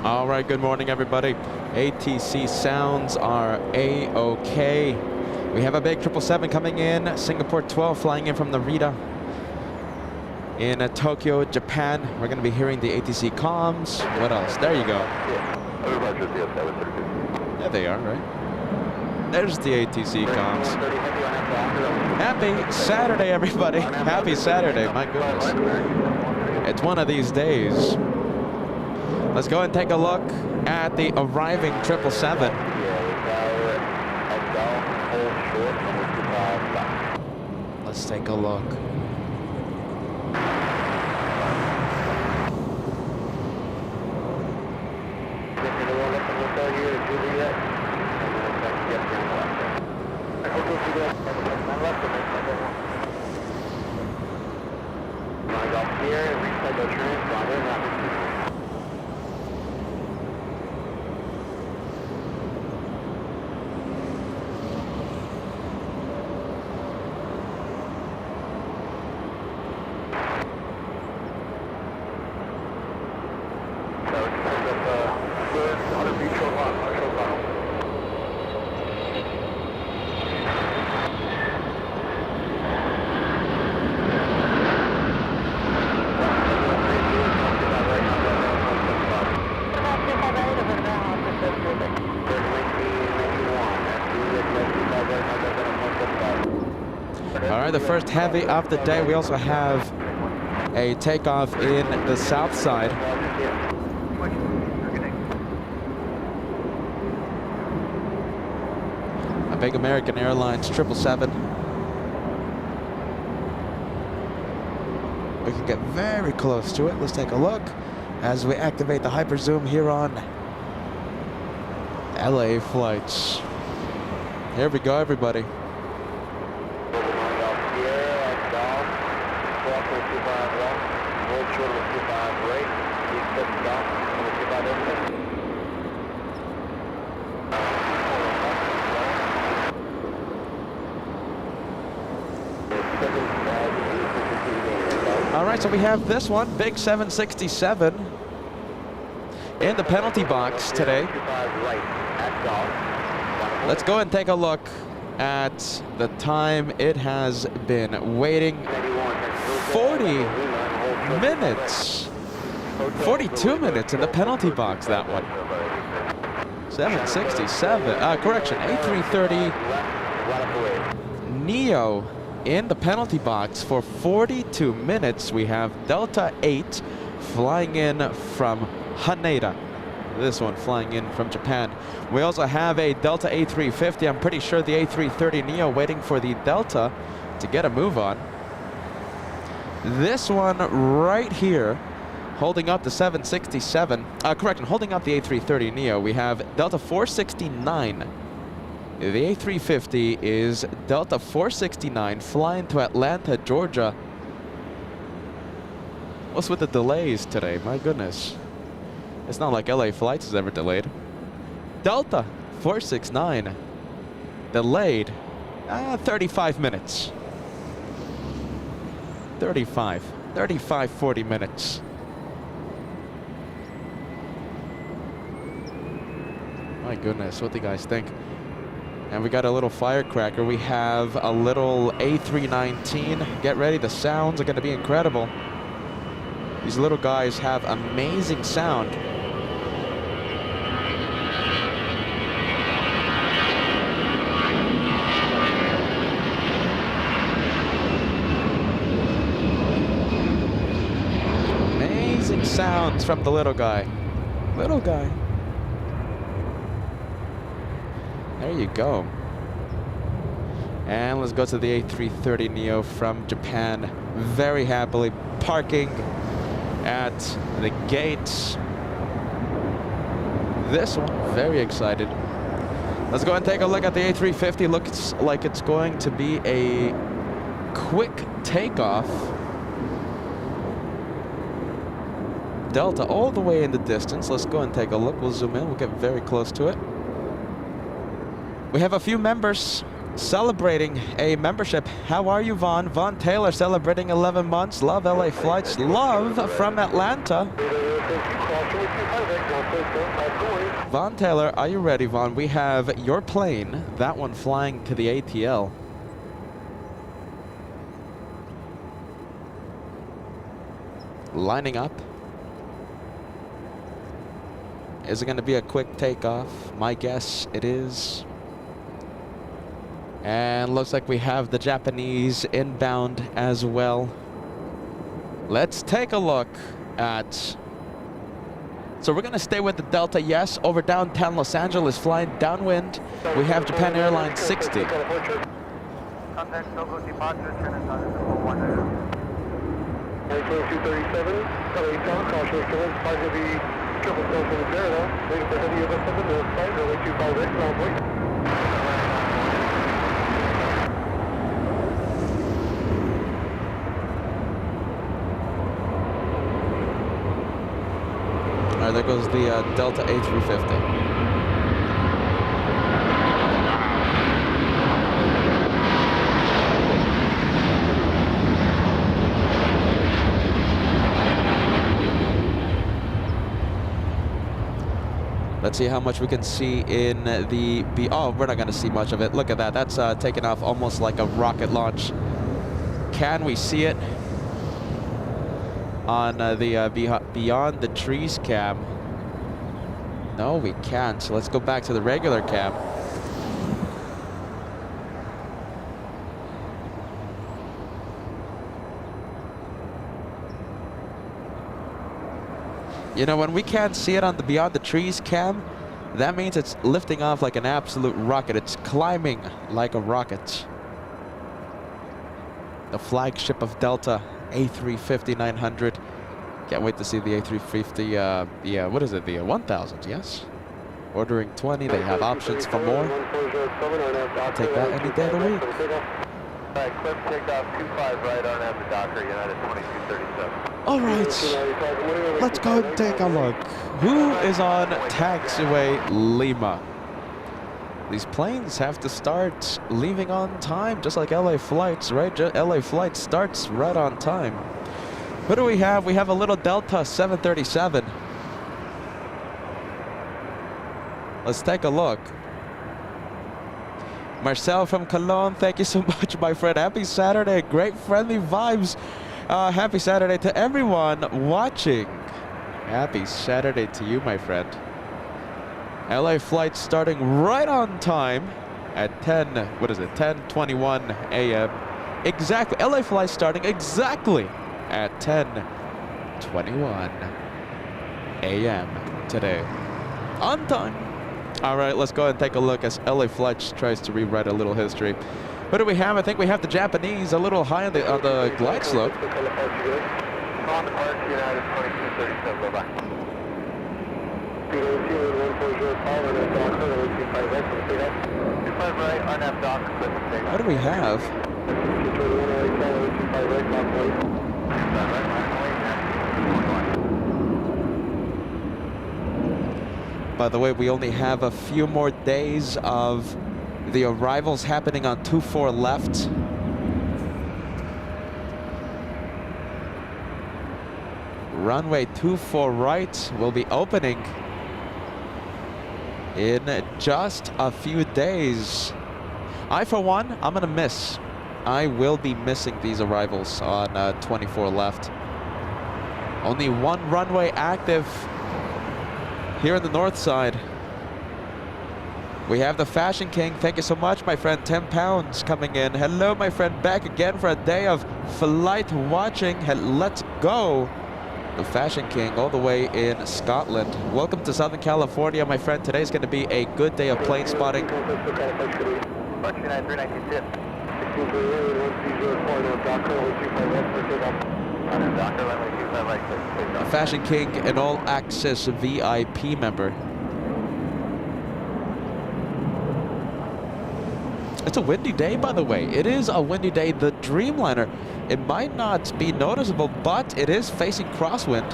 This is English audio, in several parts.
All right, good morning, everybody. ATC sounds are A-OK. We have a big 777 coming in, Singapore 12 flying in from Narita. In Tokyo, Japan, we're going to be hearing the ATC comms. What else? There you go. There they are, right? There's the ATC comms. Happy Saturday, everybody. Happy Saturday, my goodness. It's one of these days. Let's go and take a look at the arriving 777. Let's take a look. All right, the first heavy of the day. We also have a takeoff in the south side. A big American Airlines 777. We can get very close to it. Let's take a look as we activate the hyper zoom here on LA flights. Here we go, everybody. All right, so we have this one, big 767 in the penalty box today. Let's go and take a look at the time it has been waiting. 40 minutes. 42 minutes in the penalty box, that one. 767, correction, A330 Neo in the penalty box for 42 minutes. We have Delta 8 flying in from Haneda. This one flying in from Japan. We also have a Delta A350. I'm pretty sure the A330 Neo waiting for the Delta to get a move on. This one right here, holding up the 767, correction, holding up the A330 Neo, we have Delta 469. The A350 is Delta 469 flying to Atlanta, Georgia. What's with the delays today? My goodness. It's not like LA flights is ever delayed. Delta 469 delayed 35 minutes. 40 minutes. My goodness, what do you guys think? And we got a little firecracker. We have a little A319. Get ready, the sounds are going to be incredible. These little guys have amazing sound. Amazing sounds from the little guy. Little guy. There you go. And let's go to the A330 Neo from Japan. Very happily parking at the gates. This one, very excited. Let's go and take a look at the A350. Looks like it's going to be a quick takeoff. Delta all the way in the distance. Let's go and take a look. We'll zoom in. We'll get very close to it. We have a few members celebrating a membership. How are you, Vaughn? Vaughn Taylor celebrating 11 months. Love LA flights. Love from Atlanta. Vaughn Taylor, are you ready, Vaughn? We have your plane, that one flying to the ATL. Lining up. Is it going to be a quick takeoff? My guess it is. And looks like we have the Japanese inbound as well. Let's take a look at... So we're going to stay with the Delta, yes, over downtown Los Angeles, flying downwind. We have Japan Airlines 60. Contact Sogo departure, turn on 237, LA Town, caution assurance, 5 777 Canada, waiting for heavy over 7 north side, runway 258, ground point. All right, there goes the Delta A350. Let's see how much we can see in the oh, we're not going to see much of it. Look at that. That's taking off almost like a rocket launch. Can we see it on the Beyond the Trees cam? No, we can't. So let's go back to the regular cam. You know, when we can't see it on the Beyond the Trees cam, that means it's lifting off like an absolute rocket. It's climbing like a rocket. The flagship of Delta, A350-900. Can't wait to see the A350, what is it, the 1000, yes? Ordering 20, they have options for more. I'll take that any day of the week. Right, clip takeoff 25 right on at the Docker, United 2237. All right, let's go and take a look. Who is on taxiway Lima? These planes have to start leaving on time, just like LA flights, right? LA flight starts right on time. Who do we have? We have a little Delta 737. Let's take a look. Marcel from Cologne, thank you so much, my friend. Happy Saturday. Great friendly vibes. Happy Saturday to everyone watching. Happy Saturday to you, my friend. LA flight starting right on time at 10:21 a.m. Exactly. LA flight starting exactly at 10:21 a.m. today. On time. All right, let's go ahead and take a look as LA Flight tries to rewrite a little history. What do we have? I think we have the Japanese a little high on the glide slope. On the mark, United 2237, bye-bye. Right on that dock, What do we have? By the way, we only have a few more days of the arrivals happening on 24 left. Runway 24 right will be opening in just a few days. I, for one, I'm gonna miss. I will be missing these arrivals on 24 left. Only one runway active here on the north side. We have the Fashion King. Thank you so much, my friend. 10 pounds coming in. Hello, my friend. Back again for a day of flight watching. Let's go. The Fashion King all the way in Scotland. Welcome to Southern California, my friend. Today's going to be a good day of plane spotting. The Fashion King, an all-access VIP member. It's a windy day, by the way. It is a windy day. The Dreamliner, it might not be noticeable, but it is facing crosswind.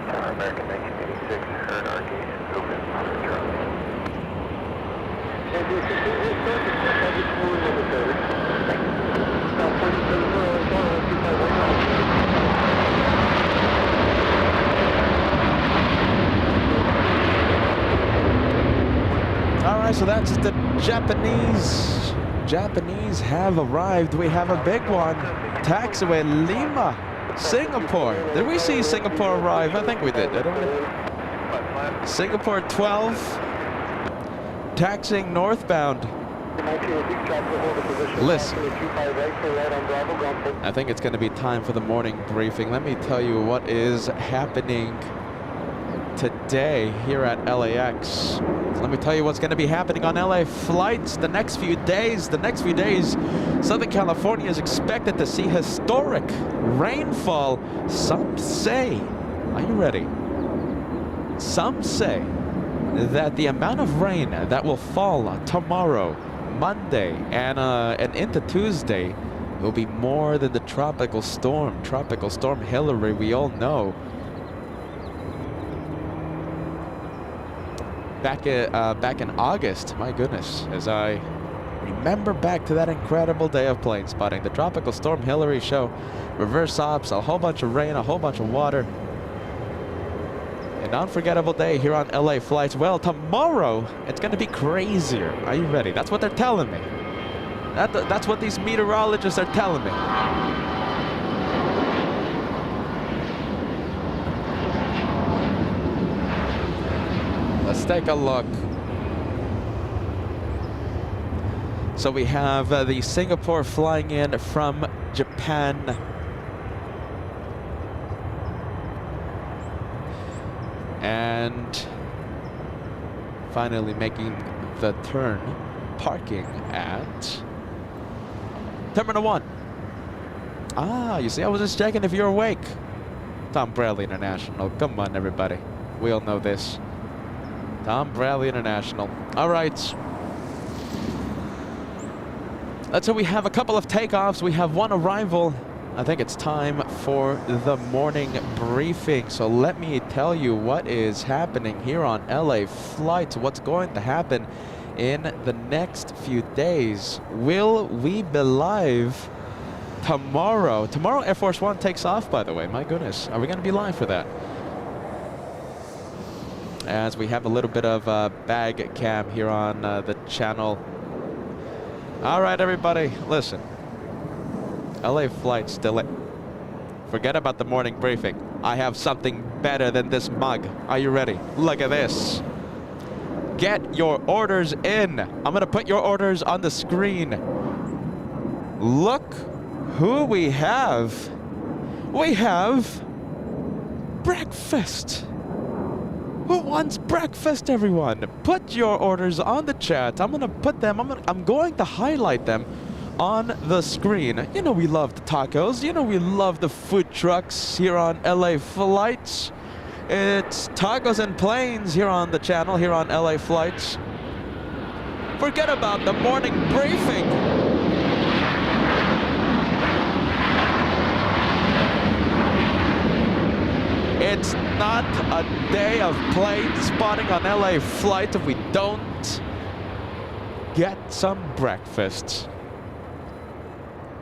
American 1986, heard our gate is open. so that's the Japanese have arrived. We have a big one. Taxiway Lima, Singapore. Did we see Singapore arrive? I think we did, didn't we? Singapore 12, taxiing northbound. Listen, I think it's going to be time for the morning briefing. Let me tell you what is happening today here at LAX. Let me tell you what's going to be happening on LA flights the next few days. Southern California is expected to see historic rainfall. Some say, are you ready? Some say that the amount of rain that will fall tomorrow, Monday, and into Tuesday will be more than the tropical storm Hillary we all know. Back in August, my goodness, as I remember back to that incredible day of plane spotting, the tropical storm Hillary show, reverse ops, a whole bunch of rain, a whole bunch of water. An unforgettable day here on LA flights. Well, tomorrow it's going to be crazier. Are you ready? That's what they're telling me. That's what these meteorologists are telling me. Let's take a look. So we have the Singapore flying in from Japan. And finally making the turn, parking at Terminal 1. Ah, you see, I was just checking if you're awake. Tom Bradley International. Come on, everybody. We all know this. Tom Bradley International. All right. So we have a couple of takeoffs. We have one arrival. I think it's time for the morning briefing. So let me tell you what is happening here on LA flights. What's going to happen in the next few days. Will we be live tomorrow? Tomorrow Air Force One takes off, by the way. My goodness. Are we going to be live for that? As we have a little bit of bag cam here on the channel. All right, everybody, listen. LA flights delay. Forget about the morning briefing. I have something better than this mug. Are you ready? Look at this. Get your orders in. I'm going to put your orders on the screen. Look who we have. We have breakfast. Who wants breakfast, everyone? Put your orders on the chat. I'm going to put them, I'm going to highlight them on the screen. You know we love the tacos. You know we love the food trucks here on LA Flights. It's tacos and planes here on the channel, here on LA Flights. Forget about the morning briefing. It's not a day of plane spotting on LA Flights if we don't get some breakfast.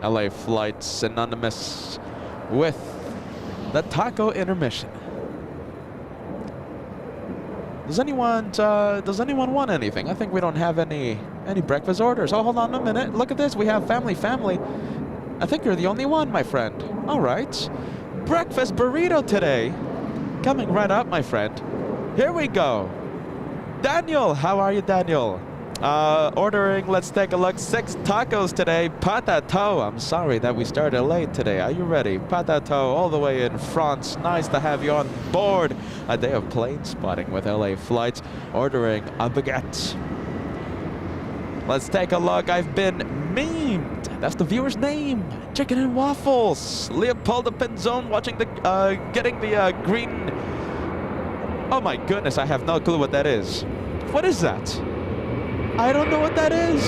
LA Flights synonymous with the taco intermission. Does anyone want anything? I think we don't have any breakfast orders. Oh, hold on a minute. Look at this. We have family. I think you're the only one, my friend. All right. Breakfast burrito today. Coming right up, my friend. Here we go. Daniel, how are you, Daniel? Ordering, let's take a look. 6 tacos today. Patato. I'm sorry that we started late today. Are you ready? Patato all the way in France. Nice to have you on board. A day of plane spotting with LA Flights. Ordering a baguette. Let's take a look. I've been memed. That's the viewer's name. Chicken and waffles. Leopoldo Penzone watching the, getting the green. Oh my goodness, I have no clue what that is. What is that? I don't know what that is.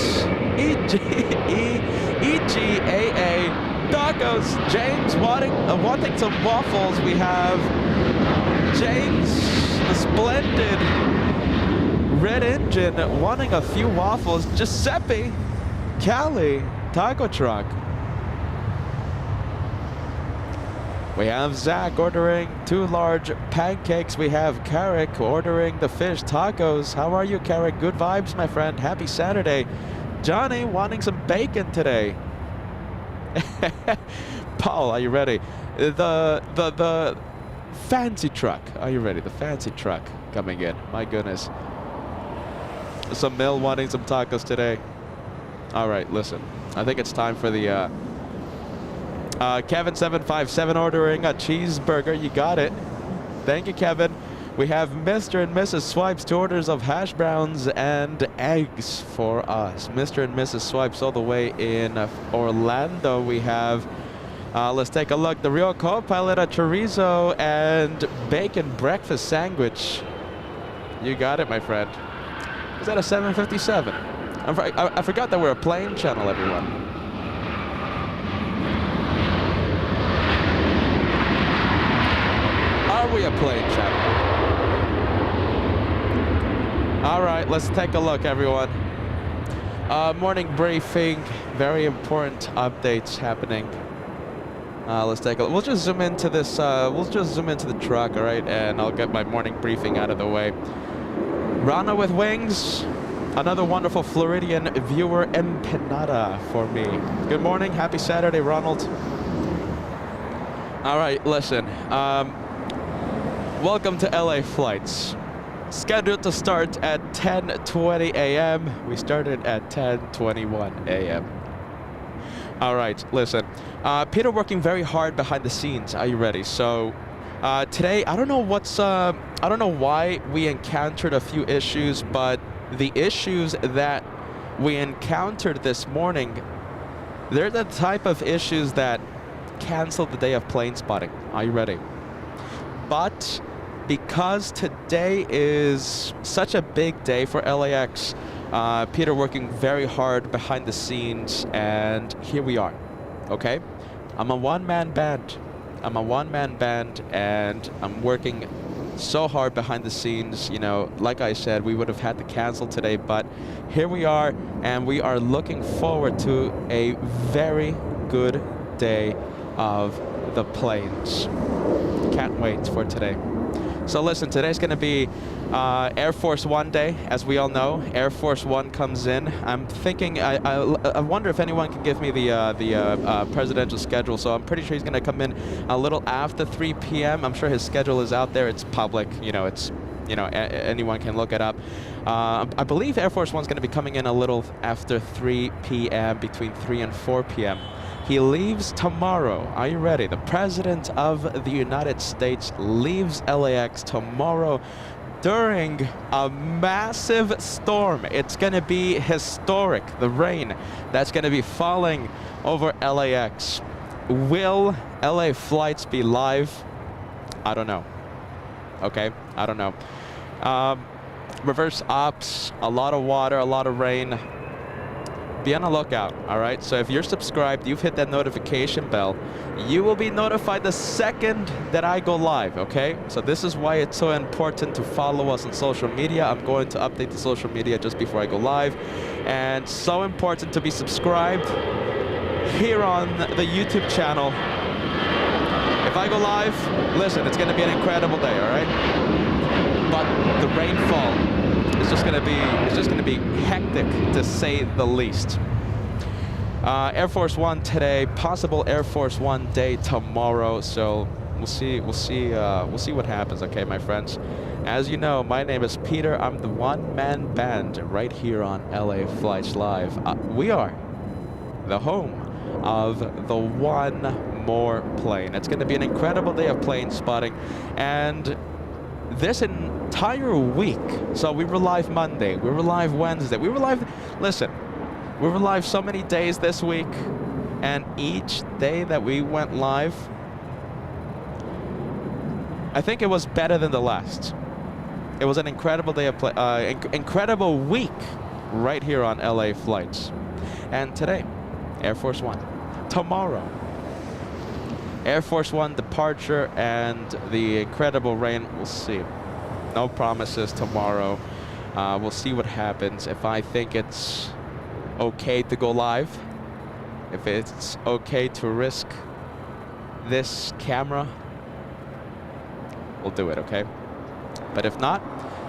EGAA tacos. James wanting some waffles. We have James, the splendid red engine, wanting a few waffles. Giuseppe, Cali, taco truck. We have Zach ordering 2 large pancakes. We have Carrick ordering the fish tacos. How are you, Carrick? Good vibes, my friend. Happy Saturday. Johnny wanting some bacon today. Paul, are you ready? The fancy truck. Are you ready? The fancy truck coming in. My goodness. Some Mill wanting some tacos today. All right, listen. I think it's time for the Kevin757 ordering a cheeseburger. You got it. Thank you, Kevin. We have Mr. and Mrs. Swipes, 2 orders of hash browns and eggs for us. Mr. and Mrs. Swipes all the way in Orlando. We have, let's take a look, the Real Co-Pilot, a chorizo and bacon breakfast sandwich. You got it, my friend. Is that a 757? I forgot that we're a plane channel, everyone. Are we a plane channel? All right, let's take a look, everyone. Morning briefing, very important updates happening. Let's take a look. We'll just zoom into this. We'll just zoom into the truck, all right, and I'll get my morning briefing out of the way. Rana with wings. Another wonderful Floridian viewer empanada for me. Good morning, happy Saturday, Ronald. All right, listen. Welcome to LA flights. Scheduled to start at 10:20 a.m. We started at 10:21 a.m. All right, listen. Peter working very hard behind the scenes. Are you ready? So today, I don't know why we encountered a few issues, but the issues that we encountered this morning, they're the type of issues that canceled the day of plane spotting. Are you ready? But because today is such a big day for LAX, Peter working very hard behind the scenes, and here we are, okay? I'm a one-man band. I'm a one-man band, and I'm working so hard behind the scenes. You know, like I said, we would have had to cancel today, but here we are, and we are looking forward to a very good day of the planes. Can't wait for today. So listen, today's going to be Air Force One day, as we all know. Air Force One comes in. I'm thinking, I wonder if anyone can give me the presidential schedule. So I'm pretty sure he's going to come in a little after 3 p.m. I'm sure his schedule is out there. It's public, you know. It's, you know, anyone can look it up. I believe Air Force One's going to be coming in a little after 3 p.m., between 3 and 4 p.m. He leaves tomorrow. Are you ready? The President of the United States leaves LAX tomorrow during a massive storm. It's going to be historic, the rain that's going to be falling over LAX. Will LA flights be live? I don't know. Okay, I don't know. Reverse ops, a lot of water, a lot of rain. Be on the lookout, all right? So if you're subscribed, you've hit that notification bell, you will be notified the second that I go live, okay? So this is why it's so important to follow us on social media. I'm going to update the social media just before I go live. And so important to be subscribed here on the YouTube channel. If I go live, listen, it's gonna be an incredible day, all right? But the rainfall, it's just gonna be hectic, to say the least. Air Force One today, possible Air Force One day tomorrow. So we'll see what happens. Okay, my friends. As you know, my name is Peter. I'm the one-man band right here on LA Flights Live. We are the home of the One More Plane. It's going to be an incredible day of plane spotting, and this entire week. So we were live Monday, we were live Wednesday, we were live, listen, we were live so many days this week, and each day that we went live, I think it was better than the last. It was an incredible day of incredible week right here on LA Flights. And today, Air Force One. Tomorrow, Air Force One departure and the incredible rain. We'll see. No promises tomorrow. We'll see what happens. If I think it's okay to go live, if it's okay to risk this camera, we'll do it, okay? But if not,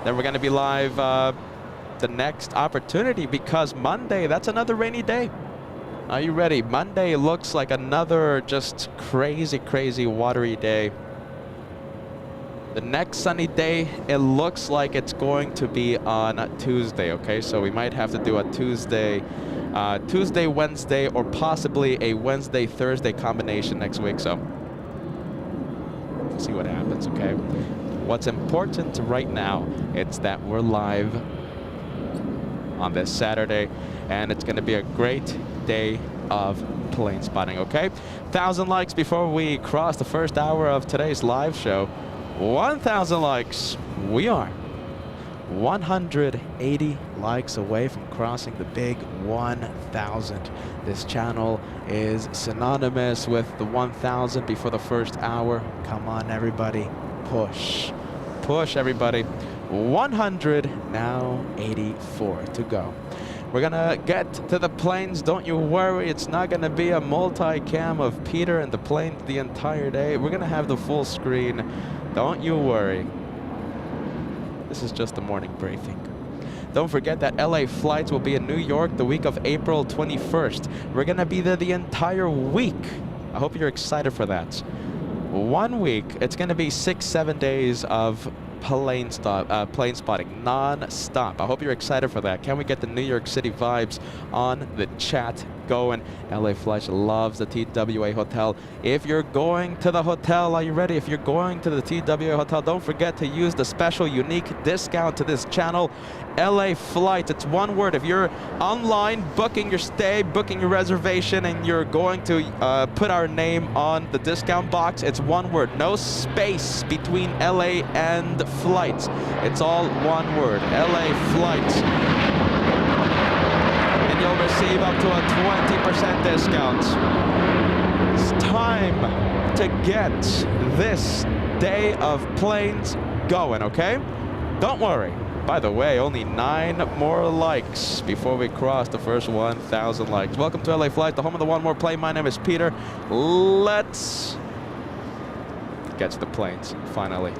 then we're going to be live the next opportunity, because Monday, that's another rainy day. Are you ready? Monday looks like another just crazy, crazy watery day. The next sunny day, it looks like it's going to be on Tuesday, okay? So we might have to do a Tuesday, Wednesday, or possibly a Wednesday, Thursday combination next week. So we'll see what happens, okay? What's important right now, it's that we're live on this Saturday, and it's going to be a great day of plane spotting, okay? 1,000 likes before we cross the first hour of today's live show. 1,000 likes. We are 180 likes away from crossing the big 1,000. This channel is synonymous with the 1,000 before the first hour. Come on, everybody. Push. Push, everybody. 100, now 84 to go. We're gonna get to the planes, don't you worry. It's not gonna be a multi-cam of Peter and the plane the entire day. We're gonna have the full screen. Don't you worry. This is just the morning briefing. Don't forget that LA flights will be in New York the week of April 21st. We're gonna be there the entire week. I hope you're excited for that. 1 week, it's gonna be 6-7 days of plane spotting non-stop. I hope you're excited for that. Can we get the New York City vibes on the chat going? LA Flash loves the TWA Hotel. If you're going to the hotel, are you ready? If you're going to the TWA Hotel, don't forget to use the special unique discount to this channel, LA Flights. It's one word. If you're online booking your stay, booking your reservation, and you're going to put our name on the discount box, it's one word. No space between LA and flights. It's all one word, LA Flights. And you'll receive up to a 20% discount. It's time to get this day of planes going, okay? Don't worry. By the way, only 9 more likes before we cross the first 1,000 likes. Welcome to LA Flight, the home of the one more plane. My name is Peter. Let's get to the planes, finally.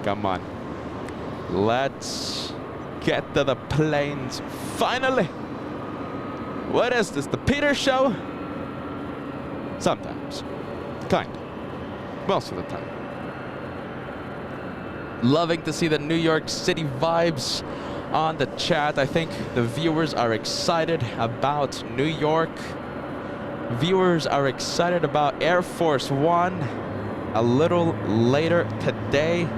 Come on. Let's get to the planes, finally. What is this, the Peter Show? Sometimes. Kind of. Most of the time. Loving to see the New York City vibes on the chat. I think the viewers are excited about New York. Viewers are excited about Air Force One a little later today.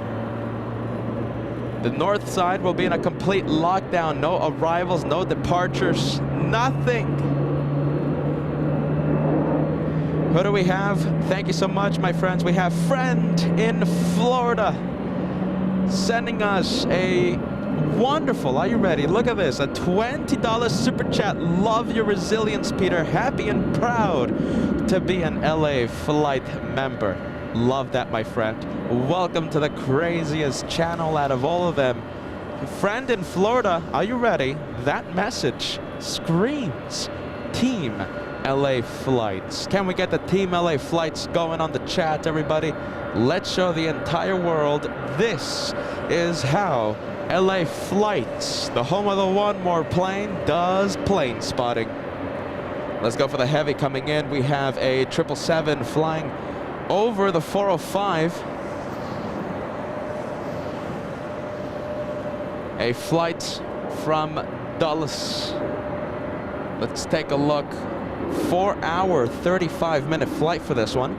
The north side will be in a complete lockdown. No arrivals, no departures, nothing. Who do we have? Thank you so much, my friends. We have Friend in Florida sending us a wonderful, are you ready? Look at this, a $20 super chat. Love your resilience, Peter. Happy and proud to be an LA Flight member. Love that, my friend. Welcome to the craziest channel out of all of them. Friend in Florida, are you ready? That message screams Team LA Flights. Can we get the Team LA Flights going on the chat, everybody? Let's show the entire world this is how LA Flights, the home of the one more plane, does plane spotting. Let's go for the heavy coming in. We have a 777 flying over the 405. A flight from Dulles. Let's take a look. 4-hour, 35-minute flight for this one.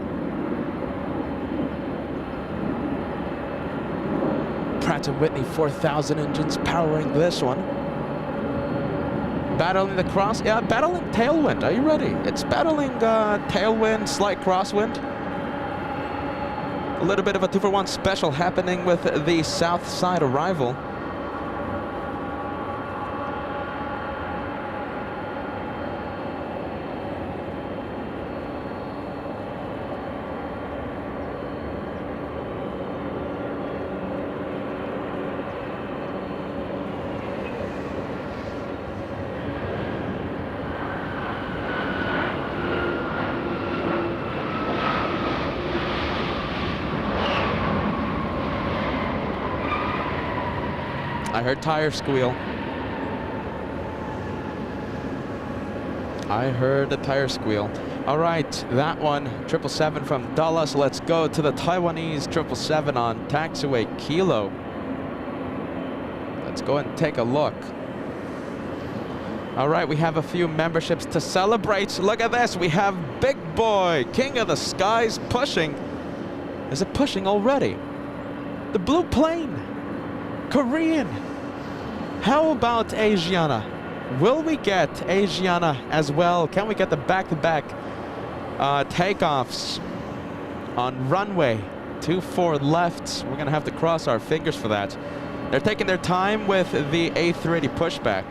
Pratt & Whitney 4000 engines powering this one. Battling the cross, yeah, battling tailwind. Are you ready? It's battling tailwind, slight crosswind. A little bit of a 2-for-1 special happening with the south side arrival. I heard tire squeal. I heard a tire squeal. All right, that one, 777 from Dallas. Let's go to the Taiwanese 777 on taxiway Kilo. Let's go and take a look. All right, we have a few memberships to celebrate. Look at this, we have Big Boy, King of the Skies, pushing. Is it pushing already? The blue plane, Korean. How about Asiana? Will we get Asiana as well? Can we get the back-to-back takeoffs on runway 24 left? We're gonna have to cross our fingers for that. They're taking their time with the A380 pushback.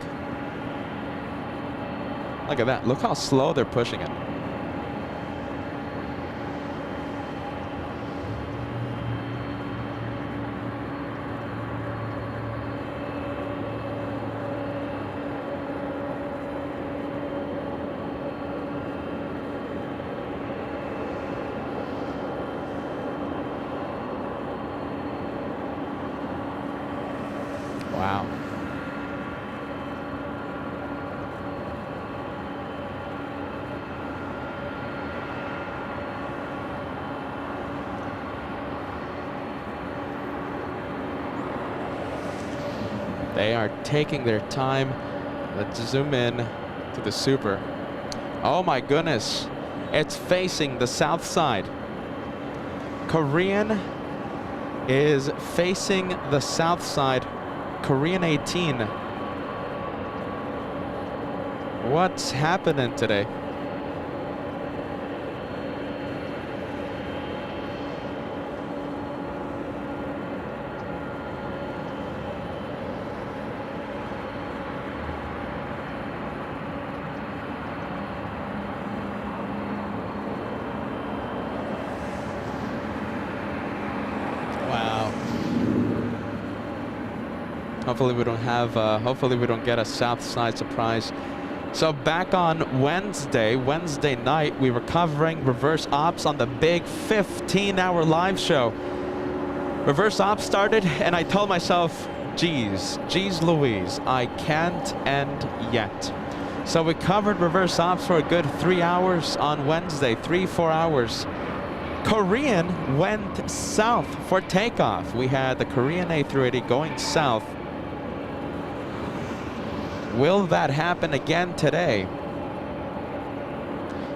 Look at that. Look how slow they're pushing it. Wow. They are taking their time. Let's zoom in to the Super. Oh my goodness. It's facing the south side. Korean is facing the south side. Korean 18. What's happening today? Hopefully we don't have, hopefully we don't get a south side surprise. So back on Wednesday night, we were covering reverse ops on the big 15-hour live show. Reverse ops started and I told myself, geez Louise, I can't end yet. So we covered reverse ops for a good 3 hours on Wednesday, 3-4 hours. Korean went south for takeoff. We had the Korean A380 going south. Will that happen again today?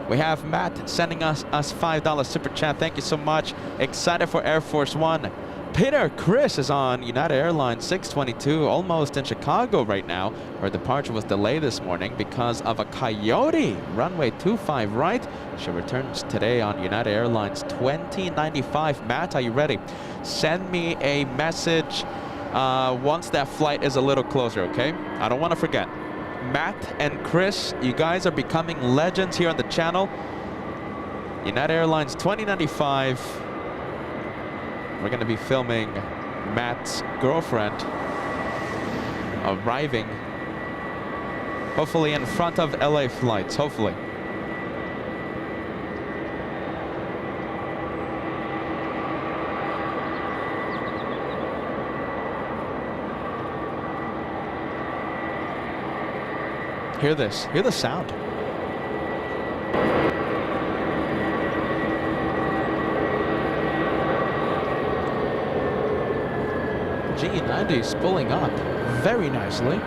We have Matt sending us $5 super chat. Thank you so much. Excited for Air Force One. Peter Chris is on United Airlines 622, almost in Chicago right now. Her departure was delayed this morning because of a coyote. Runway 25 right. She returns today on United Airlines 2095. Matt, are you ready? Send me a message once that flight is a little closer, okay? I don't want to forget. Matt and Chris, you guys are becoming legends here on the channel. United Airlines 2095. We're going to be filming Matt's girlfriend arriving, hopefully in front of LA flights, hopefully. Hear this, hear the sound. G90 is pulling up very nicely.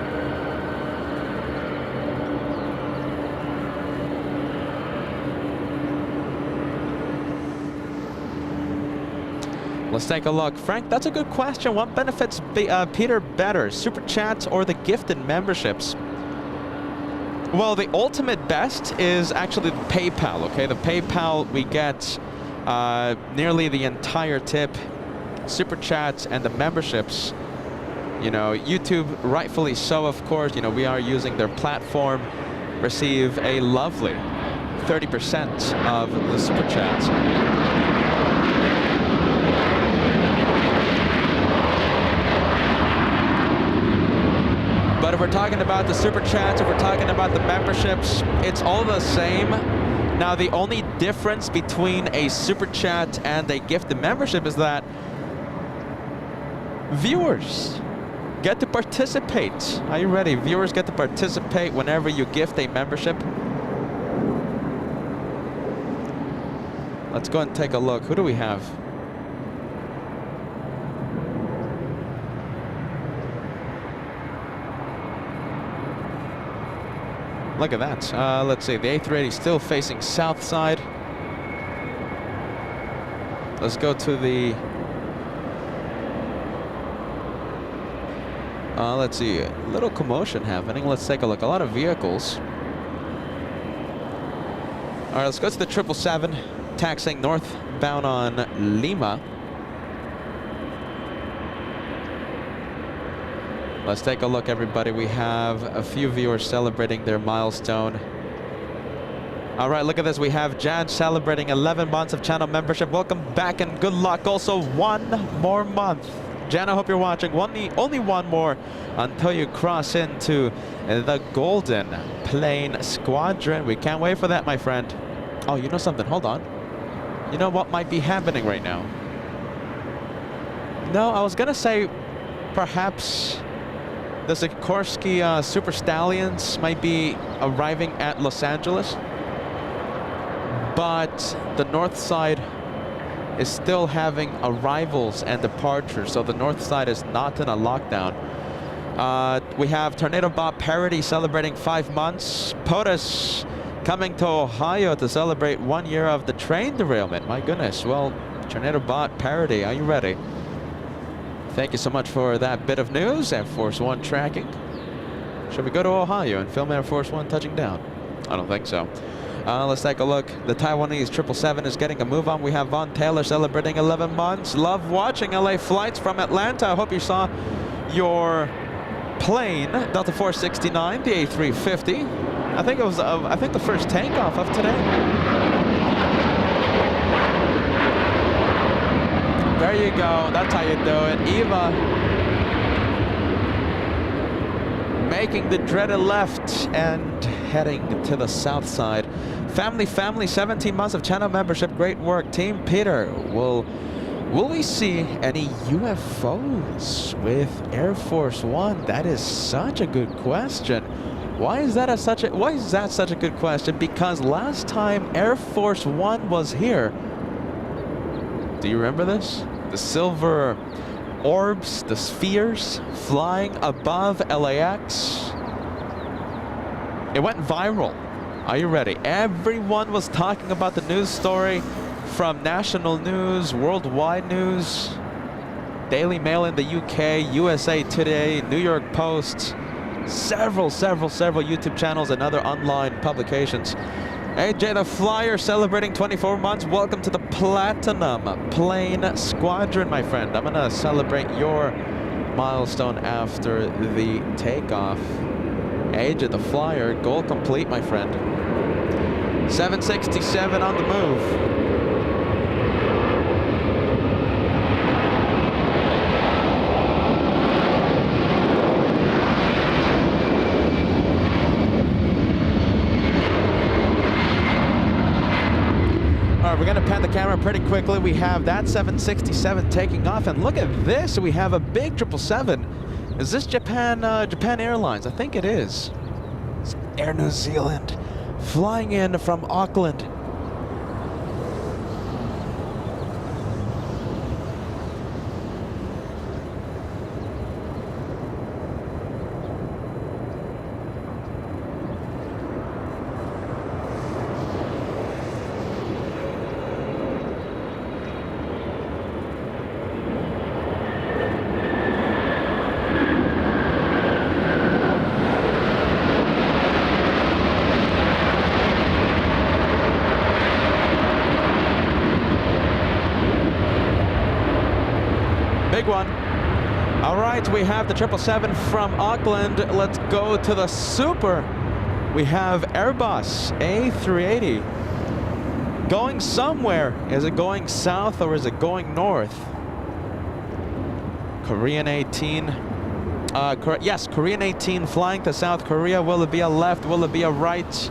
Let's take a look. Frank, that's a good question. What benefits Peter better, Super Chats or the gifted memberships? Well, the ultimate best is actually the PayPal, okay? The PayPal, we get nearly the entire tip. Super Chats and the memberships, you know, YouTube, rightfully so, of course, you know, we are using their platform, receive a lovely 30% of the Super Chats. But if we're talking about the Super Chats, if we're talking about the memberships, it's all the same. Now, the only difference between a Super Chat and a gifted membership is that viewers get to participate. Are you ready? Viewers get to participate whenever you gift a membership. Let's go and take a look. Who do we have? Look at that. Let's see. The A380 still facing south side. Let's go to the... let's see. A little commotion happening. Let's take a look. A lot of vehicles. All right, let's go to the 777. Taxiing northbound on Lima. Let's take a look, everybody. We have a few viewers celebrating their milestone. All right, look at this. We have Jan celebrating 11 months of channel membership. Welcome back and good luck. Also, one more month. Jan, I hope you're watching. Only one more until you cross into the Golden Plane Squadron. We can't wait for that, my friend. Oh, you know something? Hold on. You know what might be happening right now? No, I was gonna say perhaps the Sikorsky Super Stallions might be arriving at Los Angeles, but the north side is still having arrivals and departures, so the north side is not in a lockdown. We have Tornado Bot Parody celebrating 5 months. POTUS coming to Ohio to celebrate 1 year of the train derailment. My goodness. Well, Tornado Bot Parody, are you ready? Thank you so much for that bit of news. Air Force One tracking. Should we go to Ohio and film Air Force One touching down? I don't think so. Let's take a look. The Taiwanese 777 is getting a move on. We have Von Taylor celebrating 11 months. Love watching LA flights from Atlanta. I hope you saw your plane, Delta 469, the A350. I think it was, I think the first takeoff of today. There you go. That's how you do it. Eva making the dreaded left and heading to the south side. Family, 17 months of channel membership. Great work, Team Peter. Will we see any UFOs with Air Force One? That is such a good question. Why is that such a good question? Because last time Air Force One was here, do you remember this? The silver orbs, the spheres flying above LAX. It went viral. Are you ready? Everyone was talking about the news story from national news, worldwide news, Daily Mail in the UK, USA Today, New York Post, several YouTube channels and other online publications. AJ the Flyer celebrating 24 months. Welcome to the Platinum Plane Squadron, my friend. I'm gonna celebrate your milestone after the takeoff. AJ the Flyer, goal complete, my friend. 767 on the move. We're going to pan the camera pretty quickly. We have that 767 taking off, and look at this. We have a big 777. Is this Japan Airlines? I think it is. It's Air New Zealand flying in from Auckland. Big one. All right, we have the 777 from Auckland. Let's go to the Super. We have Airbus A380 going somewhere. Is it going south or is it going north? Korean 18. Yes, Korean 18 flying to South Korea. Will it be a left? Will it be a right?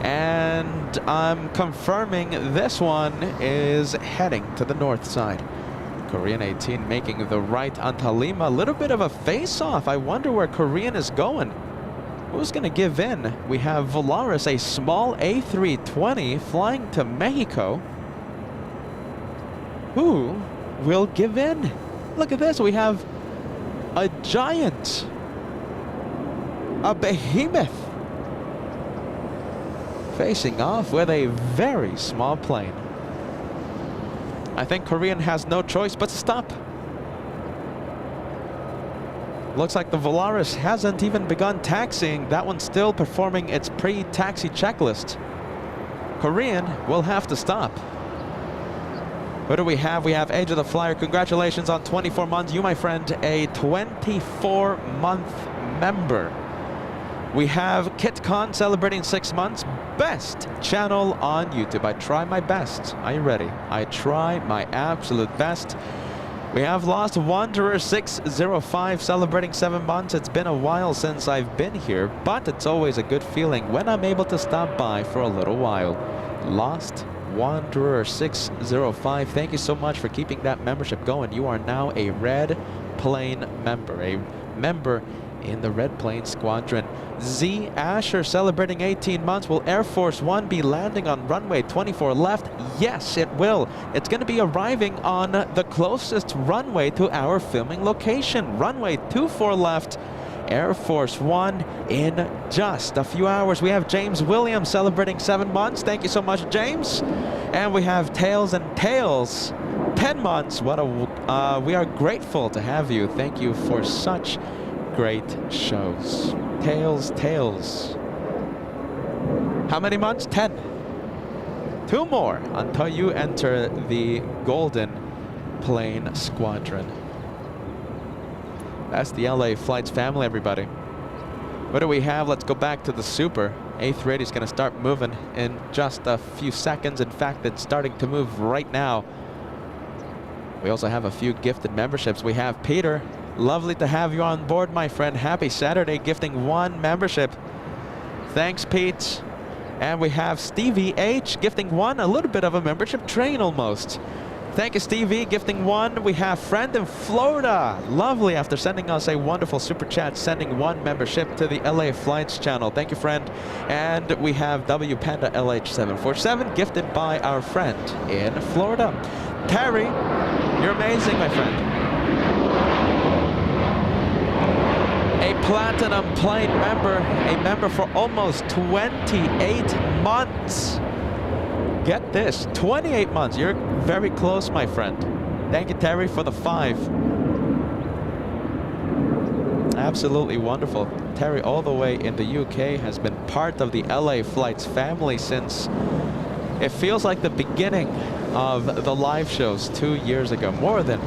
And I'm confirming this one is heading to the north side. Korean 18 making the right onto Lima. A little bit of a face-off. I wonder where Korean is going. Who's going to give in? We have Volaris, a small A320 flying to Mexico. Who will give in? Look at this. We have a giant, a behemoth, facing off with a very small plane. I think Korean has no choice but to stop. Looks like the Volaris hasn't even begun taxiing. That one's still performing its pre-taxi checklist. Korean will have to stop. What do we have? We have Age of the Flyer. Congratulations on 24 months. You, my friend, a 24-month member. We have KitCon celebrating 6 months. Best channel on YouTube. I try my best. Are you ready? I try my absolute best. We have Lost Wanderer 605 celebrating 7 months. It's been a while since I've been here, but it's always a good feeling when I'm able to stop by for a little while. Lost Wanderer 605, thank you so much for keeping that membership going. You are now a Red Plane member, a member in the Red Plane Squadron. Z Asher celebrating 18 months. Will Air Force One be landing on runway 24 left? Yes, it will. It's going to be arriving on the closest runway to our filming location. Runway 24 left. Air Force One in just a few hours. We have James Williams celebrating 7 months. Thank you so much, James. And we have Tails and Tails 10 months. What a we are grateful to have you. Thank you for such great shows. Tails, Tails. How many months? 10. 2 more until you enter the Golden Plane Squadron. That's the LA Flights family, everybody. What do we have? Let's go back to the Super. A380 is going to start moving in just a few seconds. In fact, it's starting to move right now. We also have a few gifted memberships. We have Peter. Lovely to have you on board, my friend. Happy Saturday, gifting 1 membership. Thanks, Pete. And we have Stevie H gifting 1, a little bit of a membership train almost. Thank you, Stevie, gifting 1. We have Friend in Florida. Lovely, after sending us a wonderful super chat, sending 1 membership to the LA Flights channel. Thank you, friend. And we have W Panda LH747 gifted by our friend in Florida. Terry, you're amazing, my friend. A Platinum Plane member, a member for almost 28 months. Get this, 28 months. You're very close, my friend. Thank you, Terry, for the 5. Absolutely wonderful. Terry, all the way in the UK, has been part of the LA Flights family since it feels like the beginning of the live shows 2 years ago, more than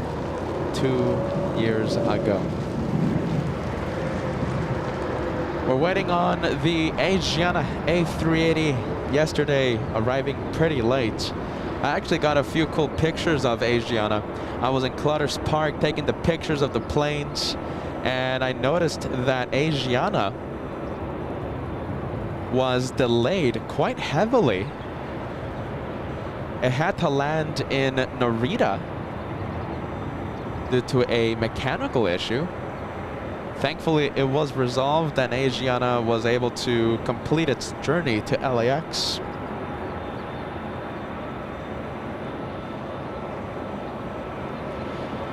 2 years ago. We're waiting on the Asiana A380 yesterday, arriving pretty late. I actually got a few cool pictures of Asiana. I was in Clutters Park taking the pictures of the planes, and I noticed that Asiana was delayed quite heavily. It had to land in Narita due to a mechanical issue. Thankfully, it was resolved and Asiana was able to complete its journey to LAX.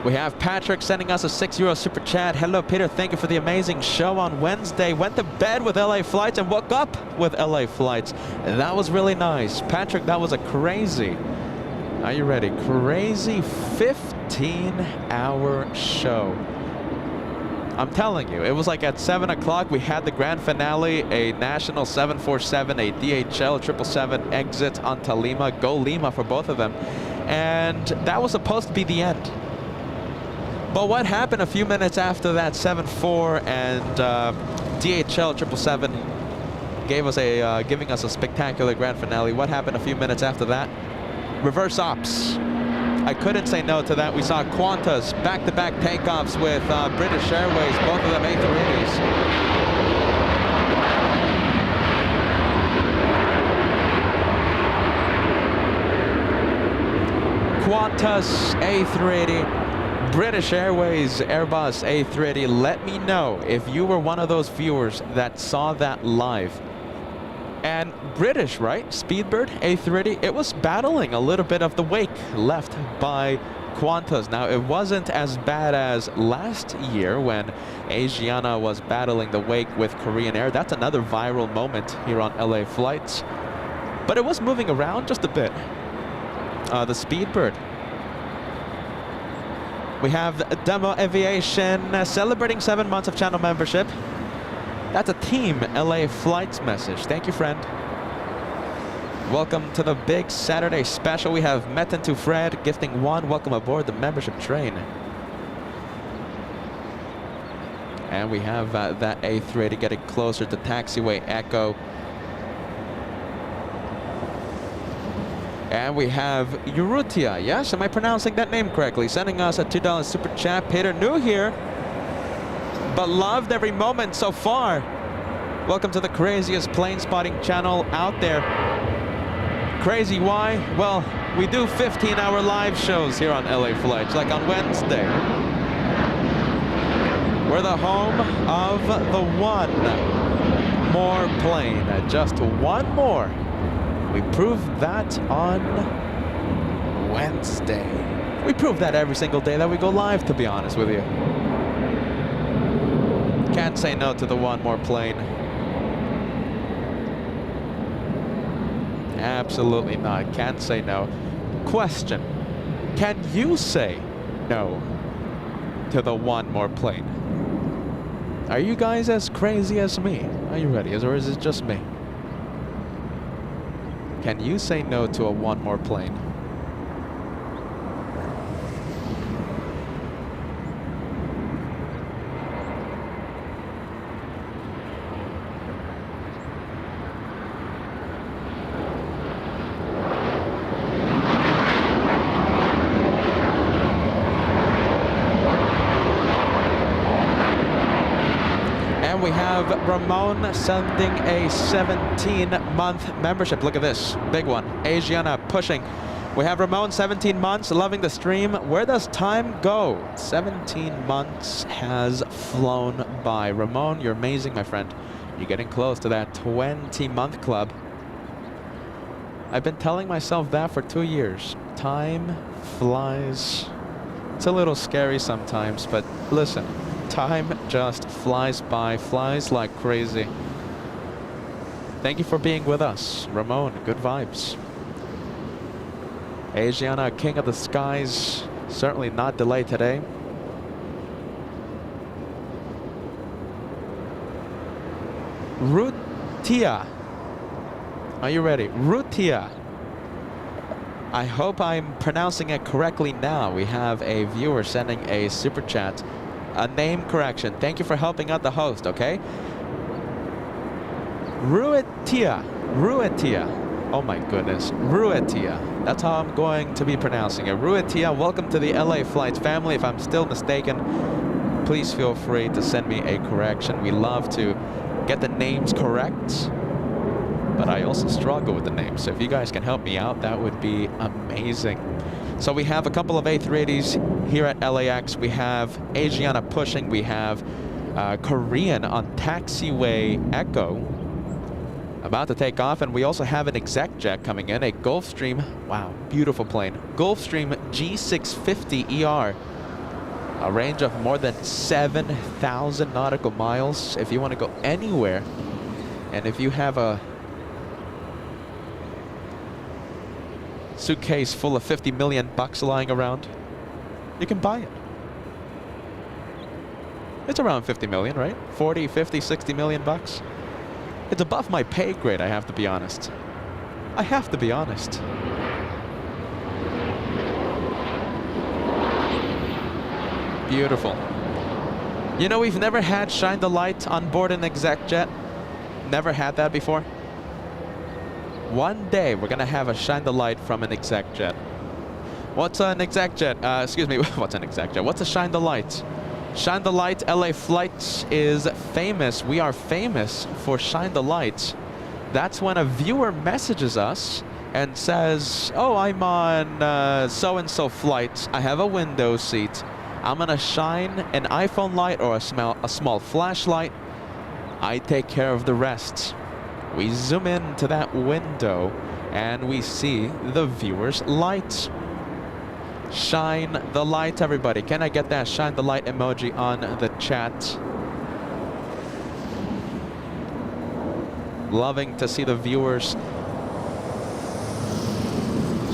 We have Patrick sending us a €6 super chat. Hello, Peter. Thank you for the amazing show on Wednesday. Went to bed with LA Flights and woke up with LA Flights. And that was really nice. Patrick, that was a crazy, are you ready? Crazy 15-hour show. I'm telling you, it was like at 7 o'clock, we had the grand finale, a National 747, a DHL 777 exit onto Lima, go Lima for both of them. And that was supposed to be the end. But what happened a few minutes after that 7-4 and DHL 777 giving us a spectacular grand finale? What happened a few minutes after that? Reverse ops. I couldn't say no to that. We saw Qantas back-to-back takeoffs with British Airways, both of them A380s. Qantas A380, British Airways Airbus A380. Let me know if you were one of those viewers that saw that live. And British, right? Speedbird A380, it was battling a little bit of the wake left by Qantas. Now, it wasn't as bad as last year when Asiana was battling the wake with Korean Air. That's another viral moment here on LA flights. But it was moving around just a bit. The Speedbird. We have Demo Aviation celebrating 7 months of channel membership. That's a Team LA Flights message. Thank you, friend. Welcome to the big Saturday special. We have Metin to Fred gifting 1. Welcome aboard the membership train. And we have that A380 getting closer to taxiway Echo. And we have Urutia. Yes, am I pronouncing that name correctly? Sending us a $2 super chat. Peter, new here, but loved every moment so far. Welcome to the craziest plane spotting channel out there. Crazy, why? Well, we do 15-hour live shows here on LA Flights, like on Wednesday. We're the home of the one more plane. Just one more. We proved that on Wednesday. We prove that every single day that we go live, to be honest with you. Can't say no to the one more plane. Absolutely not. Can't say no. Question. Can you say no to the one more plane? Are you guys as crazy as me? Are you ready? Or is it just me? Can you say no to a one more plane? We have Ramon sending a 17-month membership. Look at this, big one. Asiana pushing. We have Ramon, 17 months, loving the stream. Where does time go? 17 months has flown by. Ramon, you're amazing, my friend. You're getting close to that 20-month club. I've been telling myself that for 2 years. Time flies. It's a little scary sometimes, but listen. Time just flies by, flies like crazy. Thank you for being with us, Ramon. Good vibes. Asiana, king of the skies. Certainly not delayed today. Rutia. Are you ready? Rutia. I hope I'm pronouncing it correctly now. We have a viewer sending a super chat. A name correction. Thank you for helping out the host, okay? Ruetia. Ruetia. Oh my goodness. Ruetia. That's how I'm going to be pronouncing it. Ruetia, welcome to the LA Flights family. If I'm still mistaken, please feel free to send me a correction. We love to get the names correct, but I also struggle with the names. So if you guys can help me out, that would be amazing. So we have a couple of A380s here at LAX. We have Asiana pushing. We have Korean on taxiway Echo about to take off. And we also have an exec jet coming in, a Gulfstream. Wow, beautiful plane. Gulfstream G650ER. A range of more than 7,000 nautical miles. If you want to go anywhere, and if you have a suitcase full of 50 million bucks lying around, you can buy it. It's around 50 million, right? 40, 50, 60 million bucks. It's above my pay grade, I have to be honest. I have to be honest. Beautiful. You know, we've never had Shine the Light on board an exec jet. Never had that before. One day we're gonna have a Shine the Light from an exec jet. What's an exec jet? Excuse me, what's an exec jet? What's a Shine the Light? Shine the Light LA Flights is famous. We are famous for Shine the Light. That's when a viewer messages us and says, oh, I'm on so-and-so flight. I have a window seat. I'm gonna shine an iPhone light or a small flashlight. I take care of the rest. We zoom into that window and we see the viewer's light. Shine the light, everybody. Can I get that shine the light emoji on the chat? Loving to see the viewers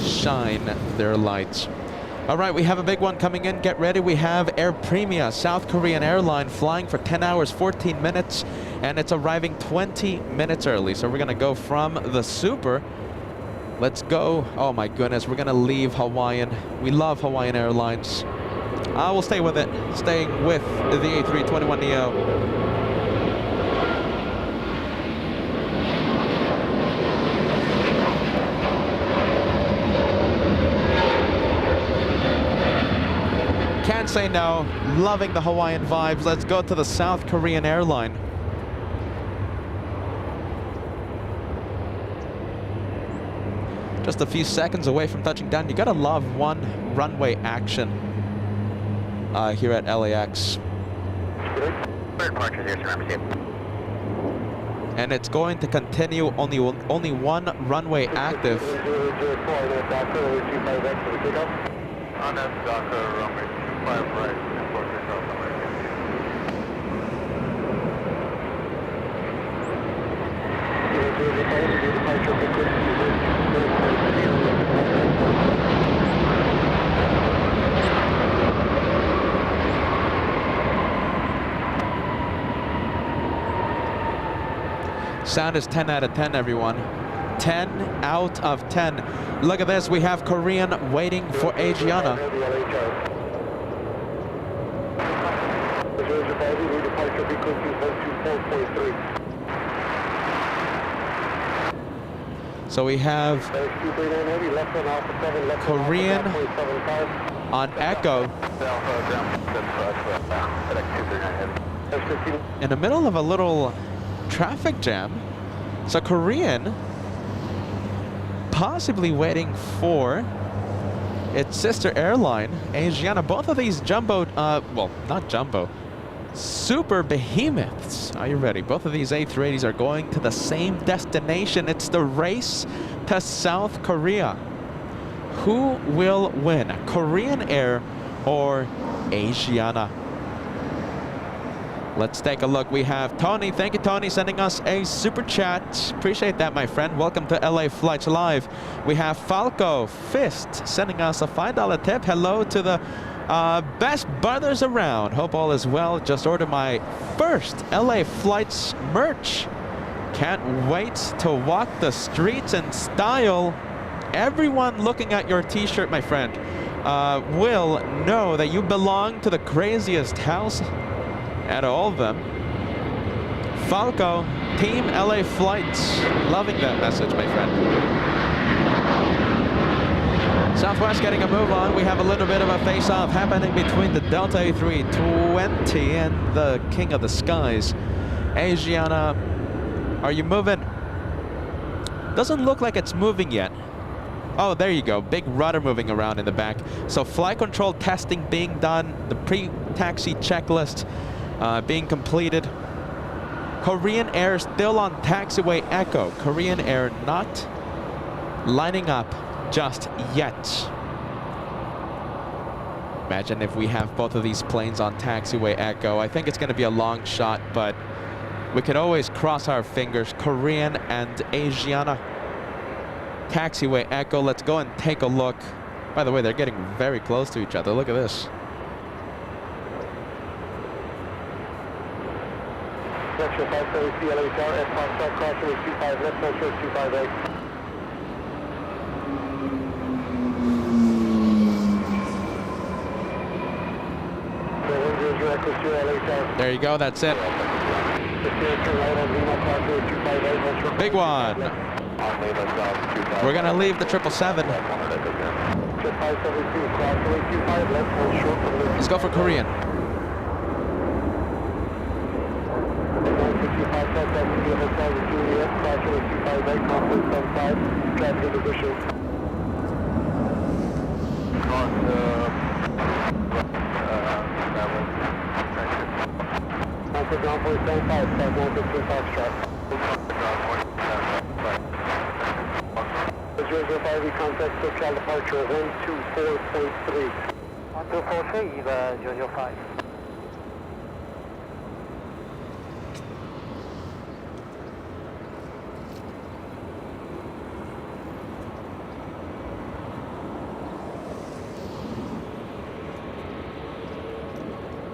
shine their lights. All right, we have a big one coming in. Get ready. We have Air Premia, South Korean airline, flying for 10 hours, 14 minutes, and it's arriving 20 minutes early. So we're going to go from the Super. Let's go. Oh, my goodness. We're going to leave Hawaiian. We love Hawaiian Airlines. I will stay with it. Staying with the A321neo. Can't say no. Loving the Hawaiian vibes. Let's go to the South Korean airline. Just a few seconds away from touching down. You gotta love one runway action here at LAX. And it's going to continue. Only one runway active. On that Docker, runway 25 right, report yourself Sound is 10 out of 10, everyone. 10 out of 10. Look at this. We have Korean waiting for Asiana. So we have Korean on Echo in the middle of a little traffic jam. So Korean possibly waiting for its sister airline, Asiana. Both of these jumbo, well, not jumbo, super behemoths. Are you ready? Both of these A380s are going to the same destination. It's the race to South Korea. Who will win, Korean Air or Asiana? Let's take a look. We have Tony. Thank you, Tony, sending us a super chat. Appreciate that, my friend. Welcome to LA Flights Live. We have Falco Fist sending us a $5 tip. Hello to the best brothers around. Hope all is well. Just ordered my first LA Flights merch. Can't wait to walk the streets in style. Everyone looking at your t-shirt, my friend, will know that you belong to the craziest house out of all of them. Falco, Team LA Flights. Loving that message, my friend. Southwest getting a move on. We have a little bit of a face-off happening between the Delta A320 and the King of the Skies. Asiana, are you moving? Doesn't look like it's moving yet. Oh, there you go. Big rudder moving around in the back. So flight control testing being done. The pre-taxi checklist being completed. Korean Air still on taxiway Echo. Korean Air not lining up just yet. Imagine if we have both of these planes on taxiway Echo. I think it's going to be a long shot, but we could always cross our fingers. Korean and Asiana. Taxiway Echo. Let's go and take a look. By the way, they're getting very close to each other. Look at this. Metro 530 CLA Tower, F Foxtrot, caution with 25 left, Metro 258. There you go, that's it. Big one. We're gonna leave the 777. Let's go for Korean. TWA Hotel with Juliet, crossing with 25 night, conference 75, traffic in position. Cross, for ground 475, South 115 Foxtrot. 005, we contact SoCal departure 124.3. 124.3, 005.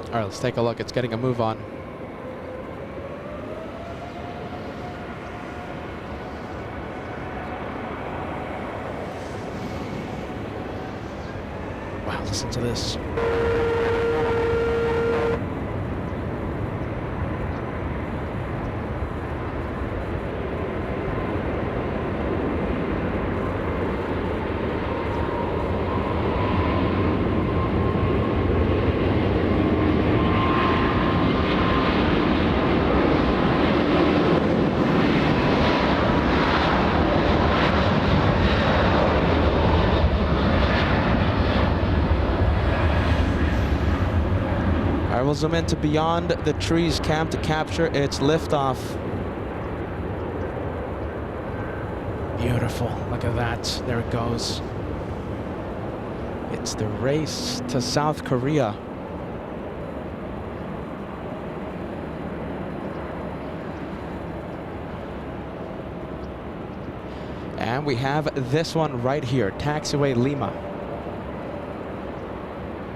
All right, let's take a look. It's getting a move on. Wow, listen to this. I will zoom into beyond the trees cam to capture its liftoff. Beautiful, look at that, there it goes. It's the race to South Korea. And we have this one right here, Taxiway Lima.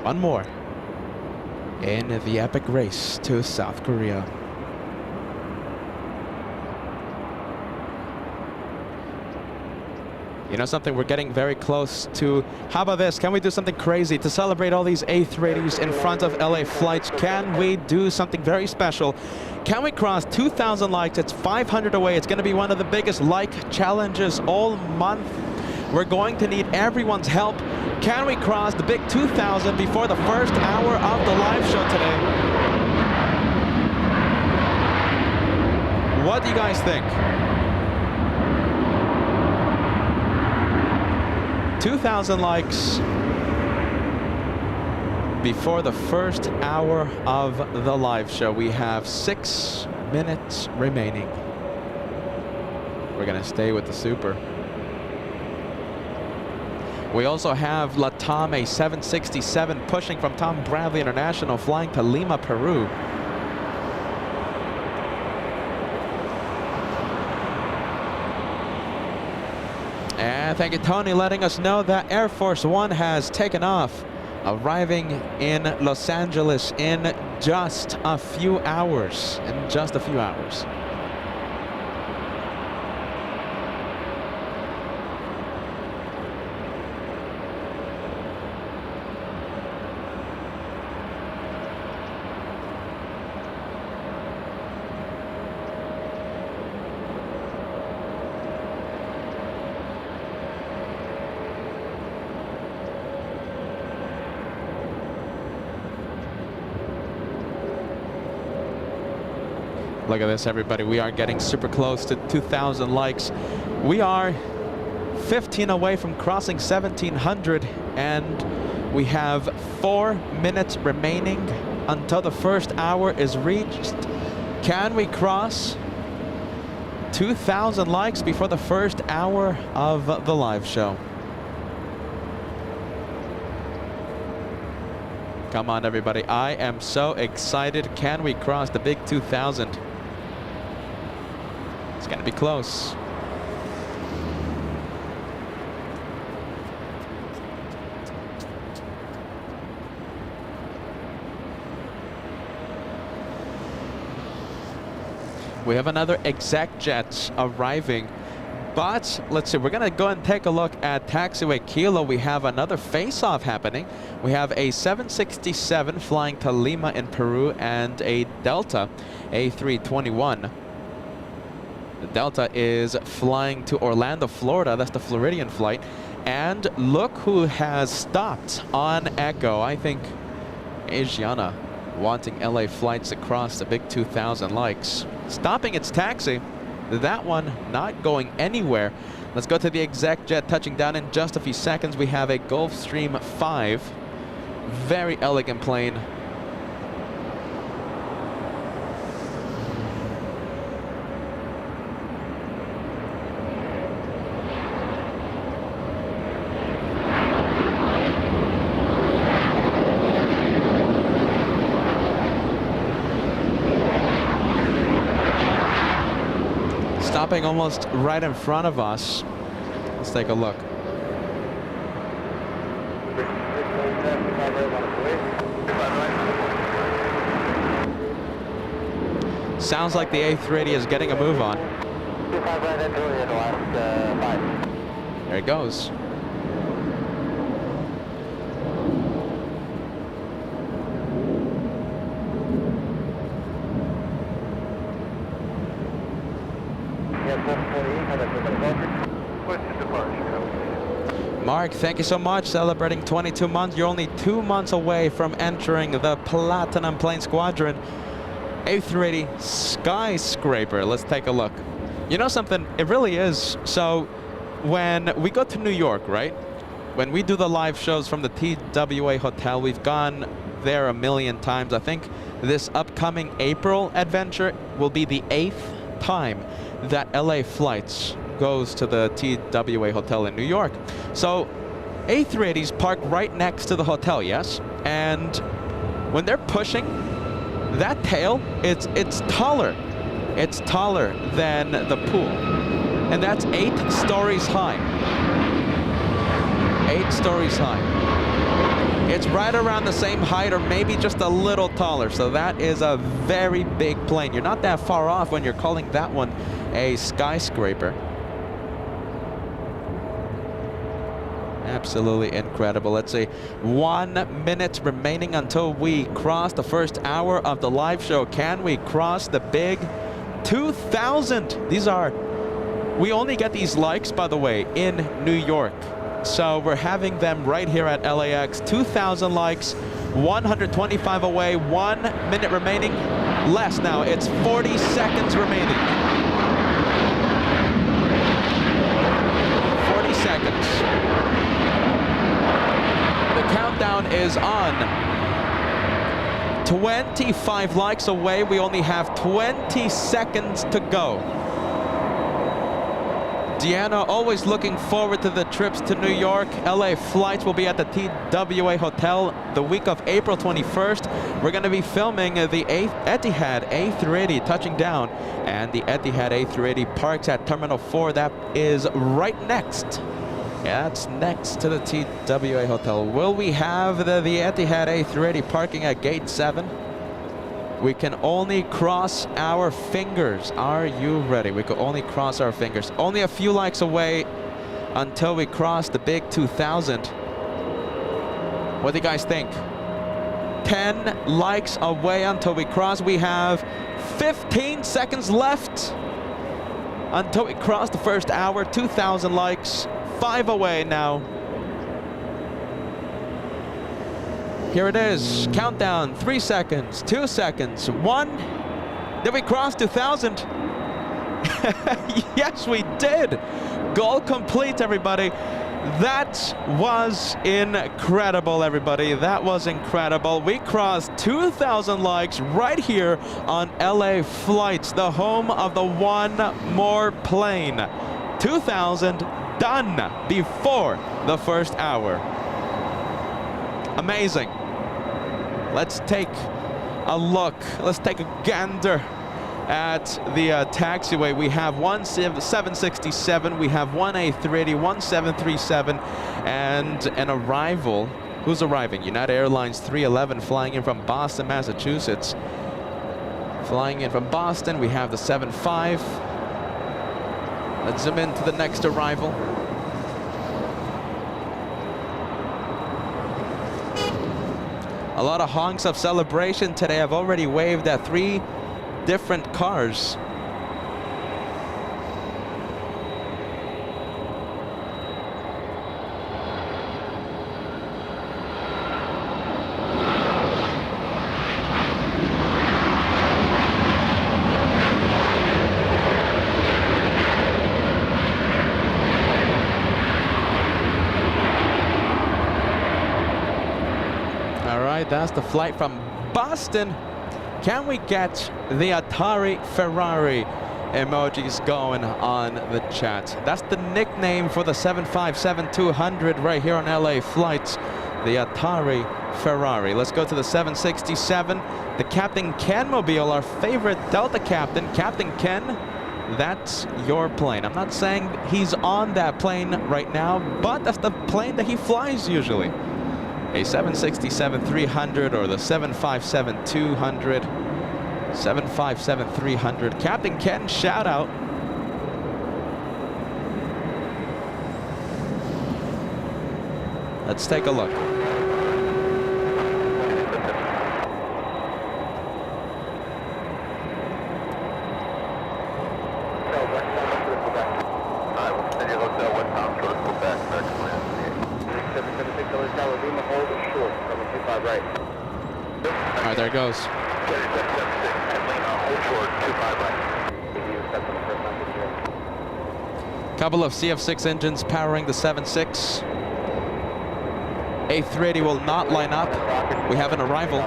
One more in the epic race to South Korea. You know something, we're getting very close to, how about this, can we do something crazy to celebrate all these A380s in front of LA flights? Can we do something very special? Can we cross 2,000 likes? It's 500 away. It's going to be one of the biggest like challenges all month. We're going to need everyone's help. Can we cross the big 2,000 before the first hour of the live show today? What do you guys think? 2,000 likes before the first hour of the live show. We have 6 minutes remaining. We're gonna stay with the Super. We also have Latam, a 767 pushing from Tom Bradley International, flying to Lima, Peru. And thank you, Tony, letting us know that Air Force One has taken off, arriving in Los Angeles in just a few hours. Look at this, everybody. We are getting super close to 2,000 likes. We are 15 away from crossing 1,700, and we have 4 minutes remaining until the first hour is reached. Can we cross 2,000 likes before the first hour of the live show? Come on, everybody. I am so excited. Can we cross the big 2,000? It's gonna be close. We have another exec jet arriving, but let's see, we're gonna go and take a look at taxiway Kilo. We have another face-off happening. We have a 767 flying to Lima in Peru and a Delta A321. The Delta is flying to Orlando, Florida. That's the Floridian flight. And look who has stopped on Echo. I think Asiana wanting LA flights across the big 2,000 likes. Stopping its taxi. That one not going anywhere. Let's go to the exec jet, touching down in just a few seconds. We have a Gulfstream 5. Very elegant plane. Stopping almost right in front of us. Let's take a look. Sounds like the A380 is getting a move on. There it goes. Mark, thank you so much. Celebrating 22 months. You're only 2 months away from entering the Platinum Plane Squadron. A380 skyscraper. Let's take a look. You know something? It really is. So when we go to New York, right? When we do the live shows from the TWA Hotel, we've gone there a million times. I think this upcoming April adventure will be the 8th time that LA Flights goes to the TWA Hotel in New York. So A380s park right next to the hotel, yes? And when they're pushing, that tail, it's taller. It's taller than the pool. And that's 8 stories high. 8 stories high. It's right around the same height or maybe just a little taller. So that is a very big plane. You're not that far off when you're calling that one a skyscraper. Absolutely incredible. Let's see, 1 minute remaining until we cross the first hour of the live show. Can we cross the big 2,000? We only get these likes, by the way, in New York. So we're having them right here at LAX. 2,000 likes, 125 away, 1 minute remaining. Less now, it's 40 seconds remaining. 40 seconds. The countdown is on. 25 likes away. We only have 20 seconds to go. Deanna, always looking forward to the trips to New York. LA Flights will be at the TWA Hotel the week of April 21st. We're going to be filming the Etihad A380 touching down, and the Etihad A380 parks at Terminal 4. That is right next. Yeah, that's next to the TWA Hotel. Will we have the Etihad A380 parking at Gate 7? We can only cross our fingers. Are you ready? We can only cross our fingers. Only a few likes away until we cross the big 2,000. What do you guys think? 10 likes away until we cross. We have 15 seconds left until we cross the first hour. 2,000 likes. 5 away now. Here it is. Countdown. 3 seconds. 2 seconds. 1. Did we cross 2,000? Yes, we did. Goal complete, everybody. That was incredible, everybody. That was incredible. We crossed 2,000 likes right here on LA Flights, the home of the one more plane. 2,000 done before the first hour. Amazing. Let's take a look. Let's take a gander at the taxiway. We have one 767, we have one A380, one 737, and an arrival. Who's arriving? United Airlines 311 flying in from Boston, Massachusetts. Flying in from Boston, we have the 75. Let's zoom into the next arrival. A lot of honks of celebration today. I've already waved at 3 different cars. that's the flight from Boston. Can we get the Atari Ferrari emojis going on the chat? That's the nickname for the 757-200 right here on LA flights, the Atari Ferrari. Let's go to the 767, the Captain Ken Mobile, our favorite Delta captain. Captain Ken, that's your plane. I'm not saying he's on that plane right now, but that's the plane that he flies usually. A 767-300 or the 757-200, 757-300. Captain Ken, shout out. Let's take a look. All right, there it goes. Couple of CF6 engines powering the 76. A380 will not line up. We have an arrival.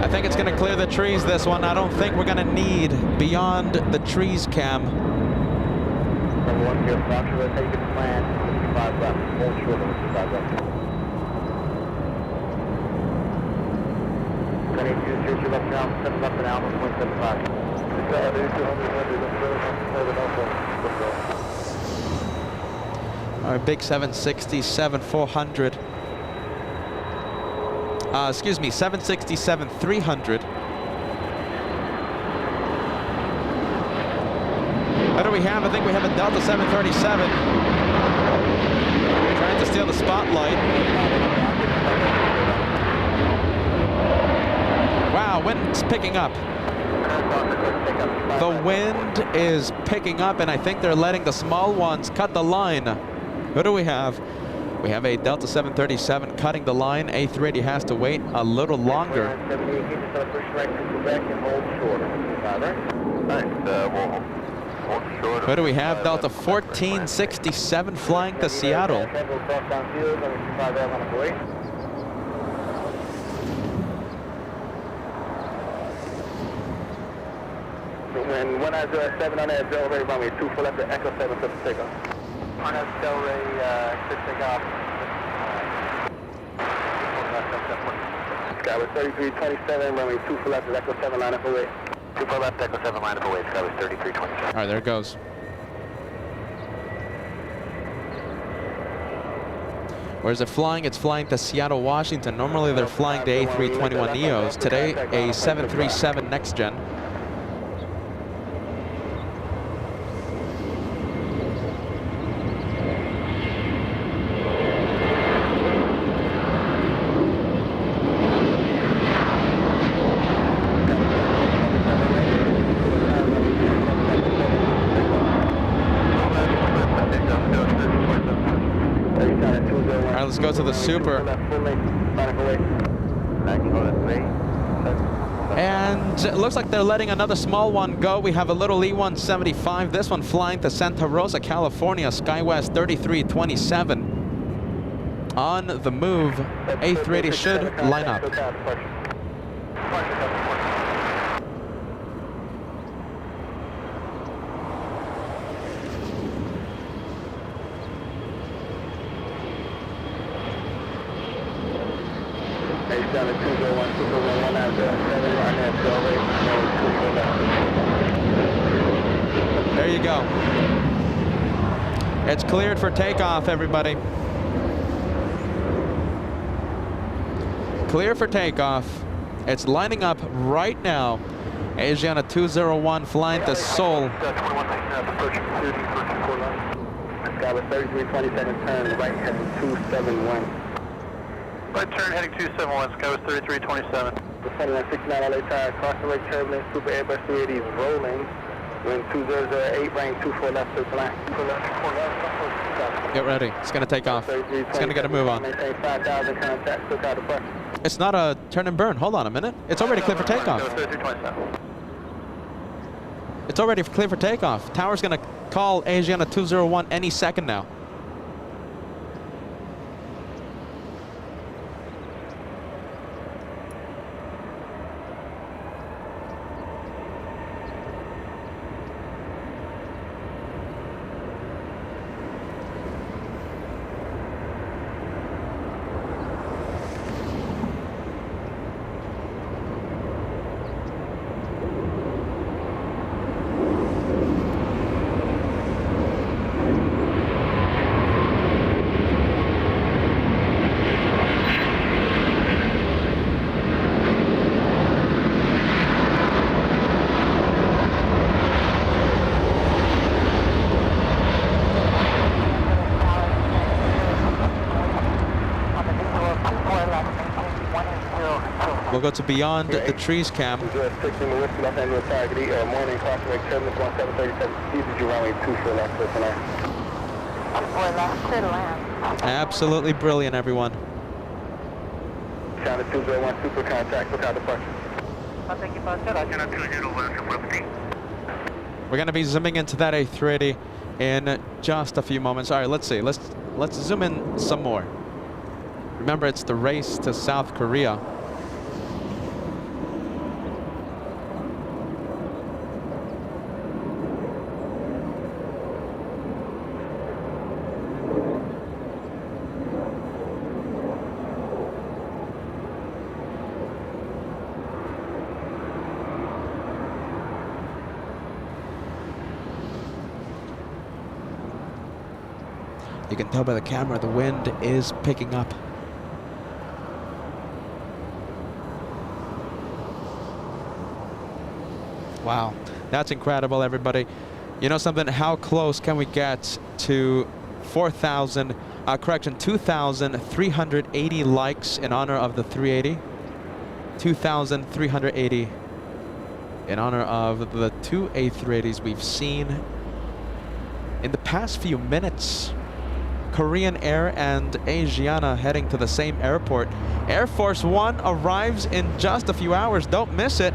I think it's going to clear the trees, this one. I don't think we're going to need beyond the trees, Cam. Number 1 here, Fox, we're taking the plan, 55 left, hold short of 55 left. 22, left now, 7 left and out, 1.75. Our big 767-400. Excuse me, 767-300. What do we have? I think we have a Delta 737. Trying to steal the spotlight. Wow, wind's picking up. The wind is picking up, and I think they're letting the small ones cut the line. Who do we have? We have a Delta 737 cutting the line. A380 has to wait a little longer. Who do we have? Delta 1467 flying to Seattle. And 107 on that Delray runway 24 left to Echo 7 for the takeoff. On that Delray, clear takeoff. Skyway 3327, runway 24 left to Echo 7 line up away. 24 left, Echo 7 line up away, Skyway 3327. All right, there it goes. Where's it flying? It's flying to Seattle, Washington. Normally they're flying the A321neos. Today, a 737 next gen. Let's go to the Super. And it looks like they're letting another small one go. We have a little E-175. This one flying to Santa Rosa, California, SkyWest 3327. On the move, A380 should line up. There you go. It's cleared for takeoff, everybody. Clear for takeoff. It's lining up right now. Asiana 201 flying to Seoul. Skyway 3327, turn right heading 271. Right turn heading 271, Skyway 3327. The 2169 LA tire, cross the right turbulence, Super Airbus 380 is rolling. Wind 2008, range 24 left, clear for land. 24 left, Get ready. It's going to take off. It's going to get a move on. Maintain 5,000, contact, look out the pressure. It's not a turn and burn. Hold on a minute. It's already clear for takeoff. It's already clear for takeoff. Tower's going to call Asiana 201 any second now. We'll go to beyond the trees cam. Morning, cross rate 1737, easy runway 24 left, clear for land. 24 left, clear to land. Absolutely brilliant, everyone. China 201, super contact, look out the pressure. Thank you, Buster. China 201, Sepulveda. We're going to be zooming into that A380 in just a few moments. All right, let's see. Let's zoom in some more. Remember, it's the race to South Korea. You can tell by the camera the wind is picking up. Wow, that's incredible, everybody. You know something? How close can we get to 2,380 likes in honor of the 380? 2,380 in honor of the two A380s we've seen in the past few minutes. Korean Air and Asiana heading to the same airport. Air Force One arrives in just a few hours. Don't miss it.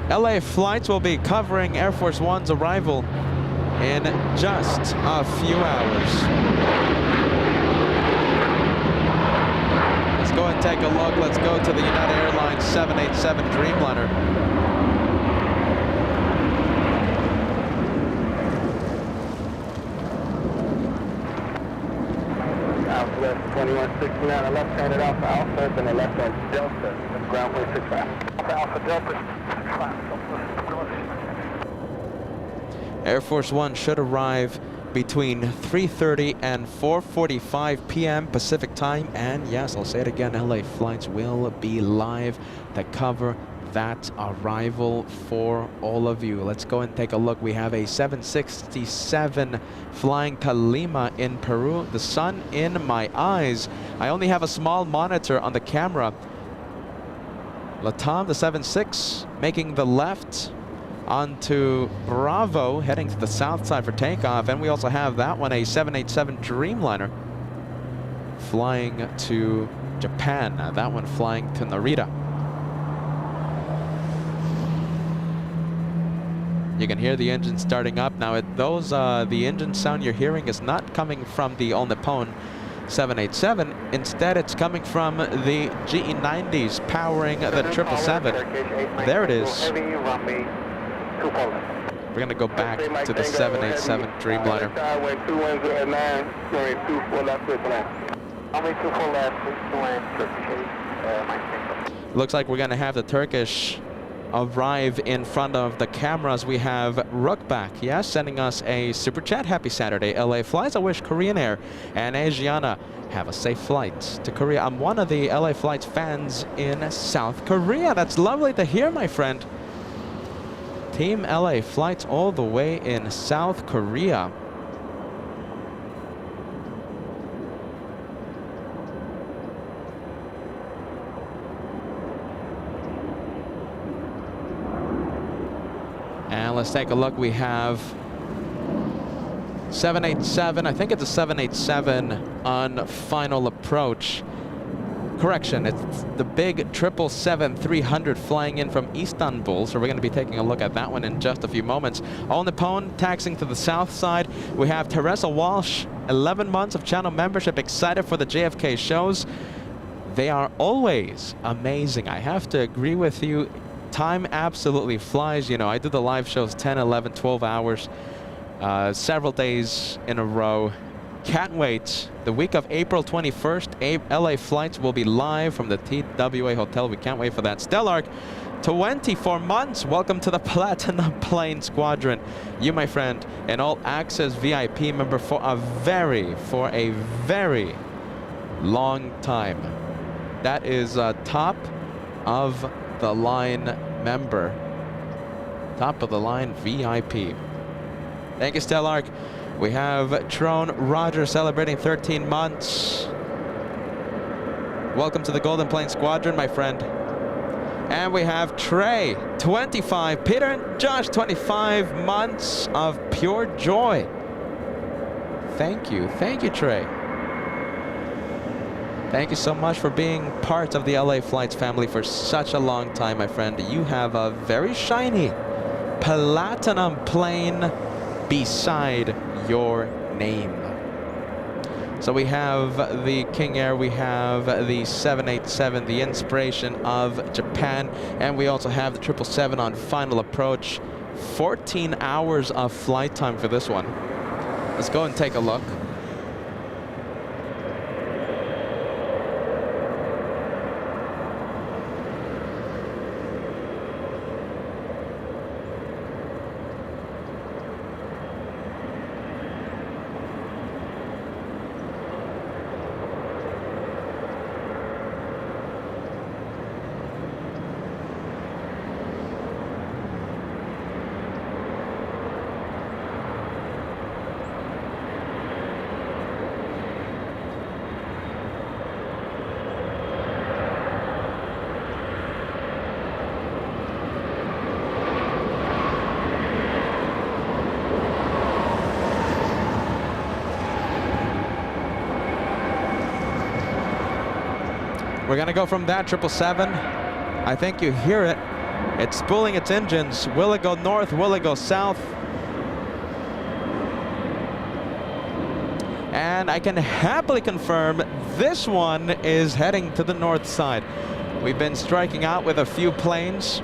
LA flights will be covering Air Force One's arrival in just a few hours. Let's go and take a look. Let's go to the United Airlines 787 Dreamliner. Southwest 2169, a left-handed Alpha Alpha, and a left-hand Delta, ground point 65. Alpha Delta 65. Air Force One should arrive between 3:30 and 4:45 p.m. Pacific time. And yes, I'll say it again, LA flights will be live to cover that arrival for all of you. Let's go and take a look. We have a 767 flying to Lima in Peru. The sun in my eyes. I only have a small monitor on the camera. Latam, the 76, making the left onto Bravo, heading to the south side for takeoff. And we also have that one, a 787 Dreamliner flying to Japan. That one flying to Narita. You can hear the engine starting up. Now, the engine sound you're hearing is not coming from the All Nippon 787. Instead, it's coming from the GE90s powering the 777. There it is. We're going to go back to the 787 Dreamliner. Looks like we're going to have the Turkish arrive in front of the cameras. We have Rookback, yes, sending us a super chat. Happy Saturday, LA flights. I wish Korean Air and Asiana have a safe flight to Korea. I'm one of the LA flights fans in South Korea. That's lovely to hear, my friend. Team LA flights all the way in South Korea. And let's take a look. We have 787. I think it's a 787 on final approach. Correction, it's the big 777-300 flying in from Istanbul, so we're going to be taking a look at that one in just a few moments. All Nippon taxiing to the south side. We have Teresa Walsh, 11 months of channel membership, excited for the JFK shows. They are always amazing. I have to agree with you. Time absolutely flies. You know, I do the live shows 10, 11, 12 hours, several days in a row. Can't wait. The week of April 21st, LA flights will be live from the TWA Hotel. We can't wait for that. Stellark, 24 months. Welcome to the Platinum Plane Squadron. You, my friend, an all-access VIP member for a very long time. That is a top of the line member. Top of the line VIP. Thank you, Stellark. We have Trone Roger celebrating 13 months. Welcome to the Golden Plane Squadron, my friend. And we have Trey, 25. Peter and Josh, 25 months of pure joy. Thank you, Trey. Thank you so much for being part of the LA Flights family for such a long time, my friend. You have a very shiny platinum plane beside your name. So we have the King Air, we have the 787, the inspiration of Japan, and we also have the 777 on final approach. 14 hours of flight time for this one. Let's go and take a look. We're gonna go from that 777. I think you hear it. It's spooling its engines. Will it go north? Will it go south? And I can happily confirm this one is heading to the north side. We've been striking out with a few planes.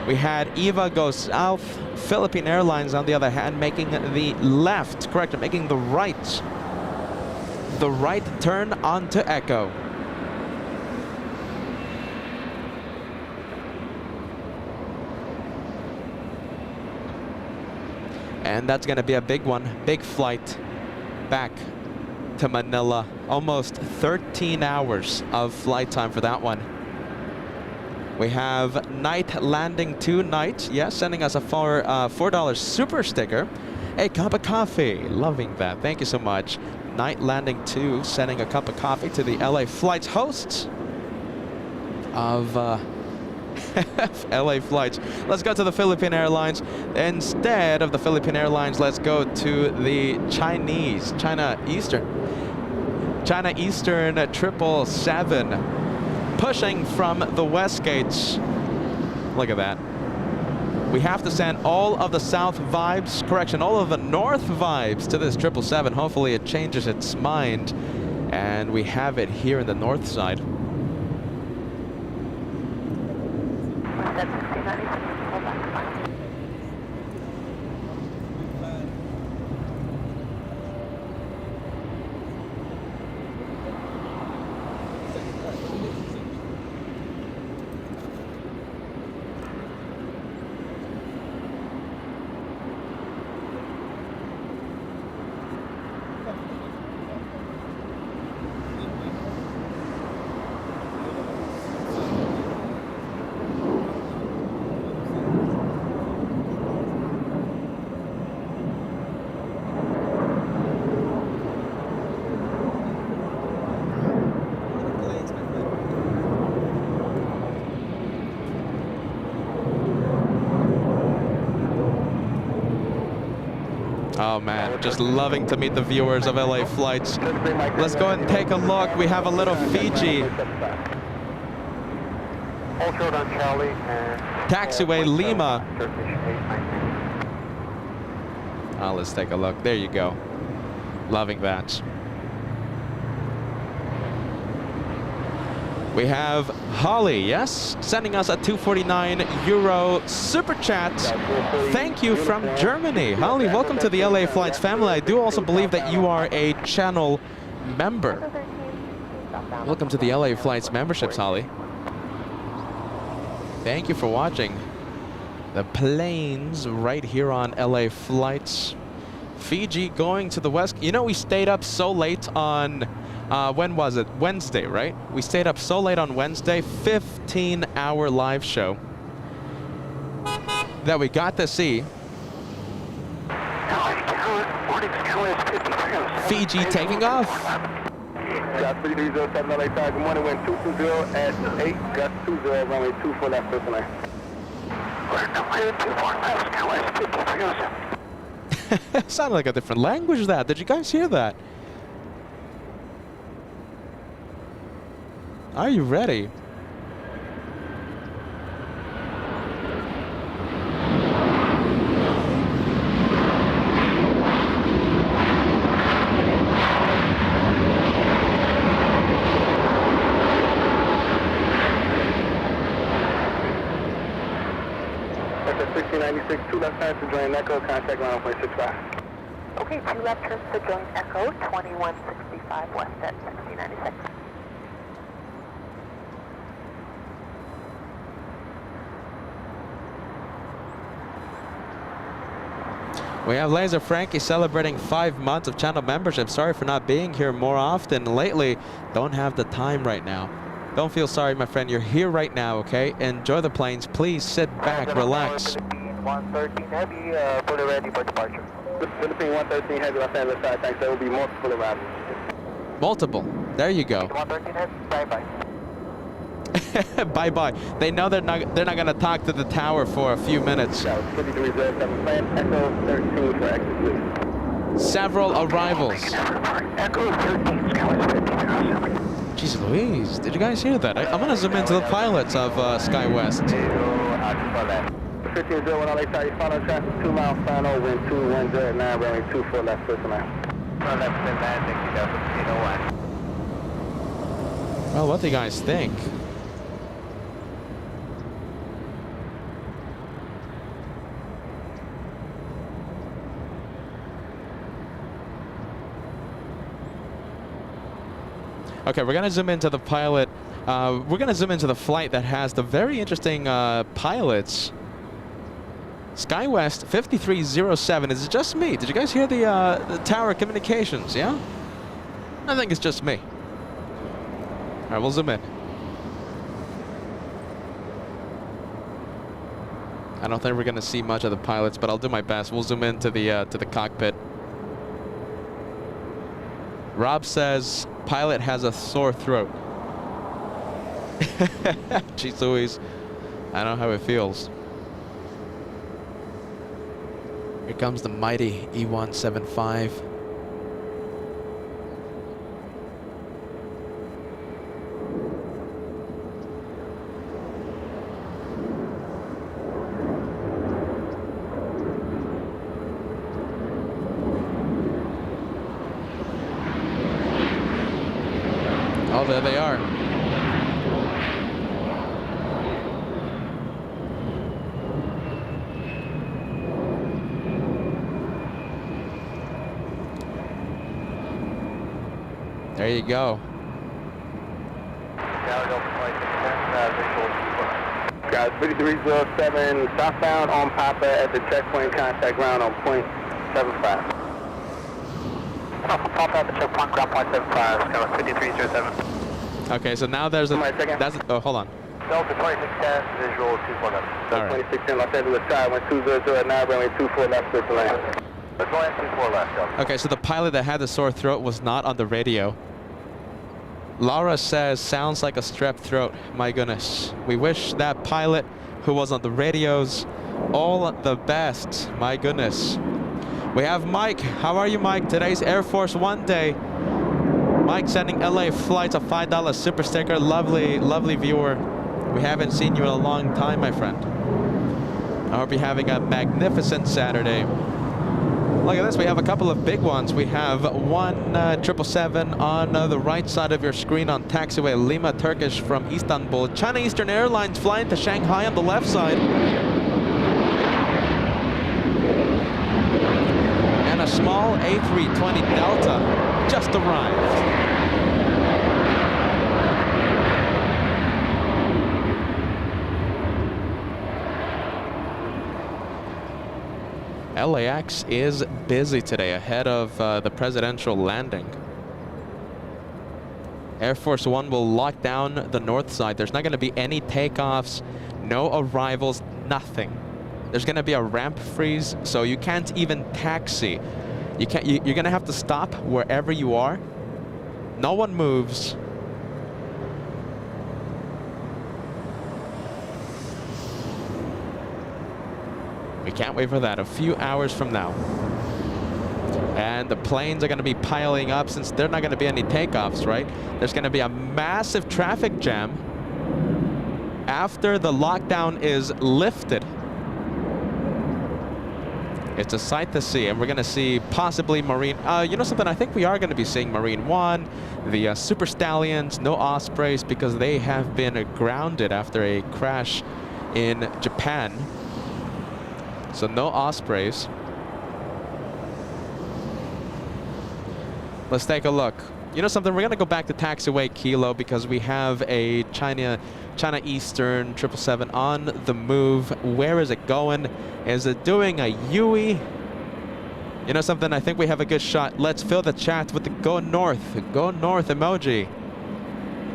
We had EVA go south. Philippine Airlines, on the other hand, making the left, correct, making the right turn onto Echo. And that's going to be a big one, big flight back to Manila. Almost 13 hours of flight time for that one. We have Night Landing 2 Night, yes, sending us a $4 super sticker. A cup of coffee, loving that, thank you so much. Night Landing 2 sending a cup of coffee to the LA Flights hosts of LA Flights. Let's go to the Philippine Airlines. Instead of the Philippine Airlines, let's go to the China Eastern 777, pushing from the west gates. Look at that. We have to send all of the south vibes, correction, all of the north vibes to this 777. Hopefully it changes its mind and we have it here in the north side. Oh man, just loving to meet the viewers of LA Flights. Let's go and take a look. We have a little Fiji. Hold short on Charlie and Taxiway Lima. Let's take a look. There you go. Loving that. We have Holly, yes, sending us a €249 super chat. Thank you from Germany. Holly, welcome to the LA Flights family. I do also believe that you are a channel member. Welcome to the LA Flights memberships, Holly. Thank you for watching the planes right here on LA Flights. Fiji going to the west. You know, we stayed up so late on, when was it? Wednesday, right? We stayed up so late on Wednesday, 15-hour live show, that we got to see Fiji taking off. Got 3307 LA Tower. Good morning, wind 220 at 8, gust 20, runway 24 left, first line. Sounded like a different language, that. Did you guys hear that? Are you ready? That's at 1696, 2 left turns to join Echo, contact line 1.65. Okay, 2 left turns to join Echo, 2165 west at 1696. We have Laser Frankie celebrating 5 months of channel membership. Sorry for not being here more often lately. Don't have the time right now. Don't feel sorry, my friend. You're here right now, okay? Enjoy the planes. Please sit back, relax. 113 heavy, fully ready for departure. Philippine 113 heavy, Los Angeles side, thanks. There will be multiple arrivals. Multiple. There you go. 113 heavy, bye-bye. Bye-bye. They know they're not going to talk to the tower for a few minutes. 5307 plan, Echo 13 for exit, please. Several arrivals. Echo 13, Skywest 1507. Jeez Louise, did you guys hear that? I'm going to zoom into the pilots of SkyWest. 1501 LA Tower, you follow traffic 2 miles final, wind 2109, runway 24 left, first line. Left and landing, 1501. Well, what do you guys think? Okay, we're going to zoom into the pilot. We're going to zoom into the flight that has the very interesting pilots. SkyWest 5307. Is it just me? Did you guys hear the tower communications? Yeah? I think it's just me. All right, we'll zoom in. I don't think we're going to see much of the pilots, but I'll do my best. We'll zoom into the cockpit. Rob says pilot has a sore throat. Jeez Louise, I don't know how it feels. Here comes the mighty E175. Oh, there they are. There you go. Guys, 5307 southbound on Papa at the checkpoint, contact ground on point 75. Pop out the checkpoint, ground point 75, Skywest 5307. Okay, so now there's a... oh, hold on. Delta 2610, visual 24 left. All right. 2610 Los Angeles side, 120 at 9, runway 24 left, switch lane. Let's go in 24 left, Delta. Okay, so the pilot that had the sore throat was not on the radio. Laura says, sounds like a strep throat. My goodness. We wish that pilot who was on the radios all the best. My goodness. We have Mike. How are you, Mike? Today's Air Force One day. Mike sending LA flights a $5 super sticker. Lovely, lovely viewer. We haven't seen you in a long time, my friend. I hope you're having a magnificent Saturday. Look at this, we have a couple of big ones. We have one 777 on the right side of your screen on taxiway Lima Turkish from Istanbul. China Eastern Airlines flying to Shanghai on the left side. And a small A320 Delta just arrived. LAX is busy today ahead of the presidential landing. Air Force One will lock down the north side. There's not going to be any takeoffs, no arrivals, nothing. There's going to be a ramp freeze, so you can't even taxi. You're going to have to stop wherever you are. No one moves. We can't wait for that. A few hours from now. And the planes are going to be piling up since there's not going to be any takeoffs, right? There's going to be a massive traffic jam after the lockdown is lifted. It's a sight to see, and we're going to see possibly Marine. You know something? I think we are going to be seeing Marine One, the Super Stallions, no Ospreys because they have been grounded after a crash in Japan. So no Ospreys. Let's take a look. You know something? We're going to go back to taxiway Kilo because we have a China Eastern 777 on the move. Where is it going? Is it doing a Yui? You know something? I think we have a good shot. Let's fill the chat with the go north emoji.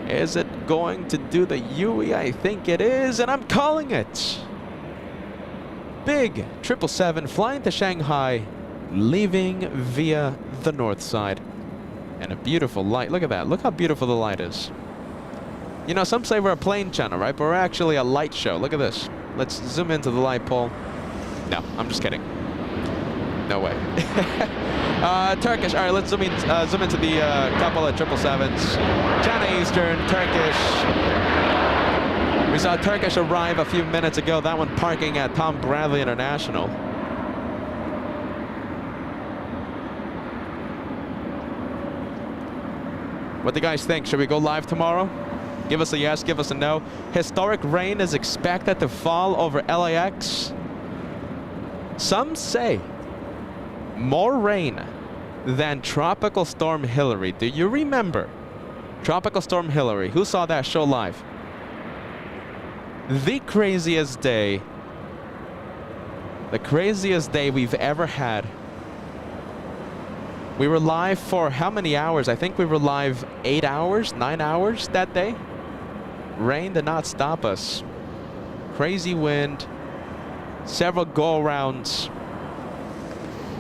Is it going to do the Yui? I think it is, and I'm calling it. Big 777 flying to Shanghai, leaving via the north side. And a beautiful light. Look at that. Look how beautiful the light is. You know, some say we're a plane channel, right? But we're actually a light show. Look at this. Let's zoom into the light pole. No, I'm just kidding. No way. Turkish. All right, let's zoom into the couple of 777s. China Eastern, Turkish. We saw Turkish arrive a few minutes ago. That one parking at Tom Bradley International. What do you guys think? Should we go live tomorrow? Give us a yes, give us a no. Historic rain is expected to fall over LAX. Some say more rain than Tropical Storm Hillary. Do you remember Tropical Storm Hillary? Who saw that show live? The craziest day we've ever had. We were live for how many hours? I think we were live 8 hours, 9 hours that day. Rain did not stop us. Crazy wind, several go-arounds,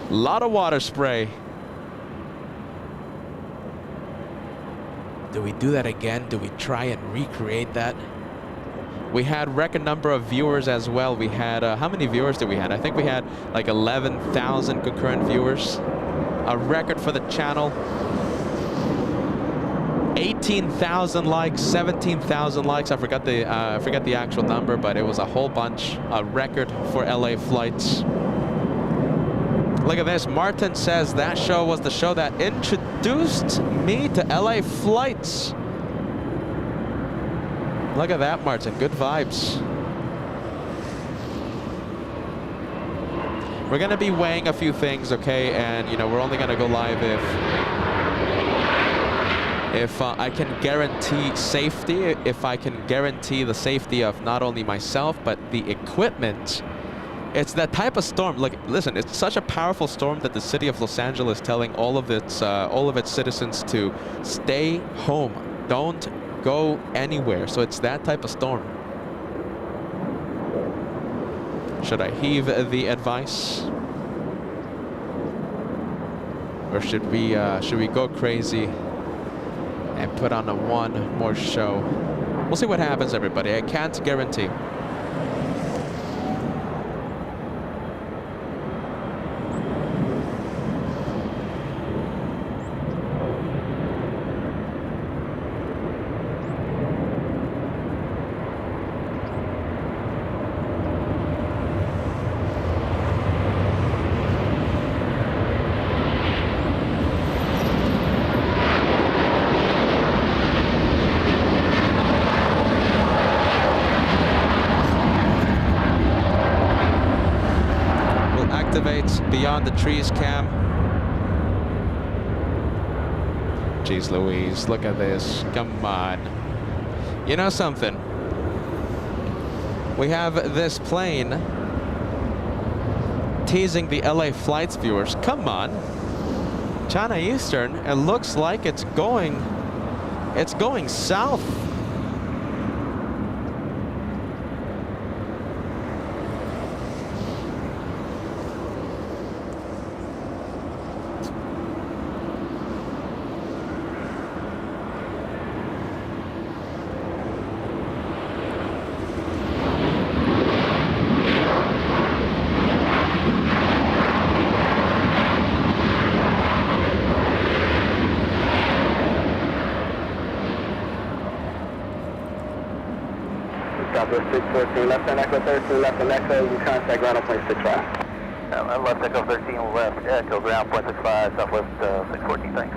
a lot of water spray. Do we do that again? Do we try and recreate that? We had record number of viewers as well. We had, how many viewers did we have? I think we had like 11,000 concurrent viewers. A record for the channel. 18,000 likes, 17,000 likes. I forgot the actual number, but it was a whole bunch. A record for LA flights. Look at this. Martin says that show was the show that introduced me to LA flights. Look at that, Martin. Good vibes. We're going to be weighing a few things, okay? And, you know, we're only going to go live if I can guarantee safety, if I can guarantee the safety of not only myself, but the equipment. It's that type of storm. Like, listen, it's such a powerful storm that the city of Los Angeles is telling all of its citizens to stay home. Don't go anywhere. So it's that type of storm. Should I heave the advice? Or should we go crazy and put on one more show? We'll see what happens, everybody. I can't guarantee. activates beyond the trees cam. Jeez Louise, look at this. Come on. You know something? We have this plane teasing the LA flights viewers. Come on. China Eastern, it looks like it's going south. Southwest 614, left and echo 13, left and echo, you contact ground on point 65. Left echo 13, left echo ground point 65, southwest 614, thanks.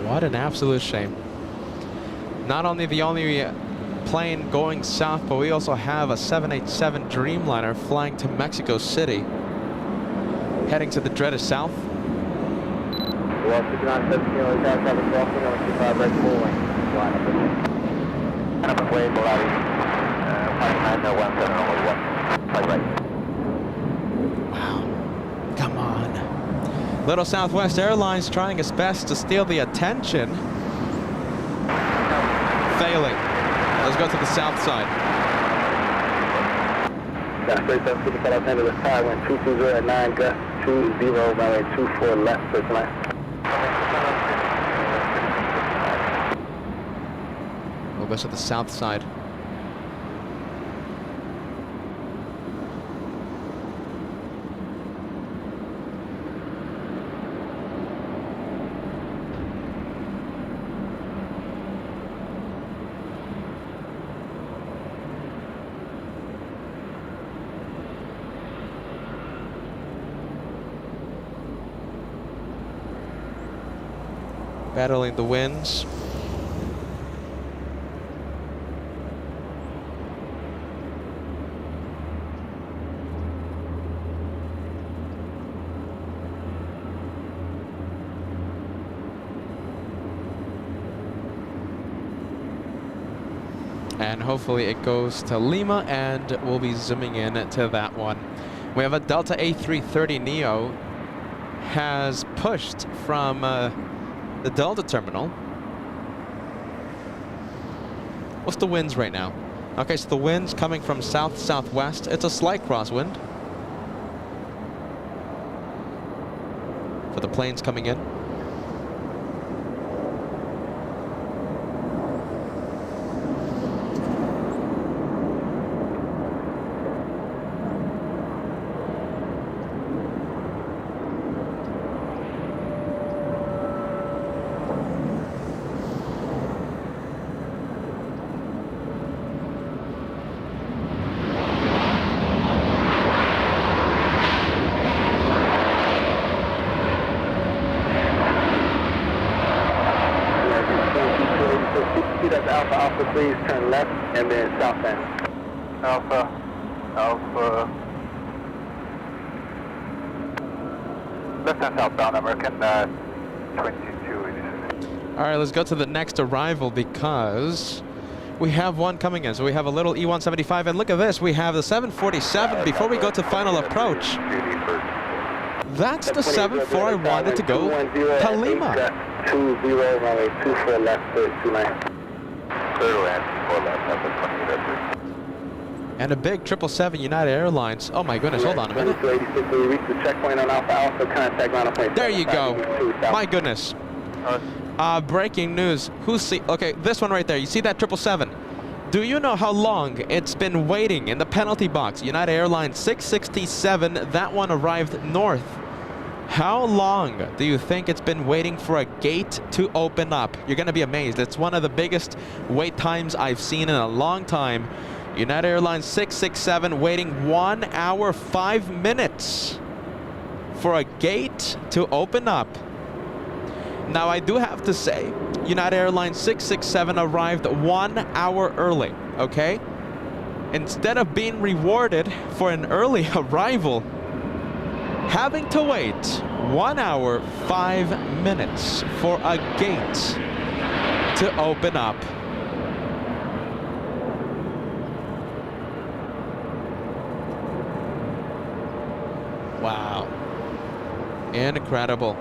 What an absolute shame. Not only the only plane going south, but we also have a 787 Dreamliner flying to Mexico City, heading to the dreaded south. Well, 6917, only pass traffic crossing on 25 right full lane. Line up in Up and way below, 5917 only 1, right. Wow. Come on. Little Southwest Airlines trying its best to steal the attention. Failing. Let's go to the south side. Yeah, straight up to the south end of the sky, wind 220 at 9, gust 20, runway 24 left, first line. We'll go to the south side. Battling the winds. And hopefully it goes to Lima, and we'll be zooming in to that one. We have a Delta A330 Neo has pushed from the Delta terminal. What's the winds right now? Okay, so the wind's coming from south-southwest. It's a slight crosswind for the planes coming in. That's Alpha, Alpha, please turn left and then south end. Alpha, Alpha. Left and southbound, American 22. All right, let's go to the next arrival because we have one coming in. So we have a little E-175, and look at this. We have the 747 before we go to final approach. That's the 74 I wanted to go to Lima. 20, runway 24 left, 29. And a big 777 United Airlines. Oh my goodness, hold on a minute. 2286, we reached the checkpoint on Alpha Alpha, contact ground on point. There you go. My goodness. Breaking news. Okay, this one right there. You see that 777? Do you know how long it's been waiting in the penalty box? United Airlines 667, that one arrived north. How long do you think it's been waiting for a gate to open up? You're going to be amazed. It's one of the biggest wait times I've seen in a long time. United Airlines 667 waiting 1 hour 5 minutes for a gate to open up. Now, I do have to say, United Airlines 667 arrived 1 hour early, okay? Instead of being rewarded for an early arrival, having to wait 1 hour, 5 minutes for a gate to open up. Wow. Incredible.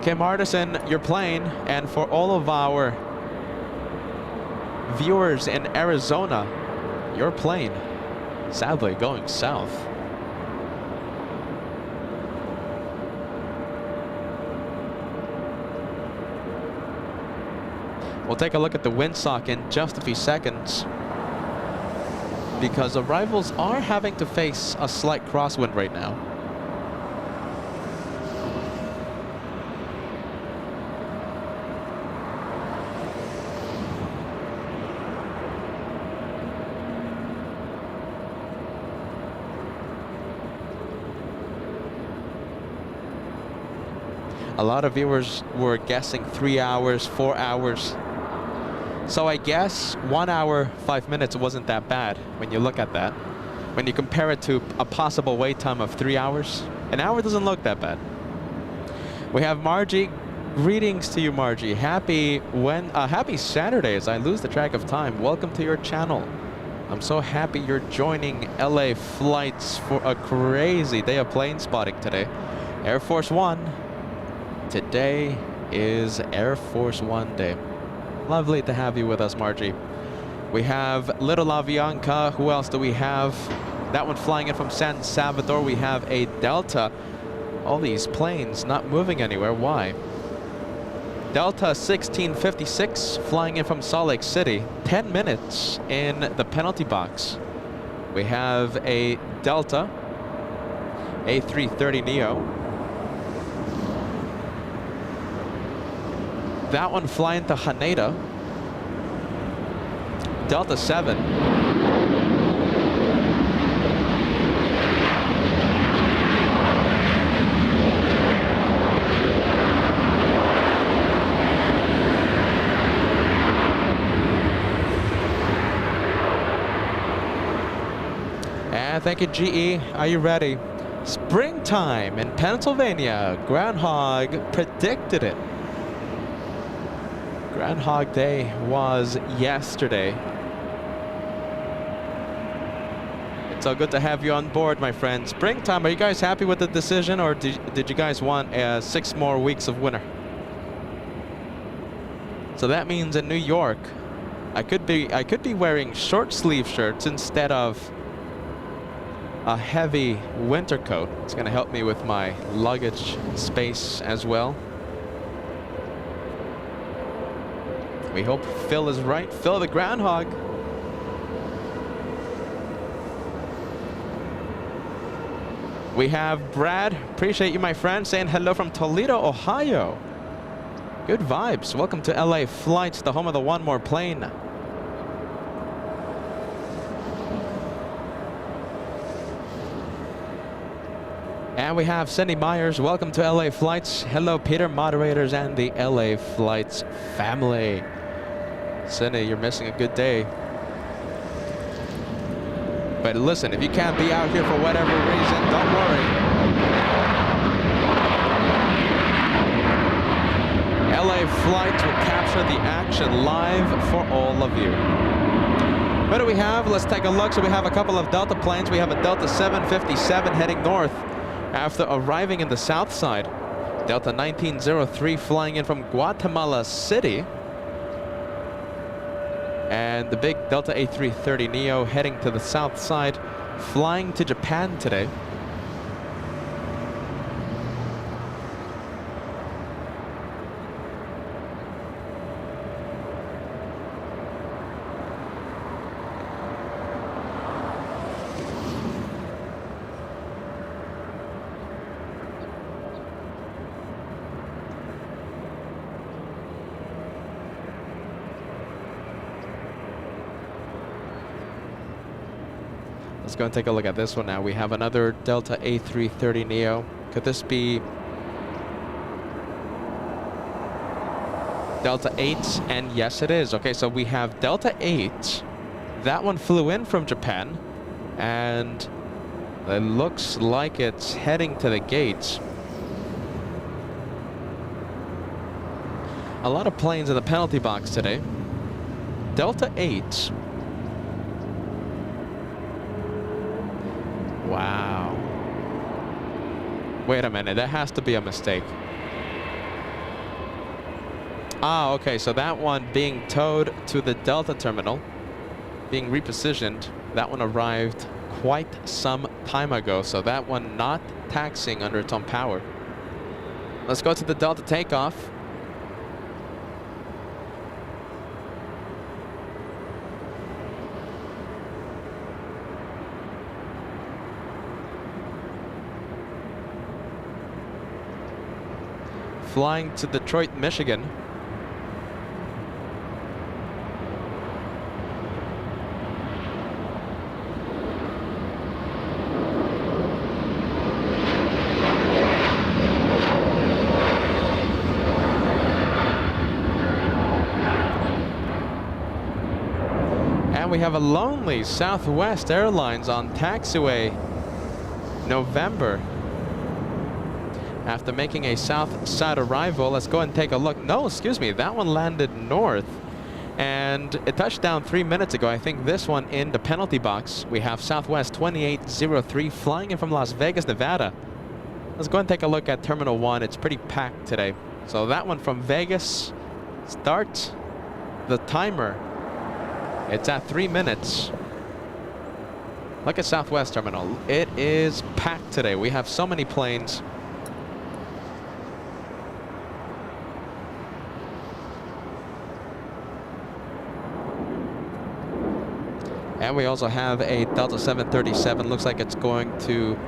Kim Artisan, your plane, and for all of our viewers in Arizona, your plane, sadly going south. We'll take a look at the windsock in just a few seconds, because arrivals are having to face a slight crosswind right now. A lot of viewers were guessing 3 hours, 4 hours. So I guess 1 hour, 5 minutes wasn't that bad when you look at that. When you compare it to a possible wait time of 3 hours, an hour doesn't look that bad. We have Margie. Greetings to you, Margie. Happy Saturday as I lose the track of time. Welcome to your channel. I'm so happy you're joining LA Flights for a crazy day of plane spotting today. Air Force One. Today is Air Force One day. Lovely to have you with us, Margie. We have Little Avianca. Who else do we have? That one flying in from San Salvador. We have a Delta. All these planes not moving anywhere. Why? Delta 1656 flying in from Salt Lake City. 10 minutes in the penalty box. We have a Delta A330neo. That one flying to Haneda. Delta 7. And thank you, GE. Are you ready? Springtime in Pennsylvania. Groundhog predicted it. Groundhog Day was yesterday. It's so good to have you on board, my friend. Springtime, are you guys happy with the decision, or did you guys want 6 more weeks of winter? So that means in New York, I could be wearing short sleeve shirts instead of a heavy winter coat. It's going to help me with my luggage space as well. We hope Phil is right. Phil the Groundhog. We have Brad. Appreciate you, my friend, saying hello from Toledo, Ohio. Good vibes. Welcome to LA Flights, the home of the One More Plane. And we have Cindy Myers. Welcome to LA Flights. Hello, Peter, moderators, and the LA Flights family. Cindy, you're missing a good day. But listen, if you can't be out here for whatever reason, don't worry. LA Flights will capture the action live for all of you. What do we have? Let's take a look. So we have a couple of Delta planes. We have a Delta 757 heading north after arriving in the south side. Delta 1903 flying in from Guatemala City. And the big Delta A330neo heading to the south side, flying to Japan today. Let's go and take a look at this one now. We have another Delta A330neo. Could this be Delta 8, and yes it is. Okay, so we have Delta 8. That one flew in from Japan, and it looks like it's heading to the gates. A lot of planes in the penalty box today. Delta 8. Wow. Wait a minute, that has to be a mistake. Ah, okay, so that one being towed to the Delta terminal, being repositioned, that one arrived quite some time ago, so that one not taxiing under its own power. Let's go to the Delta takeoff. Flying to Detroit, Michigan. And we have a lonely Southwest Airlines on taxiway November. After making a south side arrival, let's go and take a look. No, excuse me, that one landed north. And it touched down 3 minutes ago. I think this one in the penalty box. We have Southwest 2803 flying in from Las Vegas, Nevada. Let's go and take a look at Terminal 1. It's pretty packed today. So that one from Vegas, start the timer. It's at 3 minutes. Look at Southwest Terminal. It is packed today. We have so many planes. And we also have a Delta 737. Looks like it's going to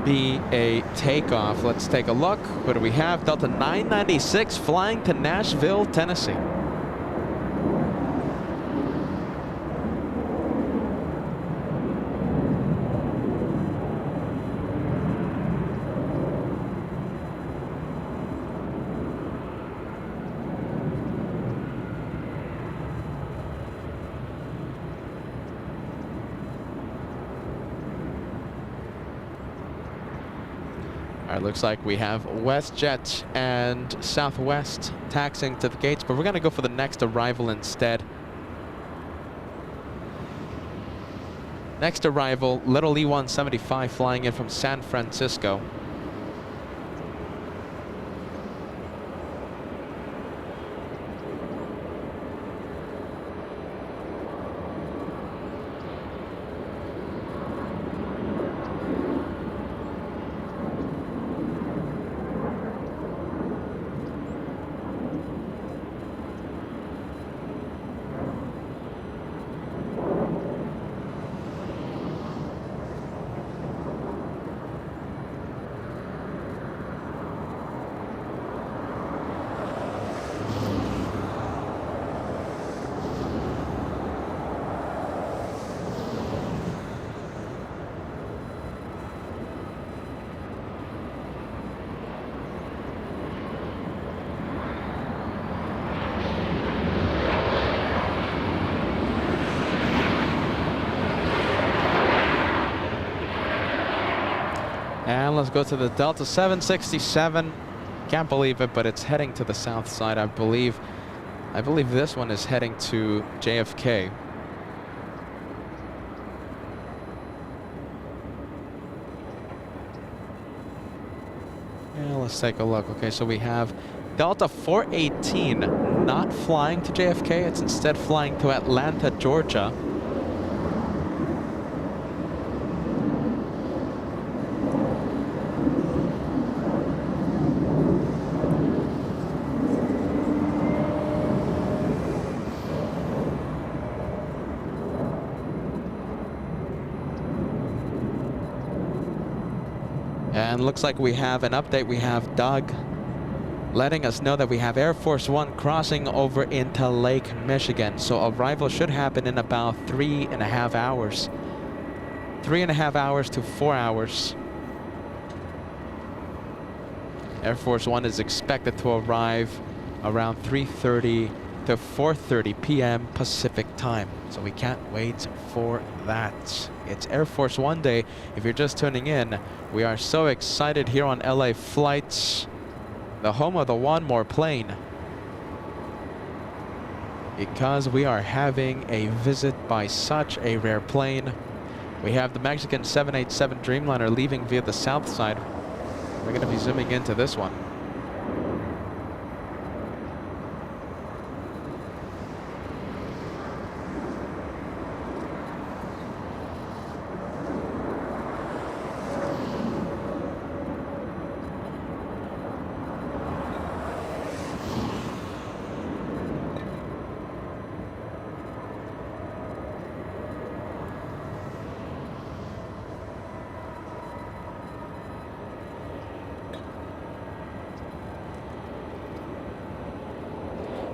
be a takeoff. Let's take a look. What do we have? Delta 996 flying to Nashville, Tennessee. All right, looks like we have WestJet and Southwest taxiing to the gates, but we're going to go for the next arrival instead. Next arrival, Little E-175 flying in from San Francisco. And let's go to the Delta 767. Can't believe it, but it's heading to the south side, I believe. I believe this one is heading to JFK. Yeah, let's take a look. Okay, so we have Delta 418 not flying to JFK. It's instead flying to Atlanta, Georgia. And looks like we have an update. We have Doug letting us know that we have Air Force One crossing over into Lake Michigan. So arrival should happen in about 3.5 hours. 3.5 hours to 4 hours. Air Force One is expected to arrive around 3:30 to 4:30 p.m. Pacific time. So we can't wait for that. It's Air Force One Day. If you're just tuning in, we are so excited here on LA Flights, the home of the One More plane, because we are having a visit by such a rare plane. We have the Mexican 787 Dreamliner leaving via the south side. We're going to be zooming into this one.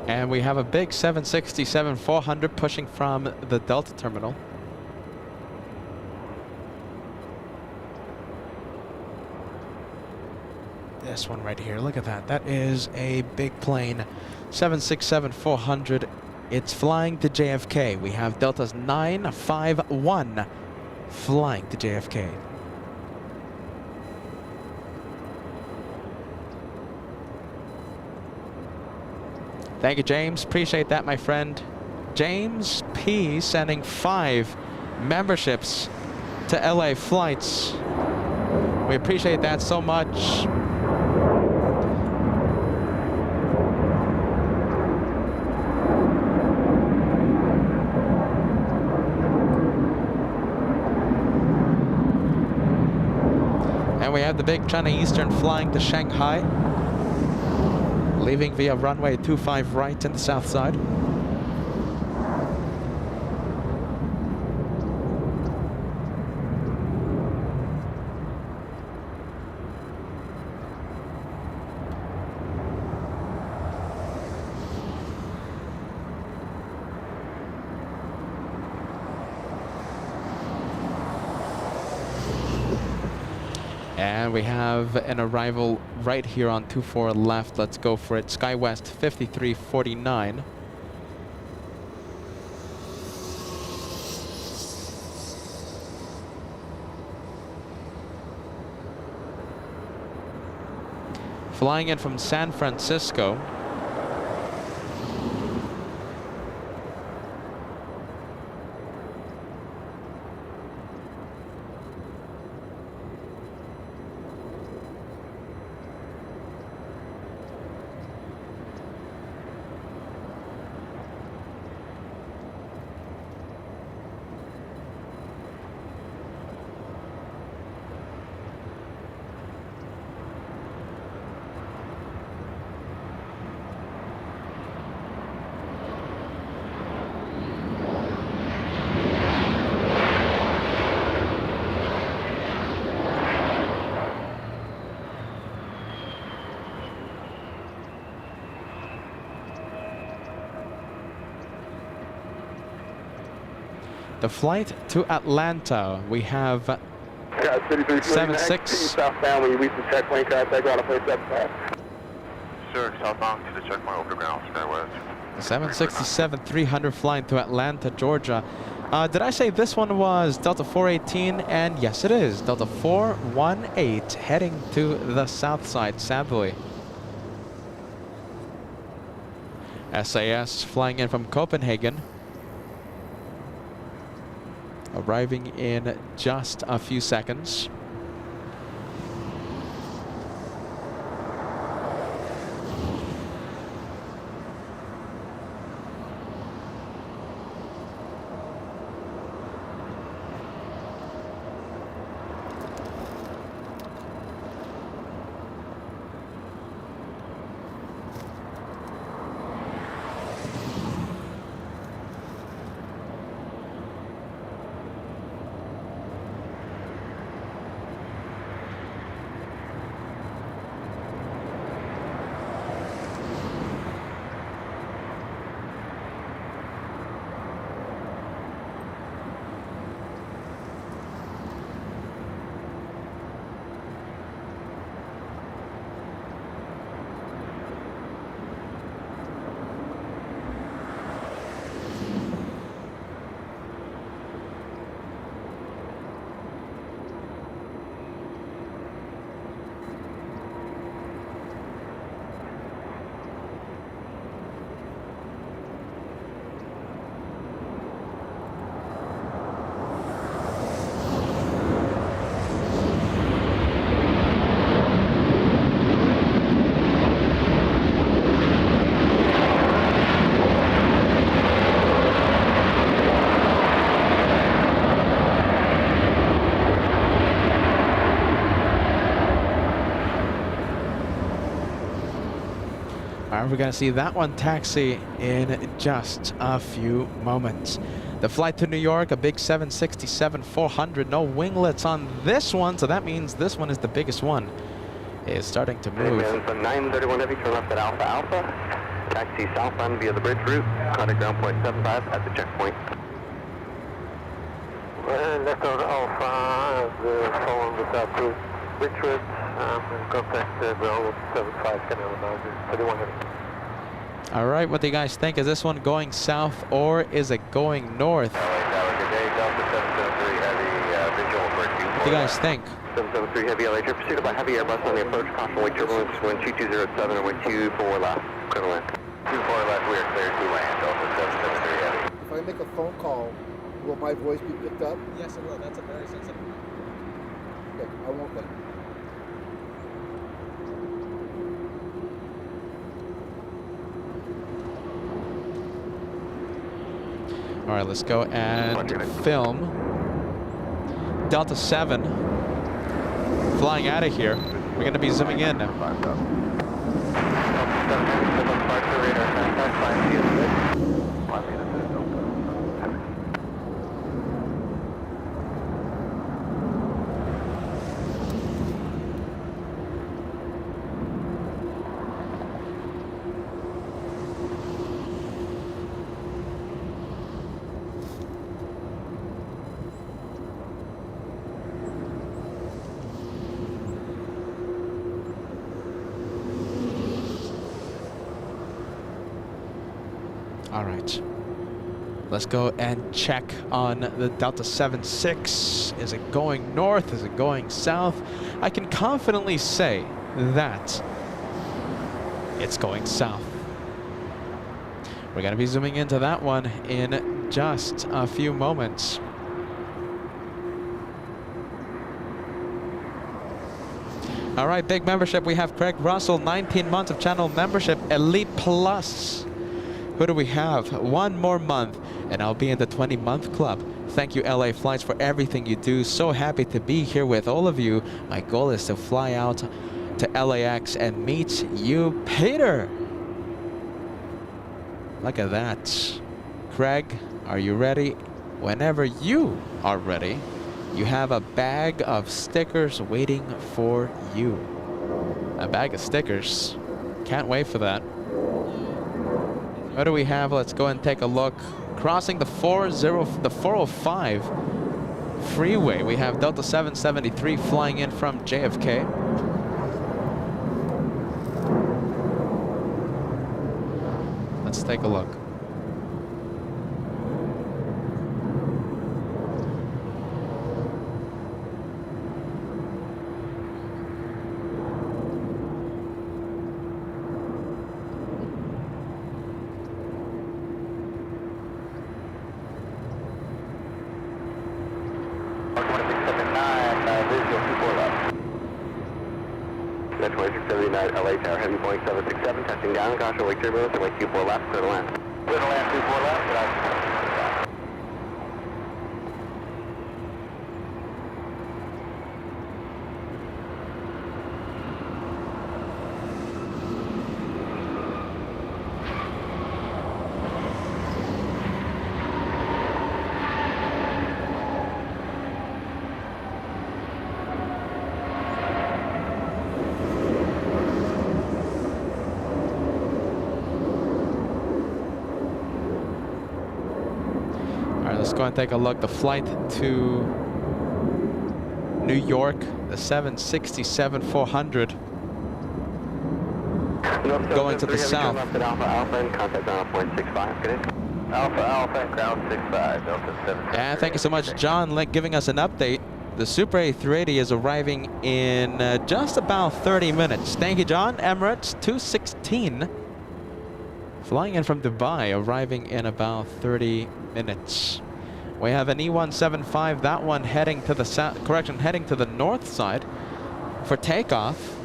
And we have a big 767-400 pushing from the Delta terminal. This one right here, look at that. That is a big plane, 767-400. It's flying to JFK. We have Delta's 951 flying to JFK. Thank you, James. Appreciate that, my friend. James P. sending 5 memberships to LA Flights. We appreciate that so much. And we have the big China Eastern flying to Shanghai, leaving via runway 25 right in the south side. And we have an arrival right here on 24 left. Let's go for it. SkyWest 5349. Flying in from San Francisco. The flight to Atlanta, we have 76. Southbound, when you reach the checkpoint, contact ground, place 75. Sir, southbound to the checkpoint over the ground, SkyWest. The 767-300 flying to Atlanta, Georgia. Did I say this one was Delta 418? And yes, it is. Delta 418 heading to the south side, sadly. SAS flying in from Copenhagen, arriving in just a few seconds. All right, we're going to see that one taxi in just a few moments. The flight to New York, a big 767-400. No winglets on this one, so that means this one is the biggest one. Is starting to move. 931 Heavy, turn left at Alpha Alpha. Taxi southbound via the bridge route. Contact ground point 75 at the checkpoint. Left on Alpha, following the south route. Bridge route, contact ground 75, Canal 931 Heavy. All right, what do you guys think? Is this one going south or is it going north? LA Tower, good day. Delta 773 Heavy, visual for 24. What do you guys think? 773 Heavy, LA trip pursued by heavy Airbus on the approach. Caution wind turbulence, wind 2207 and wind 24 left. Clear to land. 24 left, we are clear to land. Delta 773 Heavy. If I make a phone call, will my voice be picked up? Yes, it will. That's a very sensitive one. Okay, I won't then. All right, let's go and film Delta 7 flying out of here. We're going to be zooming in now. All right, let's go and check on the Delta 76. Is it going north? Is it going south? I can confidently say that it's going south. We're going to be zooming into that one in just a few moments. All right, big membership. We have Craig Russell, 19 months of channel membership, Elite Plus. Who do we have? One more month, and I'll be in the 20-month club. Thank you, LA Flights, for everything you do. So happy to be here with all of you. My goal is to fly out to LAX and meet you, Peter. Look at that. Craig, are you ready? Whenever you are ready, you have a bag of stickers waiting for you. A bag of stickers. Can't wait for that. What do we have? Let's go and take a look. Crossing the 405 freeway, we have Delta 773 flying in from JFK. Let's take a look. That's 2679 LA Tower, heavy Boeing 767, testing down, caution, wake turbulence, and wake 24 left, clear to land. Clear to land, 24 left, Let's go and take a look. The flight to New York, the 767-400, going to the south. Alpha Alpha and contact ground point 65. Good day. Alpha Alpha and ground 65. Delta 7. And thank you so much, John, giving us an update. The Super A380 is arriving in just about 30 minutes. Thank you, John. Emirates 216, flying in from Dubai, arriving in about 30 minutes. We have an E175, that one heading to the south, correction, heading to the north side for takeoff.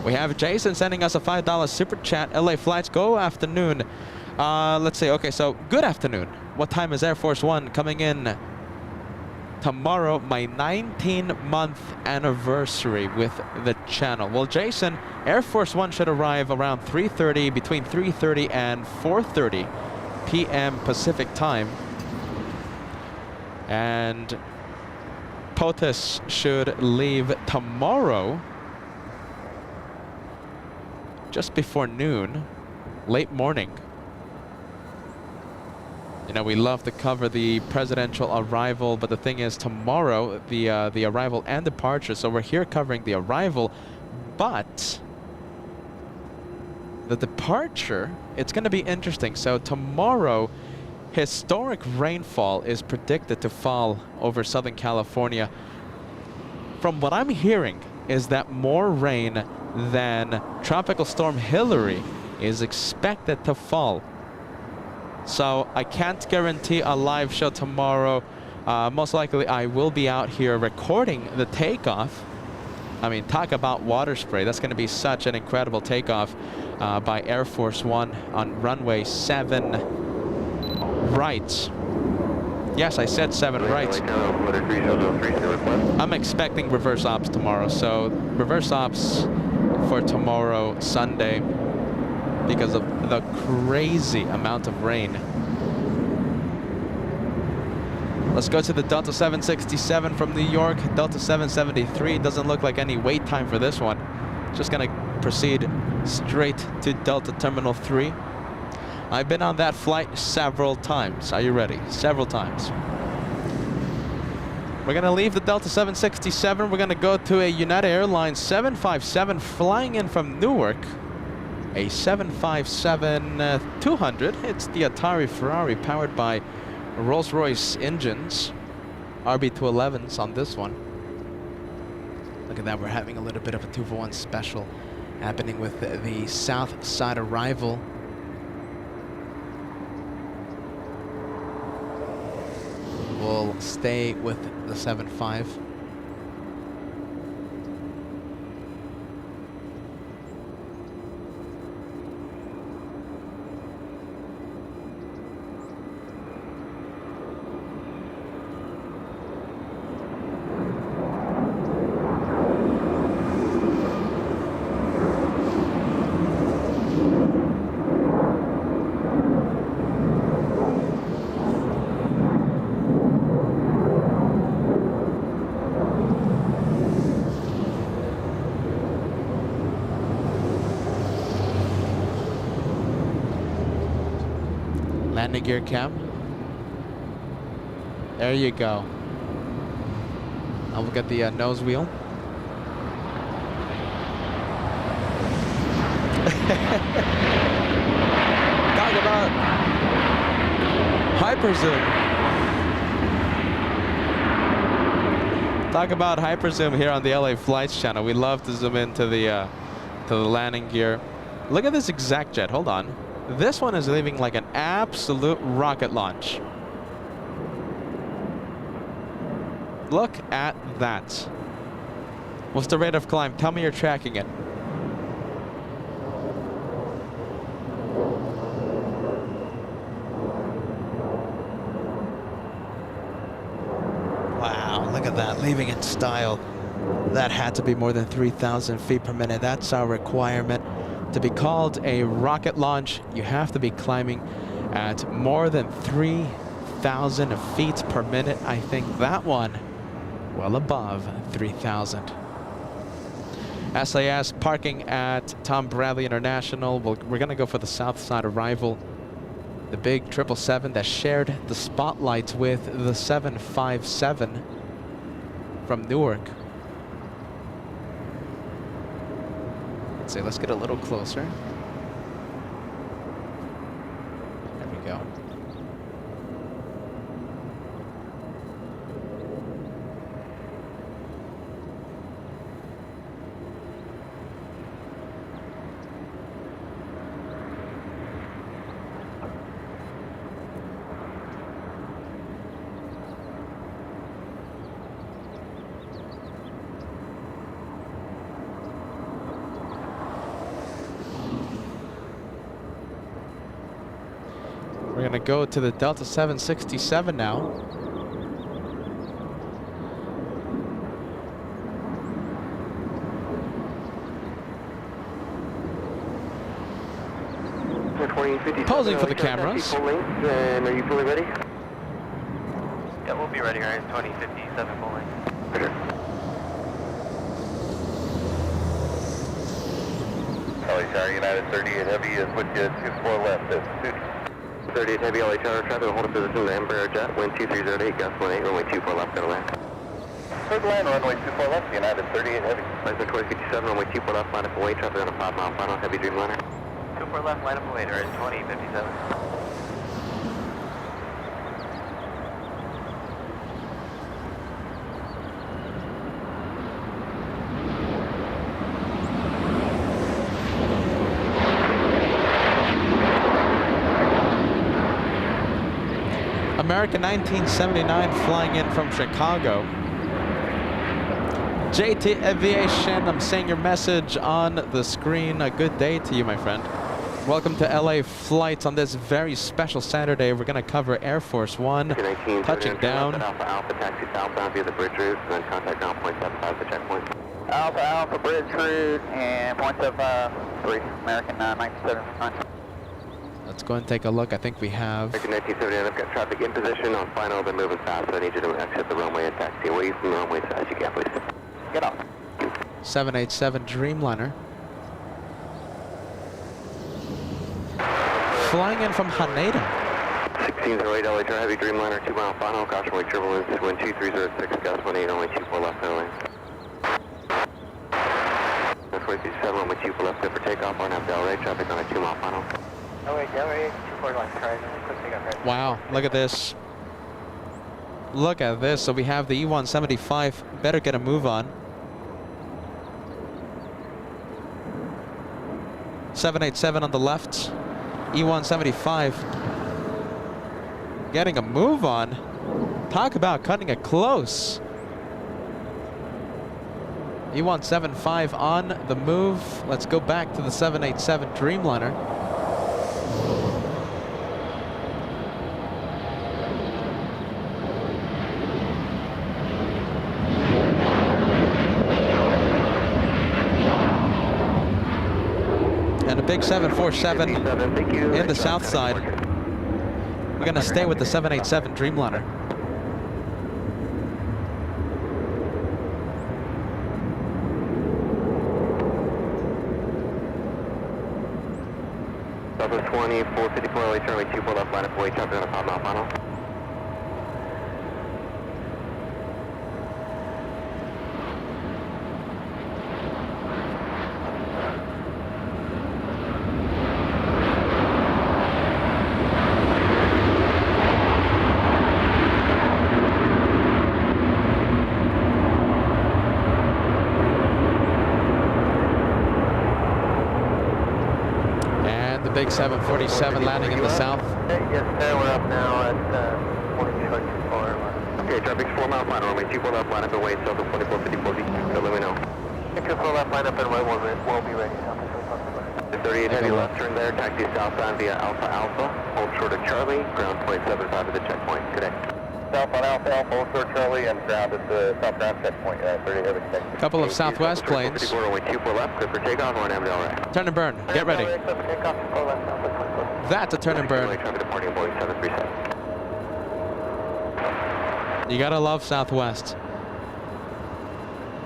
We have Jason sending us a $5 super chat. LA Flights, go afternoon. Let's see, okay, so good afternoon. What time is Air Force One coming in tomorrow, my 19-month anniversary with the channel. Well, Jason, Air Force One should arrive around 3:30, between 3:30 and 4:30 p.m. Pacific time. And POTUS should leave tomorrow just before noon, late morning. You know, we love to cover the presidential arrival, but the thing is, tomorrow, the arrival and departure. So we're here covering the arrival, but the departure, it's going to be interesting. So tomorrow, historic rainfall is predicted to fall over Southern California. From what I'm hearing is that more rain than Tropical Storm Hillary is expected to fall. So I can't guarantee a live show tomorrow. Most likely I will be out here recording the takeoff. I mean, talk about water spray. That's going to be such an incredible takeoff by Air Force One on runway 7 right. Yes, I said 7 right. I'm expecting reverse ops tomorrow. So reverse ops for tomorrow, Sunday, because of the crazy amount of rain. Let's go to the Delta 767 from New York. Delta 773 doesn't look like any wait time for this one. Just gonna proceed straight to Delta Terminal 3. I've been on that flight several times. Are you ready? Several times. We're gonna leave the Delta 767. We're gonna go to a United Airlines 757 flying in from Newark. A 757-200. It's the Atari Ferrari powered by Rolls-Royce engines. RB211s on this one. Look at that, we're having a little bit of a 2-for-1 special happening with the south side arrival. We'll stay with the 7.5. Landing gear cam. There you go. Now we'll get the nose wheel. Talk about hyper zoom. Talk about hyper zoom here on the LA Flights channel. We love to zoom into the landing gear. Look at this exact jet. Hold on. This one is leaving like an absolute rocket launch. Look at that. What's the rate of climb? Tell me you're tracking it. Wow, look at that, leaving in style. That had to be more than 3,000 feet per minute. That's our requirement. To be called a rocket launch, you have to be climbing at more than 3,000 feet per minute. I think that one well above 3,000. SAS parking at Tom Bradley International. We're going to go for the south side arrival. The big 777 that shared the spotlight with the 757 from Newark. Let's get a little closer. There we go. We're going to go to the Delta 767 now. Posing for the cameras. And are you fully ready? Yeah, we'll be ready, right? 2057 full length. Roger. LHR United 38 Heavy is with you 24 left. That's 38 Heavy LHR, traffic hold a position to Embraer jet, wind 2308, gas 18, runway 24 left, gonna land. Third land, runway 24 left, United 38 Heavy. License 2057, runway 24 left, line up away, traffic on a 5 mile final, heavy Dreamliner. 24 left, line up away, right? 2057. American 1979 flying in from Chicago. JT Aviation, I'm saying your message on the screen. A good day to you, my friend. Welcome to LA flights on this very special Saturday. We're going to cover Air Force One, touching down. Alpha Alpha, taxi southbound via the bridge route, and then contact ground 0.75 the checkpoint. Alpha Alpha Bridge Route and 0.753, American 979. Let's go and take a look. I think we have American 1979, I've got traffic in position on final, been moving fast, so I need you to exit the runway and taxi away from the runway as fast as you can, please. Get off. 787 Dreamliner. Flying in from Haneda. 1608 LHR Heavy Dreamliner, 2 mile final, caution wake turbulence, wind 2306, gas 18, only 24 left, no lanes. That's way 57, runway 24 left, clear for takeoff, on Abdel traffic on a 2 mile final. Oh wait, 24 left, right? Quick takeoff, right? Wow, look at this. Look at this. So we have the E-175. Better get a move on. 787 on the left. E-175 getting a move on. Talk about cutting it close. E-175 on the move. Let's go back to the 787 Dreamliner. And a big 747 in the south side. We're going to stay with the 787 Dreamliner. Southwest 20, 454 LA, runway 24 left, line up away, traffic on a 5 mile final. Big 747 landing in the south. Yes, sir. We're up now at 124 left. Okay, traffic's 4 mile final, runway 24 left, line up away, Southwest 2454, so let me know. 24 left, line up and we'll be ready. The 38 heavy left turn there, taxi southbound via Alpha Alpha, hold short of Charlie, ground 0.75 at the checkpoint. Good day. Southbound Alpha Alpha, hold short Charlie, and ground at the south ground checkpoint, 30 Heavy. A couple of Southwest planes. 54, runway 24 left, clear for takeoff, or an Amdel right. Turn and burn. Get ready. That's a turn and burn. Traffic departing Boeing 737. You gotta love Southwest.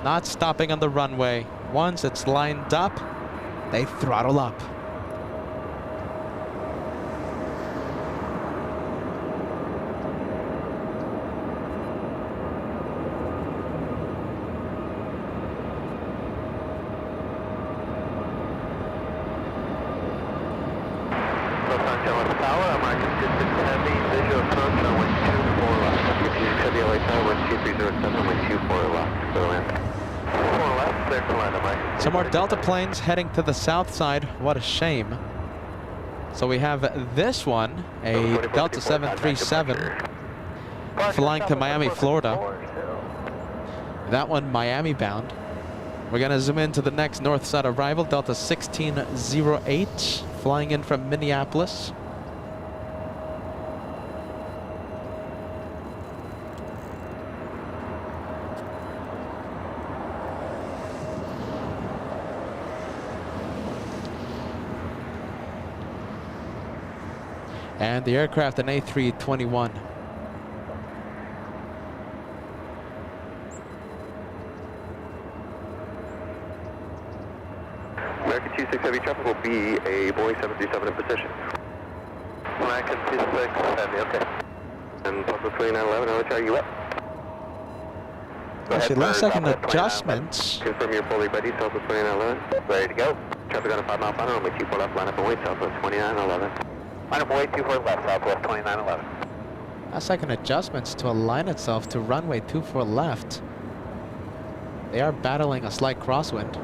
Not stopping on the runway. Once it's lined up, they throttle up. Some more Delta planes heading to the south side. What a shame. So we have this one, a Delta 737, flying to Miami, Florida. That one Miami bound. We're going to zoom into the next north side arrival, Delta 1608, flying in from Minneapolis. And the aircraft an A321. American 26 Heavy traffic will be a Boeing 737 in position. American 26 Heavy, okay. And plus the 2911, I'll try you up. Go Actually, ahead, last sir. second Southwest 2911. adjustments. Confirm you're fully ready, Southwest 2911. Ready to go. Traffic on a 5 mile final, runway 24 left, line up and wait, Southwest 2911. Line up and wait, 24 left, Southwest 2911. Last second adjustments to align itself to runway 24 left. They are battling a slight crosswind.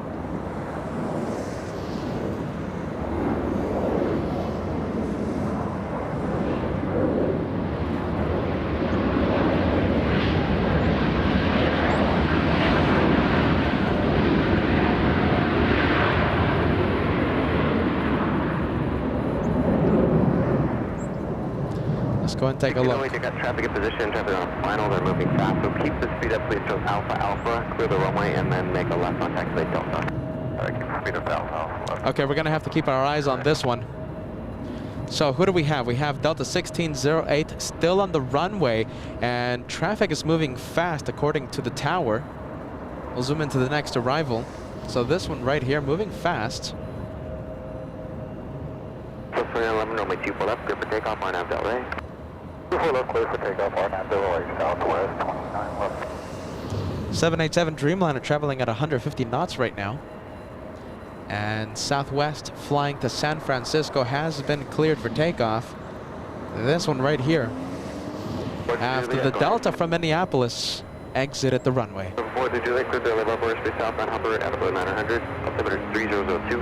Go and take a look. They got traffic in position, traffic on a final, they're moving fast, so keep the speed up, please, till Alpha Alpha, clear the runway, and then make a left on taxiway Delta. Alright, keep the speed up, Alpha. Okay, we're gonna have to keep our eyes on this one. So who do we have? We have Delta 1608 still on the runway, and traffic is moving fast according to the tower. We'll zoom into the next arrival. So this one right here, moving fast. So 2911, runway 24 left, clear for takeoff, line out Delta. 24 left, clear for takeoff, R908, Southwest 29 left. 787 Dreamliner traveling at 150 knots right now. And Southwest flying to San Francisco has been cleared for takeoff. This one right here. After the Delta from Minneapolis exited the runway. Before the Juliet, clear the level airspace southbound Humber at about 900, altimeter 3002.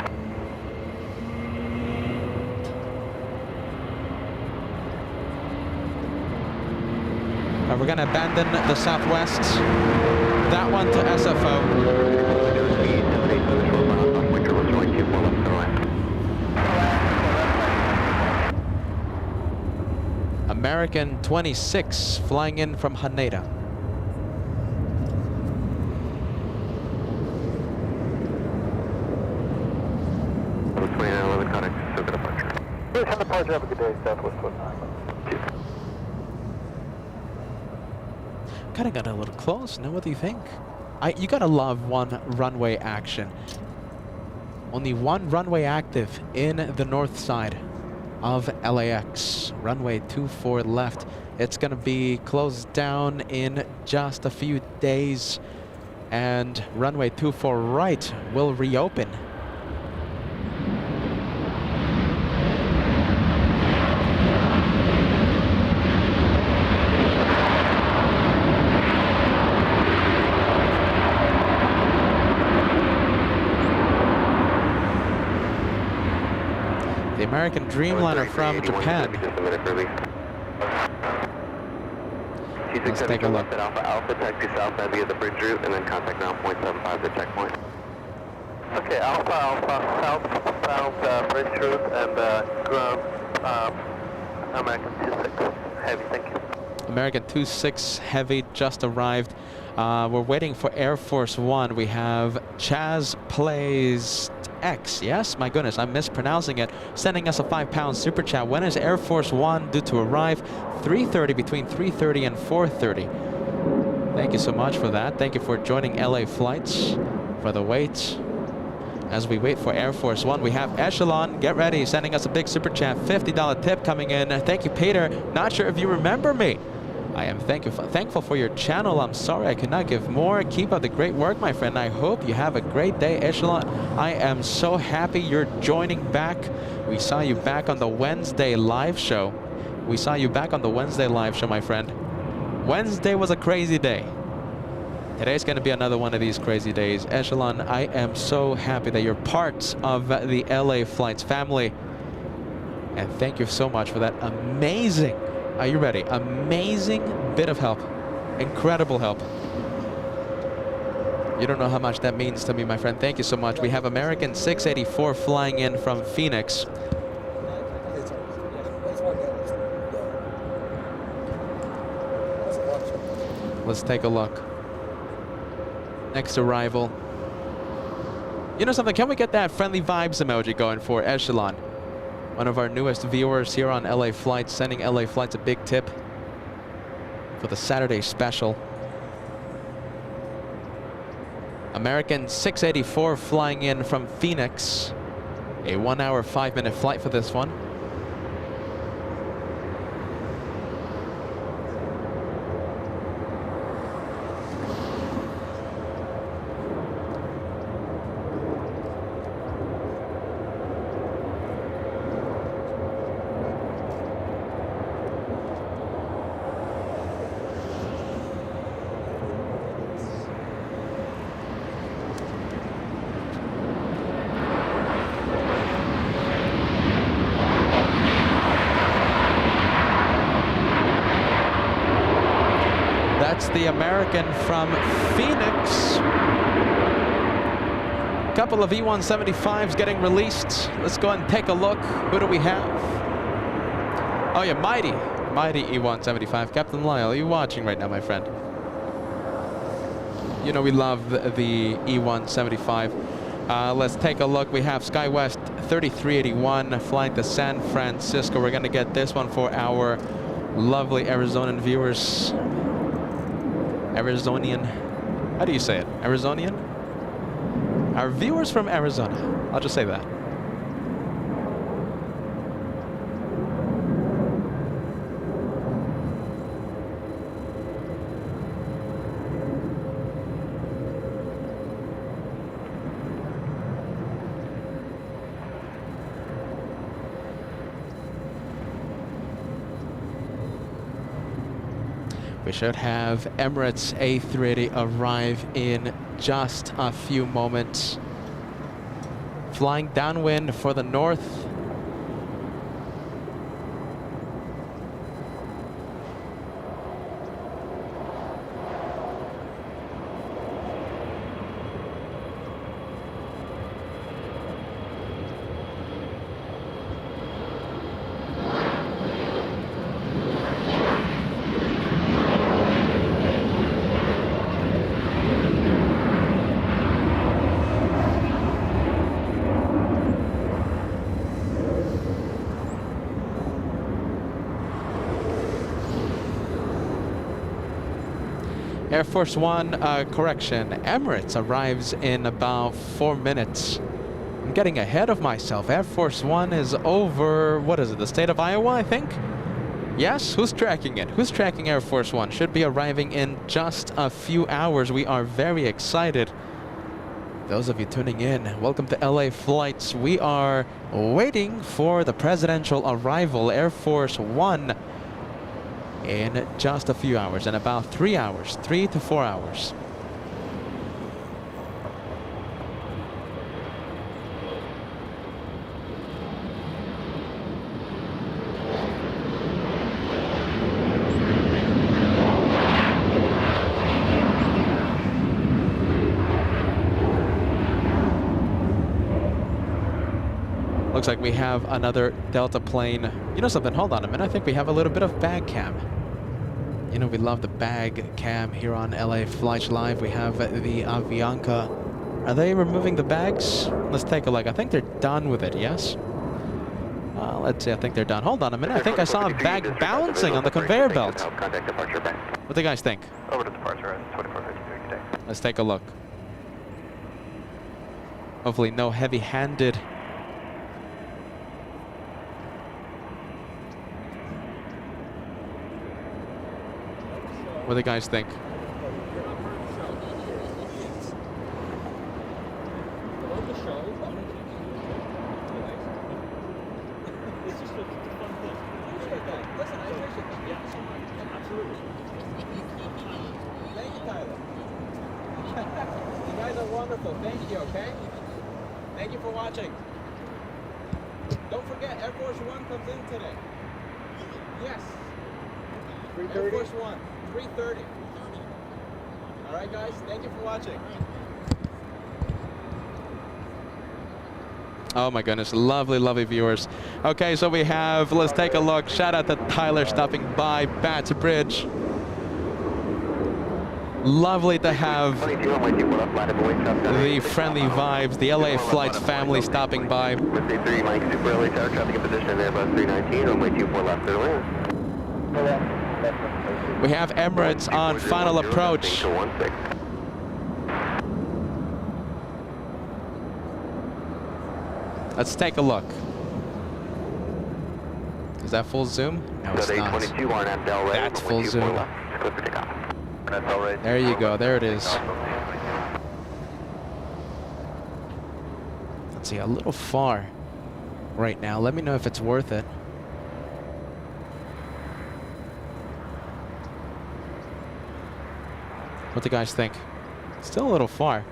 We're going to abandon the Southwest. That one to SFO. American 26 flying in from Haneda. Southwest 2911, contact Suzuka departure. Please, departure, have a good day, Southwest 29 left. Kind of got a little close. Now, what do you think? You gotta love one runway action. Only one runway active in the north side of LAX. Runway 24 left. It's gonna be closed down in just a few days, and runway 24 right will reopen. The American Dreamliner from Japan. Just a minute early. Let's take a look. At Alpha Alpha, taxi southbound via the bridge route, and then contact ground point 75 the checkpoint. Okay, Alpha Alpha, southbound bridge route and ground American 26 Heavy, thank you. American 26 Heavy just arrived. We're waiting for Air Force One. We have Chaz Plays X. Yes, my goodness, I'm mispronouncing it. Sending us a £5 super chat. When is Air Force One due to arrive? 3:30, between 3:30 and 4:30. Thank you so much for that. Thank you for joining LA Flights for the wait. As we wait for Air Force One, we have Echelon. Get ready, sending us a big super chat. $50 tip coming in. Thank you, Peter. Not sure if you remember me. I am thankful for your channel. I'm sorry I could not give more. Keep up the great work, my friend. I hope you have a great day, Echelon. I am so happy you're joining back. We saw you back on the Wednesday live show. We saw you back on the Wednesday live show, my friend. Wednesday was a crazy day. Today's going to be another one of these crazy days. Echelon, I am so happy that you're part of the LA Flights family. And thank you so much for that amazing, are you ready? Amazing bit of help. Incredible help. You don't know how much that means to me, my friend. Thank you so much. We have American 684 flying in from Phoenix. Let's take a look. Next arrival. You know something? Can we get that friendly vibes emoji going for Echelon? One of our newest viewers here on LA Flights, sending LA Flights a big tip for the Saturday special. American 684 flying in from Phoenix. A 1 hour, 5-minute flight for this one. The American from Phoenix. Couple of E175s getting released. Let's go ahead and take a look. Who do we have? Oh yeah, mighty E175. Captain Lyle, are you watching right now, my friend? You know we love the E175. Let's take a look. We have SkyWest 3381 flying to San Francisco. We're going to get this one for our lovely Arizonan viewers. Arizonian, how do you say it? Arizonian? Our viewers from Arizona. I'll just say that. We should have Emirates A380 arrive in just a few moments. Flying downwind for the north. Air Force One, correction, Emirates arrives in about 4 minutes. I'm getting ahead of myself. Air Force One is over, what is it, the state of Iowa, I think? Yes, who's tracking it? Who's tracking Air Force One? Should be arriving in just a few hours. We are very excited. Those of you tuning in, welcome to LA Flights. We are waiting for the presidential arrival, Air Force One, in just a few hours, in about 3 hours, 3 to 4 hours. Looks like we have another Delta plane. You know something, hold on a minute. I think we have a little bit of bag cam. You know, we love the bag cam here on LA Flights Live. We have the Avianca. Are they removing the bags? Let's take a look. I think they're done with it, yes? Let's see, I think they're done. Hold on a minute. I think I saw a bag bouncing on the conveyor belt. What do you guys think? Over to departure, 2453 today. Let's take a look. Hopefully no heavy-handed. What do you guys think? Thank you, Tyler. You guys are wonderful. Thank you, okay? Thank you for watching. Don't forget, Air Force One comes in today. Yes. Air Force One, 3:30. All right, guys. Thank you for watching. Oh my goodness, lovely, lovely viewers. Okay, so we have, let's take a look. Shout out to Tyler stopping by Bats Bridge. Lovely to have 22, I'm with you, left, line of the wing, the friendly vibes, the LA Flights family stopping by. With A3, Mike, Super LA Tower, traffic in position, Airbus 319, runway 24 left, clear to land. We have Emirates on final approach. Let's take a look. Is that full zoom? No, it's not. That's full zoom. There you go. There it is. Let's see, a little far right now. Let me know if it's worth it. What do you guys think? Still a little far.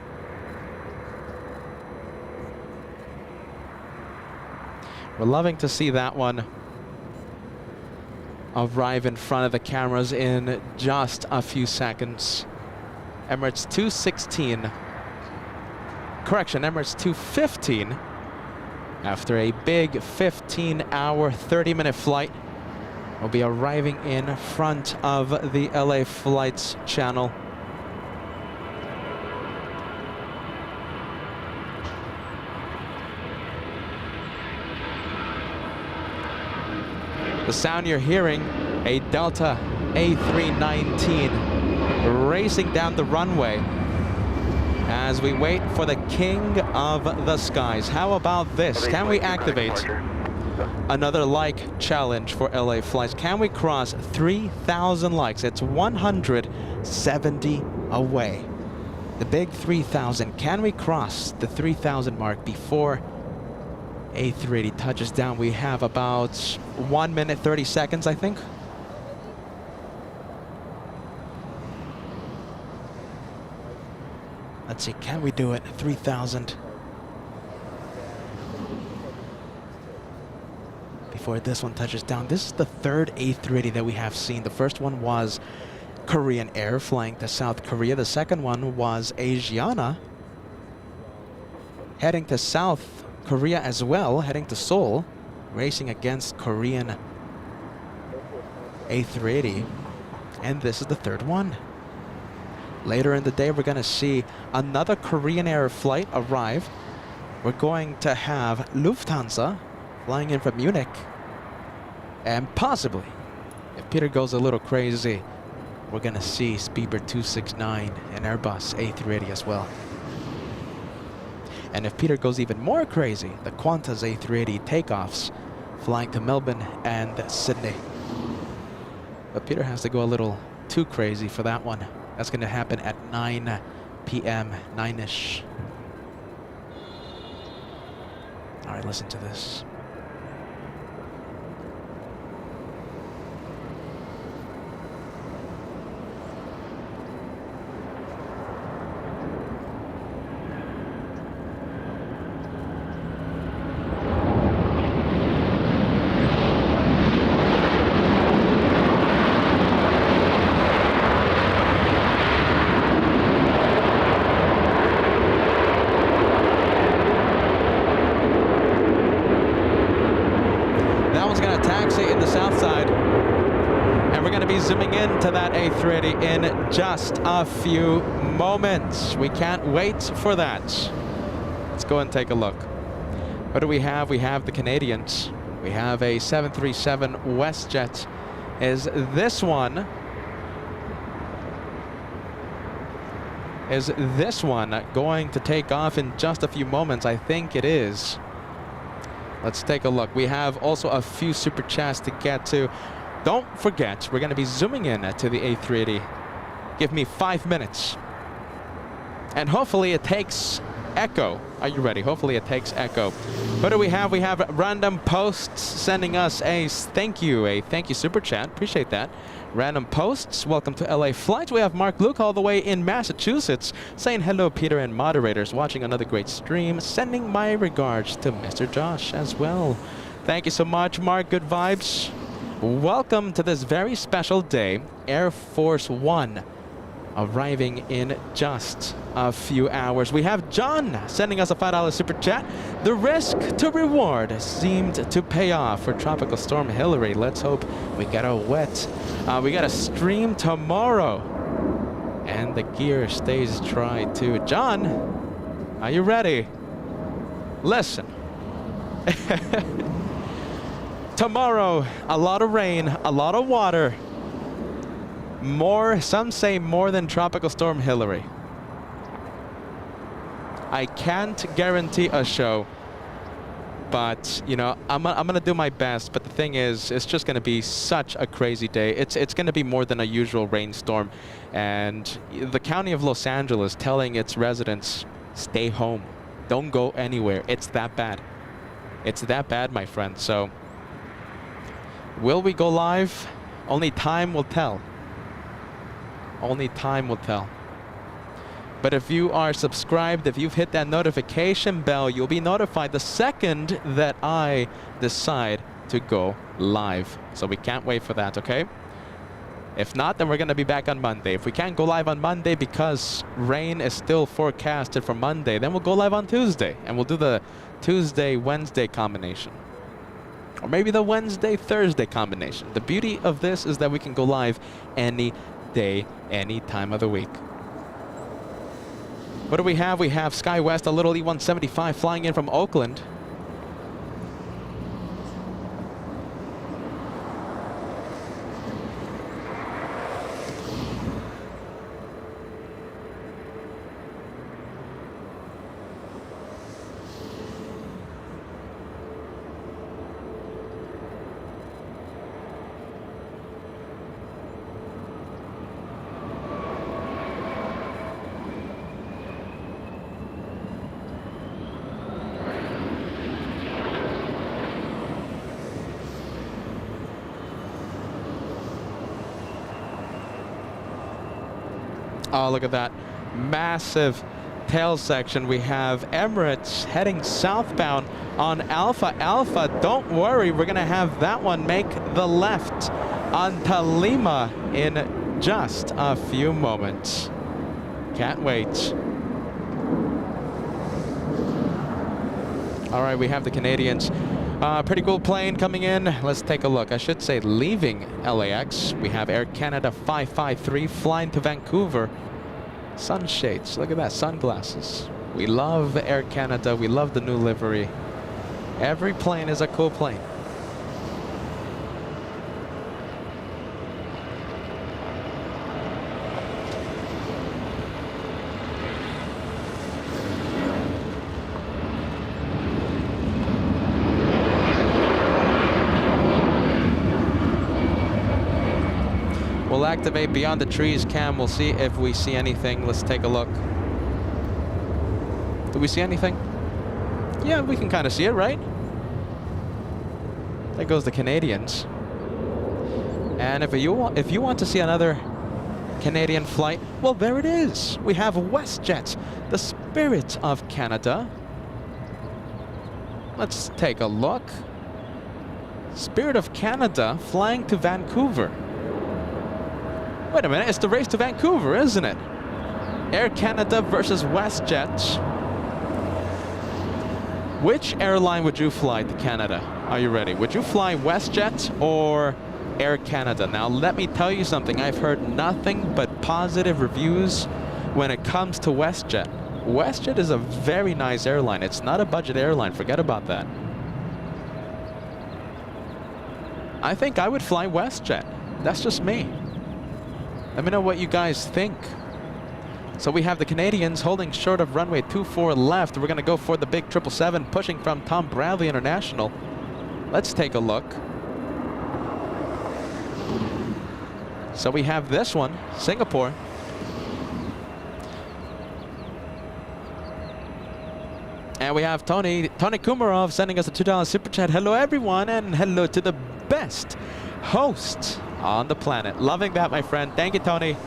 We're loving to see that one arrive in front of the cameras in just a few seconds. Emirates 216. Correction, Emirates 215. After a big 15-hour, 30-minute flight, will be arriving in front of the LA Flights channel. The sound you're hearing, a Delta A319 racing down the runway as we wait for the king of the skies. How about this? Can we activate another like challenge for LA Flights? Can we cross 3,000 likes? It's 170 away. The big 3,000. Can we cross the 3,000 mark before A380 touches down? We have about 1 minute 30 seconds, I think. Let's see, can we do it? 3,000 before this one touches down. This is the third A380 that we have seen. The first one was Korean Air flying to South Korea. The second one was Asiana heading to South Korea as well, heading to Seoul, racing against Korean A380. And this is the third one. Later in the day, we're going to see another Korean Air flight arrive. We're going to have Lufthansa flying in from Munich. And possibly, if Peter goes a little crazy, we're going to see Speedbird 269 and Airbus A380 as well. And if Peter goes even more crazy, the Qantas A380 takeoffs flying to Melbourne and Sydney. But Peter has to go a little too crazy for that one. That's going to happen at 9 p.m., 9-ish. All right, listen to this. Zooming into that A380 in just a few moments. We can't wait for that. Let's go and take a look. What do we have? We have the Canadians. We have a 737 WestJet. Is this one going to take off in just a few moments? I think it is. Let's take a look. We have also a few super chats to get to. Don't forget, we're going to be zooming in to the A380. Give me 5 minutes. And hopefully it takes echo. Are you ready? Hopefully it takes echo. What do we have? We have Random Posts sending us a thank you super chat. Appreciate that. Random Posts, welcome to LA Flight. We have Mark Luke all the way in Massachusetts saying hello, Peter and moderators. Watching another great stream. Sending my regards to Mr. Josh as well. Thank you so much, Mark. Good vibes. Welcome to this very special day. Air Force One arriving in just a few hours. We have John sending us a $5 super chat. The risk to reward seemed to pay off for Tropical Storm Hillary. Let's hope we get a wet. We got a stream tomorrow And the gear stays dry too. John, are you ready? Listen. Tomorrow, a lot of rain, a lot of water. More, some say more than Tropical Storm Hillary. I can't guarantee a show, but you know, I'm gonna do my best. But the thing is, it's just gonna be such a crazy day. It's gonna be more than a usual rainstorm, and the county of Los Angeles telling its residents, stay home, don't go anywhere. It's that bad. It's that bad, my friend. So, will we go live? Only time will tell. Only time will tell. But if you are subscribed, if you've hit that notification bell, you'll be notified the second that I decide to go live. So we can't wait for that, okay? If not, then we're going to be back on Monday. If we can't go live on Monday because rain is still forecasted for Monday, then we'll go live on Tuesday. And we'll do the Tuesday-Wednesday combination. Or maybe the Wednesday-Thursday combination. The beauty of this is that we can go live any day, any time of the week. What do we have? We have SkyWest, a little E-175 flying in from Oakland. Oh, look at that. Massive tail section. We have Emirates heading southbound on Alpha. Alpha, don't worry. We're going to have that one make the left on Lima in just a few moments. Can't wait. All right, we have the Canadians. Pretty cool plane coming in. Let's take a look. I should say leaving LAX. We have Air Canada 553 flying to Vancouver. Sunshades. Look at that. Sunglasses. We love Air Canada. We love the new livery. Every plane is a cool plane. We'll activate Beyond the Trees cam. We'll see if we see anything. Let's take a look. Do we see anything? Yeah, we can kind of see it, right? There goes the Canadians. And if you want to see another Canadian flight, well, there it is. We have WestJet, the Spirit of Canada. Let's take a look. Spirit of Canada flying to Vancouver. Wait a minute, it's the race to Vancouver, isn't it? Air Canada versus WestJet. Which airline would you fly to Canada? Are you ready? Would you fly WestJet or Air Canada? Now, let me tell you something. I've heard nothing but positive reviews when it comes to WestJet. WestJet is a very nice airline. It's not a budget airline. Forget about that. I think I would fly WestJet. That's just me. Let me know what you guys think. So we have the Canadians holding short of runway 24 left. We're going to go for the big 777 pushing from Tom Bradley International. Let's take a look. So we have this one, Singapore. And we have Tony Kumarov sending us a $2 super chat. Hello everyone, and hello to the best host on the planet. Loving that, my friend. Thank you, Tony.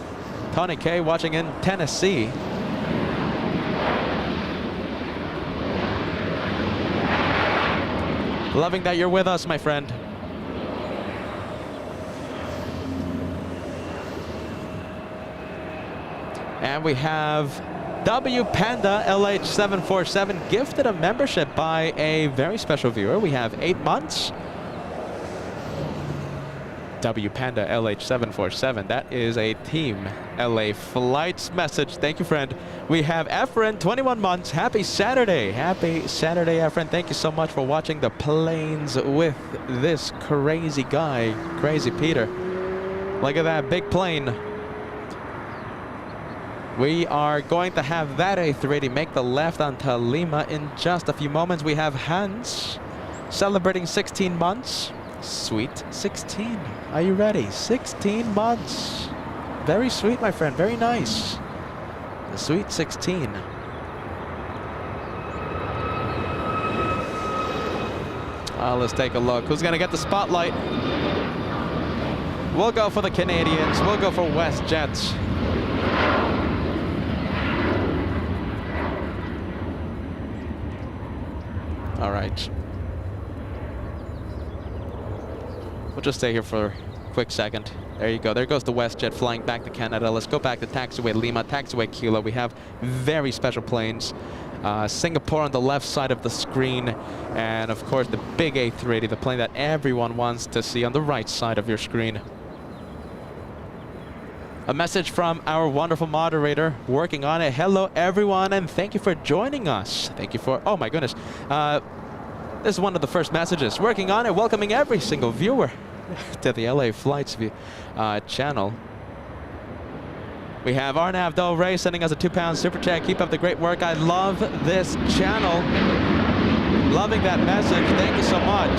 Tony K watching in Tennessee. Loving that you're with us, my friend. And we have W Panda LH747 gifted a membership by a very special viewer. We have 8 months. W Panda LH747. That is a Team LA Flights message. Thank you, friend. We have Efren, 21 months. Happy Saturday. Happy Saturday, Efren. Thank you so much for watching the planes with this crazy guy, Crazy Peter. Look at that big plane. We are going to have that A380 make the left onto Lima in just a few moments. We have Hans celebrating 16 months. Sweet 16. Are you ready? 16 months. Very sweet, my friend. Very nice. The sweet 16. Let's take a look. Who's going to get the spotlight? We'll go for the Canadians. We'll go for WestJet. All right. We'll just stay here for a quick second. There you go. There goes the WestJet flying back to Canada. Let's go back to taxiway Lima, taxiway Kilo. We have very special planes. Singapore on the left side of the screen. And of course the big A380, the plane that everyone wants to see on the right side of your screen. A message from our wonderful moderator working on it. Hello everyone, and thank you for joining us. Thank you for, oh my goodness. This is one of the first messages. Working on it, welcoming every single viewer to the LA Flights channel. We have Arnav Del Rey sending us a £2 super chat. Keep up the great work. I love this channel. Loving that message. Thank you so much.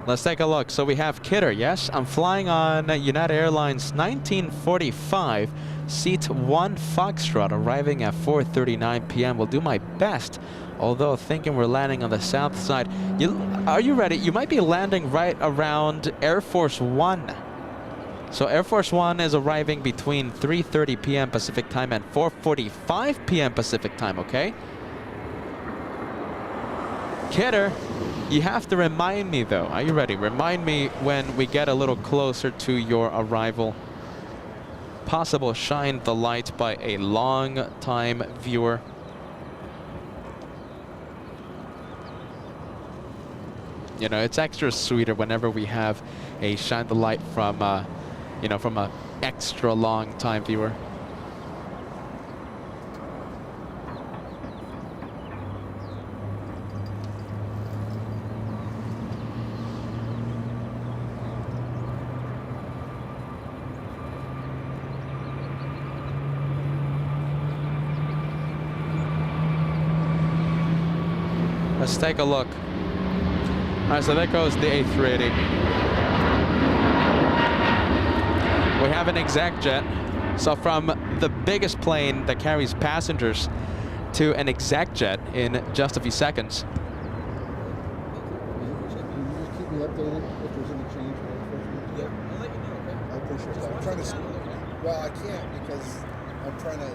Let's take a look. So we have Kidder. Yes, I'm flying on United Airlines 1945, seat 1 Foxtrot, arriving at 4:39 p.m. We'll do my best, although thinking we're landing on the south side. Are you ready? You might be landing right around Air Force One. So Air Force One is arriving between 3:30 p.m. Pacific time and 4:45 p.m. Pacific time, okay? Kidder, you have to remind me though. Are you ready? Remind me when we get a little closer to your arrival. Possible shine the light by a long time viewer. You know, it's extra sweeter whenever we have a shine the light from, you know, from a extra long time viewer. Let's take a look. All right, so there goes the A380. We have an exec jet. So from the biggest plane that carries passengers to an exec jet in just a few seconds. Keep me updated if there's any change. Yeah, I'll let you know, okay? I appreciate that. I'm trying to. Well, I can't because I'm trying to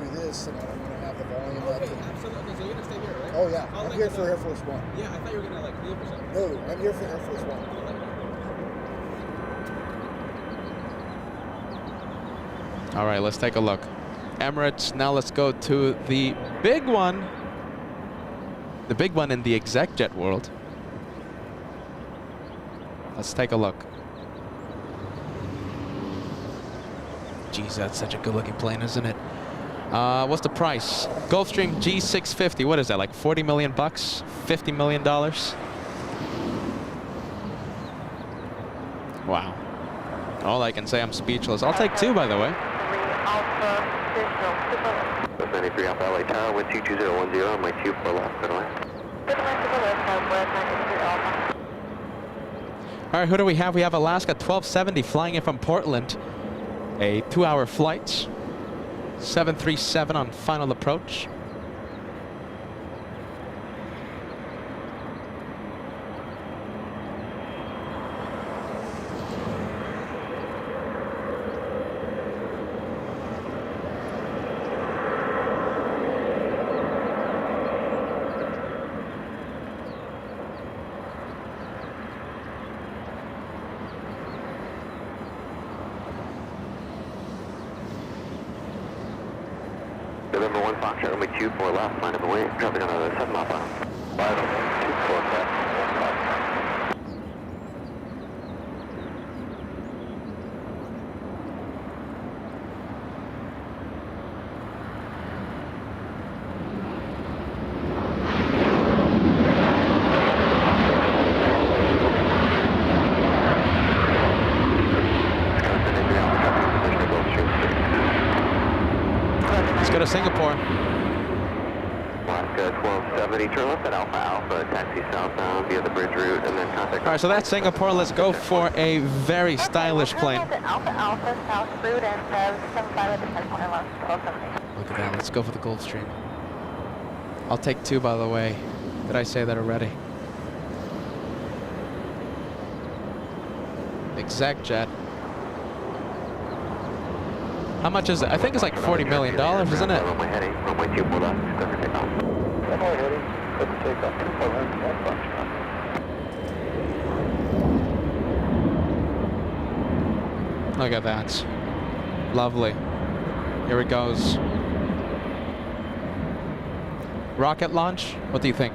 do this and I don't want to have the volume up. Okay, absolutely. So you're gonna stay here, right? Oh yeah, I'm here for Air Force One. Yeah, I thought you were gonna like leave or something. No, I'm here for Air Force One. All right, let's take a look. Emirates, now let's go to the big one. The big one in the exec jet world. Let's take a look. Geez, that's such a good looking plane, isn't it? What's the price? Gulfstream G650, what is that, like 40 million bucks? $50 million? Wow. All I can say, I'm speechless. I'll take two, by the way. That's 93 Alpha LA Tower with 22010 on my 24 left, good left. All right, who do we have? We have Alaska 1270 flying in from Portland. A 2-hour flight. 737 on final approach. November 1 Foxtrot, runway 24 left, line up and wait, traffic on the 7 mile final. Line up, 24 left, 1 Foxtrot. Let's go to Singapore. Alaska 1270, turn left at Alpha Alpha, taxi southbound via the bridge route, and then contact... All right, so that's Singapore. Let's go for a very stylish plane. Alpha Alpha South route and 75 at the 1270. Look at that. Let's go for the Gulfstream. I'll take 2, by the way. Did I say that already? Exec jet. How much is it? I think it's like $40 million, isn't it? Runway heading, runway 24 left, clear for takeoff. Runway heading, clear for takeoff, 24 left, 1 Foxtrot. Look at that. Lovely. Here it goes. Rocket launch? What do you think?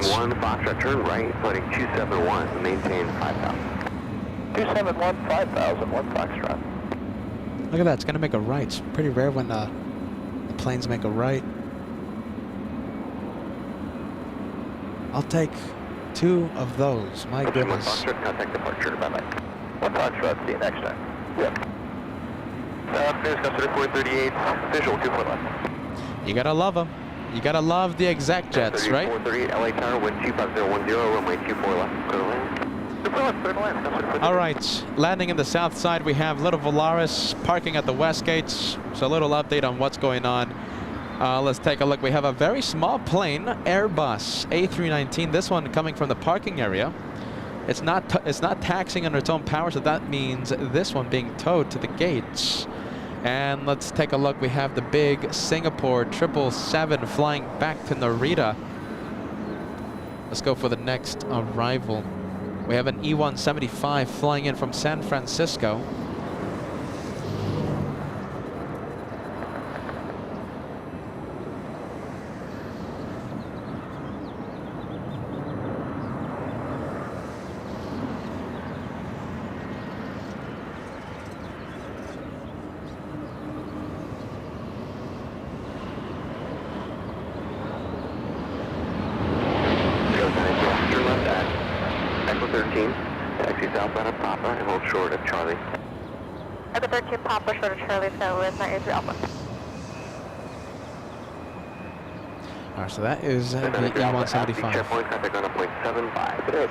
Stream 1 Foxtrot, turn right, floating 271, maintain 5,000. 271, 5,000, 1 Foxtrot. Look at that. It's going to make a right. It's pretty rare when the planes make a right. I'll take 2 of those. My One goodness. Foxtrot, contact departure, bye-bye. 1 Foxtrot, see you next time. Yep. News Custer 438, visual 24 left. You got to love them. You got to love the exec jets, right? 438, LA Tower, wind 25010, runway 24 left, clear to land. Clear to land, All right, landing in the south side, we have Little Volaris parking at the west gates. So a little update on what's going on. Let's take a look. We have a very small plane, Airbus A319. This one coming from the parking area. It's not taxiing under its own power, so that means this one being towed to the gates. And let's take a look. We have the big Singapore 777 flying back to Narita. Let's go for the next arrival. We have an E175 flying in from San Francisco. Taxi southbound of Papa and hold short of Charlie. At the 13 Papa, short of Charlie, so with 983 Alpha. All right, so that is the E175. Checkpoint, contact on a point 75. It is.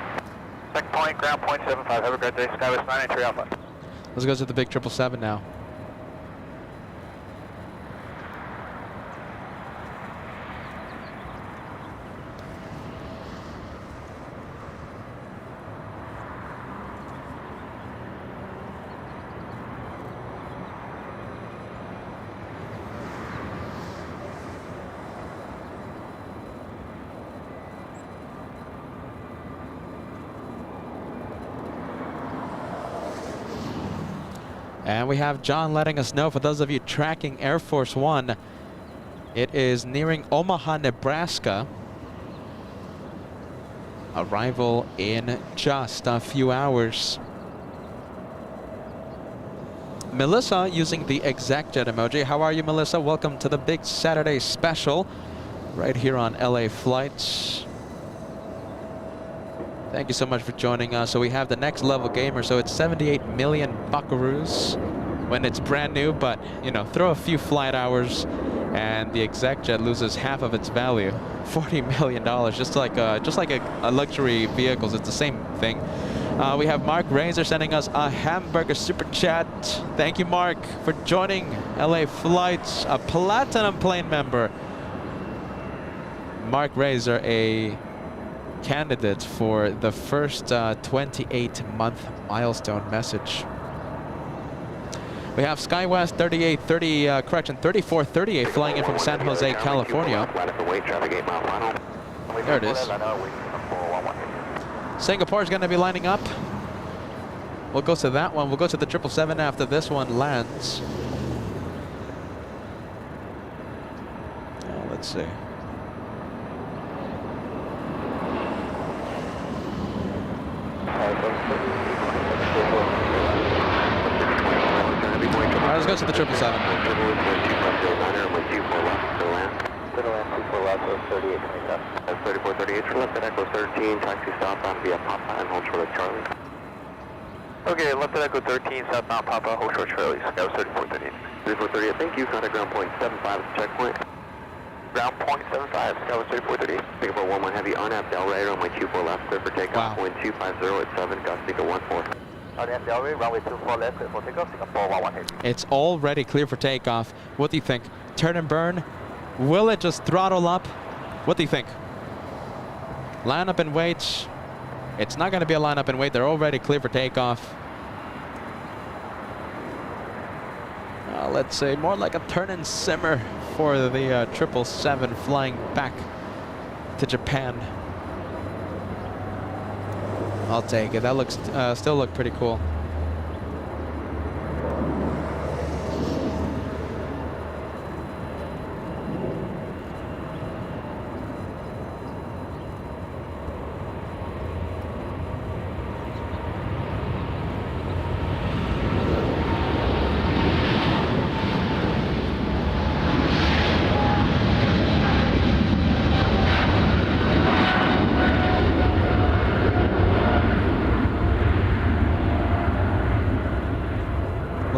Checkpoint, ground point 75. Have a great day. Skywest 983 Alpha. Let's go to the big 777 now. And we have John letting us know, for those of you tracking Air Force One, it is nearing Omaha, Nebraska. Arrival in just a few hours. Melissa using the exec jet emoji. How are you, Melissa? Welcome to the big Saturday special right here on LA Flights. Thank you so much for joining us. So we have the next level gamer. So it's 78 million buckaroos when it's brand new, but you know, throw a few flight hours and the exec jet loses half of its value, $40 million, just like a luxury vehicles. It's the same thing. We have Mark Razor sending us a hamburger super chat. Thank you, Mark, for joining LA Flights, a Platinum Plane member. Mark Razor, a candidate for the first 28-month milestone message. We have SkyWest 3438 flying in from San Jose, California. There it is. Singapore is going to be lining up. We'll go to that one. We'll go to the 777 after this one lands. Let's see. All right, let's go to the 777. 3438 for left at Echo 13, taxi southbound via Papa and hold short of Charlie. Okay, left at Echo 13, southbound Papa, hold short Charlie, Sky 3438. 3438, thank you, contact ground point 75 at the checkpoint. Ground point 75, Sky 3438. Singapore 11 heavy on at Delray, runway 24 left, clear for takeoff, wind 250 at 7, got Sika 14. On at Delray, runway 24 left, clear for takeoff, Singapore 11 heavy. It's already clear for takeoff. What do you think? Turn and burn? Will it just throttle up? What do you think? Line up and wait. It's not going to be a line up and wait. They're already clear for takeoff. Let's say more like a turn and simmer for the 777 flying back to Japan. I'll take it. That looks still look pretty cool.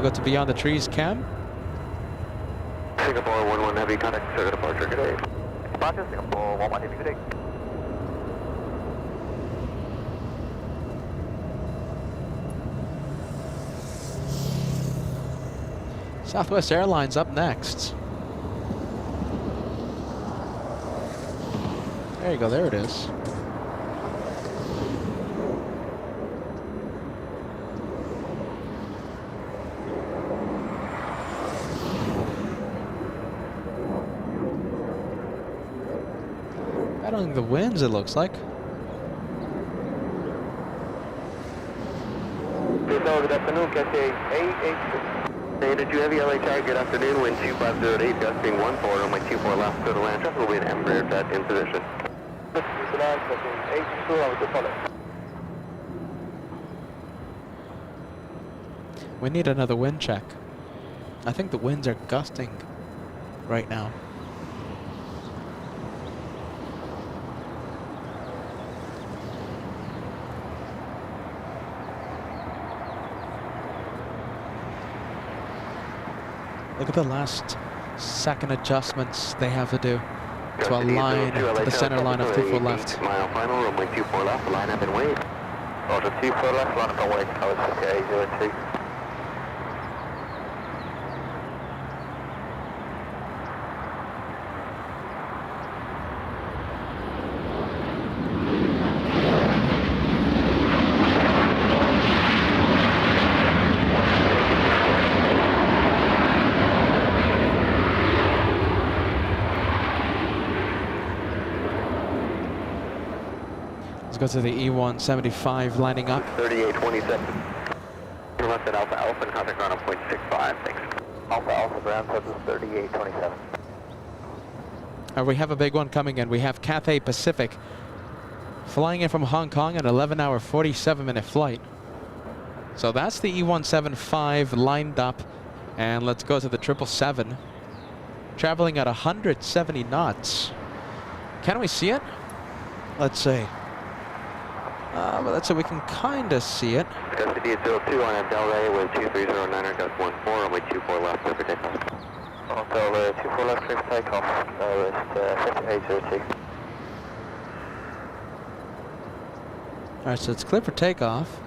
Go to Beyond the Trees cam. Singapore 11 heavy, contact clear departure, good day. Departure Singapore 11 heavy, good day. Southwest Airlines up next. There you go, there it is. Battling the winds, it looks like. Good afternoon, Cathay 886. Hey, did you have LA Tower? Good afternoon, wind 2508, gusting 14, runway 24 left, clear to land. Traffic will be an Embraer jet in position. We need another wind check. I think the winds are gusting right now. Look at the last second adjustments they have to do to align to the center line of 24 left. Mile final, runway 24 left, line up and wait. Roger, 24 left, line up and wait. I was okay, 02. Let's go to the E175 lining up. 3827. Left at Alpha Alpha and contact ground on point 65. Thanks. Alpha Alpha ground service 3827. We have a big one coming in. We have Cathay Pacific flying in from Hong Kong, an 11-hour, 47-minute flight. So that's the E175 lined up. And let's go to the 777. Traveling at 170 knots. Can we see it? Let's see. But that's so we can kind of see it. Custody at 02 on at Delray with 2309, gust 14, runway 24 left, clear for takeoff. Hotel 24 left, clear for takeoff. West 5802. All right, so it's clear for takeoff.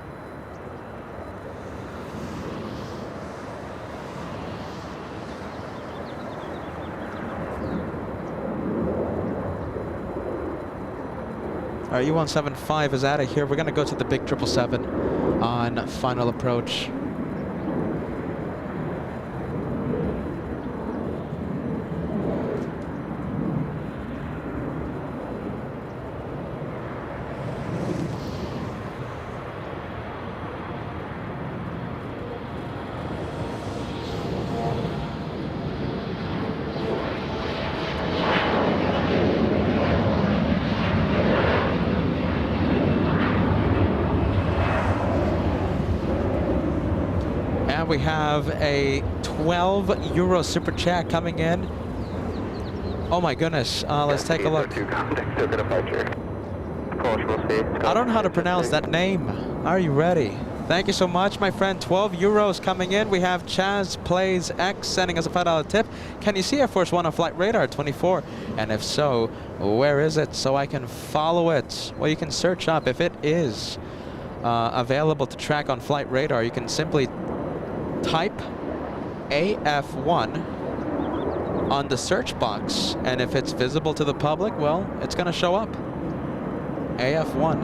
All right, U175 is out of here. We're going to go to the big 777 on final approach. We have a 12 euro super chat coming in. Oh my goodness, let's take a look. I don't know how to pronounce that name. Are you ready? Thank you so much, my friend. 12 euros coming in. We have Chaz Plays X sending us a $5 tip. Can you see Air Force One on flight radar 24? And if so, where is it so I can follow it? Well, you can search up. If it is available to track on flight radar, you can simply type AF1 on the search box, and if it's visible to the public, well, it's going to show up. AF1.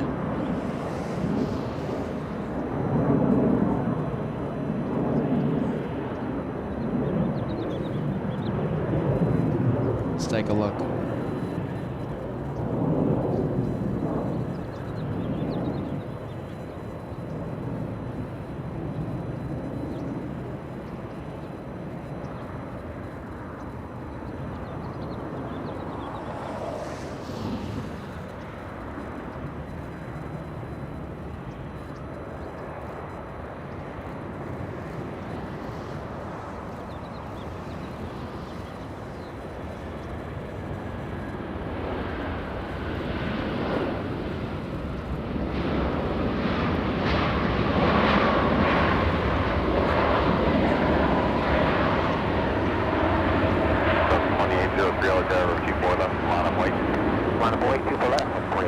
Let's take a look.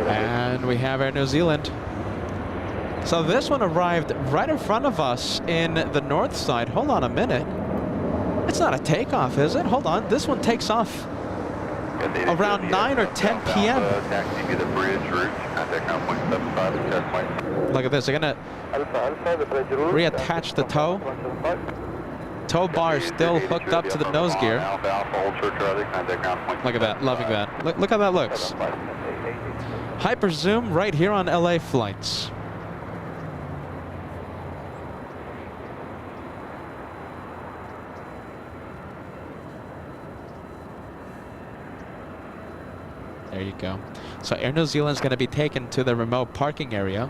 And we have Air New Zealand. So this one arrived right in front of us in the north side. Hold on a minute. It's not a takeoff, is it? Hold on. This one takes off around 9 or 10 p.m. Look at this. They're going to reattach the tow. Tow bar is still hooked up to the nose gear. Look at that. Loving that. Look how that looks. Hyper zoom right here on LA flights. There you go. So Air New Zealand is going to be taken to the remote parking area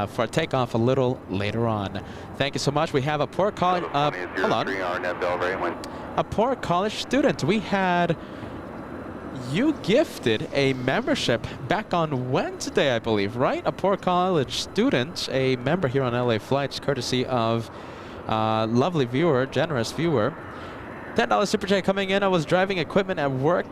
for takeoff a little later on. Thank you so much. We have a poor college. Hold on. A poor college student. We had you gifted a membership back on Wednesday, I believe, right? A poor college student, a member here on LA Flights, courtesy of lovely viewer, generous viewer. $10 super chat coming in. I was driving equipment at work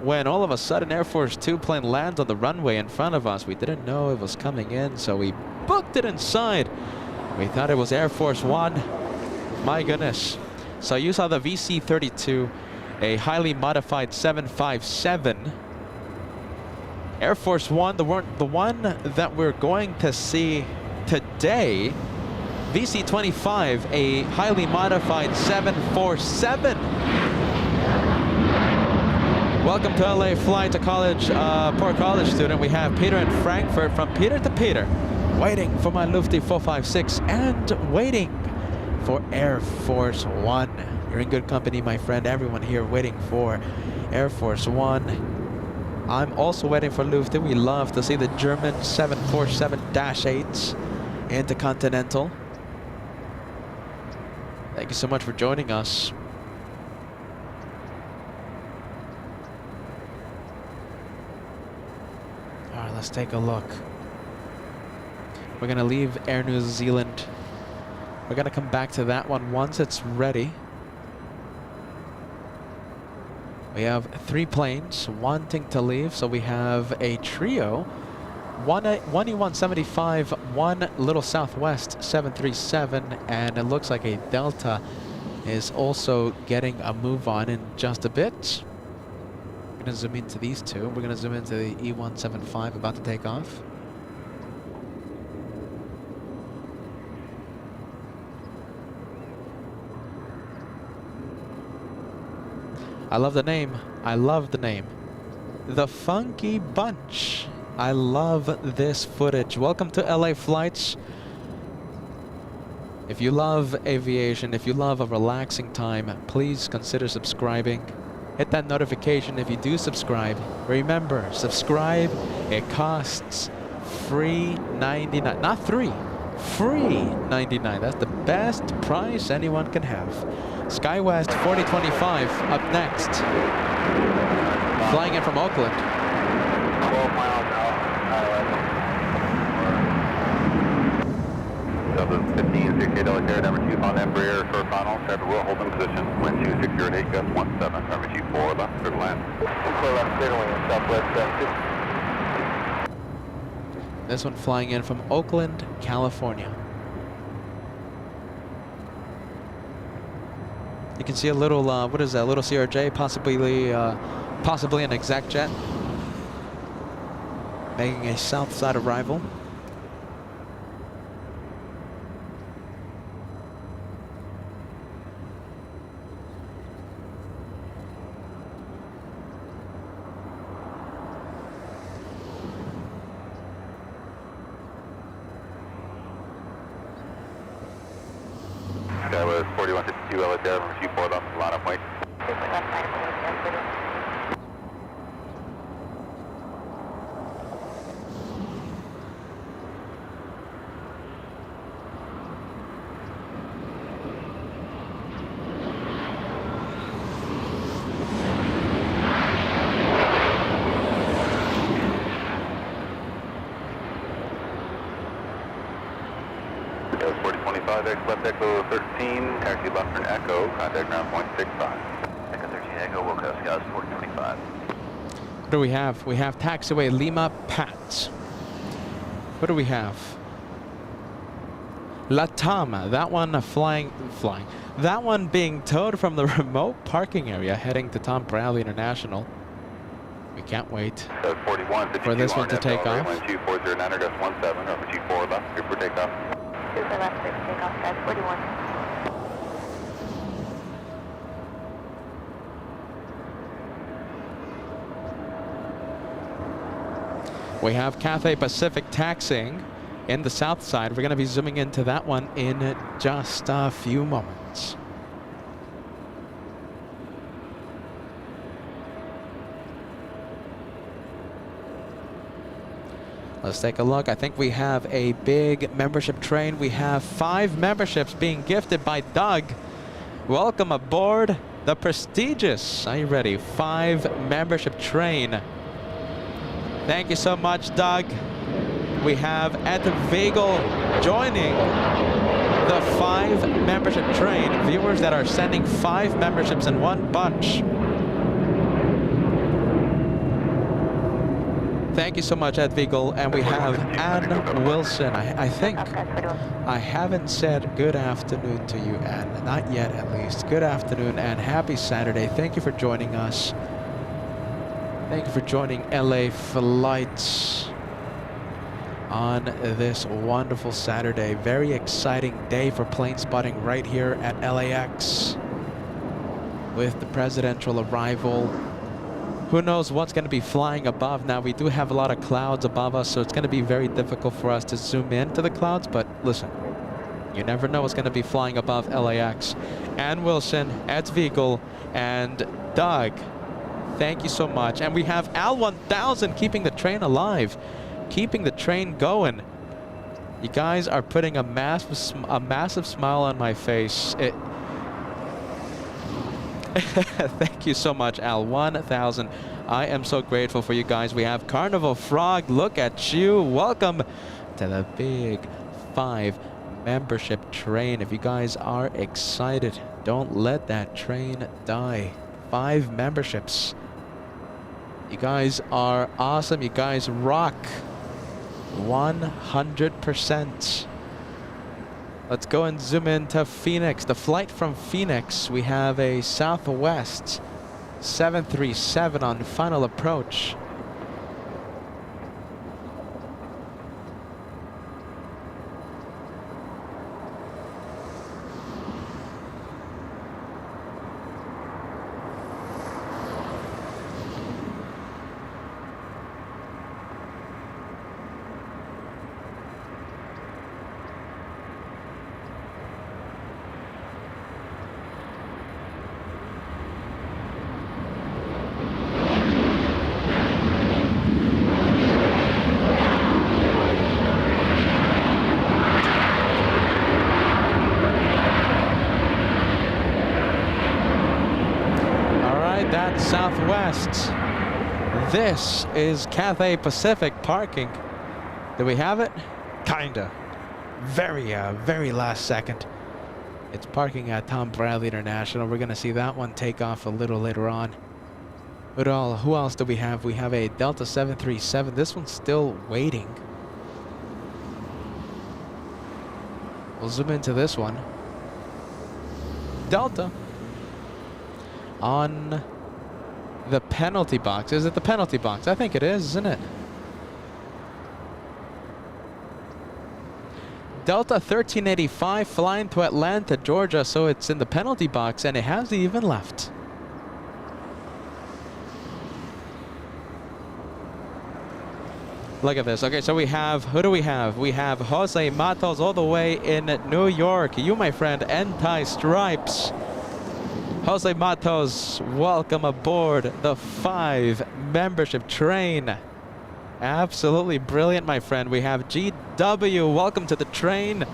when all of a sudden Air Force 2 plane lands on the runway in front of us. We didn't know it was coming in, so we booked it inside. We thought it was Air Force One. My goodness. So you saw the VC-32, a highly modified 757. Air Force One, the one that we're going to see today, VC-25, a highly modified 747. Welcome to LA Flight, a college, poor college student. We have Peter in Frankfurt. From Peter to Peter, waiting for my Lufty 456 and waiting for Air Force One. You're in good company, my friend. Everyone here waiting for Air Force One. I'm also waiting for Lufty. We love to see the German 747-8s intercontinental. Thank you so much for joining us. All right, let's take a look. We're going to leave Air New Zealand We're going to come back to that one once it's ready. We have 3 planes wanting to leave, so we have a trio. One E175, one Little Southwest 737, and it looks like a Delta is also getting a move on in just a bit. We're going to zoom into these two. We're going to zoom into the E175 about to take off. I love the name. I love the name. The Funky Bunch. I love this footage. Welcome to LA Flights. If you love aviation, if you love a relaxing time, please consider subscribing. Hit that notification if you do subscribe. Remember, subscribe. It costs free 99, not free, free 99. That's the best price anyone can have. SkyWest 4025 up next. Flying in from Oakland. 12 miles out. Delta 15, 68 Delaware, number 2 on Embraer for final. Traffic will hold in position. Wind 2608, gust 17. Number 24 left, clear to land. 24 left, clear to land, southwest. This one flying in from Oakland, California. You can see a little, what is that, little CRJ, possibly an exec jet, making a south side arrival. Skywest 4152 LA, number 24 left, line up, wait. Skywest 4025, X left Echo 13, taxi left turn Echo, contact ground point 65. Echo 13 Echo, Wilco, Skywest 4025. What do we have? We have taxiway Lima Pat. What do we have? Latam, that one flying. That one being towed from the remote parking area heading to Tom Bradley International. We can't wait 41, for this one to take off. 2409, gust 17, number 24 left, clear for takeoff. 24 left, clear for takeoff, guys, 41. We have Cathay Pacific taxiing in the south side. We're going to be zooming into that one in just a few moments. Let's take a look. I think we have a big membership train. We have 5 memberships being gifted by Doug. Welcome aboard the prestigious, are you ready? 5 membership train. Thank you so much, Doug. We have Ed Weigel joining the 5 membership train. Viewers that are sending 5 memberships in one bunch. Thank you so much, Ed Weigel. And we have Ann Wilson. I think I haven't said good afternoon to you, Ann. Not yet, at least. Good afternoon and happy Saturday. Thank you for joining us. Thank you for joining LA Flights on this wonderful Saturday. Very exciting day for plane spotting right here at LAX with the presidential arrival. Who knows what's going to be flying above. Now, we do have a lot of clouds above us, so it's going to be very difficult for us to zoom into the clouds. But listen, you never know what's going to be flying above LAX. Ann Wilson, Ed Weigel, and Doug, thank you so much. And we have Al 1000 keeping the train alive, keeping the train going. You guys are putting a massive smile on my face. Thank you so much, Al 1000. I am so grateful for you guys. We have Carnival Frog. Look at you. Welcome to the big 5 membership train. If you guys are excited, don't let that train die. 5 memberships. You guys are awesome. You guys rock. 100%. Let's go and zoom into Phoenix. The flight from Phoenix, we have a Southwest 737 on final approach. That's Southwest. This is Cathay Pacific parking. Do we have it? Kinda. Very last second. It's parking at Tom Bradley International. We're gonna see that one take off a little later on. But who else do we have? We have a Delta 737. This one's still waiting. We'll zoom into this one. Delta on the penalty box. Is it the penalty box? I think it is, isn't it? Delta 1385 flying to Atlanta, Georgia, so it's in the penalty box and it hasn't even left. Look at this. Okay, so we have, who do we have? We have Jose Matos all the way in New York. You, my friend, Anti-Stripes. Jose Matos, welcome aboard the 5 membership train. Absolutely brilliant, my friend. We have GW, welcome to the train.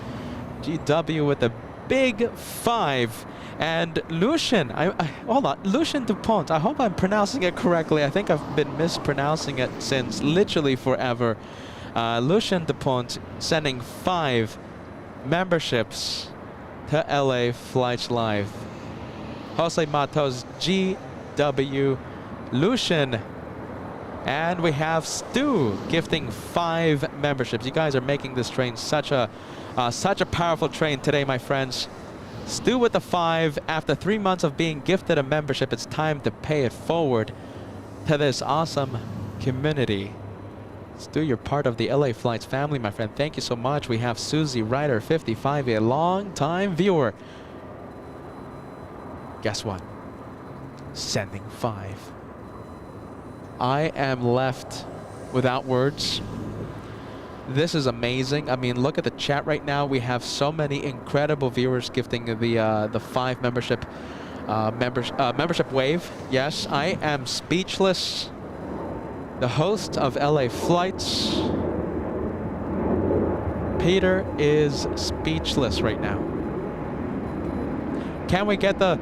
GW with the big 5. And Lucien, hold on, Lucien Dupont, I hope I'm pronouncing it correctly. I think I've been mispronouncing it since literally forever. Lucien Dupont sending 5 memberships to LA Flights Live. Jose Matos, GW, Lucien, and we have Stu gifting 5 memberships. You guys are making this train such a powerful train today, my friends. Stu with the 5. After 3 months of being gifted a membership, it's time to pay it forward to this awesome community. Stu, you're part of the LA Flights family, my friend. Thank you so much. We have Susie Ryder, 55, a long-time viewer. Guess what? Sending 5. I am left without words. This is amazing. I mean, look at the chat right now. We have so many incredible viewers gifting the 5 membership membership wave. Yes, I am speechless. The host of LA Flights, Peter, is speechless right now. Can we get the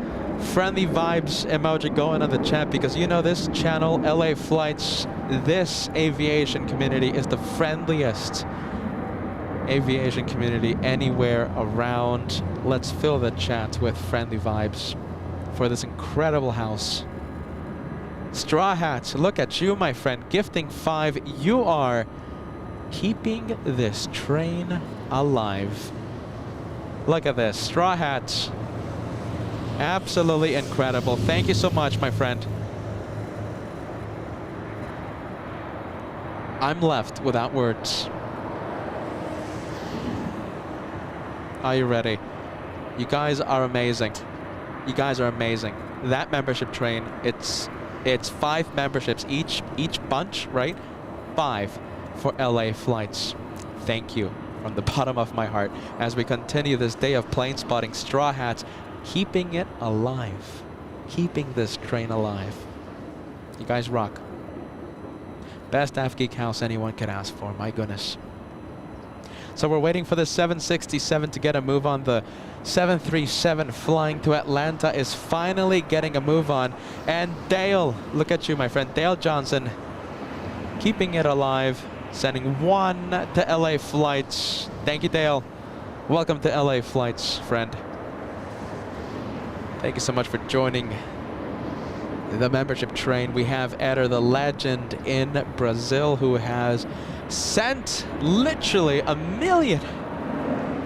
friendly vibes emoji going on the chat? Because you know this channel, LA Flights, this aviation community is the friendliest aviation community anywhere around. Let's fill the chat with friendly vibes for this incredible house. Straw Hat, look at you, my friend, gifting 5. You are keeping this train alive. Look at this, Straw Hat. Absolutely incredible. Thank you so much, my friend. I'm left without words. Are you ready? You guys are amazing. You guys are amazing. That membership train, it's 5 memberships each bunch, right? 5 for LA Flights. Thank you from the bottom of my heart as we continue this day of plane spotting. Straw Hats, keeping it alive, keeping this train alive. You guys rock. Best Af Geek house anyone could ask for, my goodness. So we're waiting for the 767 to get a move on. The 737 flying to Atlanta is finally getting a move on. And Dale, look at you, my friend, Dale Johnson, keeping it alive, sending 1 to LA Flights. Thank you, Dale. Welcome to LA flights, friend. Thank you so much for joining the membership train. We have Eder, the legend in Brazil, who has sent literally 1 million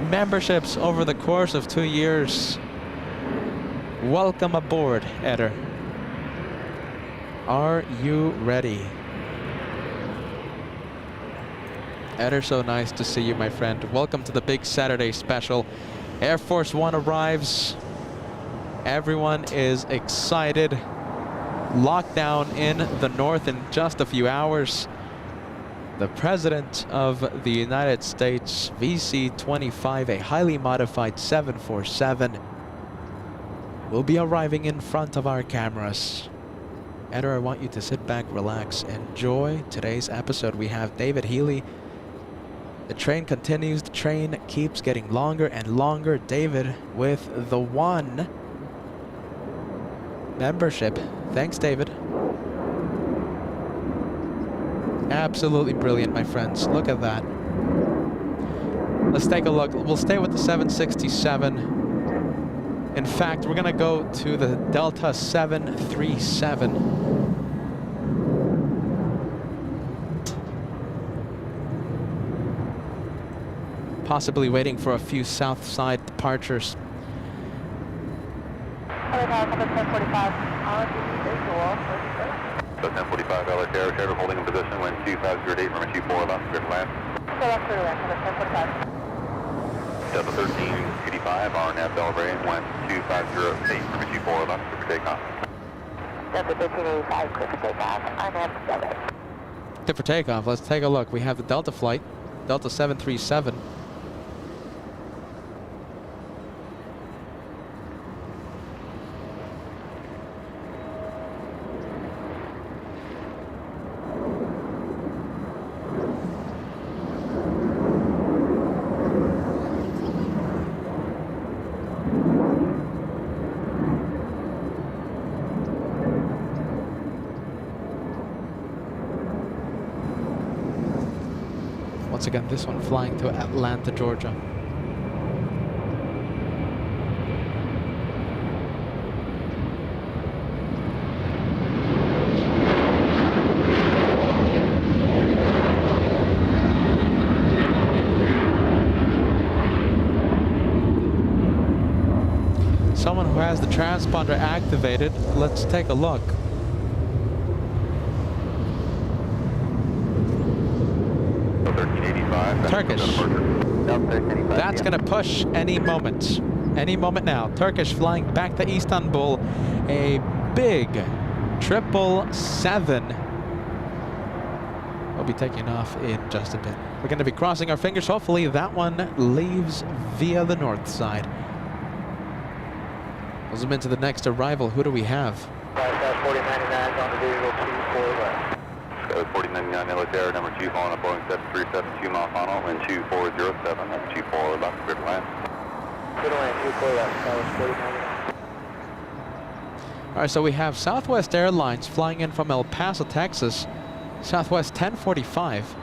memberships over the course of 2 years. Welcome aboard, Eder. Are you ready? Eder, so nice to see you, my friend. Welcome to the big Saturday special. Air Force One arrives. Everyone is excited. Lockdown in the north in just a few hours. The President of the United States, VC-25, a highly modified 747, will be arriving in front of our cameras. Eder, I want you to sit back, relax, enjoy today's episode. We have David Healy. The train continues. The train keeps getting longer and longer. David with the one membership. Thanks, David. Absolutely brilliant, my friends. Look at that. Let's take a look. We'll stay with the 767. In fact, we're gonna go to the Delta 737. Possibly waiting for a few south side departures. Number 1045, on the visual. So 1045, LA Air, Air holding in position, wind 2508, from 24 left, grid land. So that's clear to land, number 1045. Delta 1385, RNAV Belgrade, wind 2508, from 24 left, clear for takeoff. Delta 1385, clear for takeoff, RNAV Belgrade. Clear for takeoff. Let's take a look. We have the Delta flight, Delta 737. Once again, this one flying to Atlanta, Georgia. Someone who has the transponder activated. Let's take a look. Turkish. That's going to push any moment. Any moment now. Turkish flying back to Istanbul. A big 777. We'll be taking off in just a bit. We're going to be crossing our fingers. Hopefully that one leaves via the north side. We'll zoom into the next arrival. Who do we have? 4099 on the visual 24 left. 4099 LA Air, number 2 following up Boeing 737, 2 mile final, wind 2407, number 24 left, clear to land. Clear to land, 24 left, that was 4099. All right, so we have Southwest Airlines flying in from El Paso, Texas. Southwest 1045.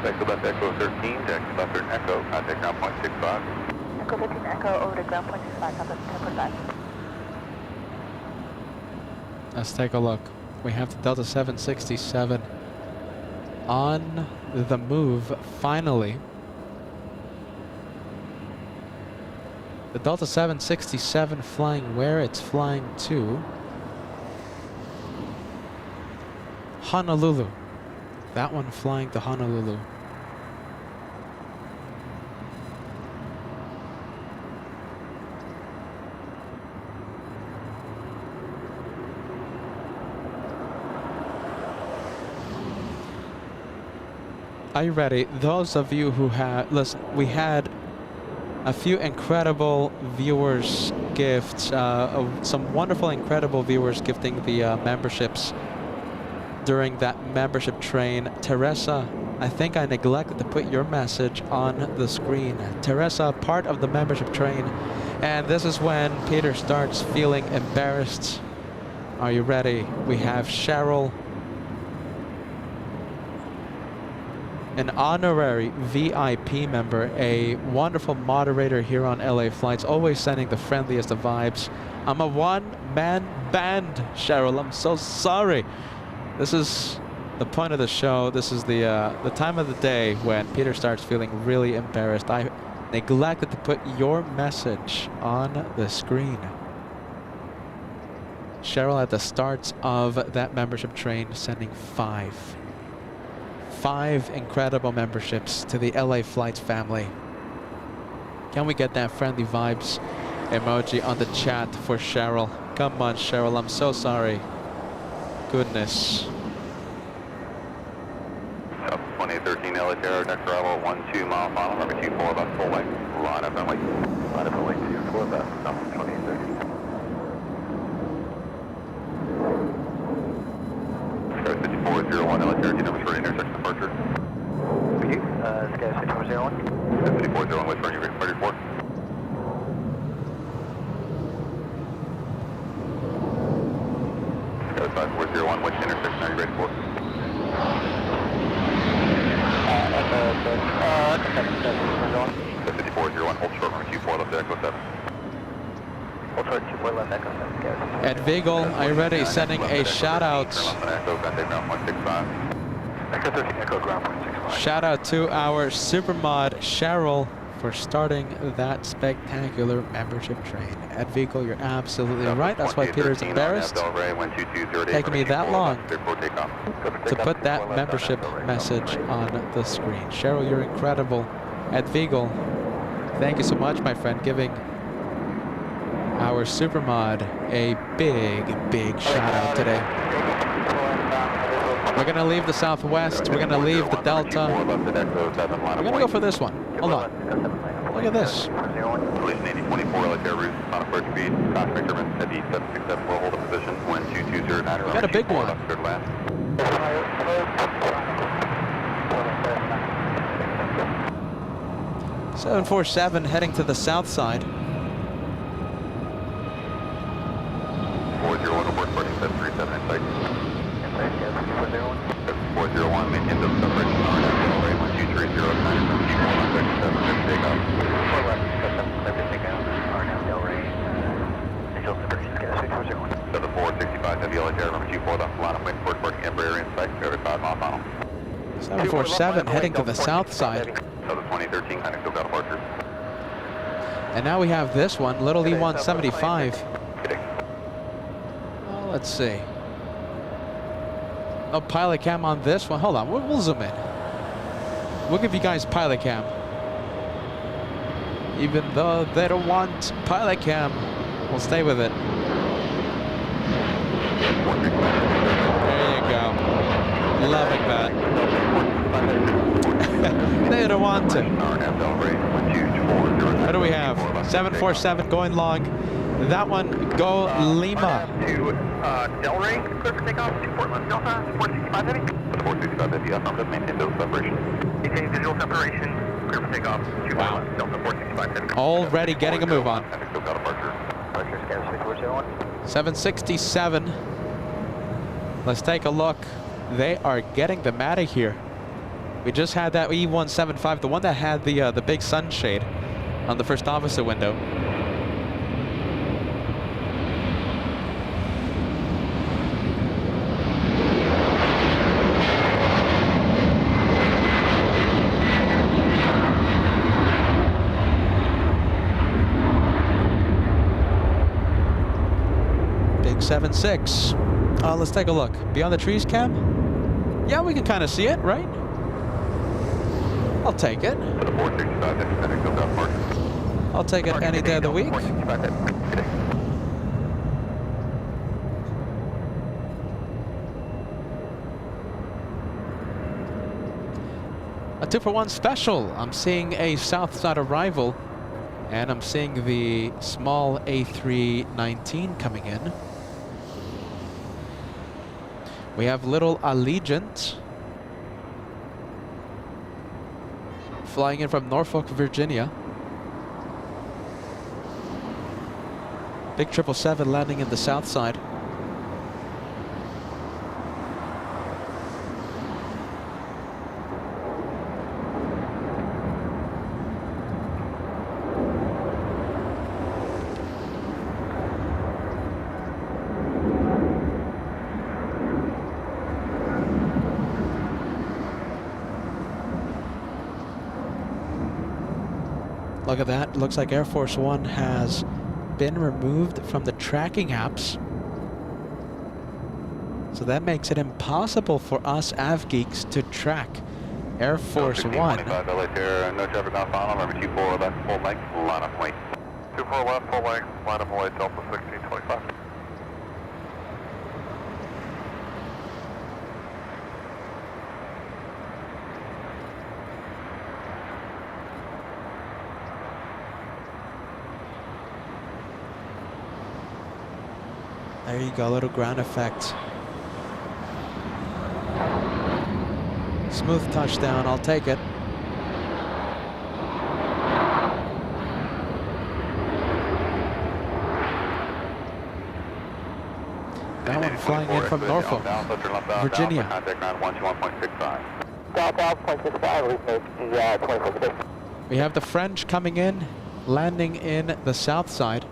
Echo Echo 13, taxi left turn Echo, contact ground point 65. Echo 15 Echo over to ground point 65, top of 10.5. Let's take a look. We have the Delta 767 on the move, finally. The Delta 767 flying where it's flying to. Honolulu. That one flying to Honolulu. Are you ready? Those of you who had, listen, we had a few incredible viewers gifts, some wonderful, incredible viewers gifting the memberships during that membership train. Teresa, I think I neglected to put your message on the screen. Teresa, part of the membership train. And this is when Peter starts feeling embarrassed. Are you ready? We have Cheryl, an honorary VIP member, a wonderful moderator here on LA Flights, always sending the friendliest of vibes. I'm a one-man band, Cheryl. I'm so sorry. This is the point of the show. This is the time of the day when Peter starts feeling really embarrassed. I neglected to put your message on the screen. Cheryl at the start of that membership train sending five incredible memberships to the LA Flights family. Can we get that friendly vibes emoji on the chat for Cheryl? Come on, Cheryl, I'm so sorry. Goodness. 2013 LH Air, next arrival 12 mile final, number 24, about full length, line up and wait. Line up and wait, 24, about 2013. Sky 5401, LH Air, numbers for intersection departure. Thank you. Sky 5401. Sky 5401, wait for you, ready for 34. Sky 5401, which intersection are you ready for? Sky 5401, hold short, number 24, left echo 7. Hold short, 24 left echo 7, Sky. At Vigal, are you ready? Sending a shout out. Echo 13, echo ground point 65. Shout out to our supermod Cheryl for starting that spectacular membership train. At Vigal, you're absolutely right. That's why Peter's embarrassed. Taking me that long to put that membership message on the screen. Cheryl, you're incredible. At Vigal, thank you so much, my friend, giving our supermod a big shout out today. We're gonna leave the Southwest, we're gonna leave the Delta. We're gonna go for this one. Hold on. Look at this. Relation 8024, LH Air route, on approach speed, contact German, heavy 767 will hold a position, wind 2209. We got a big one. 747 heading to the south side. 401, report party 737 in sight. Inside, Sky 5401. 401, maintain those separation, RNF, runway 1230, from G4, left 7, takeoff. 4 left, Sky 7, takeoff. RNF, Delray, visual separation, Sky 5401. 7465, heavy LH Air, number 24, left line of wind, port parking, Embraer in sight, over 5 mile final. 747 heading to the south side. 2013, kind of still got departure. And now we have this one, little E175. Well, let's see. No pilot cam on this one. Hold on, we'll zoom in. We'll give you guys pilot cam. Even though they don't want pilot cam, we'll stay with it. There you go. Loving that. They don't want to. What do we have? 747 going long. That one, go Lima. To Delray, clear for takeoff, 24 left Delta, 465 heavy. 465 heavy, affirmative, maintain those separation. Maintain visual separation, clear for takeoff, 24 Wow. left Delta, 465 heavy. Already getting a move on. Still got departure. Departure, Sky 5401. 767. Let's take a look. They are getting them out of here. We just had that E175, the one that had the big sunshade. on the first officer window. Big 7-6. Let's take a look. Beyond the trees, Cam? Yeah, we can kind of see it, right? I'll take it. I'll take it any day of the week. A 2-for-1 special. I'm seeing a south side arrival, and I'm seeing the small A319 coming in. We have little Allegiant flying in from Norfolk, Virginia. Big 777 landing in the south side. Look at that. Looks like Air Force One has been removed from the tracking apps. So that makes it impossible for us AvGeeks to track Air Force One. No traffic on final, remember 24 left, full length, line up length. 24 left, full length, line up length, Delta 1625. There you go, a little ground effect. Smooth touchdown, I'll take it. That one flying in from Norfolk, Virginia. Contact ground 121.65. Southbound 0.65, we've made the 26. We have the French coming in, landing in the south side.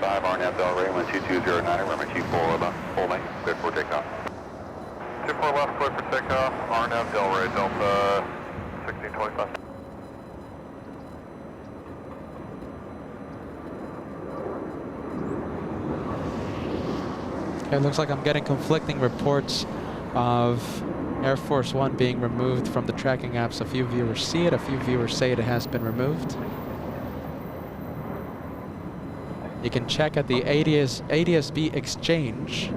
RNAV Delray 12209, runway 24 left, full length, clear for takeoff. 24 left, clear for takeoff, RNAV Delray, Delta 1625. Okay, it looks like I'm getting conflicting reports of Air Force One being removed from the tracking apps. A few viewers see it, a few viewers say it has been removed. You can check at the ADSB exchange.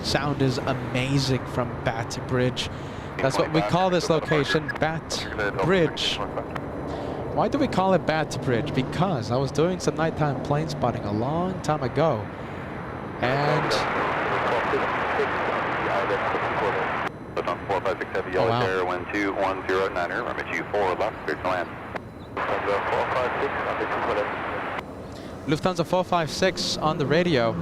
Sound is amazing from Bat Bridge. That's what we call this location, Bat Bridge. Why do we call it Bat Bridge? Because I was doing some nighttime plane spotting a long time ago, and on 456 Heavy Yellow Carrier 12109er, runway 24 left, clear to land. Lufthansa 456 on the radio.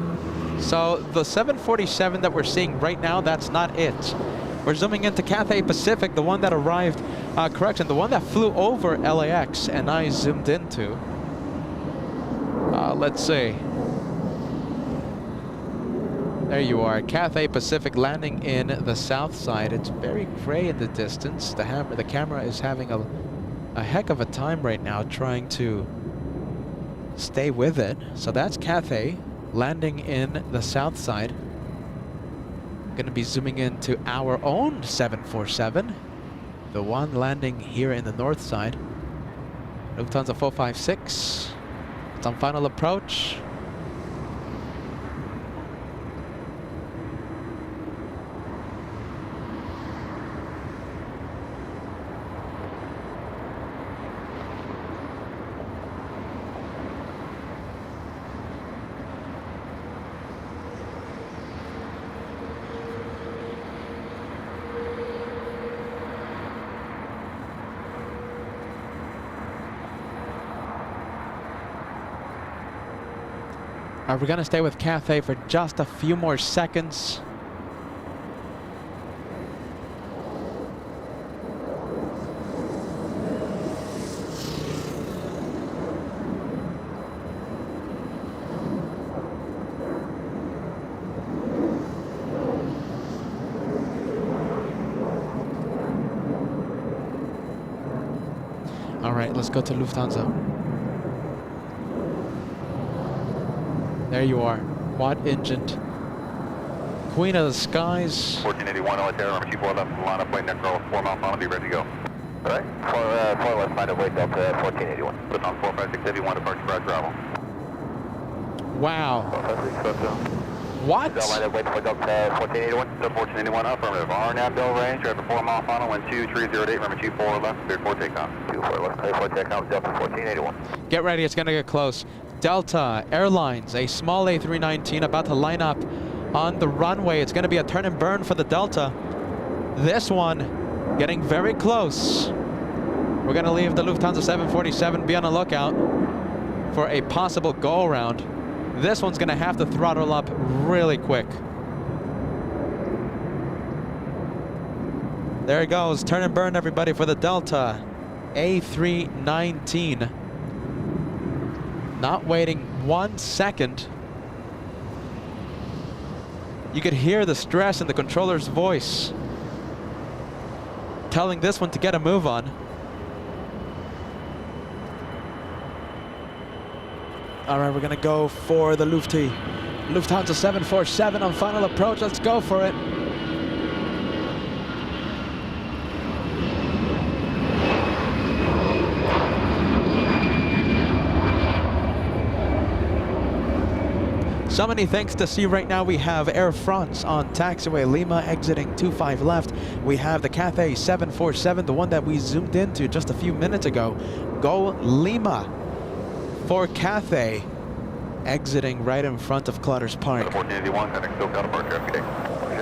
So the 747 that we're seeing right now, that's not it. We're zooming into Cathay Pacific, the one that arrived, correction, the one that flew over LAX and I zoomed into. Let's see. There you are, Cathay Pacific landing in the south side. It's very gray in the distance. The camera is having a heck of a time right now trying to stay with it. So that's Cathay landing in the south side. Going to be zooming into our own 747, the one landing here in the north side. Lufthansa 456 It's on final approach. We're going to stay with Cathay for just a few more seconds. All right, let's go to Lufthansa. There you are, quad engined, queen of the skies. 1481 Altair, remember 24 left, line up, wait next row, 4 mile final, be ready to go. All right, 4 left, find a wait Delta 1481. Put on 456 heavy, 1 departure for travel. Wow. 456 What? Line up, wait for Delta 1481, Delta 1481 affirmative. RNAV Bill range, drive for 4 mile final, wind 2308, remember 24 left, cleared for takeoff. 24 left, cleared for takeoff, Delta 1481. Get ready, it's gonna get close. Delta Airlines, a small A319 about to line up on the runway. It's going to be a turn and burn for the Delta. This one getting very close. We're going to leave the Lufthansa 747. Be on the lookout for a possible go-around. This one's going to have to throttle up really quick. There it goes. Turn and burn, everybody, for the Delta A319. Not waiting 1 second. You could hear the stress in the controller's voice, telling this one to get a move on. All right, we're gonna go for the Lufthansa 747 on final approach. Let's go for it. So many things to see right now. We have Air France on taxiway Lima exiting 25 left. We have the Cathay 747, the one that we zoomed into just a few minutes ago. Go Lima for Cathay, exiting right in front of Clutters Park. 1481, connect SoCal departure every day.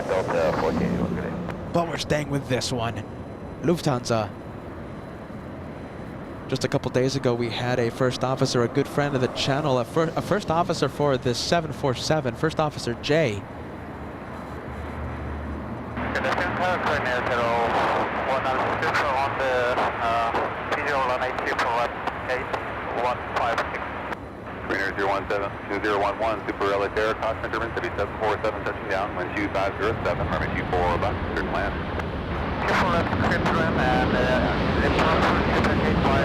Delta 1481 today. But we're staying with this one, Lufthansa. Just a couple days ago, we had a first officer, a good friend of the channel, a first officer for this 747, First Officer J. Greener 017, 2011, Super Altair, Caution German City 747 touching down, wind 2507, runway 24 left, clear to land. 24 left, clear to land, and interchange by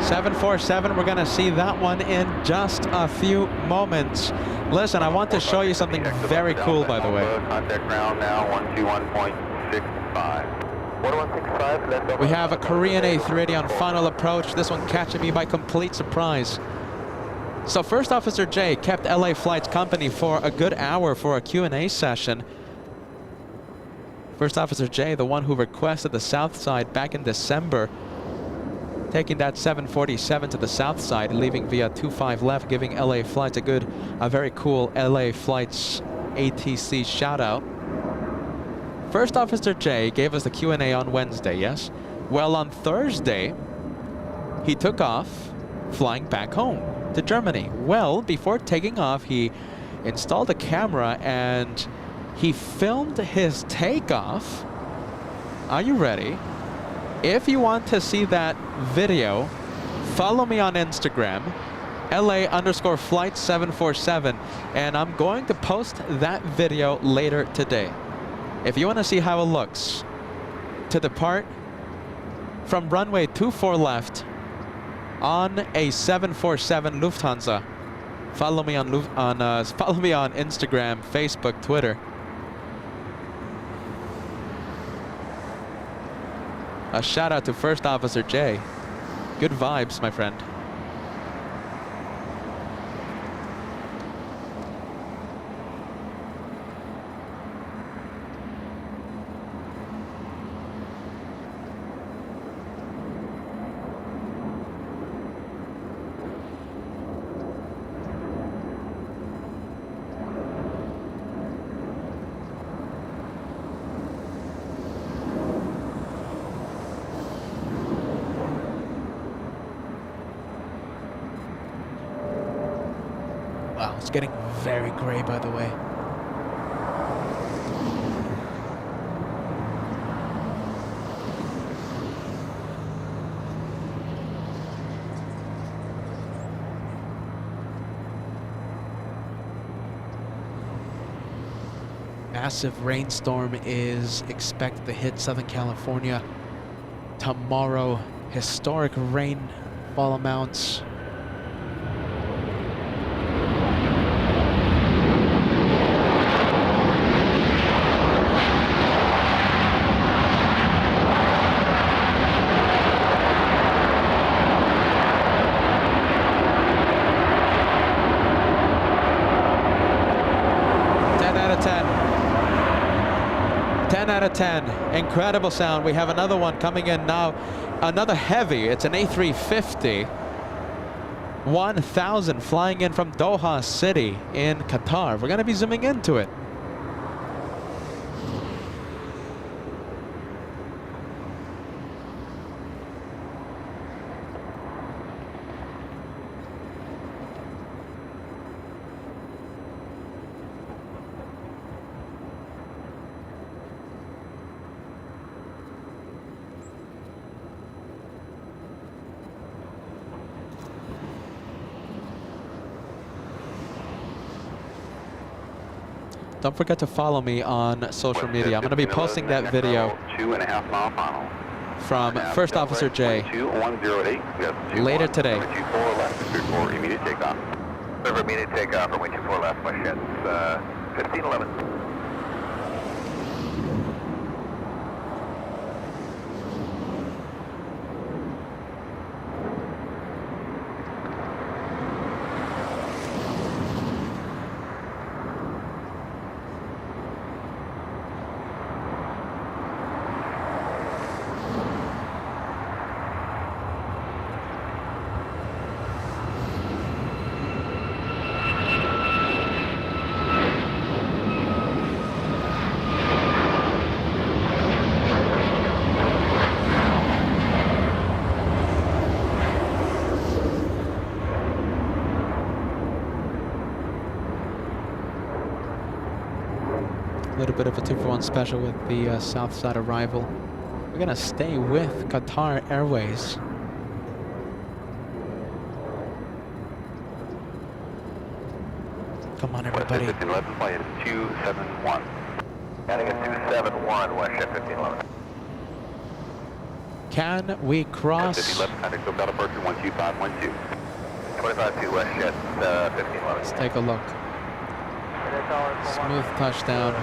747, we're going to see that one in just a few moments. Listen, I want to show you something very cool, by the way. Contact ground now, 121.65. 1165, We have a Korean A380 on final approach. This one catching me by complete surprise. So First Officer J kept LA Flight's company for a good hour for a Q&A session. First Officer J, the one who requested the south side back in December, taking that 747 to the south side, leaving via 25 left, giving LA Flights a very cool LA Flights ATC shout out. First Officer J gave us the Q&A on Wednesday, yes? Well, on Thursday, he took off, flying back home to Germany. Well, before taking off, he installed a camera and he filmed his takeoff. Are you ready? If you want to see that video, follow me on Instagram, LA_flight747, and I'm going to post that video later today. If you want to see how it looks to depart from runway 24 left on a 747 Lufthansa, follow me on Instagram, Facebook, Twitter. A shout out to First Officer Jay. Good vibes, my friend. Wow, it's getting very gray, by the way. Massive rainstorm is expected to hit Southern California tomorrow. Historic rainfall amounts. Out of 10. Incredible sound. We have another one coming in now. Another heavy. It's an A350. 1000 flying in from Doha City in Qatar. We're going to be zooming into it. Don't forget to follow me on social media. I'm going to be posting that video 2.5 mile final. From First Officer Jay later today. 24 left, for immediate takeoff. Over immediate takeoff for 24 left, my shit. 1511. A little bit of a 2-for-1 special with the south side arrival. We're going to stay with Qatar Airways. Come on, everybody. 1511, flight is 271. Heading at 271, West Jet 1511. Can we cross? 1511, kind of go down approach 12512. 25 to West Jet 1511. Let's take a look. Smooth touchdown.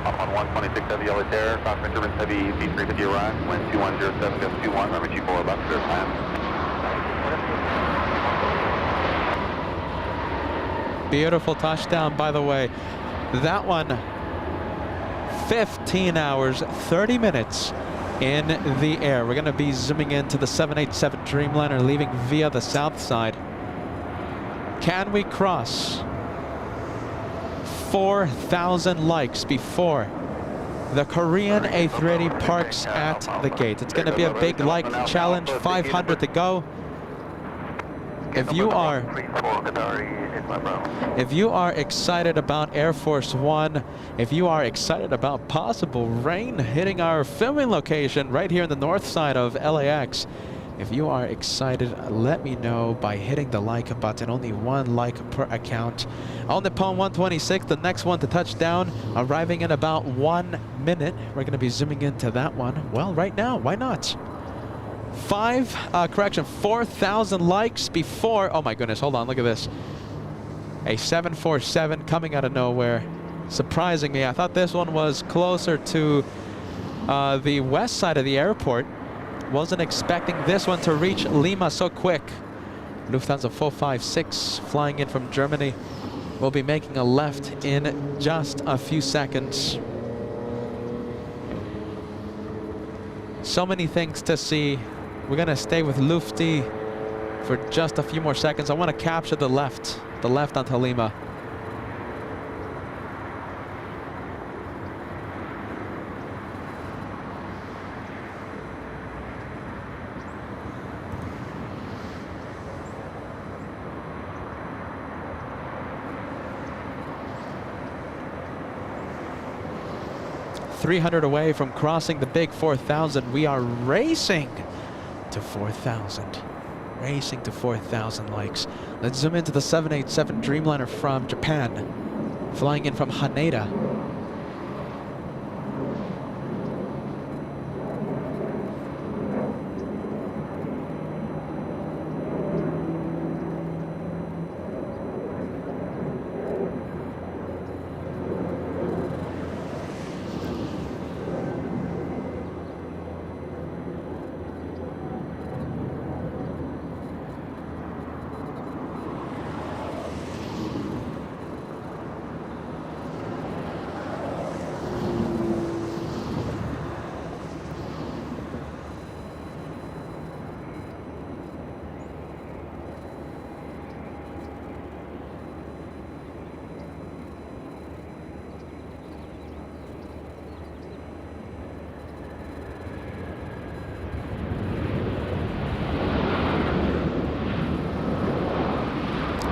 Up on 126 heavy yellow there, cross instruments heavy V350 arrive, wind 2107, gust 21, remember G4 left, clear plan. Beautiful touchdown, by the way. That one, 15 hours, 30 minutes in the air. We're going to be zooming into the 787 Dreamliner, leaving via the south side. Can we cross 4,000 likes before the Korean A380 parks at the gate? It's going to be a big like challenge, 500 to go. If you are excited about Air Force One, if you are excited about possible rain hitting our filming location right here in the north side of LAX, if you are excited, let me know by hitting the like button. Only one like per account. On the Nippon 126, the next one to touch down, arriving in about 1 minute. We're going to be zooming into that one. Well, right now, why not? 4,000 likes before. Oh my goodness, hold on, look at this. A 747 coming out of nowhere. surprising me. I thought this one was closer to the west side of the airport. Wasn't expecting this one to reach Lima so quick. Lufthansa 456 flying in from Germany will be making a left in just a few seconds. So many things to see. We're gonna stay with Lufti for just a few more seconds. I want to capture the left onto Lima. .300 away from crossing the big 4,000. We are racing to 4,000. Racing to 4,000 likes. Let's zoom into the 787 Dreamliner from Japan, flying in from Haneda.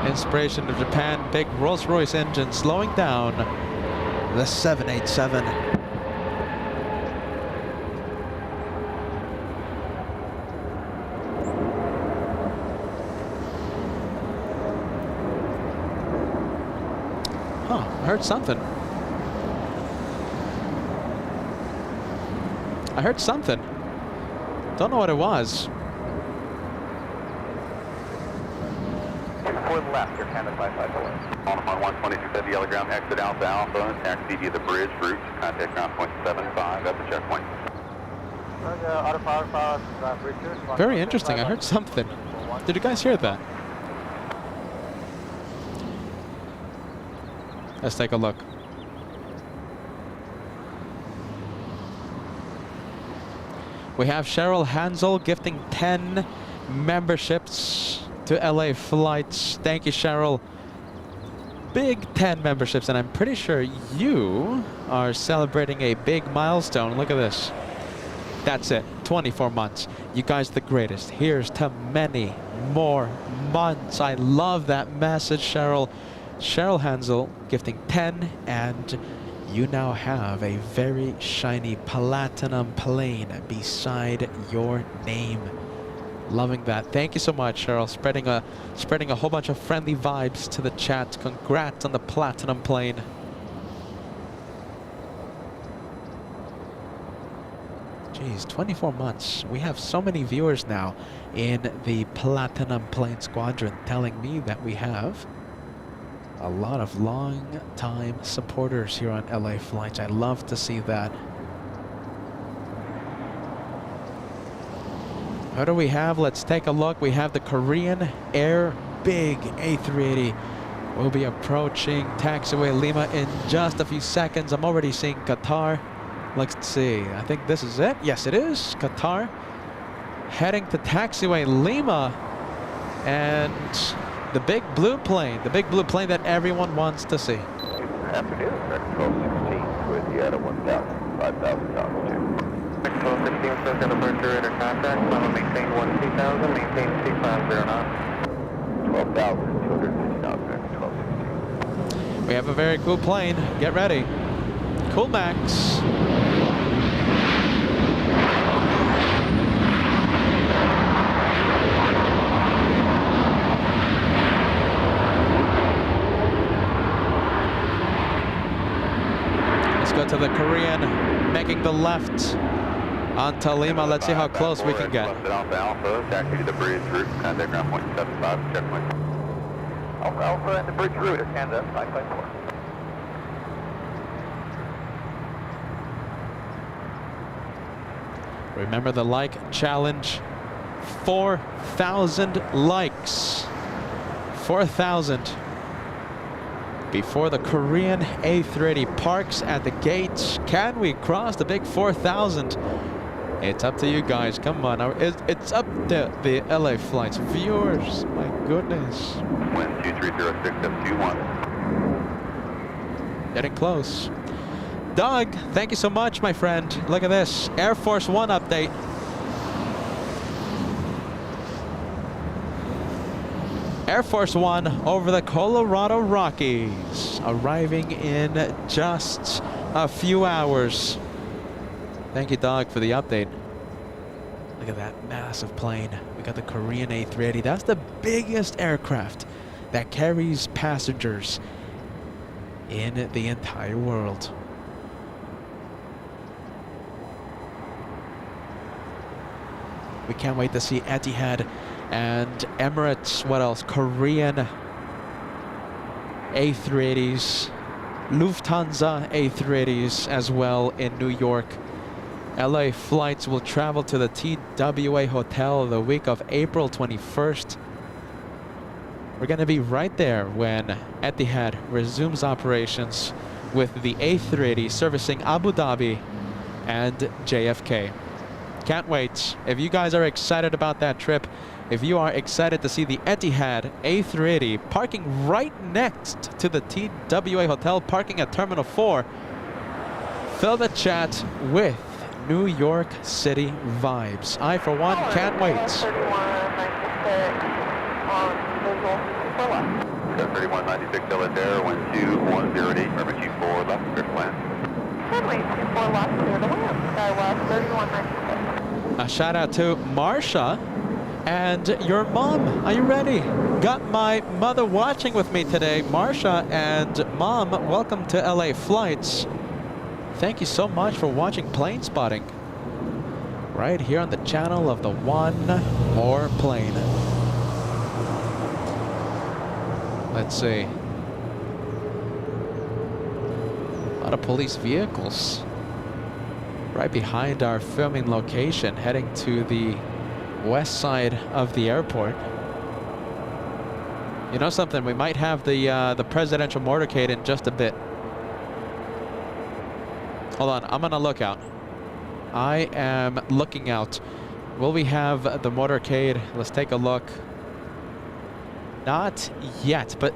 Inspiration of Japan, big Rolls-Royce engine slowing down the 787. Huh, I heard something. I heard something. Don't know what it was. Left, your Canada 554. On 122 yellow ground, exit Alpha Alpha, taxi via the bridge route, contact ground point 75 at the checkpoint. Very interesting, I heard something. Did you guys hear that? Let's take a look. We have Cheryl Hansel gifting 10 memberships to LA flights. Thank you, Cheryl. Big 10 memberships, and I'm pretty sure you are celebrating a big milestone. Look at this. That's it, 24 months. You guys are the greatest. Here's to many more months. I love that message, Cheryl. Cheryl Hansel gifting 10, and you now have a very shiny platinum plane beside your name. Loving that. Thank you so much, Cheryl. Spreading a whole bunch of friendly vibes to the chat. Congrats on the platinum plane. Jeez, 24 months. We have so many viewers now in the platinum plane squadron, telling me that we have a lot of long-time supporters here on LA Flights. I love to see that. What do we have? Let's take a look. We have the Korean Air Big A380. We'll be approaching taxiway Lima in just a few seconds. I'm already seeing Qatar. Let's see. I think this is it. Yes, it is. Qatar heading to taxiway Lima. And the big blue plane that everyone wants to see. Afternoon, Control 16 with the at 1,000, 5,000 altitude. Control 16, so going to departure inter contact, maintain 12000, maintain 250 knots. 12,250 knots, 1216. We have a very cool plane. Get ready. Cool Max. Let's go to the Korean, making the left onto Lima. Let's see how close we can get. Alpha Alpha, taxi to the bridge route, contact ground point 75, checkpoint. Alpha Alpha and the bridge route, Canada 554. Remember the like challenge. 4,000 likes. 4,000. Before the Korean A380 parks at the gates. Can we cross the big 4,000? It's up to you guys. Come on. It's up to the LA flights. Viewers, my goodness. Wind 2306 Getting close. Doug, thank you so much, my friend. Look at this. Air Force One update. Air Force One over the Colorado Rockies, arriving in just a few hours. Thank you, Doug, for the update. Look at that massive plane. We got the Korean A380. That's the biggest aircraft that carries passengers in the entire world. We can't wait to see Etihad and Emirates. What else? Korean A380s, Lufthansa A380s as well in New York. LA flights will travel to the TWA Hotel the week of April 21st. We're going to be right there when Etihad resumes operations with the A380 servicing Abu Dhabi and JFK. Can't wait. If you guys are excited about that trip, if you are excited to see the Etihad A380 parking right next to the TWA Hotel, parking at Terminal 4, fill the chat with New York City vibes. I, for one, can't wait. 3196 LS Air, wind 2108, Urban 24 left, clear to land. Runway 24 left, clear to land. Skywest 3196. A shout out to Marsha and your mom. Are you ready? Got my mother watching with me today. Marsha and mom, welcome to LA Flights. Thank you so much for watching Plane Spotting right here on the channel of the One More Plane. Let's see. A lot of police vehicles right behind our filming location, heading to the west side of the airport. You know something? We might have the presidential motorcade in just a bit. Hold on, I'm on a lookout. I am looking out. Will we have the motorcade? Let's take a look. Not yet, but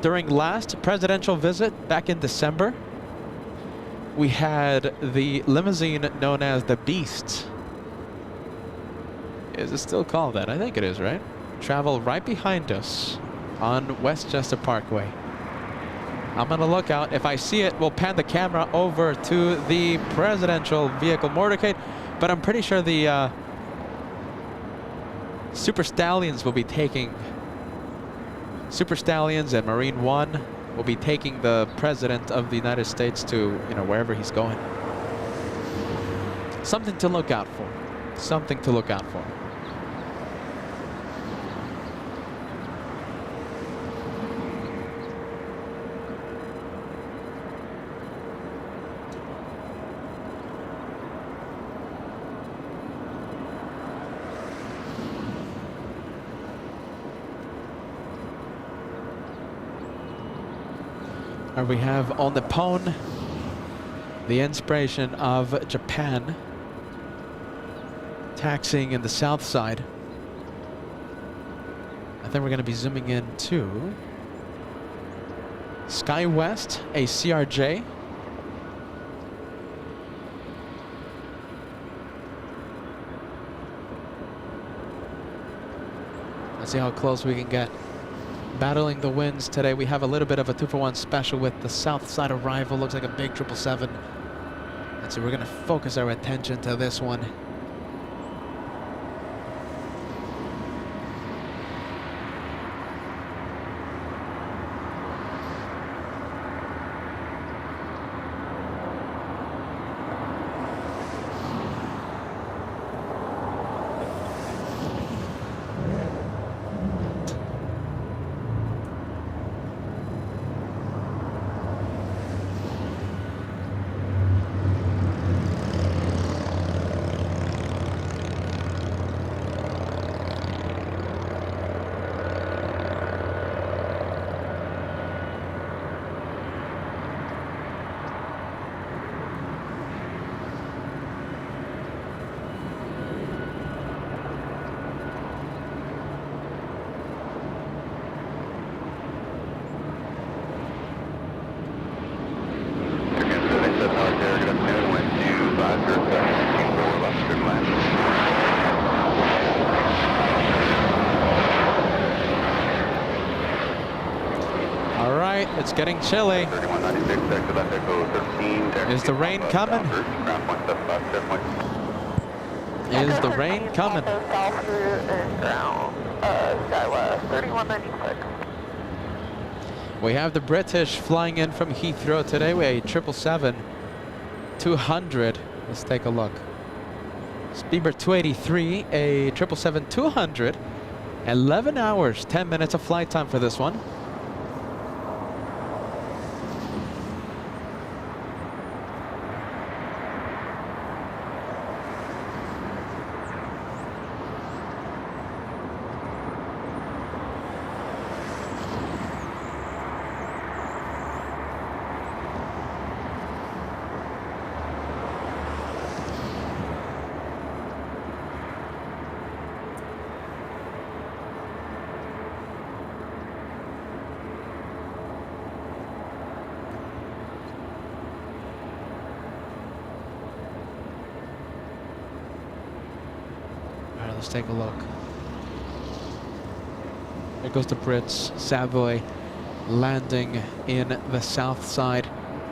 during last presidential visit back in December, we had the limousine known as the Beast. Is it still called that? I think it is, right? Travel right behind us on Westchester Parkway. I'm on the lookout. If I see it, we'll pan the camera over to the presidential vehicle motorcade. But I'm pretty sure the Super Stallions will be taking... Super Stallions and Marine One will be taking the President of the United States to, you know, wherever he's going. Something to look out for. Something to look out for. And we have on the Nippon, the inspiration of Japan, taxiing in the south side. I think we're going to be zooming in to SkyWest, a CRJ. Let's see how close we can get. Battling the winds today. We have a little bit of a 2-for-1 special with the south side arrival. Looks like a big 777. And so we're going to focus our attention to this one. getting chilly. 3196, taxi left Echo 13. Taxi Is the rain coming? Ground point 75, check point. Is the rain coming? South route and ground, Skywest 3196. We have the British flying in from Heathrow today. We have a 777-200. Let's take a look. Speedbird 283, a 777-200. 11 hours, 10 minutes of flight time for this one. Let's take a look. There goes the Brits. Savoy landing in the south side.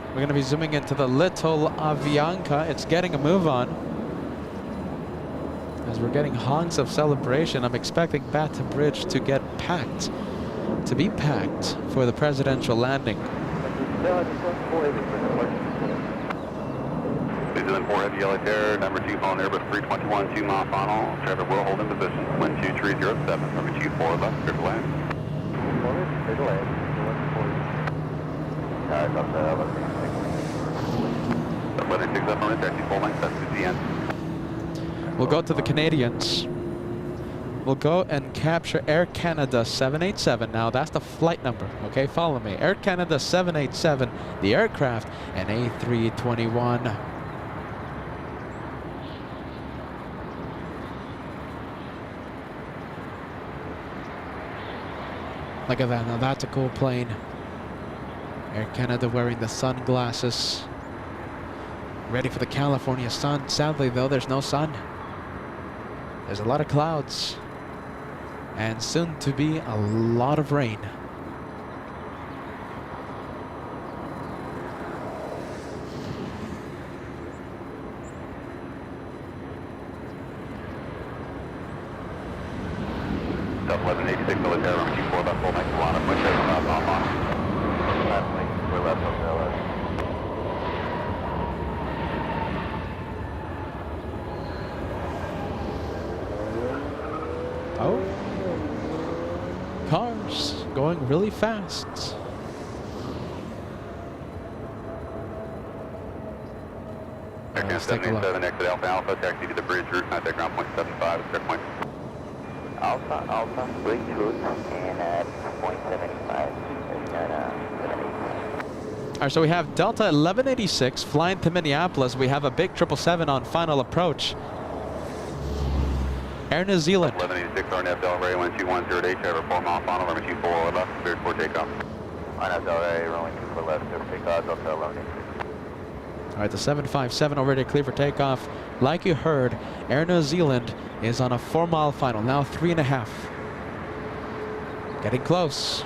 We're going to be zooming into the little Avianca. It's getting a move on. As we're getting honks of celebration, I'm expecting Baton Bridge to get packed, to be packed for the presidential landing. New Zealand 4 Heavy Yellow Air, number 2 phone Airbus 321, 2 mile final. Trevor will hold in position. Wind 2307, number 24 left, clear to land. Clear to land. Guys up there, 1186 up on the taxi, full length, that's the end. We'll go to the Canadians. We'll go and capture Air Canada 787. Now that's the flight number, okay? Follow me. Air Canada 787, the aircraft, and A321. Look at that, now that's a cool plane. Air Canada wearing the sunglasses. Ready for the California sun. Sadly though, there's no sun. There's a lot of clouds. And soon to be a lot of rain. South 1186 military, number 24 left, full length, Solana, push over, off, on. Left link, we're left, hotel, Oh. Cars going really fast. Let's take a look. 787, exit Alpha Alpha, taxi to the bridge route, contact ground point 75, checkpoint. Alpha, Alpha, bridge route, and at point 75, All right, so we have Delta 1186 flying to Minneapolis. We have a big 777 on final approach. Air New Zealand. 1186 RNF Delray, 12108, have a 4 mile final, number 24 left, cleared for takeoff. RNF Delray, runway 24 left, cleared for takeoff, Delta 1186. All right, the 757 already clear for takeoff. Like you heard, Air New Zealand is on a 4 mile final, now 3.5. Getting close.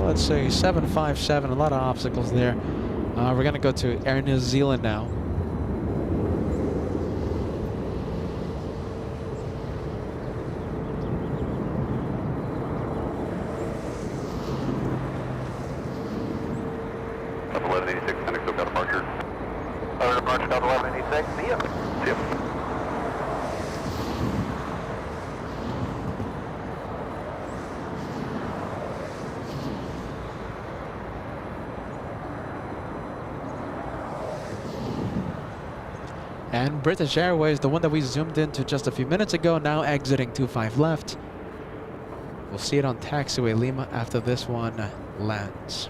Let's see, 757, a lot of obstacles there. We're going to go to Air New Zealand now. Delta 1186, Phoenix, got departure. Departure, Delta 1186, see ya. See ya. And British Airways, the one that we zoomed into just a few minutes ago, now exiting 25 left. We'll see it on taxiway Lima after this one lands.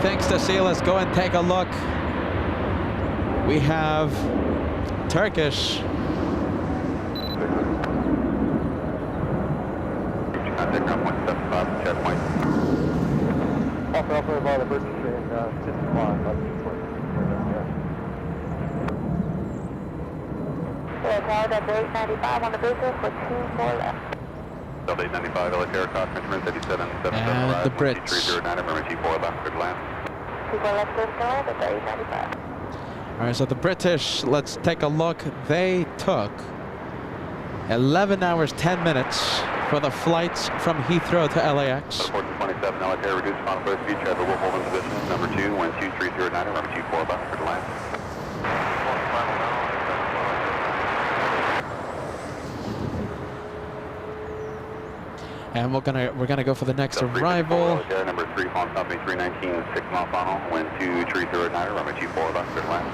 Things to see. Let's go and take a look. We have Turkish. Contact ground point 75, checkpoint. Alpha by the British and 55. Delta 895 on the business with 24 left. Delta 895, LAX aircraft, instruments 8777. And the Brits. 309, remember G4 left, good land. 24 left, good land, Delta 895. All right, so the British, let's take a look. They took 11 hours, 10 minutes for the flights from Heathrow to LAX. 1427, LAX air, reduced final clear speed, travel will hold in position. Number 2, 12309, remember G4 left, good land. And we're gonna go for the next arrival. Number 3, Hong Company 319, 6 mile final, wind 2309, runway 24 left, good land.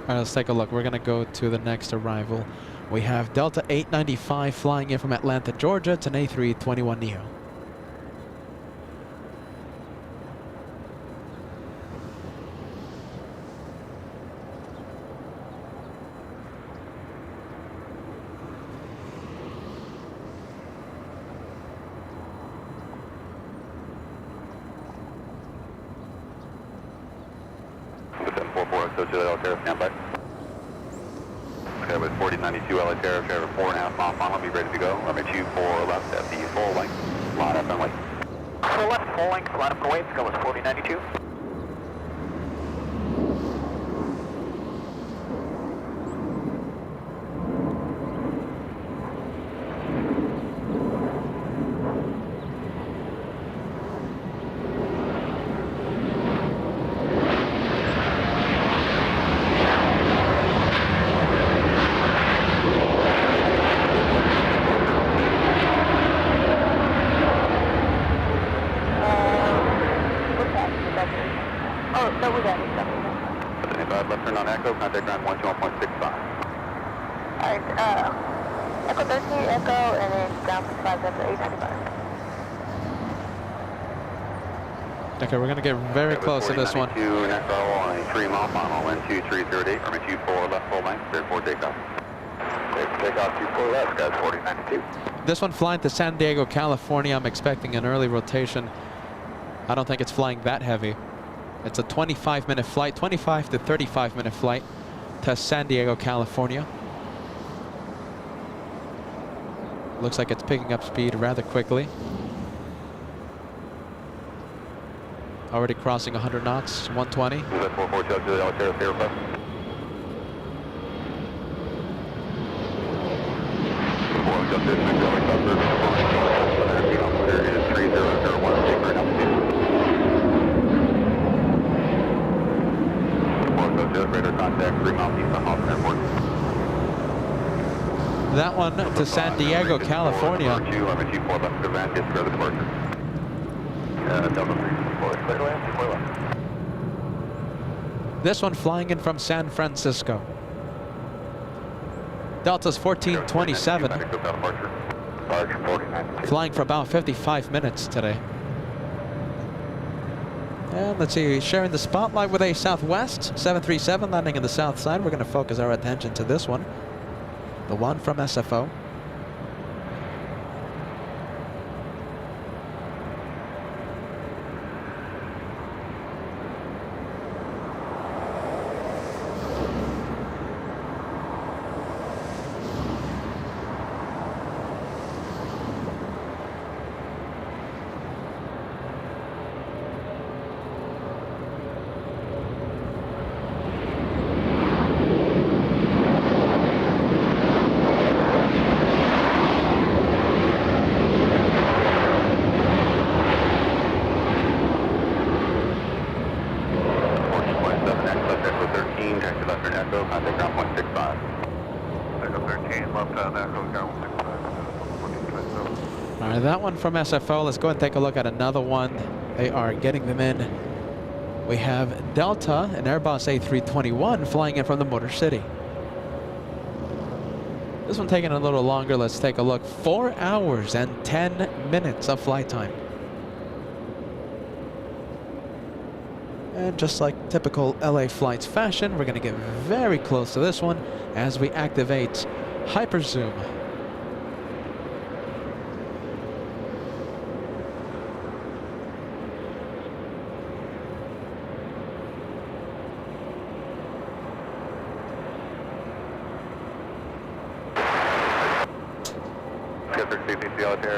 All right, let's take a look. We're gonna go to the next arrival. We have Delta 895 flying in from Atlanta, Georgia. It's an A321neo. Okay, with 4092 LA Terra, driver 4.5 mile final, be ready to go. Runway 24 left at the full length, line up and wait. Full left, full length, line up and wait, go with 4092. Left turn on Echo, contact ground 121.65. Alright, Echo 13, Echo, and then ground 65, Delta 895. Okay, we're gonna get very close to this one. Next arrival on a 3 mile final, wind 2308, runway 24 left full length, clear for takeoff. Clear for takeoff, 24 left, guys, 4092. This one flying to San Diego, California. I'm expecting an early rotation. I don't think it's flying that heavy. It's a 25-minute flight, 25 to 35-minute flight to San Diego, California. Looks like it's picking up speed rather quickly. Already crossing 100 knots, 120. Is that 442 to the Altair Aircraft? That one to San Diego, California. This one flying in from San Francisco. Delta's 1427. Flying for about 55 minutes today. And let's see, sharing the spotlight with a Southwest 737 landing in the south side. We're going to focus our attention to this one. The one from SFO. Echo, contact ground point 65. Echo 13, left on Echo, ground 65. All right, that one from SFO. Let's go and take a look at another one. They are getting them in. We have Delta, an Airbus A321 flying in from the Motor City. This one taking a little longer. Let's take a look. 4 hours and 10 minutes of flight time. And just like typical LA flights fashion, we're going to get very close to this one as we activate Hyper Zoom.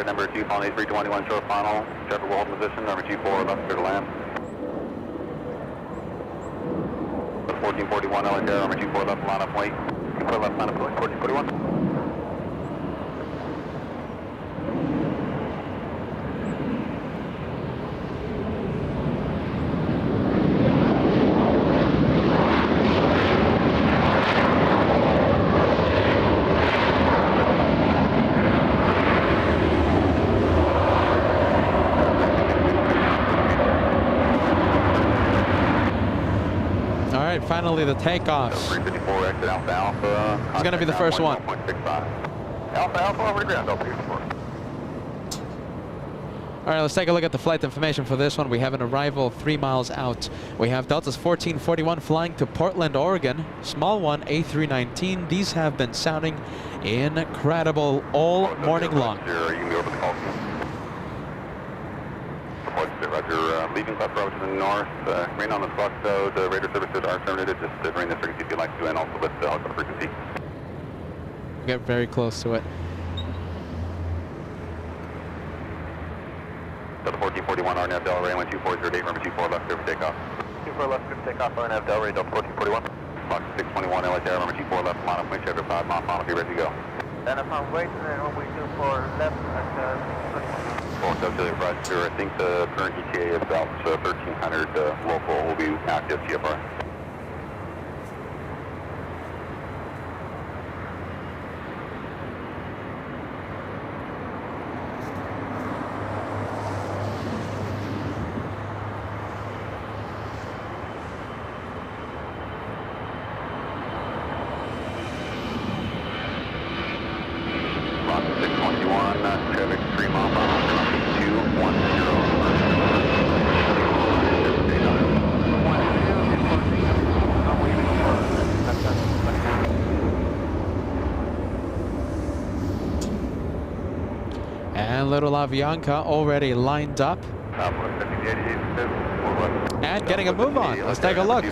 Number 2, following A321 short final. Trevor will hold position. Number 24, left clear to land. 1441, LA Air, number 24, left line up weight. 24 left line up weight, 1441. Finally, the takeoffs. 354, exit Alpha Alpha. It's going to be the first one. Alpha Alpha over to ground, Delta 84. All right, let's take a look at the flight information for this one. We have an arrival 3 miles out. We have Delta's 1441 flying to Portland, Oregon. Small one, A319. These have been sounding incredible all morning long. You can be over the call. Roger, leaving Club Road to the north. Remain on the spot, so the radar services are terminated. Just remain the frequency if you'd like to, and also with the helicopter frequency. Get very close to it. Delta 1441, RNAV Delray, 12408, number 24 left, clear for takeoff. 24 left, clear for takeoff, RNAV Delray, Delta 1441. Fox 621, LA Tower, number 24 left, line up, wind checker 5 mile, final, be ready to go. And if I'm waiting, and what we do for left at Well, Auxiliary Roger, I think the current ETA is about 1300 local will be active CFR. Fox 621, traffic 3 mile per hour. And little Avianca already lined up and getting a move on. Let's take a look.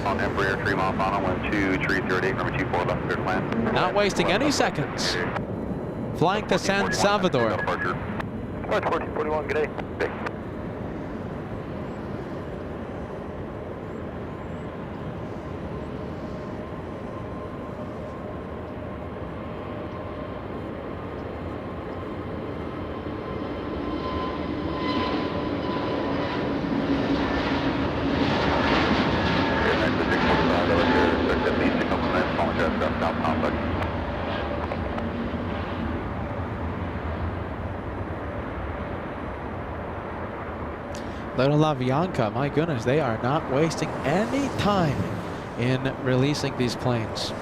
Not wasting any seconds. Flying to San Salvador. 1441, good day. Little Avianca, my goodness, they are not wasting any time in releasing these planes.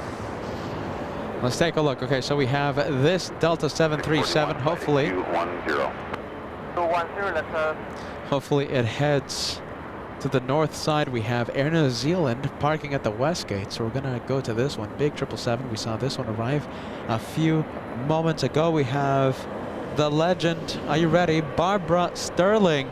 Let's take a look. Okay, so we have this Delta 737. Hopefully, hopefully it heads to the north side. We have Air New Zealand parking at the west gate, so we're gonna go to this one. Big 777. We saw this one arrive a few moments ago. We have the legend. Are you ready? Barbara Sterling.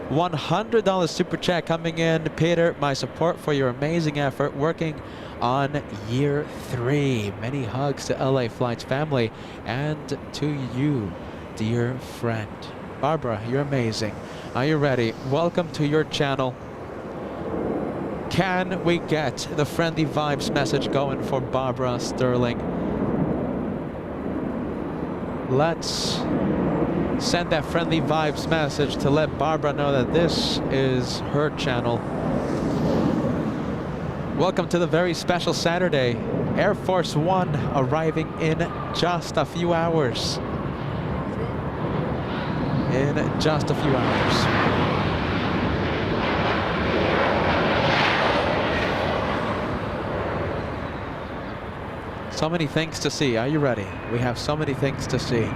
$100 super chat coming in. Peter, my support for your amazing effort working on year 3. Many hugs to LA Flights family and to you, dear friend. Barbara, you're amazing. Are you ready? Welcome to your channel. Can we get the friendly vibes message going for Barbara Sterling? Let's send that friendly vibes message to let Barbara know that this is her channel. Welcome to the very special Saturday Air Force One arriving in just a few hours. In just a few hours. So many things to see. Are you ready? We have so many things to see.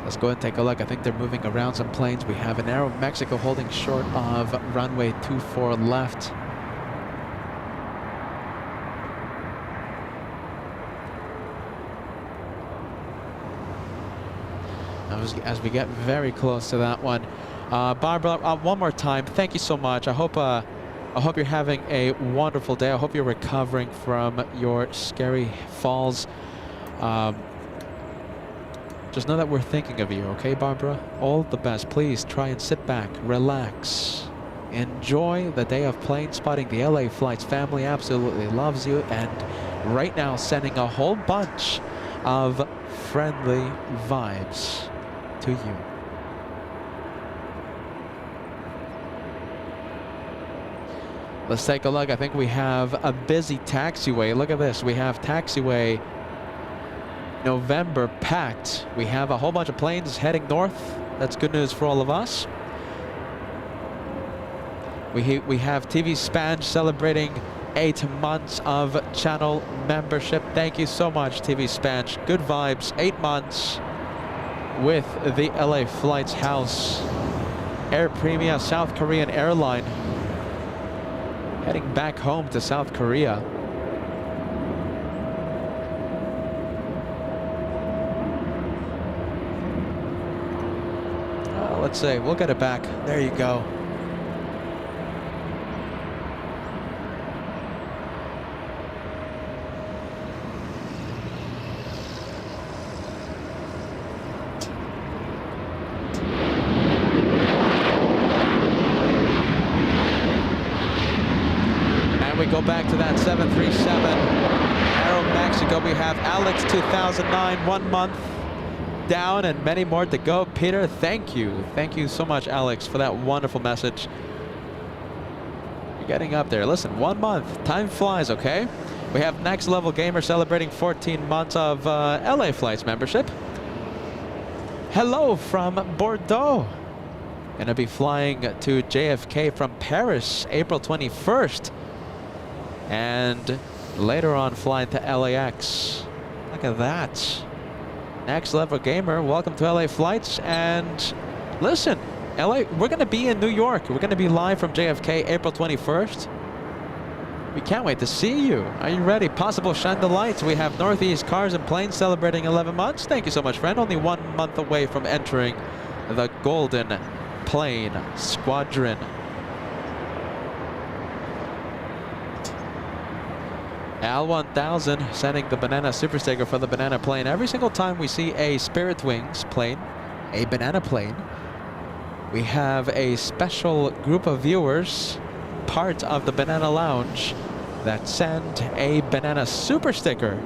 Let's go and take a look. I think they're moving around some planes. We have an Aeromexico holding short of runway 24 left. As we get very close to that one. Barbara, one more time, thank you so much. I hope you're having a wonderful day. I hope you're recovering from your scary falls. Just know that we're thinking of you, okay, Barbara? All the best. Please try and sit back, relax, enjoy the day of plane spotting. The LA Flights family absolutely loves you, and right now sending a whole bunch of friendly vibes to you. Let's take a look. I think we have a busy taxiway. Look at this. We have taxiway November packed. We have a whole bunch of planes heading north. That's good news for all of us. We have TV Spanch celebrating 8 months of channel membership. Thank you so much, TV Spanch. Good vibes. 8 months with the LA Flights house. Air Premia, South Korean airline, heading back home to South Korea. Let's see, we'll get it back. There you go. We go back to that 737 Aeromexico. We have Alex 2009, 1 month down and many more to go. Peter, thank you. Thank you so much, Alex, for that wonderful message. You're getting up there. Listen, 1 month. Time flies, okay? We have Next Level Gamer celebrating 14 months of LA Flights membership. Hello from Bordeaux. Gonna be flying to JFK from Paris, April 21st. And later on flying to LAX. Look at that. Next Level Gamer, welcome to LA Flights. And listen, LA, we're going to be in New York. We're going to be live from JFK April 21st. We can't wait to see you. Are you ready? Possible Shine the Lights. We have Northeast Cars and Planes celebrating 11 months. Thank you so much, friend. Only 1 month away from entering the Golden Plane Squadron. Al1000 sending the banana super sticker for the banana plane. Every single time we see a Spirit Wings plane, a banana plane, we have a special group of viewers, part of the Banana Lounge, that send a banana super sticker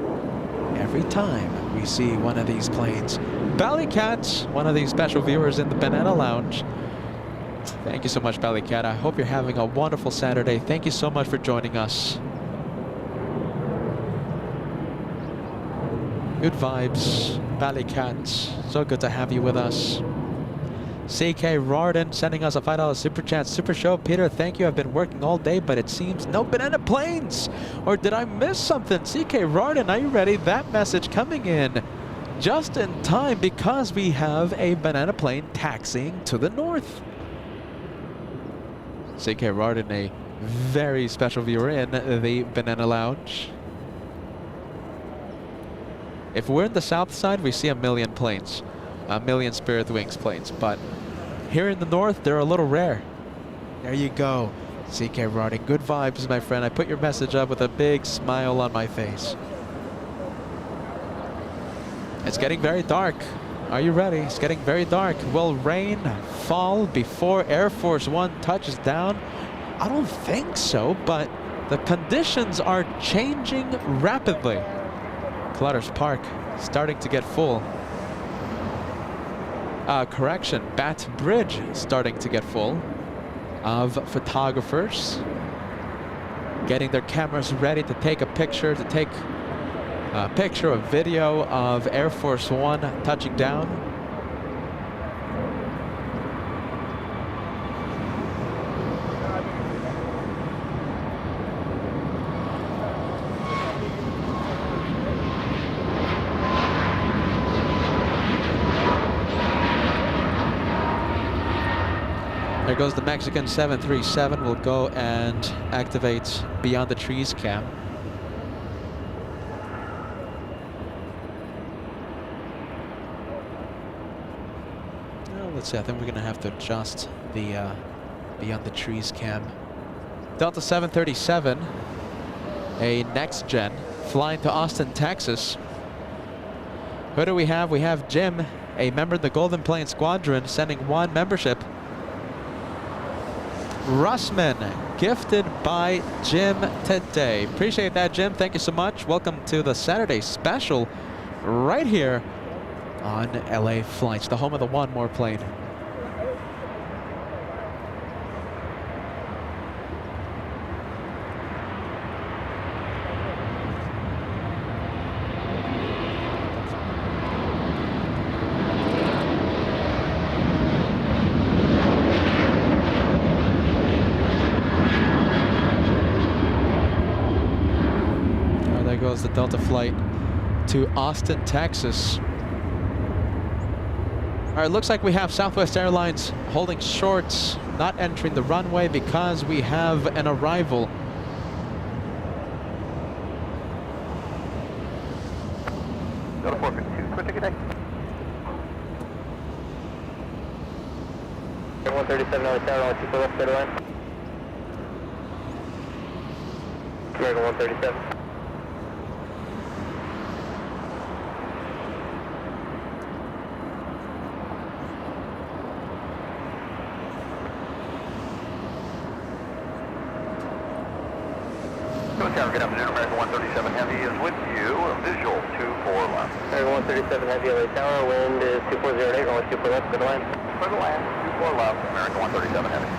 every time we see one of these planes. Ballycat, one of these special viewers in the Banana Lounge. Thank you so much, Ballycat. I hope you're having a wonderful Saturday. Thank you so much for joining us. Good vibes, Ballycat. So good to have you with us. CK Rarden sending us a $5 super chat. Super show. Peter, thank you. I've been working all day, but it seems no banana planes. Or did I miss something? CK Rarden, are you ready? That message coming in just in time because we have a banana plane taxiing to the north. CK Rarden, a very special viewer in the Banana Lounge. If we're in the south side, we see a million planes, a million Spirit Wings planes. But here in the north, they're a little rare. There you go. CK Rarding, good vibes, my friend. I put your message up with a big smile on my face. It's getting very dark. Are you ready? It's getting very dark. Will rain fall before Air Force One touches down? I don't think so, but the conditions are changing rapidly. Clutters Park starting to get full. Correction, Bat Bridge starting to get full. of photographers getting their cameras ready to take a picture, to take a picture, a video of Air Force One touching down. There goes the Mexican 737. We'll go and activate Beyond the Trees cam. Well, let's see, I think we're gonna have to adjust the Beyond the Trees cam. Delta 737, a next gen, flying to Austin, Texas. Who do we have? We have Jim, a member of the Golden Plane Squadron, sending one membership. Russman, gifted by Jim today. Appreciate that, Jim. Thank you so much. Welcome to the Saturday special right here on LA Flights, the home of the One More plane. The Delta flight to Austin, Texas. All right, looks like we have Southwest Airlines holding short, not entering the runway because we have an arrival. Delta 452, switch ticket. 137 out of tower, all people left, center line. American 137. Good afternoon, American 137 Heavy is with you. Visual 24 left. American 137 Heavy, LA Tower, wind is 2408, runway 24 left, good line. For the land, 24 left, American 137 Heavy.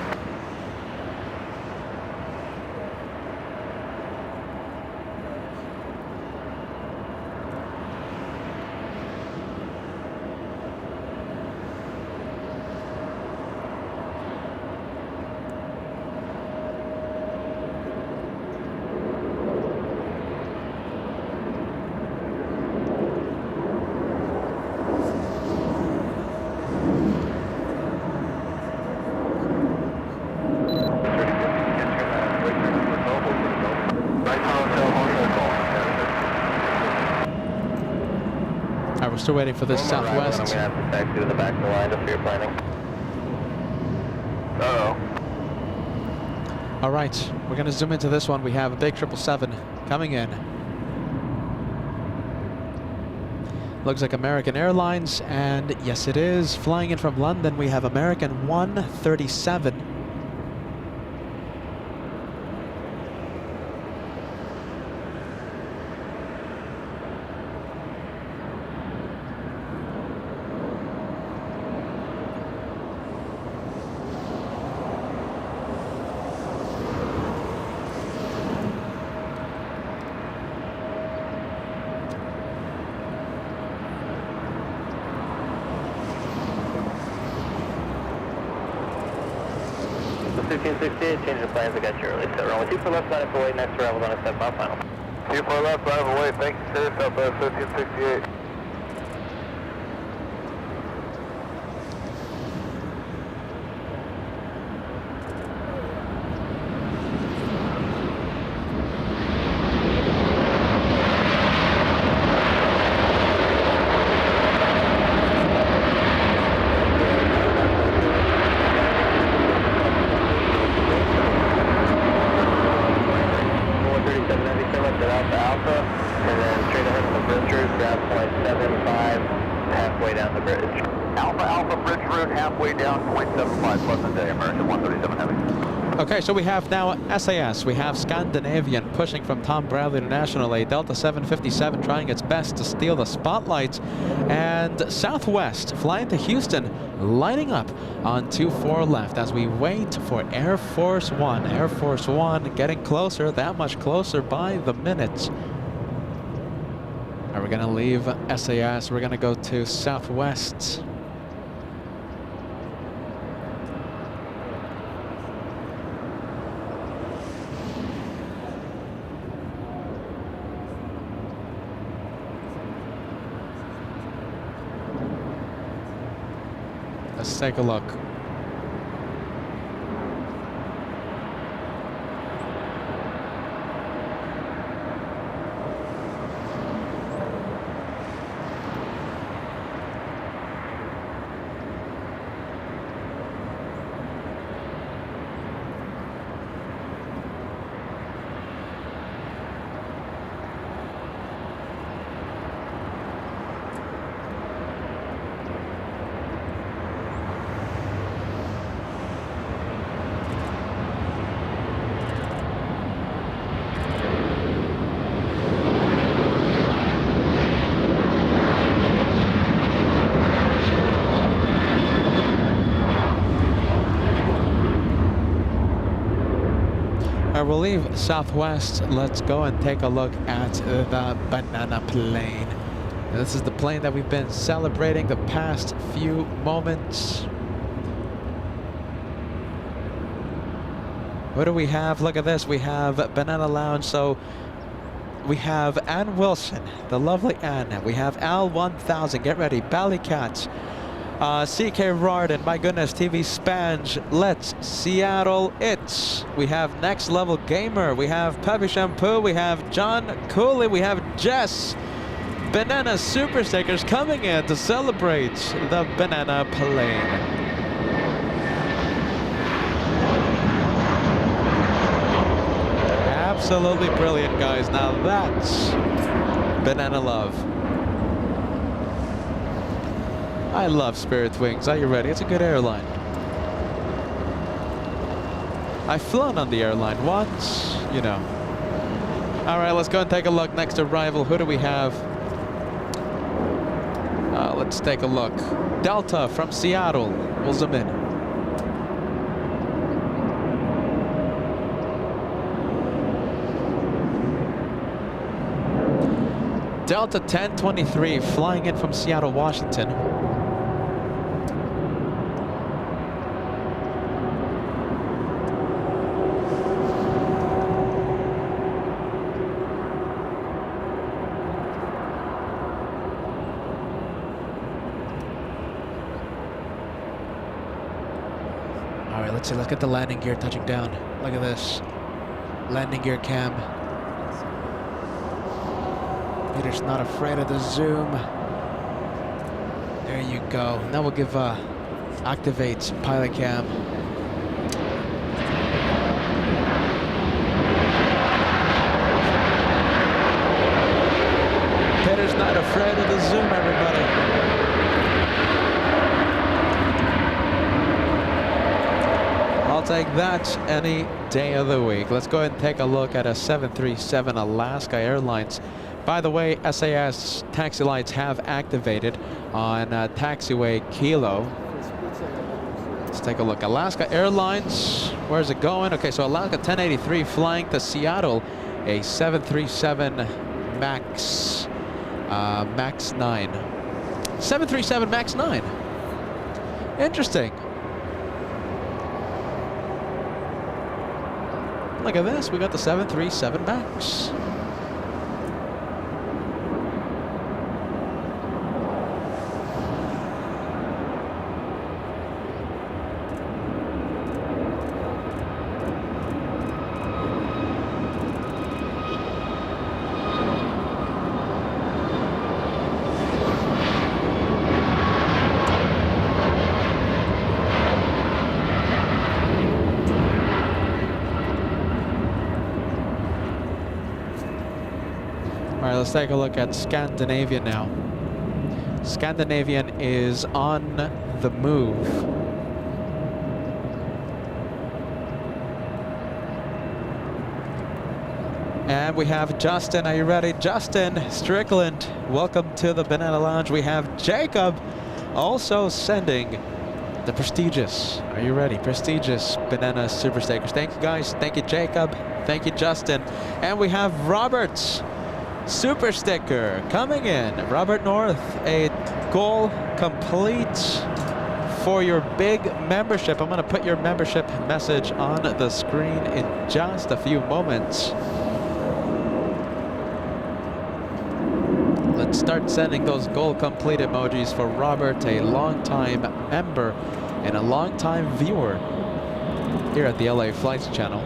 We're still waiting for this Southwest. I'm going to have to taxi to the back of the line just for your planning. Uh-oh. All right, we're going to zoom into this one. We have a big 777 coming in. Looks like American Airlines, and yes, it is. Flying in from London, we have American 137. Change the plans, I got you early. So runway 24 left, line up away, next arrival on a 7-mile final. 24 left, line up away, thank you sir, Southwest 1368. Alpha Bridge route halfway down, 0.75 plus a day, American 137 Heavy. Okay, so we have now SAS, we have Scandinavian pushing from Tom Bradley International, a Delta 757 trying its best to steal the spotlight, and Southwest flying to Houston, lining up on 24 left as we wait for Air Force One. Air Force One getting closer, that much closer by the minute. Are we gonna leave SAS? We're gonna go to Southwest. Let's take a look. We'll leave Southwest. Let's go and take a look at the banana plane. This is the plane that we've been celebrating the past few moments. What do we have? Look at this. We have Banana Lounge. So we have Ann Wilson, the lovely Ann. We have Al 1000. Get ready. Ballycat. CK Rarden, my goodness, TV Spange, Let's Seattle It's. We have Next Level Gamer, we have Peppy Shampoo, we have John Cooley, we have Jess. Banana Super Stickers coming in to celebrate the banana plane. Absolutely brilliant, guys. Now that's banana love. I love Spirit Wings. Are you ready? It's a good airline. I've flown on the airline once, you know. All right, let's go and take a look. Next arrival, who do we have? Let's take a look. Delta from Seattle. We'll zoom in. Delta 1023 flying in from Seattle, Washington. Let's see, let's get the landing gear touching down. Look at this. Landing gear cam. Peter's not afraid of the zoom. There you go. Now we'll give activate pilot cam. Peter's not afraid of the zoom, everybody. I'll take that any day of the week. Let's go ahead and take a look at a 737 Alaska Airlines. By the way, SAS taxi lights have activated on taxiway Kilo. Let's take a look. Alaska Airlines, where's it going? Okay, so Alaska 1083 flying to Seattle, a 737 MAX, MAX 9. 737 MAX 9. Interesting. Look at this, we got the 737 MAX. All right, let's take a look at Scandinavian now. Scandinavian is on the move. And we have Justin. Are you ready? Justin Strickland, welcome to the Banana Lounge. We have Jacob also sending the prestigious, are you ready? Prestigious Banana Super Stickers. Thank you guys. Thank you, Jacob. Thank you, Justin. And we have Robert's Super Sticker coming in. Robert North, a goal complete for your big membership. I'm going to put your membership message on the screen in just a few moments. Let's start sending those goal complete emojis for Robert, a longtime member and a longtime viewer here at the LA Flights channel.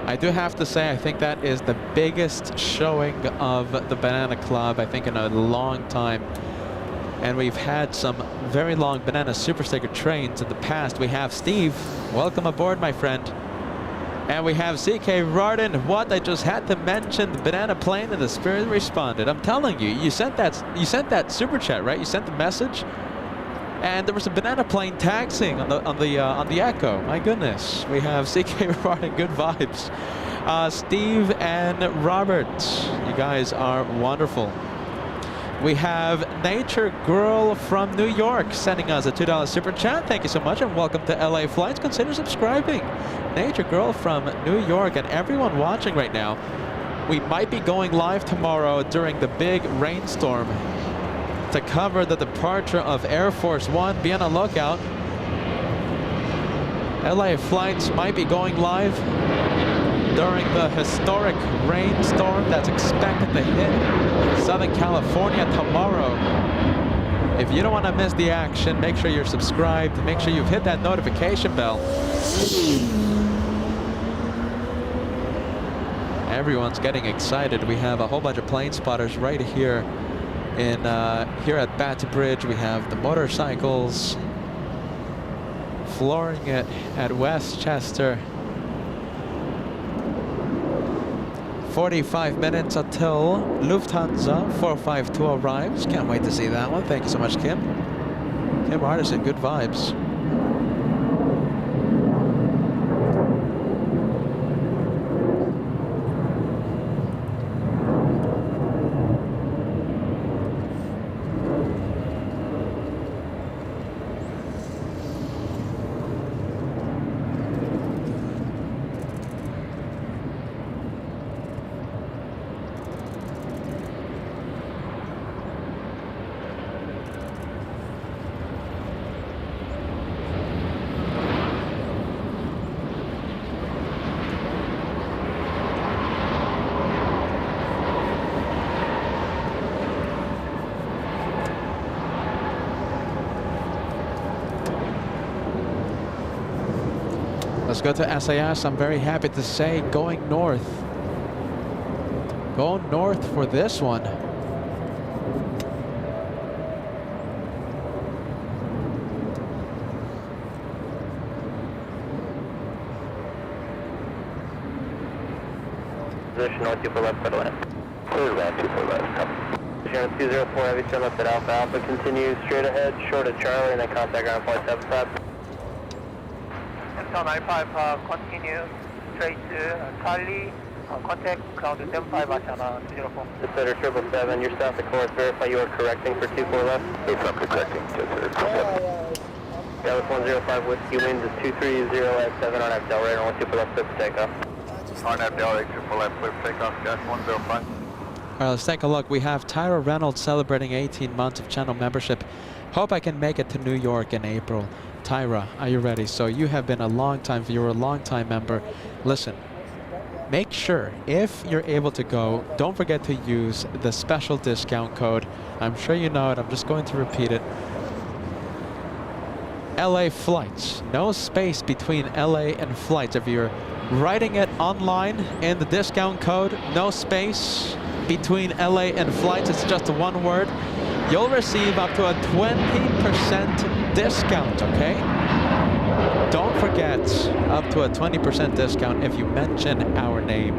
I do have to say, I think that is the biggest showing of the Banana Club, I think, in a long time. And we've had some very long Banana Super Sticker trains in the past. We have Steve. Welcome aboard, my friend. And we have CK Rarden. What? I just had to mention the banana plane and the Spirit responded. I'm telling you, you sent that super chat, right? You sent the message. And there was a banana plane taxiing on the Echo. My goodness, we have CK Rarden, good vibes. Steve and Robert, you guys are wonderful. We have Nature Girl from New York sending us a $2 super chat. Thank you so much and welcome to LA Flights. Consider subscribing. Nature Girl from New York and everyone watching right now. We might be going live tomorrow during the big rainstorm to cover the departure of Air Force One. Be on the lookout. LA Flights might be going live during the historic rainstorm that's expected to hit Southern California tomorrow. If you don't want to miss the action, make sure you're subscribed. Make sure you've hit that notification bell. Everyone's getting excited. We have a whole bunch of plane spotters right here here at Batty Bridge. We have the motorcycles flooring it at Westchester. 45 minutes until Lufthansa 452 arrives. Can't wait to see that one. Thank you so much, Kim. Kim Artisan, good vibes. Let's go to SAS. I'm very happy to say going north. Going north for this one. Position north 24 left, clear to land. Clear to land, 24 left, copy. Position 204 heavy, turn left at Alpha. Alpha continues straight ahead, short of Charlie, and then contact ground point 75. Town 95, continue straight to Charlie, contact ground 75, Ashana 204. Consider 777, you're south of course, verify you are correcting for 24 left. Yes, I'm correcting, Dallas 105 Whiskey, wind is 230 at 7 on Abdel, right on 24 left, clear for takeoff. On Abdel, 24 left, clear for takeoff, gas 105. All right, let's take a look. We have Tyra Reynolds celebrating 18 months of channel membership. Hope I can make it to New York in April. Tyra, are you ready? So you have been a long-time viewer, a long-time member. Listen, make sure if you're able to go, don't forget to use the special discount code. I'm sure you know it. I'm just going to repeat it. LA Flights. No space between LA and Flights. If you're writing it online in the discount code, no space between LA and Flights, it's just one word, you'll receive up to a 20% discount, okay? Don't forget, up to a 20% discount if you mention our name.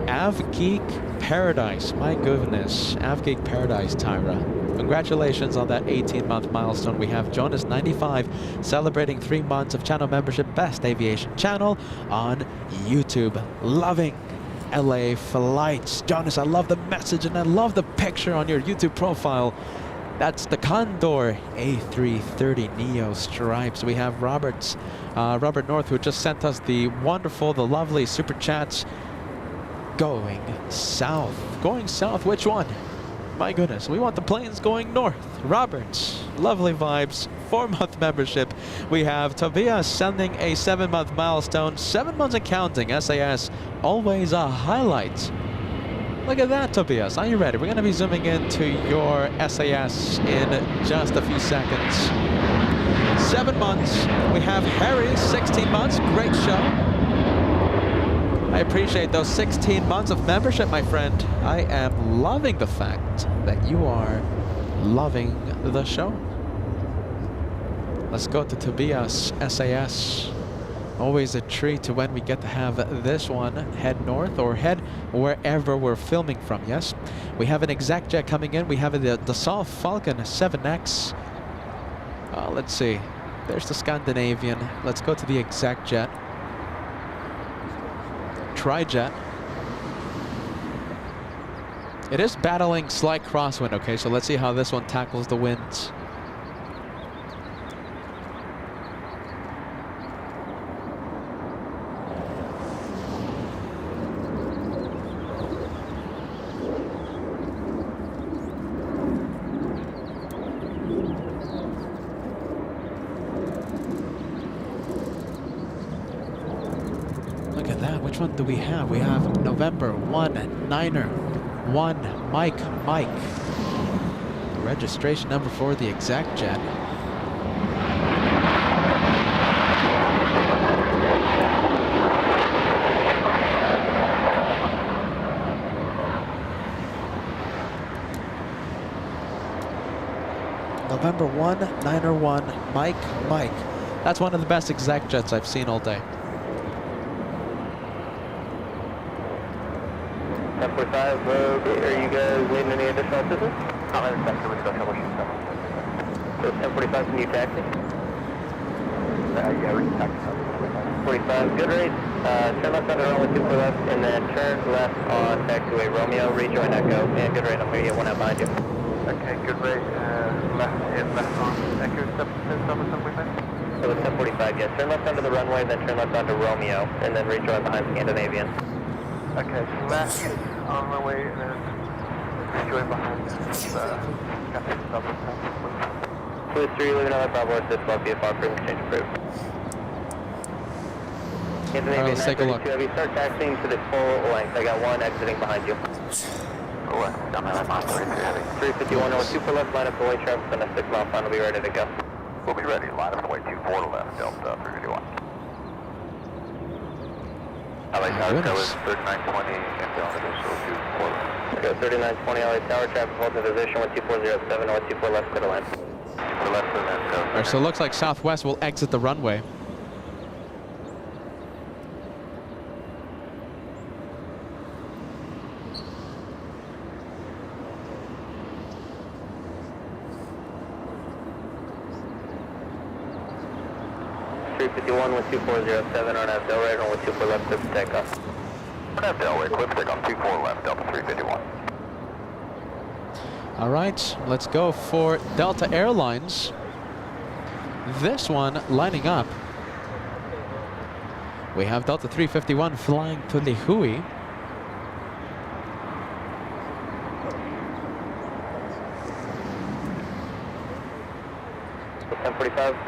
AvGeek Paradise. My goodness. AvGeek Paradise, Tyra. Congratulations on that 18-month milestone. We have Jonas95 celebrating 3 months of channel membership. Best aviation channel on YouTube. Loving LA flights. Jonas, I love the message and I love the picture on your YouTube profile. That's the Condor A330 Neo stripes. We have Robert North, who just sent us the wonderful, the lovely super chats. Going south. Going south. Which one? My goodness, we want the planes going north. Roberts, lovely vibes. 4-month membership. We have Tobias sending a 7-month milestone. 7 months and counting. SAS, always a highlight. Look at that, Tobias. Are you ready? We're going to be zooming into your SAS in just a few seconds. 7 months. We have Harry, 16 months. Great show. I appreciate those 16 months of membership, my friend. I am loving the fact that you are loving the show. Let's go to Tobias, SAS. Always a treat to when we get to have this one head north or head wherever we're filming from, yes? We have an exec jet coming in. We have the Dassault Falcon 7X. Let's see. There's the Scandinavian. Let's go to the exec jet. Tri-jet. It is battling slight crosswind, okay? So let's see how this one tackles the winds. Which one do we have? We have November 1 Niner 1 Mike. The registration number for the exact jet. November 1 Niner 1 Mike. That's one of the best exact jets I've seen all day. 1045, are you guys needing any additional assistance? I'll have a second, let's go troubleshoot stuff. So 1045, can you taxi? Yeah, we can taxi. 45, good rate. Turn left on the runway 24 left, and then turn left on taxiway Romeo, rejoin Echo, and good rate, I'm going to get one out behind you. Okay, good rate, left on Echo 775. So it's 1045, yes. Turn left onto the runway, then turn left onto Romeo, and then rejoin behind Scandinavian. Okay, left on the way and then join behind Captain Double. Fluid 3, leaving on the Bravo, assist, while VFR crew exchange approved. Alright, let's take a look. Have you start taxiing to the full length? I got one exiting behind you. Full left, I'm at mile 33 heavy. 351, over 24 left, line up the way traffic on a 6-mile final, be ready to go. We'll be ready, line up the way 24 to left, Delta 351. LA Tower is 3920 and down to go 24. Go 3920 LA Tower, traffic hold to position 12407, 124 left, clear to land. 24 left and then go. Alright, so it looks like Southwest will exit the runway. $351, 12407, on F Del right, on 124 left, clear for takeoff. On F Delaware, clip stick on 24 left, Delta 351. All right, let's go for Delta Airlines. This one lining up. We have Delta 351 flying to Lihue.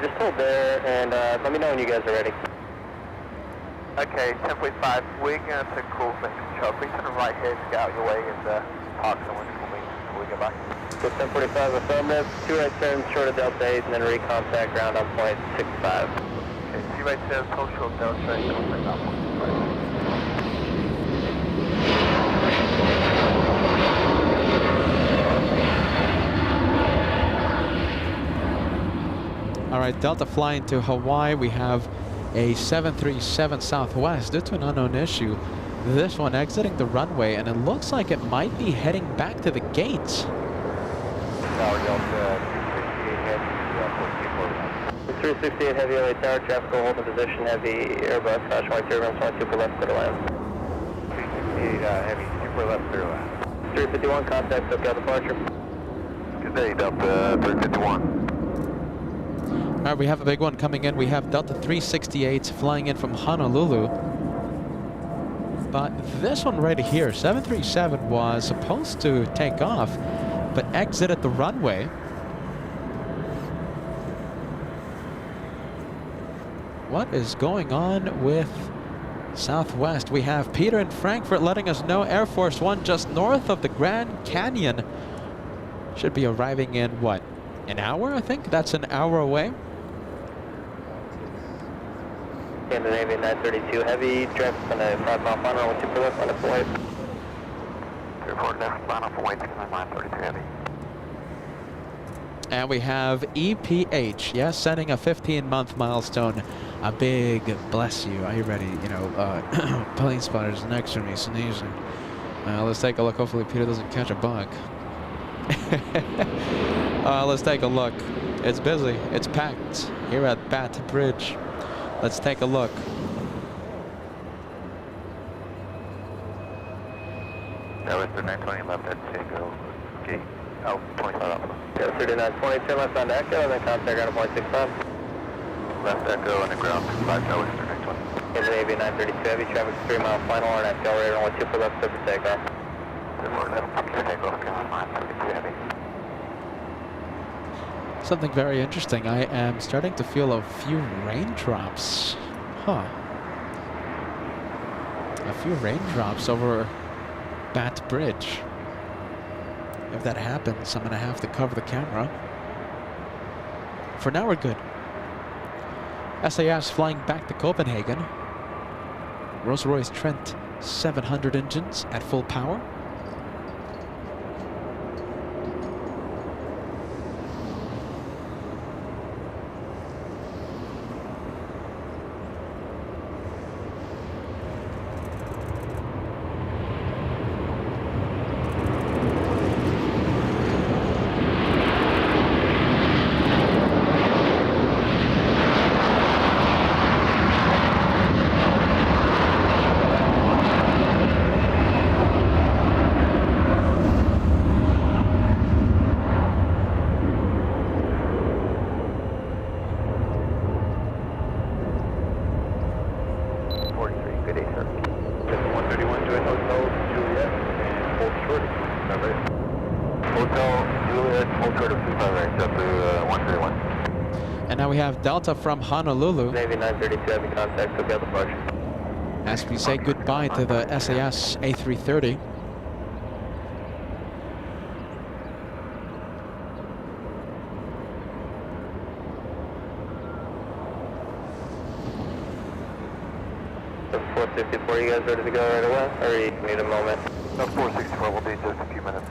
Just hold there and let me know when you guys are ready. Okay, 10.5, we're going to take calls next to Chubb. Please turn the right here to get out of your way and park someone to call me before we get back. So 1045 affirmative, 2 right turns short of Delta 8 and then recontact ground on point 65. Okay, 2 right turns, hold short Delta 8, contact on point 65. All right, right, Delta flying to Hawaii. We have a 737 Southwest due to an unknown issue. This one exiting the runway, and it looks like it might be heading back to the gates. Tower Delta 368 Heavy, 368 Heavy LA Tower, traffic will hold in position. Heavy Airbus, caution white turbulence, 12 for left, clear to land. 368 Heavy, 2 for left, clear land. 351, contact SoCal departure. Good day, Delta 351. All right, we have a big one coming in. We have Delta 368 flying in from Honolulu. But this one right here, 737, was supposed to take off, but exited the runway. What is going on with Southwest? We have Peter in Frankfurt letting us know Air Force One just north of the Grand Canyon should be arriving in, what, an hour? I think that's an hour away. Camden Navy 932 Heavy, traffic on a 5-mile final, 1 2 for left, on a flight. 34 left, final for white, 932 Heavy. And we have EPH, yes, setting a 15-month milestone. A big bless you. Are you ready? You know, plane spotters next to me sneezing. Let's take a look. Hopefully Peter doesn't catch a bug. Let's take a look. It's busy. It's packed here at Bat Bridge. Let's take a look. That was the 920 left at Tango Gate. Oh, 25 Alpha. Yeah, 3920, turn left on Echo, and then contact ground point 65. Left Echo on the ground, 5 towers, 920. Camden Navy 932 Heavy, traffic 3-mile final, on accelerator, 1 2 for left, clear for takeoff. 34 left, clear takeoff, Camden 932 Heavy. Something very interesting. I am starting to feel a few raindrops. Huh. A few raindrops over Bat Bridge. If that happens, I'm going to have to cover the camera. For now, we're good. SAS flying back to Copenhagen. Rolls-Royce Trent 700 engines at full power. Delta from Honolulu. Navy 932 Heavy, contact SoCal departure. As we say goodbye to the SAS A330. The 464, you guys ready to go right away? Or you need a moment? No, 464 will be just a few minutes.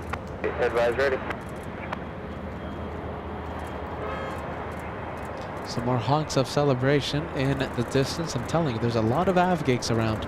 Advise ready. Some more honks of celebration in the distance. I'm telling you, there's a lot of avgigs around.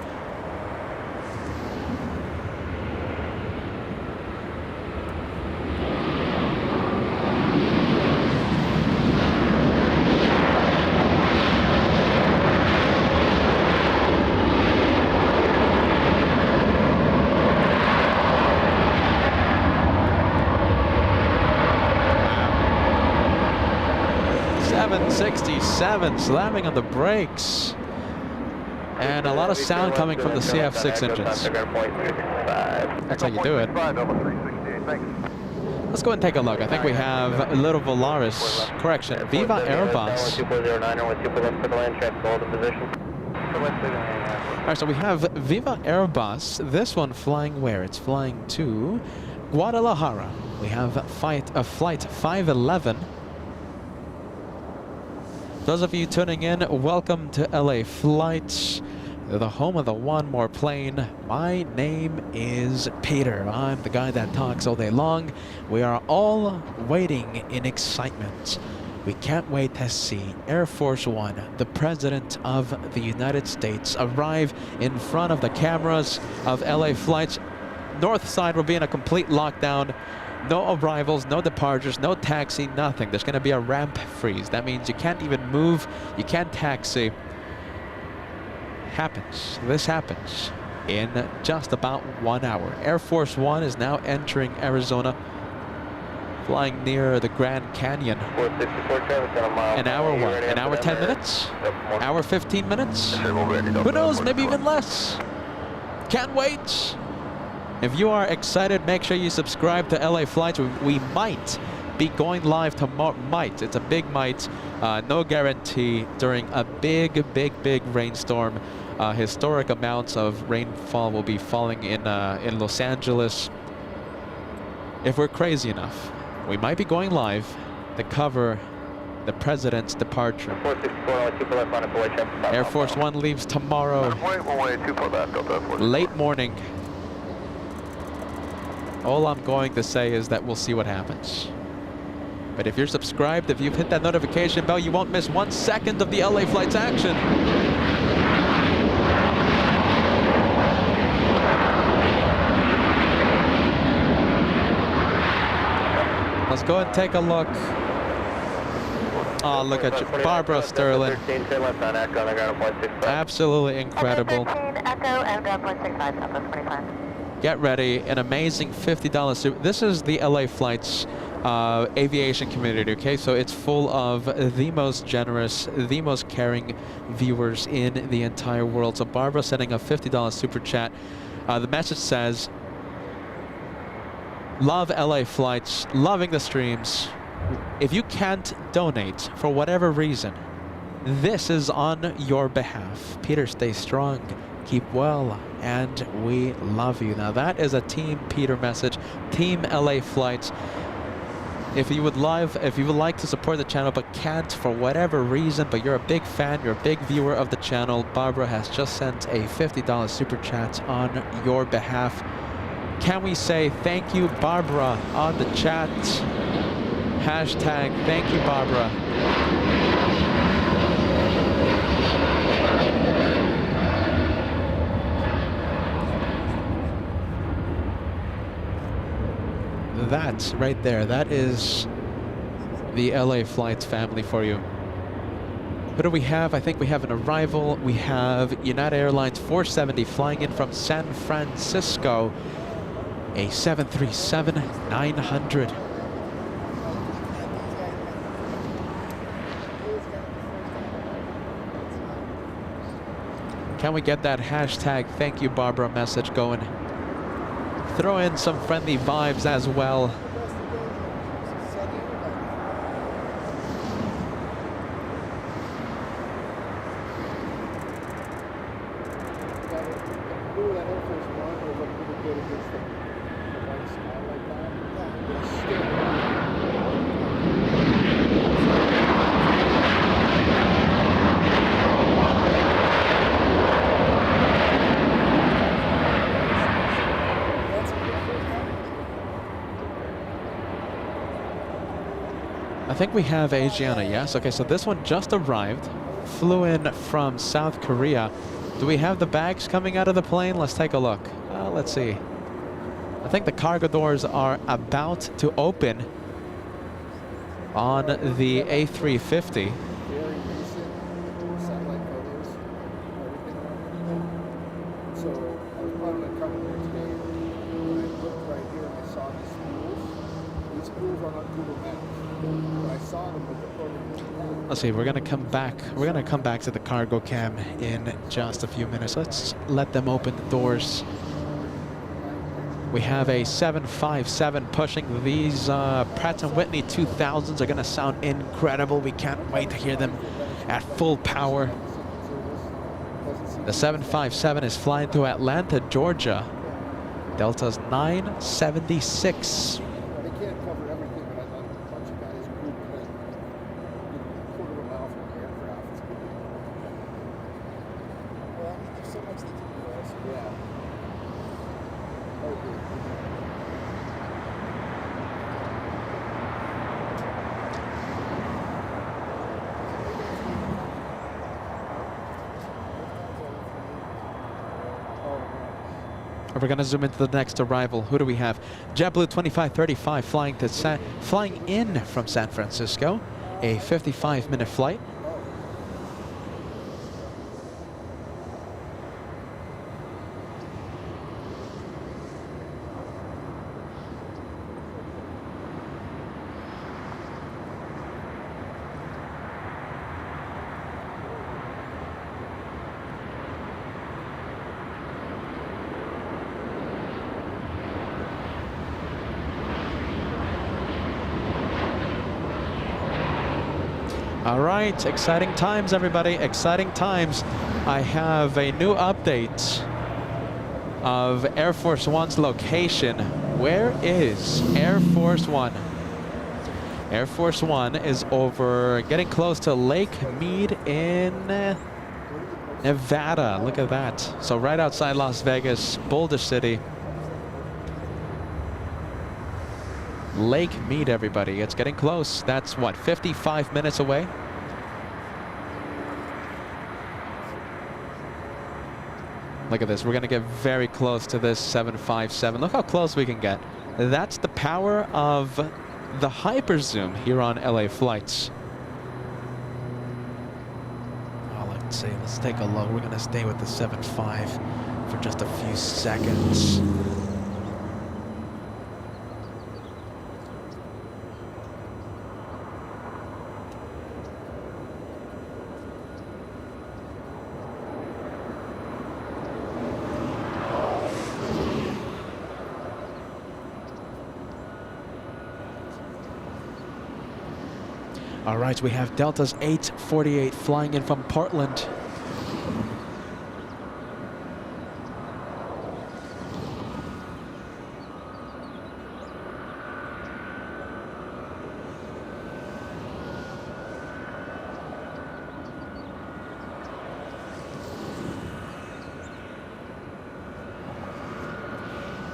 Slamming on the brakes. And a lot of sound coming from the CF6 engines. That's how you do it. Let's go and take a look. I think we have a little Volaris. Correction, Viva Airbus. Alright, so we have Viva Airbus. This one flying where? It's flying to Guadalajara. We have flight 511. Those of you tuning in, welcome to LA Flights, the home of the one more plane. My name is Peter. I'm the guy that talks all day long. We are all waiting in excitement We can't wait to see Air Force One, the President of the United States, arrive in front of the cameras of LA flights. North side will be in a complete lockdown. No arrivals, no departures, no taxi, nothing. There's going to be a ramp freeze. That means you can't even move, you can't taxi. Happens. This happens in just about 1 hour. Air Force One is now entering Arizona, flying near the Grand Canyon. An hour what? An hour 10 minutes? Hour 15 minutes? Who knows? Maybe even less. Can't wait. If you are excited, make sure you subscribe to LA Flights. We might be going live tomorrow. Might. It's a big might. No guarantee during a big rainstorm. Historic amounts of rainfall will be falling in Los Angeles. If we're crazy enough, we might be going live to cover the president's departure. Air Force One leaves tomorrow, late morning. All I'm going to say is that we'll see what happens. But if you're subscribed, if you've hit that notification bell, you won't miss 1 second of the LA Flights action. Let's go and take a look. Oh, look at you. Barbara Sterling. Absolutely incredible. Get ready, an amazing $50 super. This is the LA Flights aviation community, okay? So it's full of the most generous, the most caring viewers in the entire world. So Barbara sending a $50 super chat. The message says, love LA Flights, loving the streams. If you can't donate for whatever reason, this is on your behalf. Peter, stay strong, keep well, and we love you. Now that is a Team Peter message, Team LA Flights. If you would like to support the channel but can't for whatever reason, but you're a big fan, you're a big viewer of the channel, Barbara has just sent a $50 super chat on your behalf. Can we say thank you, Barbara, on the chat? Hashtag thank you, Barbara. That right there, that is the LA Flights family for you. Who do we have? I think we have an arrival. We have United Airlines 470 flying in from San Francisco, a 737-900. Can we get that hashtag thank you, Barbara message going? Throw in some friendly vibes as well. I think we have Asiana, yes? Okay, so this one just arrived, flew in from South Korea. Do we have the bags coming out of the plane? Let's take a look. Let's see. I think the cargo doors are about to open on the A350. Let's see, we're gonna come back. We're gonna come back to the cargo cam in just a few minutes. Let's let them open the doors. We have a 757 pushing. These Pratt & Whitney 2000s are gonna sound incredible. We can't wait to hear them at full power. The 757 is flying to Atlanta, Georgia. Delta's 976. We're going to zoom into the next arrival. Who do we have? JetBlue 2535 flying in from San Francisco. A 55-minute flight. All right, exciting times, everybody, exciting times. I have a new update of Air Force One's location. Where is Air Force One? Air Force One is over, getting close to Lake Mead in Nevada. Look at that. So right outside Las Vegas, Boulder City. Lake Mead, everybody. It's getting close. That's what, 55 minutes away? Look at this. We're going to get very close to this 757. Look how close we can get. That's the power of the hyper zoom here on LA flights. Oh, let's take a look. We're going to stay with the 7.5 for just a few seconds. All right, we have Delta's 848 flying in from Portland.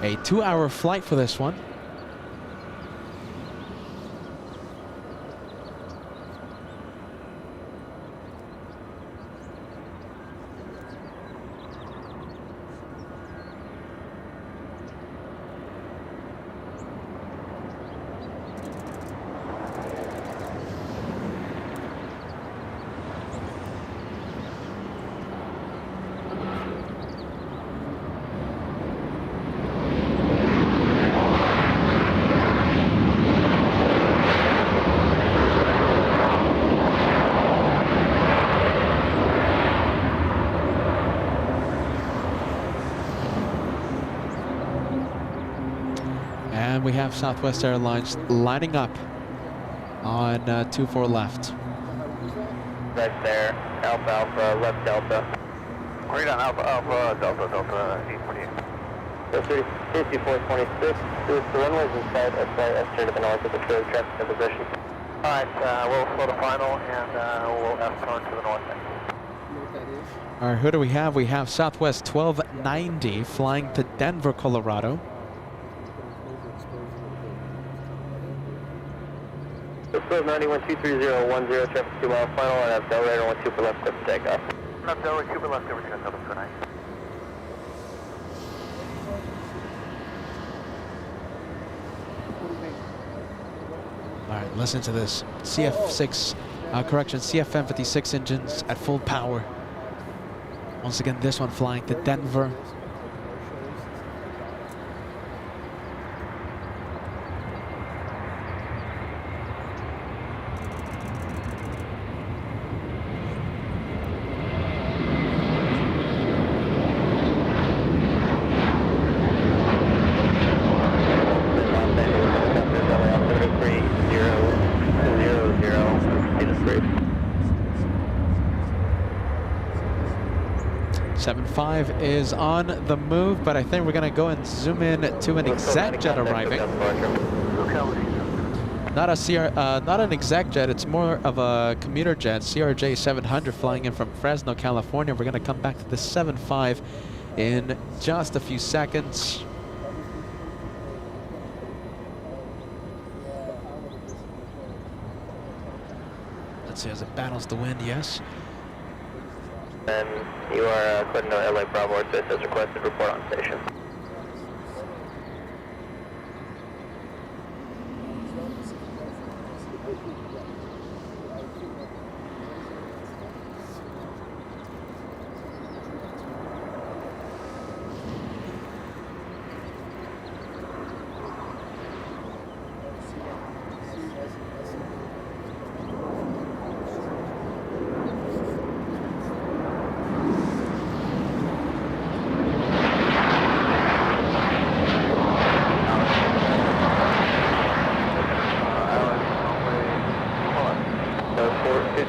A 2-hour flight for this one. And we have Southwest Airlines lining up on 24 left. Right there, Alpha Alpha, left Delta. Right on Alpha Alpha, Delta Delta 848. So 5426, the runway's in sight, S to the north of the trailer traffic in position. Alright, we'll slow to final and we'll S-turn to the north next. All right, who do we have? We have Southwest 1290 flying to Denver, Colorado. Southwest 91 23010, traffic 2 mile final, and I have Delaware 12 for left, clear for takeoff. I have Delaware 2 for left, over to Delta 29. All right, listen to this. CFM56 engines at full power. Once again, this one flying to Denver. Five is on the move, but I think we're going to go and zoom in to an exec jet arriving. Not an exec jet, it's more of a commuter jet, CRJ 700 flying in from Fresno, California. We're going to come back to the 7.5 in just a few seconds. Let's see as it battles the wind, yes. And you are clear to LA Bravo Airspace as requested, report on station.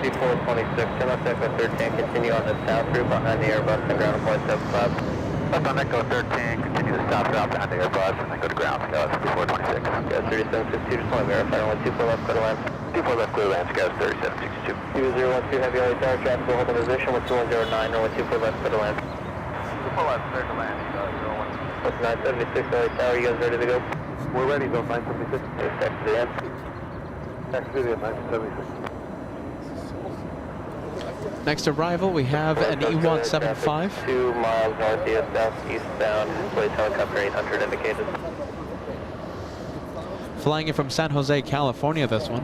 5426, turn left Echo 13, continue on the south route behind the Airbus and ground point 75. Left on Echo 13, continue the stop route behind the Airbus and then go to ground. Scales 5426. Gas 3762, just want to verify, runway 24 left, clear to land. 24 left, clear land, Scales 3762. 2012, heavy only tower traffic, will hold in position, with 2109, runway 24 left, clear to land. 24 left, clear to land, 01. That's 976, LA Tower, you guys ready to go? We're ready, go 976. Taxi to the end. Taxi to the end, 976. Next arrival, we have an E175. 2 miles northeast, southeastbound, place helicopter 800 indicated. Flying in from San Jose, California, this one.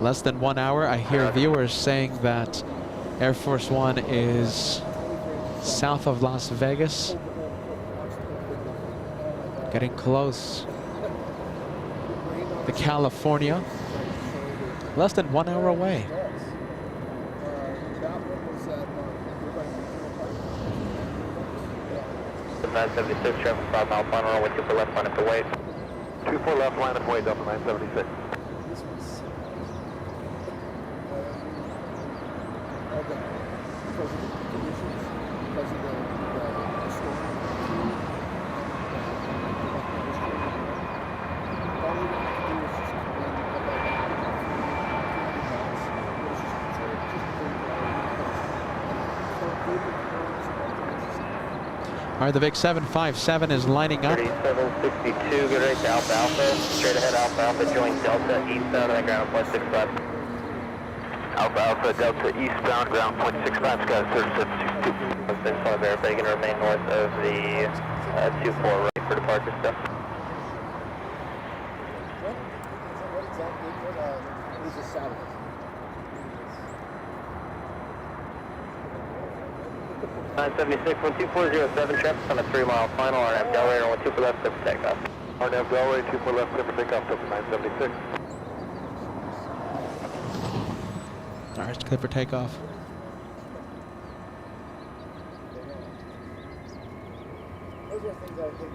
Less than 1 hour. I hear viewers saying that Air Force One is south of Las Vegas. Getting close to California. Less than 1 hour away. 976, traffic 5 mile final, runway 24 left, line up to wait. 24 left, line up way, Delta 976. All right, the big 757 is lining up. 3762, good rate to Alpha Alpha. Straight ahead Alpha Alpha, join Delta eastbound on the ground point 65. Alpha Alpha, Delta eastbound, ground point 65, Scales 3762. Has been far verified, going to remain north of the 24 right for departure stuff. What exactly? What is a satellite? 976, 12407, traffic on a 3 mile final, RNAV Delray, runway 24 left, clear for takeoff. RNAV Delray, 24 left, clear for takeoff, Delta 976. All right, it's clear for takeoff. Those are things I think.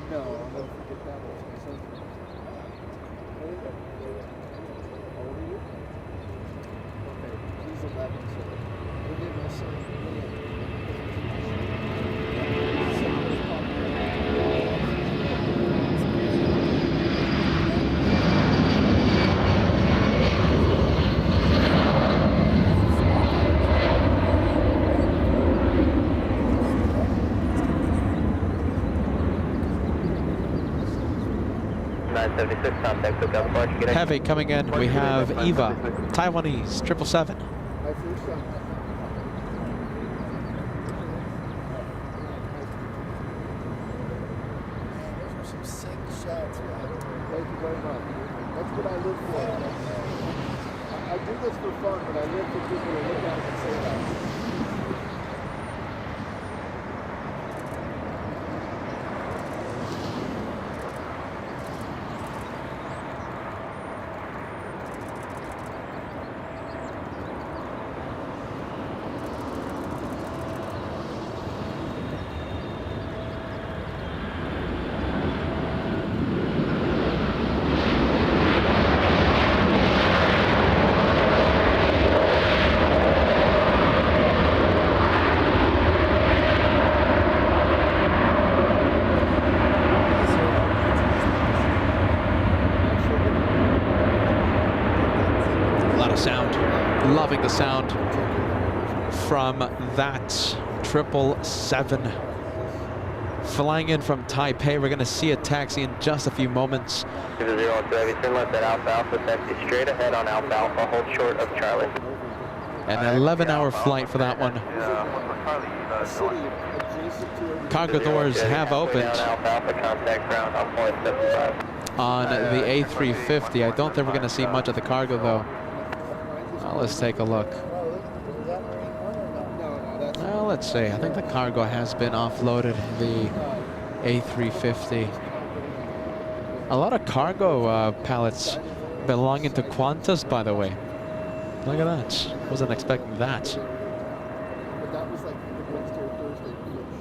No, I'll never forget that one. How old are you? Okay, he's 11, so we'll give my son Heavy coming in. We have Eva, Taiwanese, 777. my first son. Those are some sick shots, man. Thank you very much. That's what I live for. I do this for fun, but I live for people to look at it and say that. Loving the sound from that 777. Flying in from Taipei. We're going to see a taxi in just a few moments. 0 Heavy, turn left at Alpha Alpha, taxi straight ahead on Alpha Alpha, hold short of Charlie. An 11-hour flight for that one. Cargo doors have opened Alpha Alpha, contact ground on point 75. on the A350. I don't think we're going to see much of the cargo though. Well, let's take a look. Well, let's see. I think the cargo has been offloaded, the A350. A lot of cargo pallets belonging to Qantas, by the way. Look at that. Wasn't expecting that. But that was like the Wednesday or Thursday before the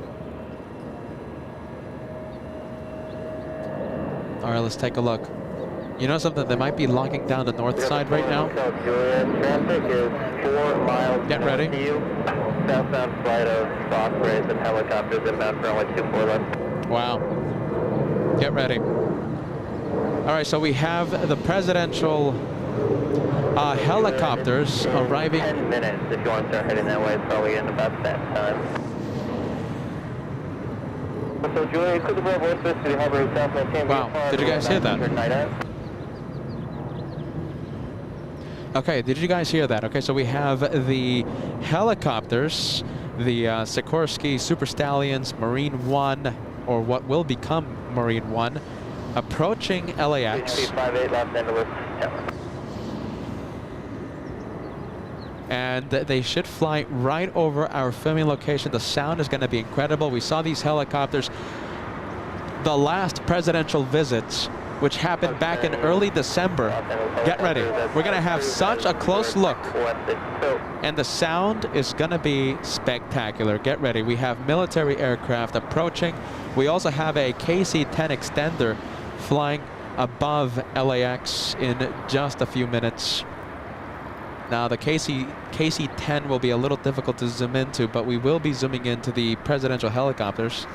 show. All right, let's take a look. You know something? They might be locking down the north side right now. Traffic is 4 miles Get ready. to you. Southbound flight of Ospreys and helicopters inbound for only 24 left. Wow. Get ready. All right, so we have the presidential helicopters arriving. 10 minutes if you want to start heading that way. It's probably in about that time. So Julia, could the Bravo West to the Harbor South maintain. Wow, did you guys hear that? Okay, did you guys hear that? Okay, so we have the helicopters, the Sikorsky Super Stallions Marine 1, or what will become Marine 1, approaching LAX. 58 Los Angeles Tower. And they should fly right over our filming location. The sound is going to be incredible. We saw these helicopters the last presidential visits, which happened back in early December. Get ready. We're going to have such a close look. And the sound is going to be spectacular. Get ready. We have military aircraft approaching. We also have a KC-10 extender flying above LAX in just a few minutes. Now the KC-10 will be a little difficult to zoom into, but we will be zooming into the presidential helicopters.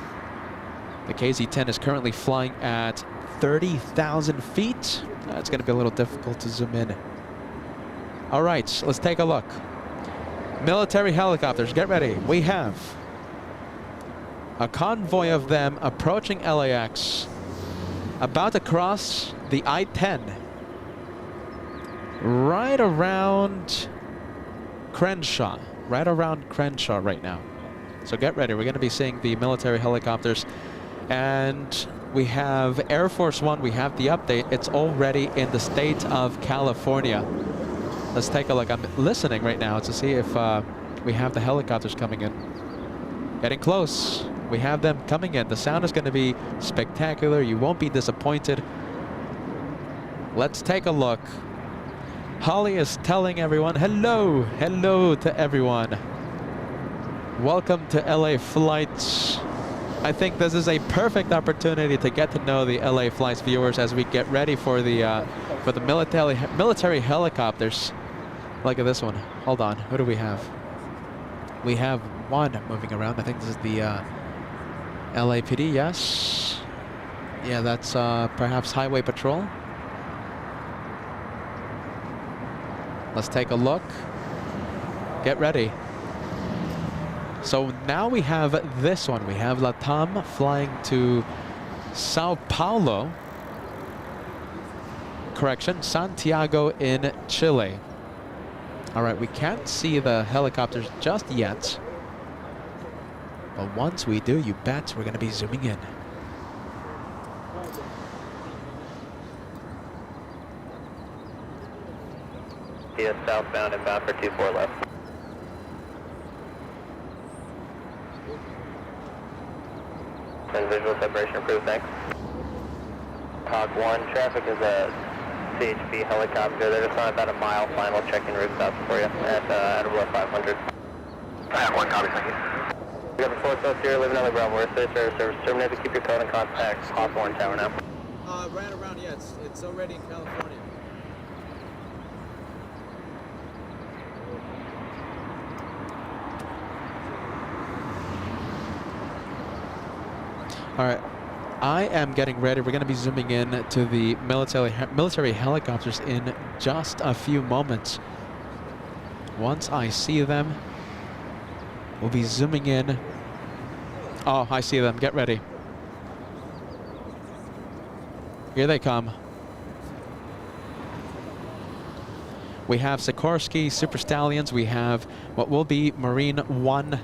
The KC-10 is currently flying at 30,000 feet. That's going to be a little difficult to zoom in. All right, let's take a look. Military helicopters, get ready. We have a convoy of them approaching LAX, about to cross the I-10. Right around Crenshaw. Right around Crenshaw right now. So get ready. We're going to be seeing the military helicopters. And we have Air Force One. We have the update. It's already in the state of California. Let's take a look. I'm listening right now to see if we have the helicopters coming in. Getting close. We have them coming in. The sound is going to be spectacular. You won't be disappointed. Let's take a look. Holly is telling everyone, hello, hello to everyone. Welcome to LA Flights. I think this is a perfect opportunity to get to know the LA Flights viewers as we get ready for the military helicopters. Look at this one. Hold on. Who do we have? We have one moving around. I think this is the LAPD. Yes. Yeah, that's perhaps Highway Patrol. Let's take a look. Get ready. So now we have this one. We have Latam flying to Sao Paulo. Correction, Santiago in Chile. All right, we can't see the helicopters just yet. But once we do, you bet we're going to be zooming in. Via southbound and bound for 24 left. And visual separation approved, thanks. Hawk 1, traffic is a CHP helicopter. They're just on about a mile final checking route south for you at below 500. I have 1 copy, thank you. We got the 4 South here, living on the Bravo. Service terminated. Keep your code and contact Hawthorne Tower now. Ran around, yeah, it's already in California. All right, I am getting ready. We're going to be zooming in to the military helicopters in just a few moments. Once I see them, we'll be zooming in. Oh, I see them. Get ready. Here they come. We have Sikorsky Super Stallions. We have what will be Marine 1.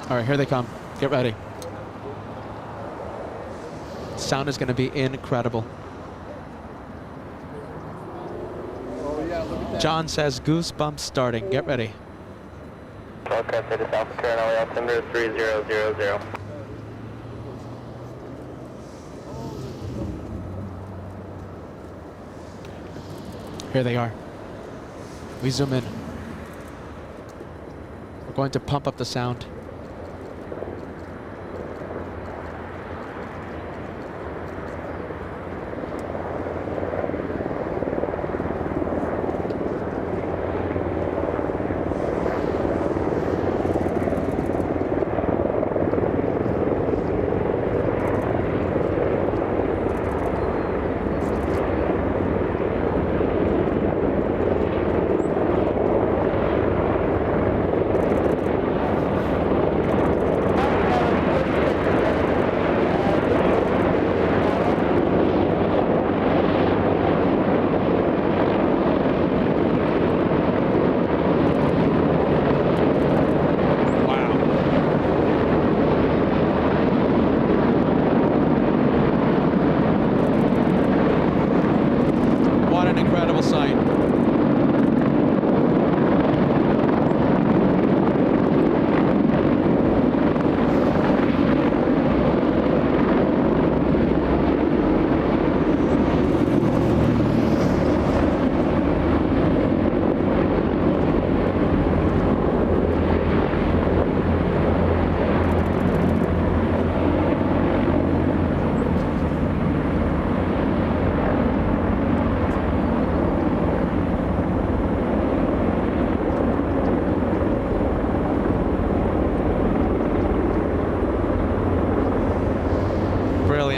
All right, here they come. Get ready. Sound is going to be incredible. John says goosebumps starting. Get ready. 12 cut to South Carolina, altimeter 3000. Here they are. We zoom in. We're going to pump up the sound.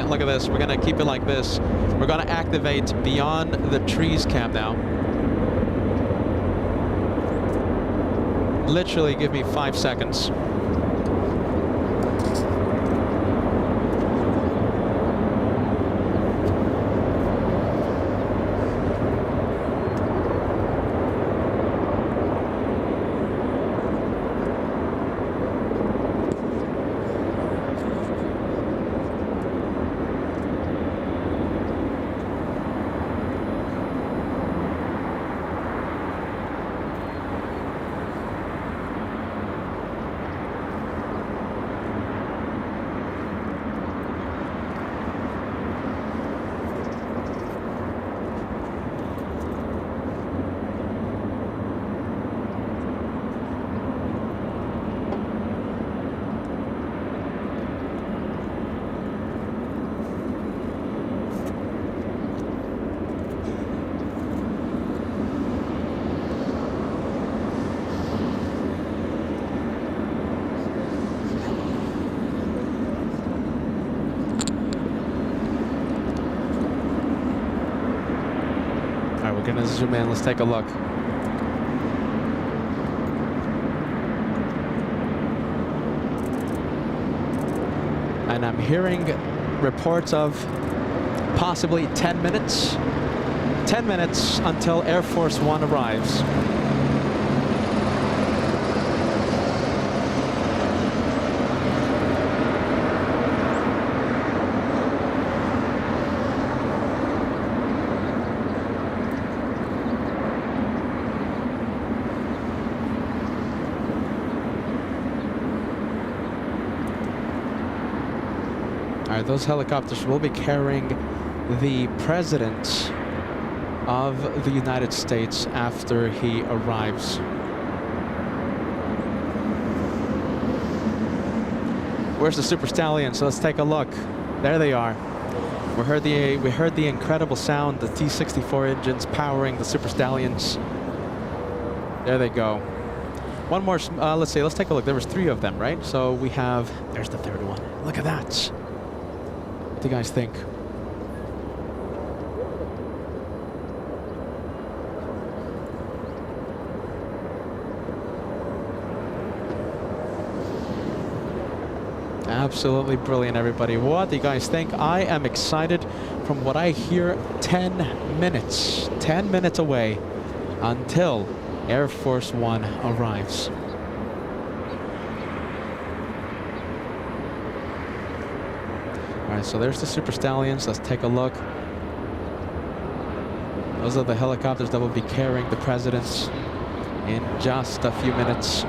Look at this. We're going to keep it like this. We're going to activate beyond the trees cam now. Literally give me 5 seconds. We're gonna zoom in. Let's take a look. And I'm hearing reports of possibly 10 minutes. 10 minutes until Air Force One arrives. Those helicopters will be carrying the President of the United States after he arrives. Where's the Super Stallions? So let's take a look. There they are. We heard the incredible sound, the T-64 engines powering the Super Stallions. There they go. One more, let's take a look. There was 3 of them, right? So we have, there's the 3rd one. Look at that. What do you guys think? Absolutely brilliant, everybody. What do you guys think? I am excited. From what I hear, 10 minutes. 10 minutes away until Air Force One arrives. All right, so there's the Super Stallions. Let's take a look. Those are the helicopters that will be carrying the president in just a few minutes.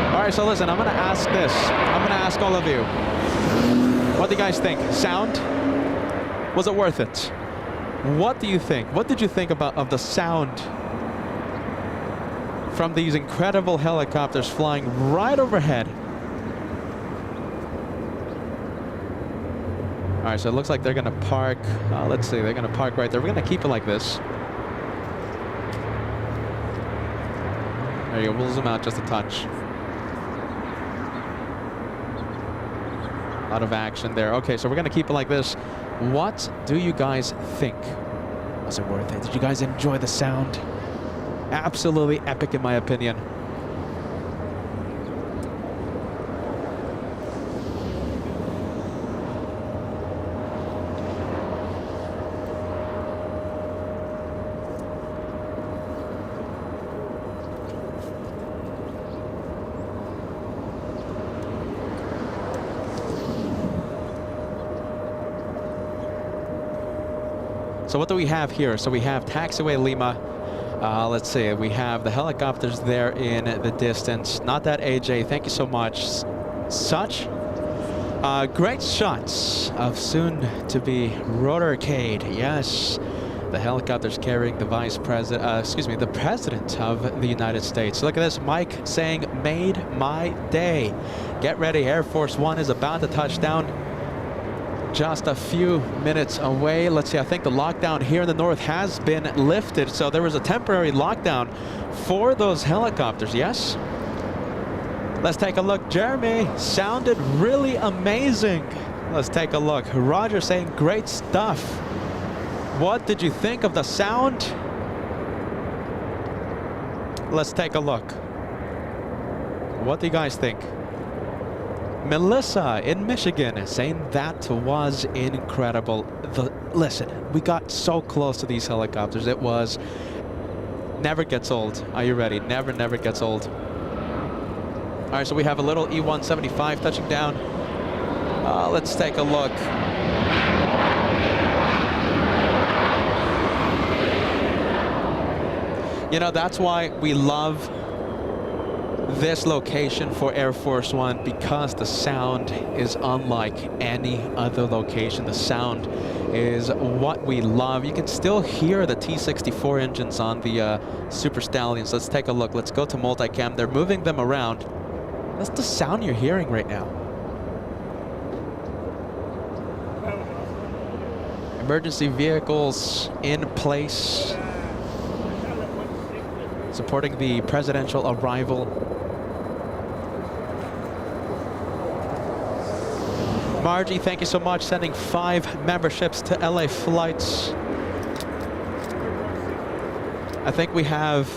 All right, so listen, I'm gonna ask this. I'm gonna ask all of you. What do you guys think? Sound? Was it worth it? What do you think? What did you think of the sound from these incredible helicopters flying right overhead? All right, so it looks like they're gonna park. Let's see, they're gonna park right there. We're gonna keep it like this. There you go, we'll zoom out just a touch. A lot of action there. Okay, so we're gonna keep it like this. What do you guys think? Was it worth it? Did you guys enjoy the sound? Absolutely epic in my opinion. So what do we have here? So we have taxiway Lima. Let's see, we have the helicopters there in the distance. Not that AJ, thank you so much. Such great shots of soon to be rotorcade. Yes, the helicopters carrying the vice president, the president of the United States. Look at this, Mike saying, made my day. Get ready, Air Force One is about to touch down. Just a few minutes away. Let's see, I think the lockdown here in the north has been lifted. So there was a temporary lockdown for those helicopters, yes? Let's take a look. Jeremy, sounded really amazing. Let's take a look. Roger saying great stuff. What did you think of the sound? Let's take a look. What do you guys think? Melissa in Michigan saying that was incredible. Listen, we got so close to these helicopters. It was never gets old. Are you ready? Never gets old. All right, so we have a little E-175 touching down. Let's take a look. You know, that's why we love this location for Air Force One, because the sound is unlike any other location. The sound is what we love. You can still hear the T-64 engines on the Super Stallions. Let's take a look. Let's go to multicam. They're moving them around. That's the sound you're hearing right now. Emergency vehicles in place, supporting the presidential arrival. Margie, thank you so much, sending 5 memberships to LA flights. I think we have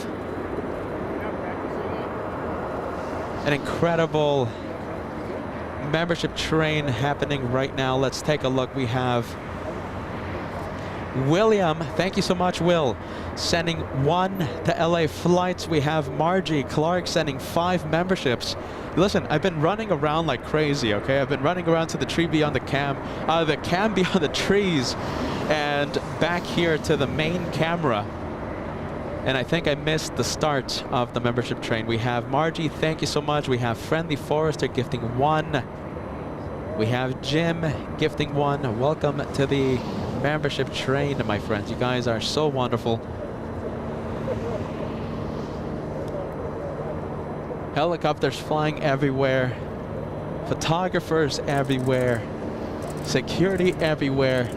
an incredible membership train happening right now. Let's take a look. We have William, thank you so much, Will, sending 1 to LA flights. We have Margie Clark sending 5 memberships. Listen, I've been running around like crazy, okay? I've been running around to the tree beyond the cam beyond the trees, and back here to the main camera. And I think I missed the start of the membership train. We have Margie, thank you so much. We have Friendly Forester gifting 1. We have Jim gifting 1. Welcome to the membership train, my friends. You guys are so wonderful. Helicopters flying everywhere, photographers everywhere, security everywhere.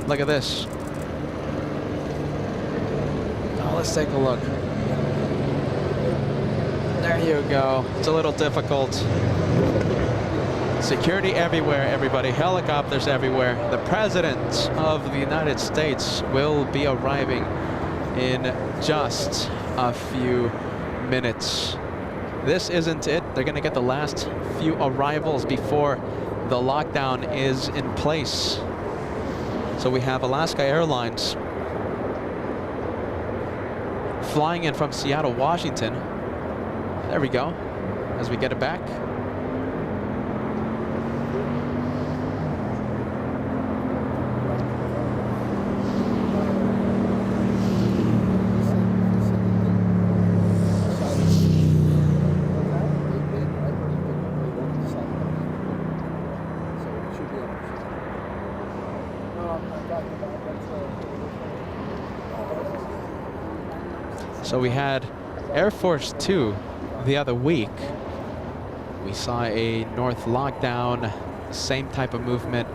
Look at this. Oh, let's take a look. There you go. It's a little difficult. Security everywhere, everybody. Helicopters everywhere. The President of the United States will be arriving in just a few minutes. This isn't it. They're going to get the last few arrivals before the lockdown is in place. So we have Alaska Airlines flying in from Seattle, Washington. There we go, as we get it back. So we had Air Force 2 the other week. We saw a north lockdown, same type of movement.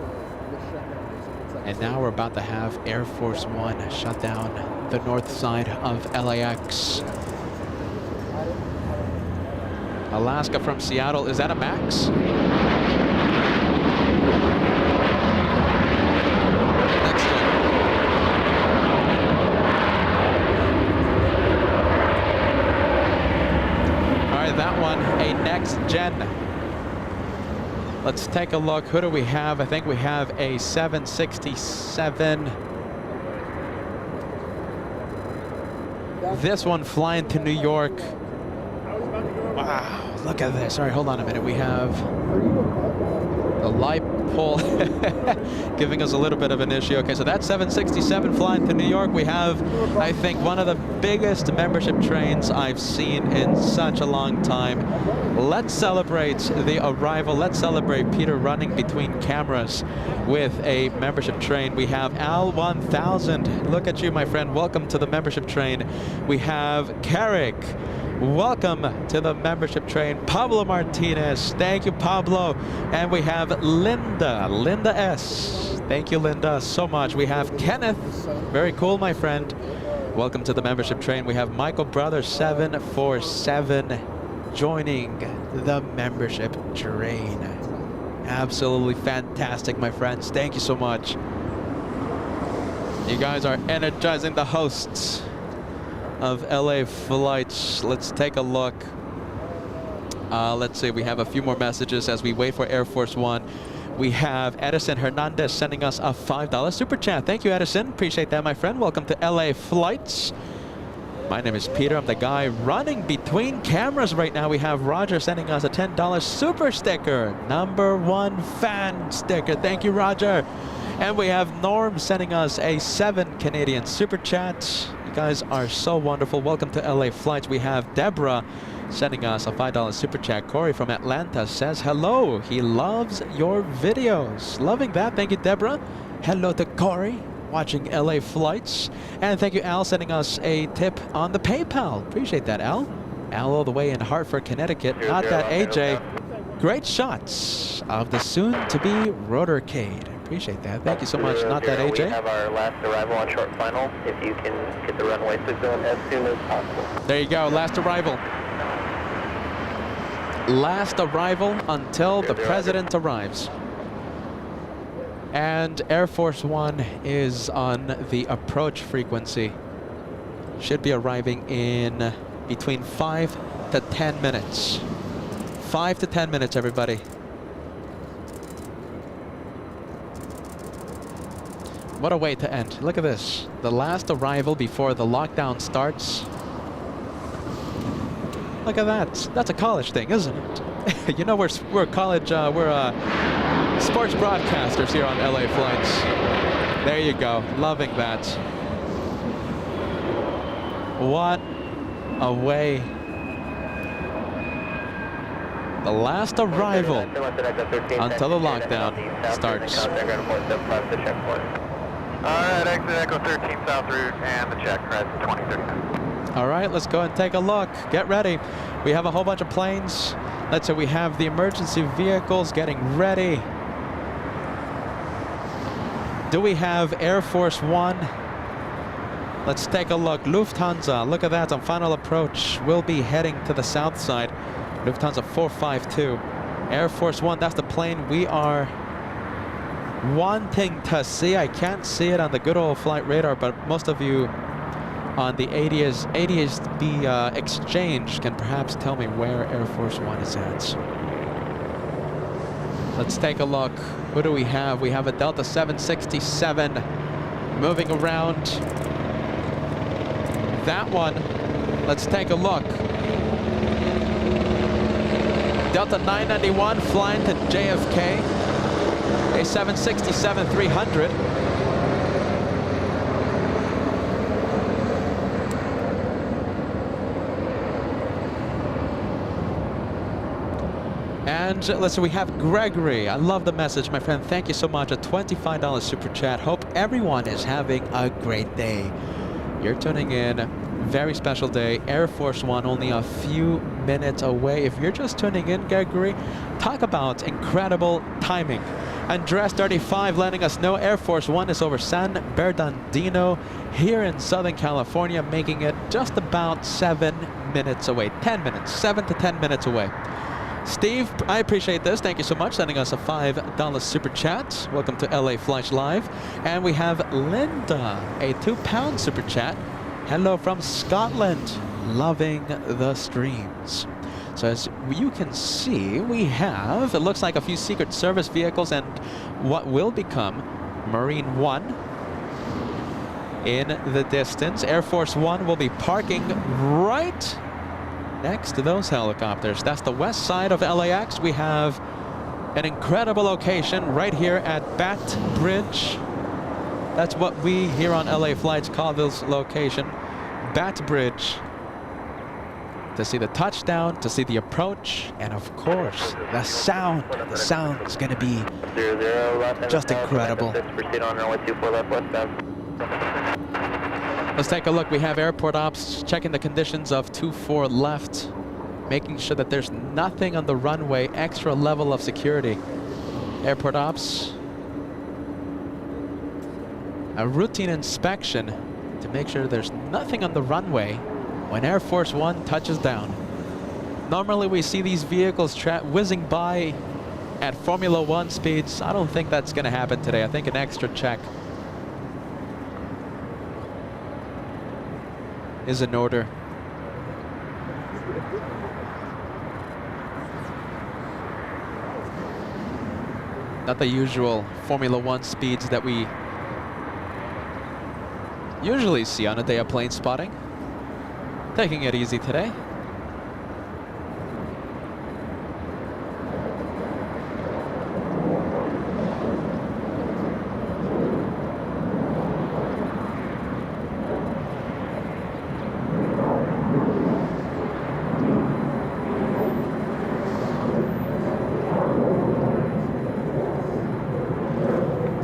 And now we're about to have Air Force 1 shut down the north side of LAX. Alaska from Seattle, is that a MAX? Next gen. All right, that one, a next gen. Let's take a look. Who do we have? I think we have a 767. This one flying to New York. Wow, look at this. All right, hold on a minute. We have the light pole giving us a little bit of an issue. Okay, so that's 767 flying to New York. We have, I think, one of the biggest membership trains I've seen in such a long time. Let's celebrate the arrival. Let's celebrate Peter running between cameras with a membership train. We have Al 1000. Look at you, my friend. Welcome to the membership train. We have Carrick. Welcome to the membership train. Pablo Martinez. Thank you, Pablo. And we have Linda S. Thank you, Linda, so much. We have Kenneth. Very cool, my friend. Welcome to the membership train. We have Michael Brothers 747 joining the membership train. Absolutely fantastic, my friends. Thank you so much. You guys are energizing the hosts of LA flights. Let's take a look. Let's see, we have a few more messages as we wait for Air Force One. We have Edison Hernandez sending us a $5 super chat. Thank you, Edison. Appreciate that, my friend. Welcome to LA flights. My name is Peter. I'm the guy running between cameras right now. We have Roger sending us a $10 super sticker. #1 fan sticker. Thank you, Roger. And we have Norm sending us a 7 Canadian super chat. You guys are so wonderful. Welcome to LA flights. We have Deborah sending us a $5 super chat. Corey from Atlanta says hello. He loves your videos. Loving that. Thank you, Deborah. Hello to Corey watching LA flights. And thank you, Al, sending us a tip on the PayPal. Appreciate that, Al. Al all the way in Hartford, Connecticut. Not that AJ. Great shots of the soon-to-be rotorcade. Appreciate that. Thank you so much. Not that AJ. We have our last arrival on short final. If you can get the runway signal as soon as possible. There you go. Last arrival. Last arrival until the president arrives. And Air Force One is on the approach frequency. Should be arriving in between 5 to 10 minutes. 5 to 10 minutes, everybody. What a way to end. Look at this. The last arrival before the lockdown starts. Look at that. That's a college thing, isn't it? You know, we're college, we're sports broadcasters here on LA flights. There you go. Loving that. What a way. The last arrival until the lockdown starts. Alright, exit Echo 13 south route and the check, right, 2039. All right, let's go and take a look. Get ready. We have a whole bunch of planes. Let's say we have the emergency vehicles getting ready. Do we have Air Force One? Let's take a look. Lufthansa, look at that on final approach. We'll be heading to the south side. Lufthansa 452. Air Force One, that's the plane we are wanting to see. I can't see it on the good old flight radar, but most of you on the ADSB exchange can perhaps tell me where Air Force One is at. Let's take a look. Who do we have? We have a Delta 767 moving around. That one, let's take a look. Delta 991 flying to JFK. A 767-300. And let's see, we have Gregory. I love the message, my friend. Thank you so much. A $25 super chat. Hope everyone is having a great day. You're tuning in very special day. Air Force One only a few minutes away. If you're just tuning in, Gregory, talk about incredible timing. Andres 35 letting us know Air Force One is over San Bernardino here in Southern California, making it just about 7 minutes away. 10 minutes, 7 to 10 minutes away. Steve, I appreciate this. Thank you so much. Sending us a $5 super chat. Welcome to LA Flash Live. And we have Linda, a £2 super chat. Hello from Scotland. Loving the streams. So as you can see, we have, it looks like a few Secret Service vehicles and what will become Marine One in the distance. Air Force One will be parking right next to those helicopters. That's the west side of LAX. We have an incredible location right here at Bat Bridge. That's what we here on LA Flights call this location, Bat Bridge. To see the touchdown, to see the approach, and of course, the sound. The sound is going to be just incredible. Proceed on runway 24 left westbound. Let's take a look. We have airport ops checking the conditions of 24 left, making sure that there's nothing on the runway, extra level of security. Airport ops, a routine inspection to make sure there's nothing on the runway when Air Force One touches down. Normally we see these vehicles whizzing by at Formula One speeds. I don't think that's going to happen today. I think an extra check is in order. Not the usual Formula One speeds that we usually see on a day of plane spotting. Taking it easy today.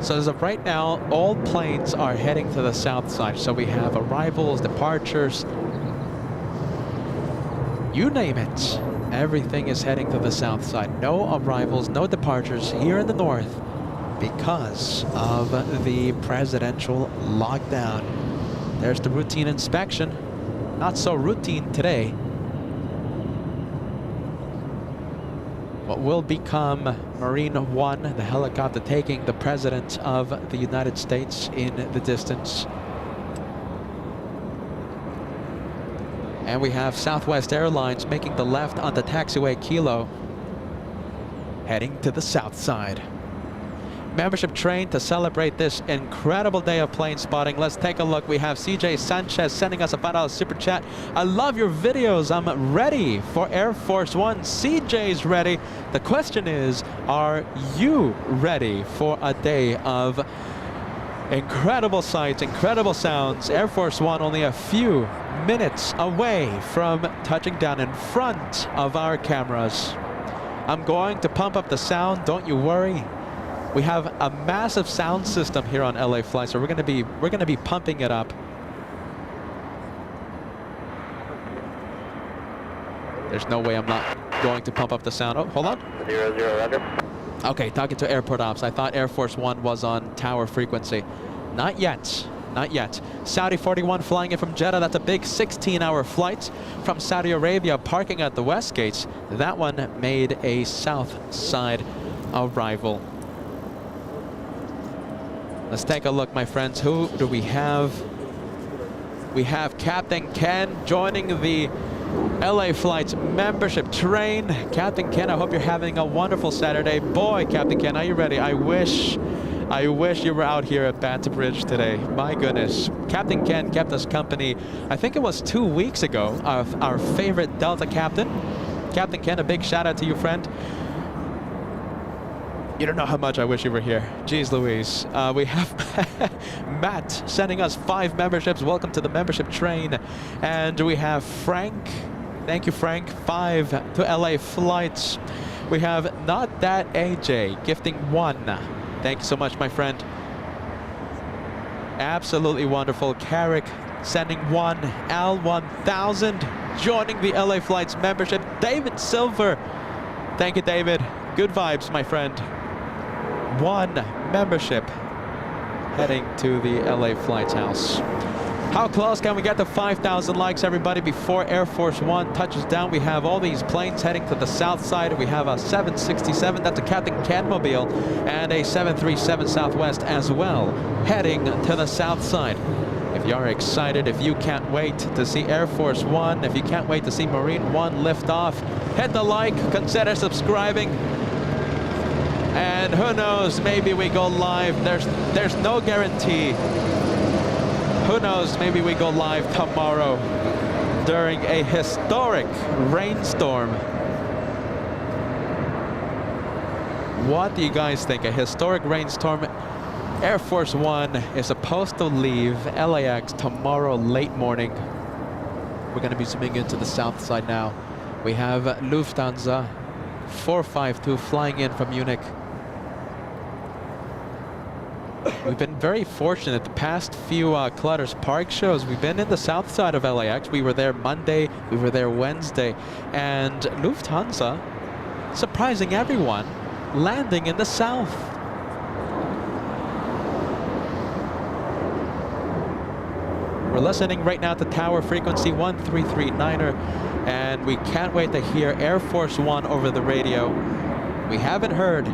So as of right now, all planes are heading to the south side. So we have arrivals, departures, you name it. Everything is heading to the south side. No arrivals, no departures here in the north because of the presidential lockdown. There's the routine inspection. Not so routine today. What will become Marine One, the helicopter taking the President of the United States in the distance. And we have Southwest Airlines making the left on the taxiway Kilo, heading to the south side. Membership train to celebrate this incredible day of plane spotting. Let's take a look. We have CJ Sanchez sending us a $5 super chat. I love your videos. I'm ready for Air Force One. CJ's ready. The question is, are you ready for a day of incredible sights, incredible sounds? Air Force One only a few minutes away from touching down in front of our cameras. I'm going to pump up the sound, don't you worry. We have a massive sound system here on LA Flight, so we're going to be pumping it up. There's no way I'm not going to pump up the sound. Oh, hold on. 00, roger. Okay, talking to airport ops. I thought Air Force One was on tower frequency. Not yet. Not yet. Saudi 41 flying in from Jeddah. That's a big 16-hour flight from Saudi Arabia, parking at the west gates. That one made a south side arrival. Let's take a look, my friends. Who do we have? We have Captain Ken joining the LA Flights membership train. Captain Ken, I hope you're having a wonderful Saturday. Boy, Captain Ken, are you ready? I wish you were out here at Bat Bridge today. My goodness. Captain Ken kept us company, I think it was 2 weeks ago, of our favorite Delta captain. Captain Ken, a big shout out to you, friend. You don't know how much I wish you were here. Jeez Louise. We have Matt sending us 5 memberships. Welcome to the membership train. And we have Frank. Thank you, Frank. 5 to LA Flights. We have Not That AJ gifting 1. Thank you so much, my friend. Absolutely wonderful. Carrick sending one L1000, joining the LA Flights membership. David Silver. Thank you, David. Good vibes, my friend. One membership heading to the LA Flights house. How close can we get to 5,000 likes, everybody, before Air Force One touches down? We have all these planes heading to the south side. We have a 767, that's a Captain Canmobile, and a 737 Southwest as well, heading to the south side. If you're excited, if you can't wait to see Air Force One, if you can't wait to see Marine One lift off, hit the like, consider subscribing. And who knows, maybe we go live. There's no guarantee. Who knows, maybe we go live tomorrow during a historic rainstorm. What do you guys think? A historic rainstorm. Air Force One is supposed to leave LAX tomorrow late morning. We're going to be zooming into the south side now. We have Lufthansa 452 flying in from Munich. We've been very fortunate the past few Clutter's Park shows. We've been in the south side of LAX. We were there Monday, we were there Wednesday, and Lufthansa surprising everyone, landing in the south. We're listening right now to tower frequency 1339er, and we can't wait to hear Air Force One over the radio. We haven't heard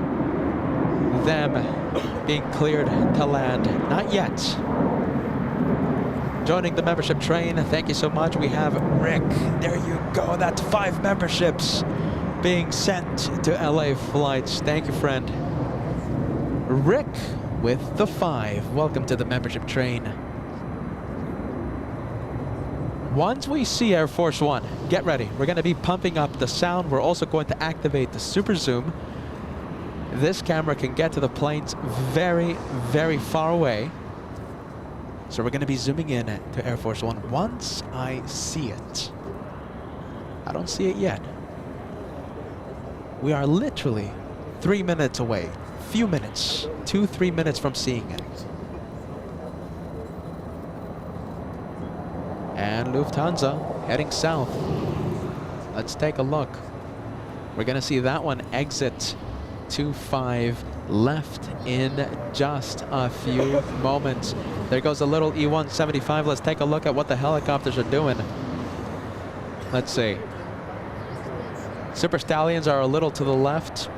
them being cleared to land. Not yet. Joining the membership train, thank you so much. We have Rick. There you go. That's 5 memberships being sent to LA Flights. Thank you, friend. Rick with the 5. Welcome to the membership train. Once we see Air Force One, get ready. We're going to be pumping up the sound. We're also going to activate the super zoom. This camera can get to the planes very, very far away. So we're going to be zooming in to Air Force One once I see it. I don't see it yet. We are literally 3 minutes away. Few minutes. 2-3 minutes from seeing it. And Lufthansa heading south. Let's take a look. We're going to see that one exit 25 left in just a few moments. There goes a little E-175. Let's take a look at what the helicopters are doing. Let's see. Super Stallions are a little to the left.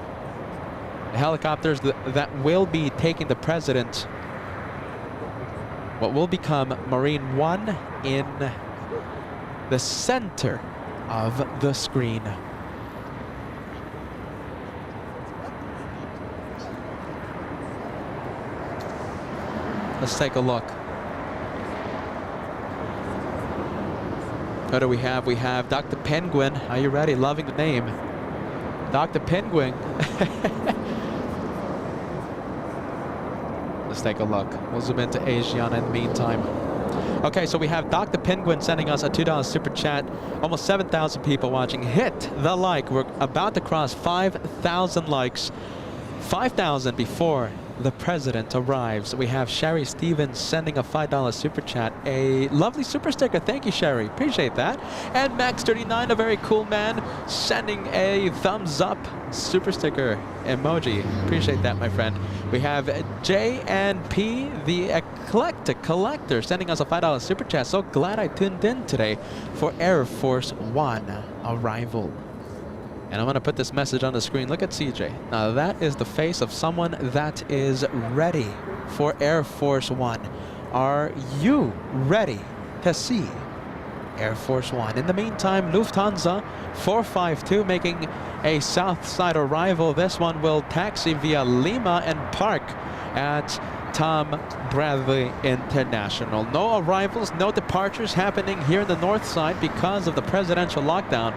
The helicopters that will be taking the president, what will become Marine One, in the center of the screen. Let's take a look. What do we have? We have Dr. Penguin. Are you ready? Loving the name. Dr. Penguin. Let's take a look. We'll zoom into Asiana in the meantime. Okay, so we have Dr. Penguin sending us a $2 super chat. Almost 7,000 people watching. Hit the like. We're about to cross 5,000 likes. 5,000 before the president arrives. We have Sherry Stevens sending a $5 super chat. A lovely super sticker. Thank you, Sherry. Appreciate that. And Max39, a very cool man, sending a thumbs up super sticker emoji. Appreciate that, my friend. We have J&P, the Eclectic Collector, sending us a $5 super chat. So glad I tuned in today for Air Force One arrival. And I'm going to put this message on the screen. Look at CJ. Now that is the face of someone that is ready for Air Force One. Are you ready to see Air Force One? In the meantime, Lufthansa 452 making a south side arrival. This one will taxi via Lima and park at Tom Bradley International. No arrivals, no departures happening here in the north side because of the presidential lockdown.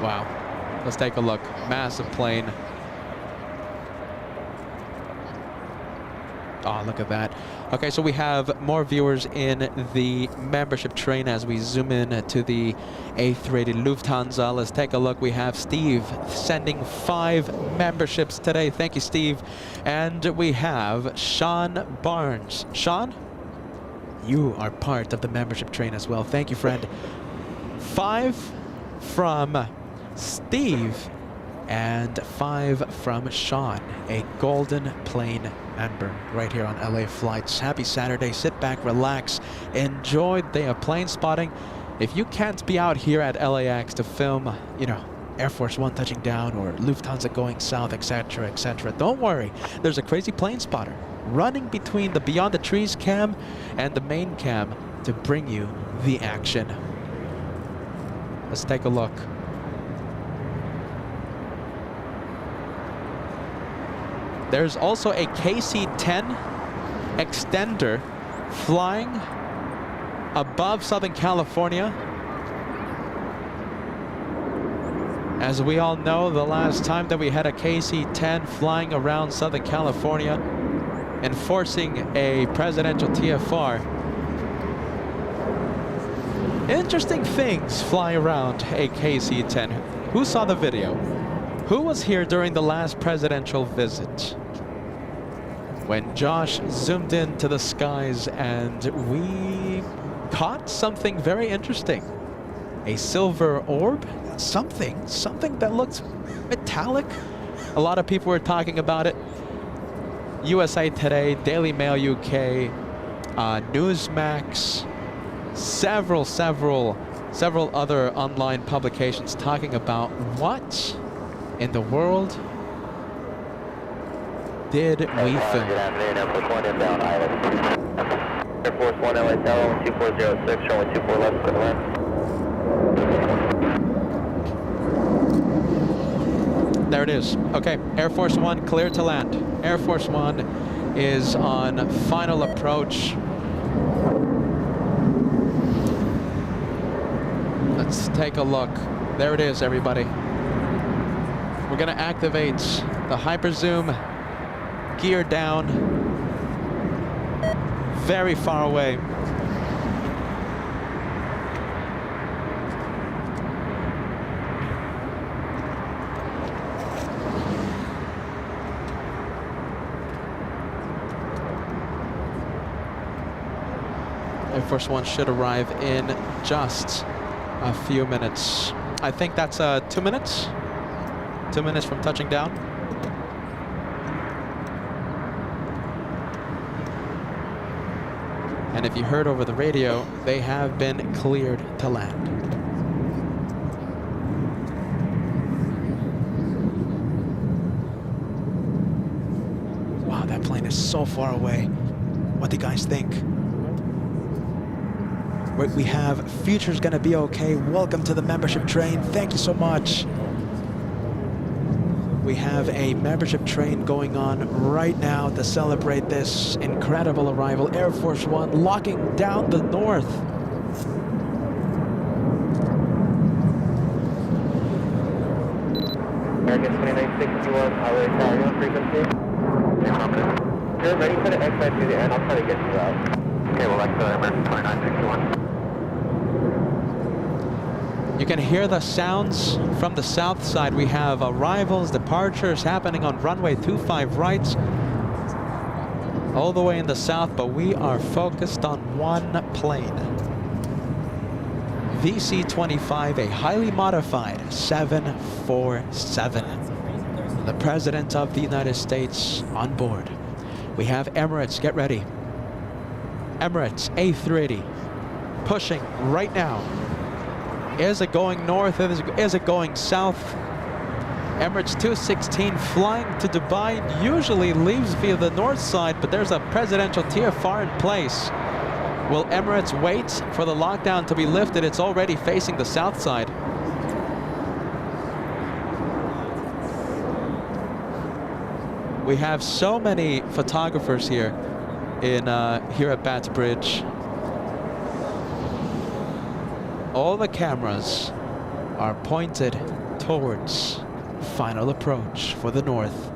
Wow. Let's take a look. Massive plane. Oh, look at that. Okay, so we have more viewers in the membership train as we zoom in to the A380 Lufthansa. Let's take a look. We have Steve sending 5 memberships today. Thank you, Steve. And we have Sean Barnes. Sean, you are part of the membership train as well. Thank you, friend. 5 from Steve and 5 from Sean, a Golden Plane member right here on LA Flights. Happy Saturday. Sit back, relax, enjoy the day of plane spotting. If you can't be out here at LAX to film, you know, Air Force One touching down or Lufthansa going south, etc., etc., don't worry. There's a crazy plane spotter running between the Beyond the Trees cam and the main cam to bring you the action. Let's take a look. There's also a KC-10 extender flying above Southern California. As we all know, the last time that we had a KC-10 flying around Southern California, enforcing a presidential TFR, interesting things fly around a KC-10. Who saw the video? Who was here during the last presidential visit? When Josh zoomed into the skies and we caught something very interesting. A silver orb? Something that looked metallic. A lot of people were talking about it. USA Today, Daily Mail UK, Newsmax, several other online publications talking about what in the world did we film? Good afternoon, Air Force 1 inbound island. Air Force 1 LA Tower 2406, showing 24 left, clear to land. There it is. Okay, Air Force One clear to land. Air Force One is on final approach. Let's take a look. There it is, everybody. We're gonna activate the hyper zoom. Gear down, very far away. Air Force One should arrive in just a few minutes. I think that's 2 minutes. 2 minutes from touching down. And if you heard over the radio, they have been cleared to land. Wow, that plane is so far away. What do you guys think? We have Future's Gonna Be Okay. Welcome to the membership train. Thank you so much. We have a membership train going on right now to celebrate this incredible arrival. Air Force One locking down the north. American 2961, highway tower, you on frequency? Yeah, you're ready for the exit to the end, I'll try to get you out. Okay, well that's American 2961. You can hear the sounds from the south side. We have arrivals, departures happening on runway 25 right, all the way in the south, but we are focused on one plane. VC-25, a highly modified 747. The President of the United States on board. We have Emirates, get ready. Emirates A380, pushing right now. Is it going north? Is it going south? Emirates 216 flying to Dubai, usually leaves via the north side, but there's a presidential TFR in place. Will Emirates wait for the lockdown to be lifted? It's already facing the south side. We have so many photographers here here at Bats Bridge. All the cameras are pointed towards final approach for the north.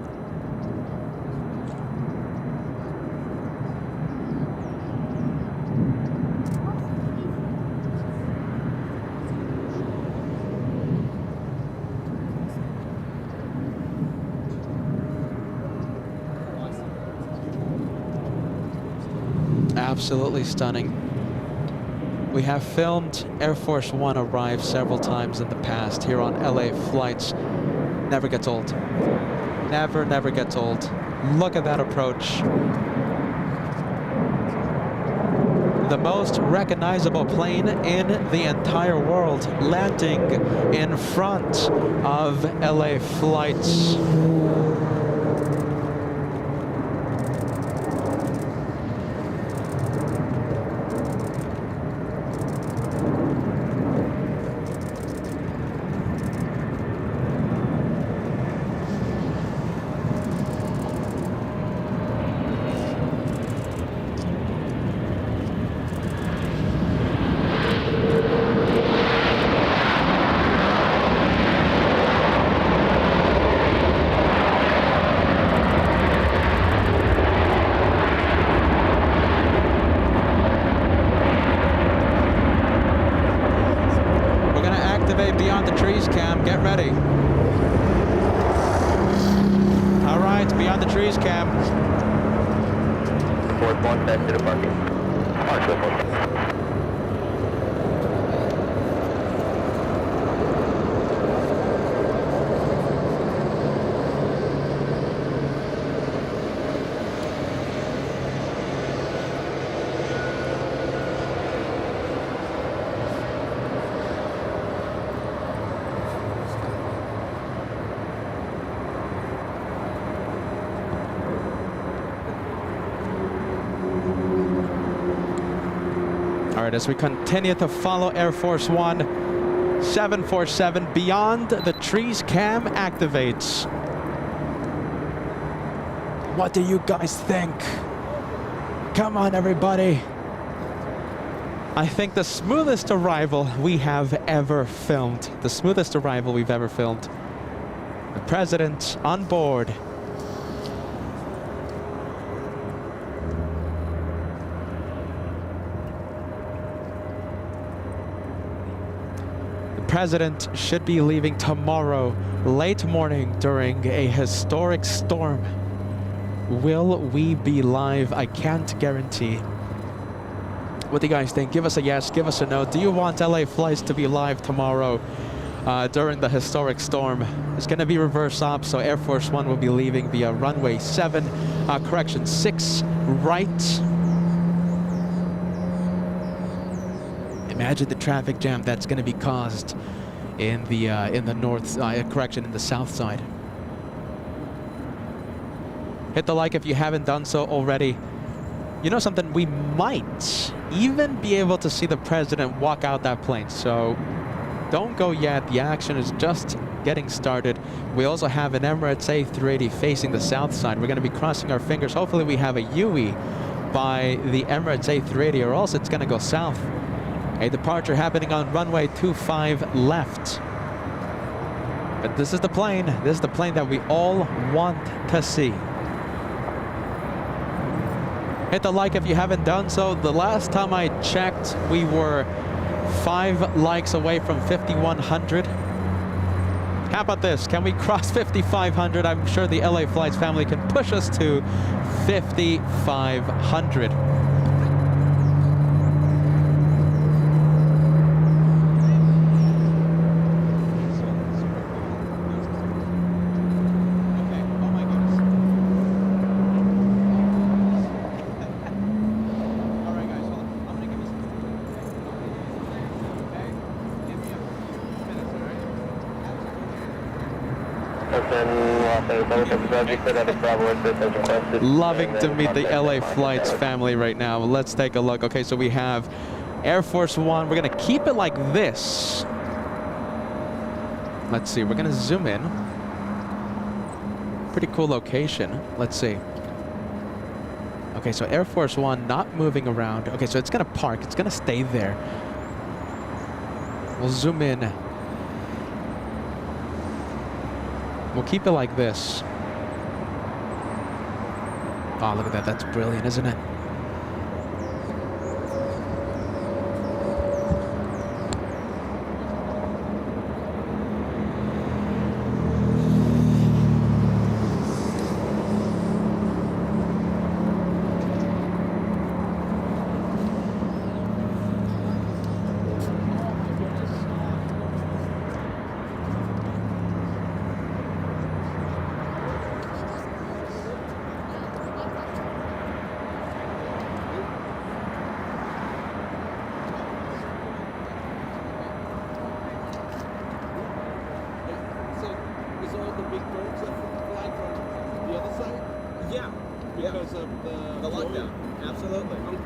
absolutely stunning. We have filmed Air Force One arrive several times in the past here on LA flights. Never gets old. Never, never gets old. Look at that approach. The most recognizable plane in the entire world landing in front of LA flights. Beyond the trees cam, get ready. All right, beyond the trees cam. Fourth one, back to the parking. All right, as we continue to follow Air Force One, 747 beyond the trees cam activates. What do you guys think? Come on, everybody. I think the smoothest arrival we have ever filmed. The smoothest arrival we've ever filmed. The president on board. President should be leaving tomorrow, late morning, during a historic storm. Will we be live? I can't guarantee. What do you guys think? Give us a yes, give us a no. Do you want LA flights to be live tomorrow during the historic storm? It's going to be reverse op, so Air Force One will be leaving via runway 7, correction 6 right. Imagine the traffic jam that's going to be caused in the north, correction, in the south side. Hit the like if you haven't done so already. You know something? We might even be able to see the president walk out that plane. So don't go yet. The action is just getting started. We also have an Emirates A380 facing the south side. We're going to be crossing our fingers. Hopefully we have a UE by the Emirates A380, or else it's going to go south. A departure happening on runway 25 left. But this is the plane. This is the plane that we all want to see. Hit the like if you haven't done so. The last time I checked, we were 5 likes away from 5,100. How about this? Can we cross 5,500? I'm sure the LA Flights family can push us to 5,500. Loving to meet the LA Flights family right now. Let's take a look. Okay, so we have Air Force One. We're going to keep it like this. Let's see. We're going to zoom in. Pretty cool location. Let's see. Okay, so Air Force One not moving around. Okay, so it's going to park. It's going to stay there. We'll zoom in. We'll keep it like this. Oh, look at that. That's brilliant, isn't it?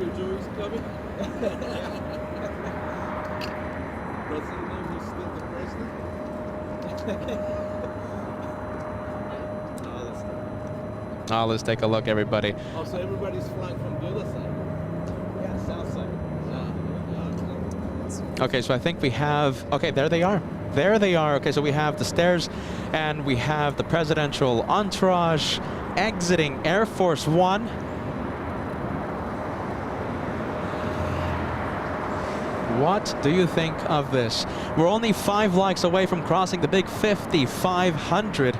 Uncle Joe's coming? What's his name? He's still the president? Let's take a look, everybody. Oh, so everybody's flying from the other side? Yeah, south side. Okay, so I think we have, okay, there they are. There they are. Okay, so we have the stairs and we have the presidential entourage exiting Air Force One. What do you think of this? We're only 5 likes away from crossing the big 5,500.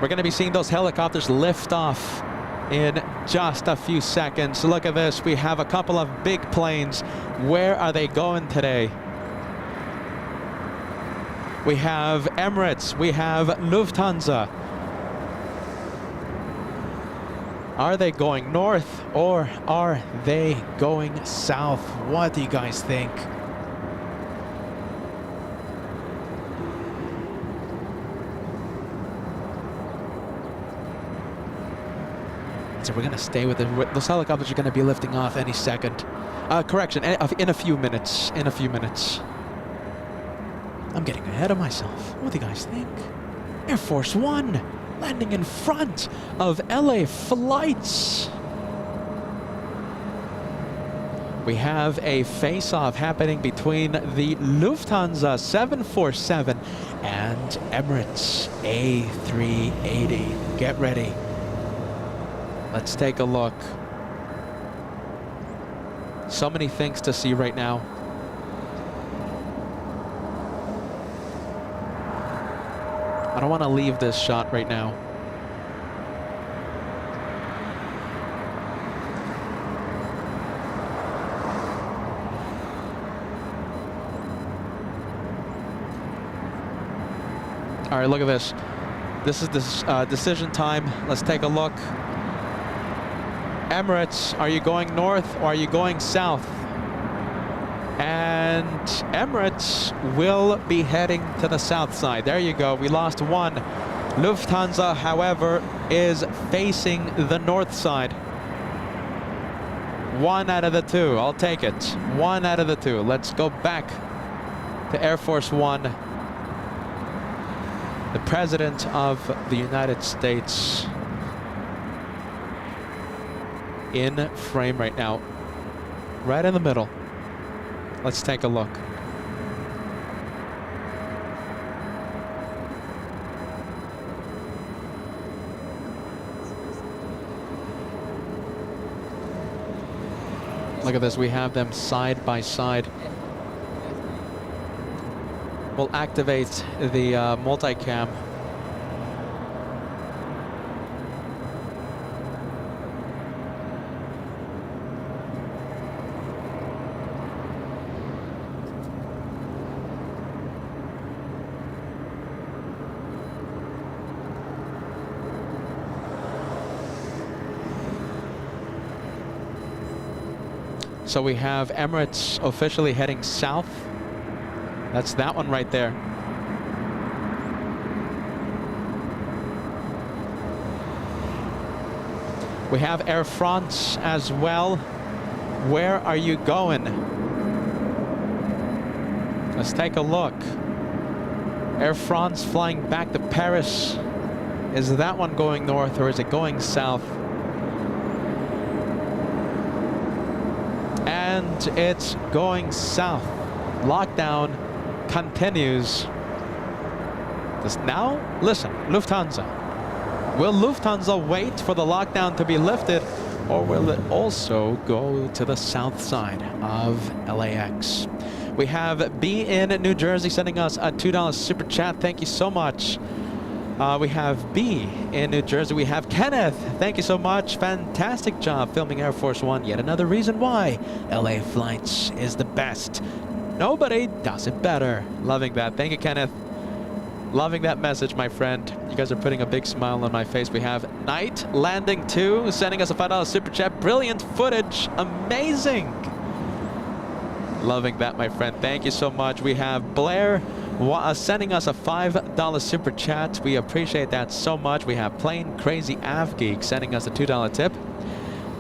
We're going to be seeing those helicopters lift off in just a few seconds. Look at this. We have a couple of big planes. Where are they going today? We have Emirates. We have Lufthansa. Are they going north or are they going south? What do you guys think? So we're gonna stay with it. Those helicopters are gonna be lifting off any second. Correction, in a few minutes. In a few minutes. I'm getting ahead of myself. What do you guys think? Air Force One landing in front of LA flights. We have a face-off happening between the Lufthansa 747 and Emirates A380. Get ready. Let's take a look. So many things to see right now. I don't want to leave this shot right now. All right, look at this. This is decision time. Let's take a look. Emirates, are you going north or are you going south? And Emirates will be heading to the south side. There you go. We lost one. Lufthansa, however, is facing the north side. One out of the two. I'll take it. One out of the two. Let's go back to Air Force One. The President of the United States in frame right now, right in the middle. Let's take a look. Look at this, we have them side by side. We'll activate the multicam. So we have Emirates officially heading south. That's that one right there. We have Air France as well. Where are you going? Let's take a look. Air France flying back to Paris. Is that one going north or is it going south? And it's going south. Lockdown continues. Now, listen, Lufthansa. Will Lufthansa wait for the lockdown to be lifted, or will it also go to the south side of LAX? We have B in New Jersey sending us a $2 super chat. Thank you so much. We have B in New Jersey. We have Kenneth. Thank you so much. Fantastic job filming Air Force One. Yet another reason why LA Flights is the best. Nobody does it better. Loving that. Thank you, Kenneth. Loving that message, my friend. You guys are putting a big smile on my face. We have Night Landing 2 sending us a $5 super chat. Brilliant footage. Amazing. Loving that, my friend. Thank you so much. We have Blair sending us a $5 super chat. We appreciate that so much. We have Plain Crazy Av Geek sending us a $2 tip.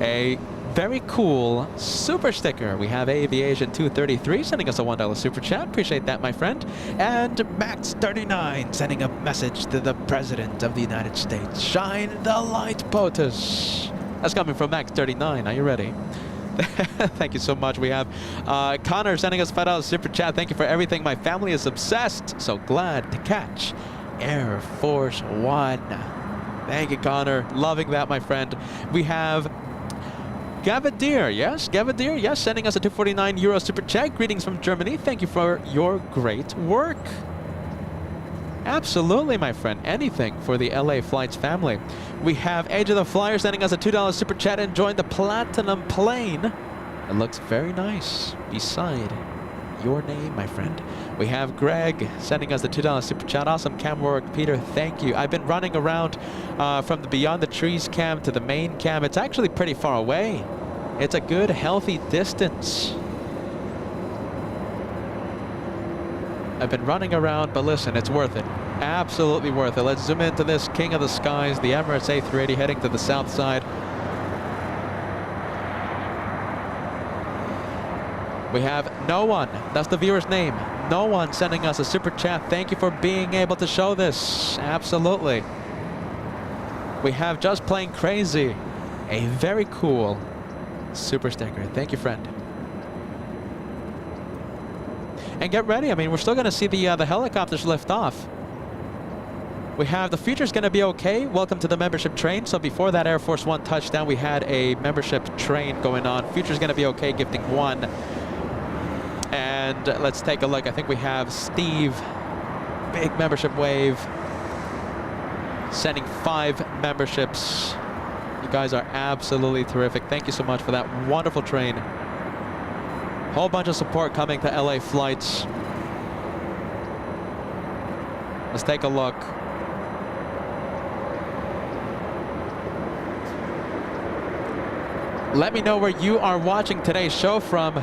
a very cool super sticker. We have Aviation 233 sending us a $1 super chat. Appreciate that, my friend. And Max39 sending a message to the President of the United States. Shine the light, POTUS. That's coming from Max39. Are you ready? Thank you so much. We have Connor sending us $5 super chat. Thank you for everything. My family is obsessed. So glad to catch Air Force One. Thank you, Connor. Loving that, my friend. We have Gavadir, yes, Gavadir, yes, sending us a €249 super chat. Greetings from Germany. Thank you for your great work. Absolutely, my friend. Anything for the LA Flights family. We have Age of the Flyer sending us a $2 super chat and joined the Platinum plane. It looks very nice beside your name, my friend. We have Greg sending us the $2 super chat. Awesome cam work, Peter. Thank you. I've been running around from the Beyond the Trees cam to the main cam. It's actually pretty far away. It's a good, healthy distance. I've been running around, but listen, it's worth it. Absolutely worth it. Let's zoom into this King of the Skies, the Emirates A380 heading to the south side. We have no one. That's the viewer's name. No one sending us a super chat. Thank you for being able to show this. Absolutely. We have Just Plain Crazy. A very cool super sticker. Thank you, friend. And get ready. I mean, we're still going to see the helicopters lift off. We have the future's going to be okay. Welcome to the membership train. So before that Air Force One touchdown, we had a membership train going on. Future's going to be okay, gifting 1. And let's take a look. I think we have Steve, big membership wave, sending 5 memberships. You guys are absolutely terrific. Thank you so much for that wonderful train. Whole bunch of support coming to LA Flights. Let's take a look. Let me know where you are watching today's show from.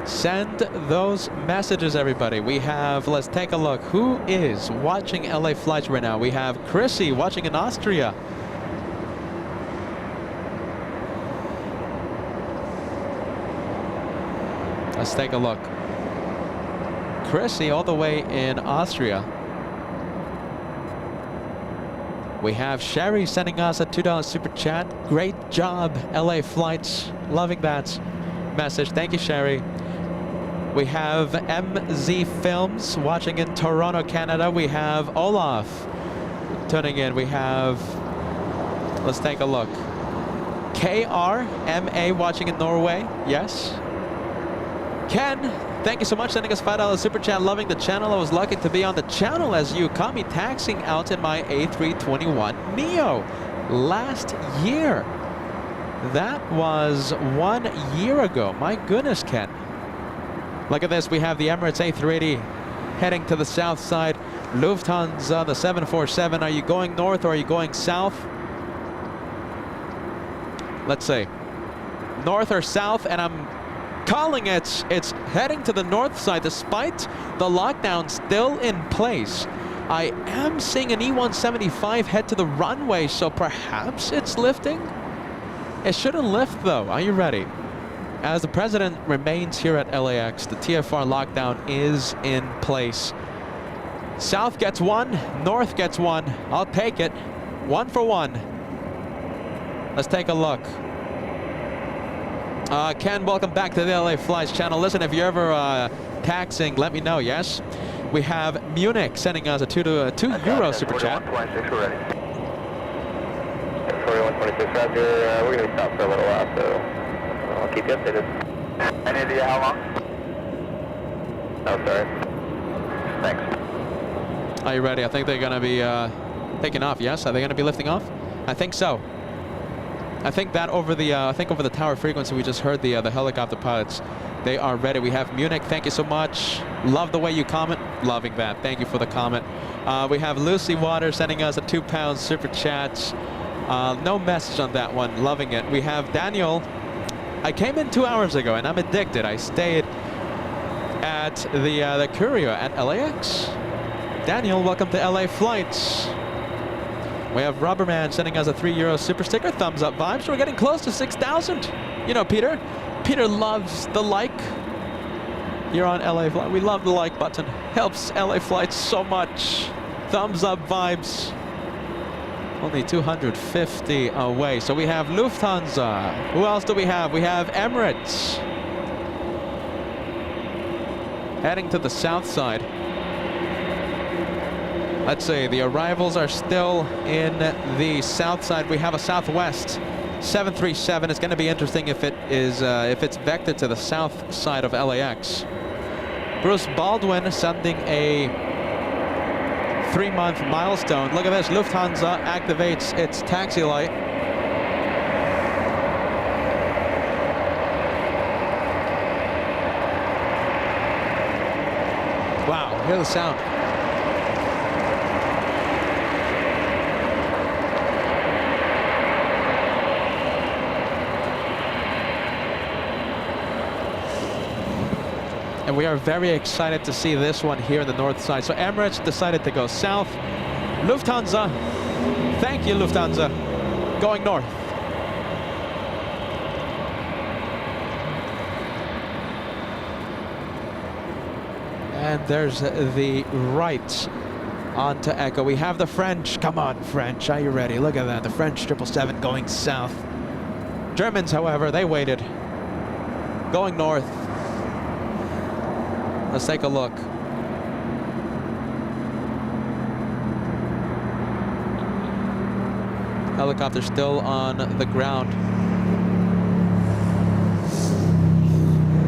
Send those messages, everybody. We have, let's take a look. Who is watching LA Flights right now? We have Chrissy watching in Austria. Let's take a look. Chrissy all the way in Austria. We have Sherry sending us a $2 super chat. Great job, LA Flights. Loving that message. Thank you, Sherry. We have MZ Films watching in Toronto, Canada. We have Olaf tuning in. We have, let's take a look. KRMA watching in Norway. Yes. Ken, thank you so much, sending us $5 super chat. Loving the channel. I was lucky to be on the channel as you caught me taxiing out in my A321 Neo last year. That was 1 year ago. My goodness, Ken. Look at this. We have the Emirates A380 heading to the south side. Lufthansa, the 747. Are you going north or are you going south? Let's see. North or south, and I'm calling it. It's heading to the north side despite the lockdown still in place. I am seeing an E175 head to the runway, so perhaps it's lifting. It shouldn't lift though. Are you ready? As the president remains here at LAX, the TFR lockdown is in place. South gets 1, north gets 1. I'll take it. 1 for 1. Let's take a look. Ken, welcome back to the LA Flights channel. Listen, if you're ever taxiing, let me know, yes? We have Munich sending us a €2 super chat. 4126, Roger. We're going to be stopped for a little while, so I'll keep you updated. Any idea how long? Oh, sorry. Thanks. Are you ready? I think they're going to be taking off, yes? Are they going to be lifting off? I think so. I think that over the tower frequency, we just heard the helicopter pilots. They are ready. We have Munich. Thank you so much. Love the way you comment. Loving that. Thank you for the comment. We have Lucy Waters sending us a £2 super chat. No message on that one. Loving it. We have Daniel. I came in 2 hours ago and I'm addicted. I stayed at the Curio at LAX. Daniel, welcome to LA Flights. We have Rubberman sending us a €3 super sticker, thumbs up vibes. We're getting close to 6,000. You know Peter. Peter loves the like here on LA Flight. We love the like button. Helps LA Flights so much. Thumbs up vibes. Only 250 away. So we have Lufthansa. Who else do we have? We have Emirates. Heading to the south side. Let's see, the arrivals are still in the south side. We have a Southwest 737. It's going to be interesting if it's vectored to the south side of LAX. Bruce Baldwin sending a 3-month milestone. Look at this, Lufthansa activates its taxi light. Wow, hear the sound. And we are very excited to see this one here in the north side. So Emirates decided to go south. Lufthansa, thank you Lufthansa, going north. And there's the right onto Echo. We have the French. Come on, French. Are you ready? Look at that. The French 777 going south. Germans, however, they waited. Going north. Let's take a look. Helicopter still on the ground.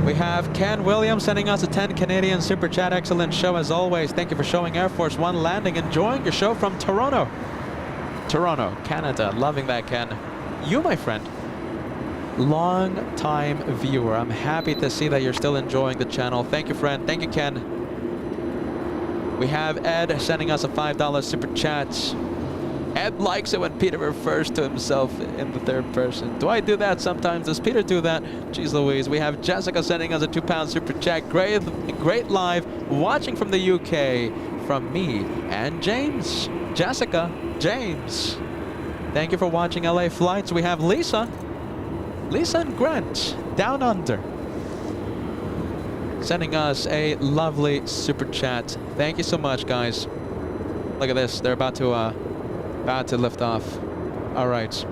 We have Ken Williams sending us a 10 Canadian Super Chat. Excellent show as always. Thank you for showing Air Force One landing. Enjoying your show from Toronto. Toronto, Canada. Loving that, Ken. You, my friend. Long time viewer. I'm happy to see that you're still enjoying the channel. Thank you, friend. Thank you, Ken. We have Ed sending us a $5 super chat. Ed likes it when Peter refers to himself in the third person. Do I do that sometimes? Does Peter do that? Jeez Louise. We have Jessica sending us a £2 super chat. Great live watching from the UK from me and James. Jessica, James. Thank you for watching LA Flights. We have Lisa. Lisa and Grant, down under, sending us a lovely super chat. Thank you so much, guys. Look at this. They're about to lift off. All right.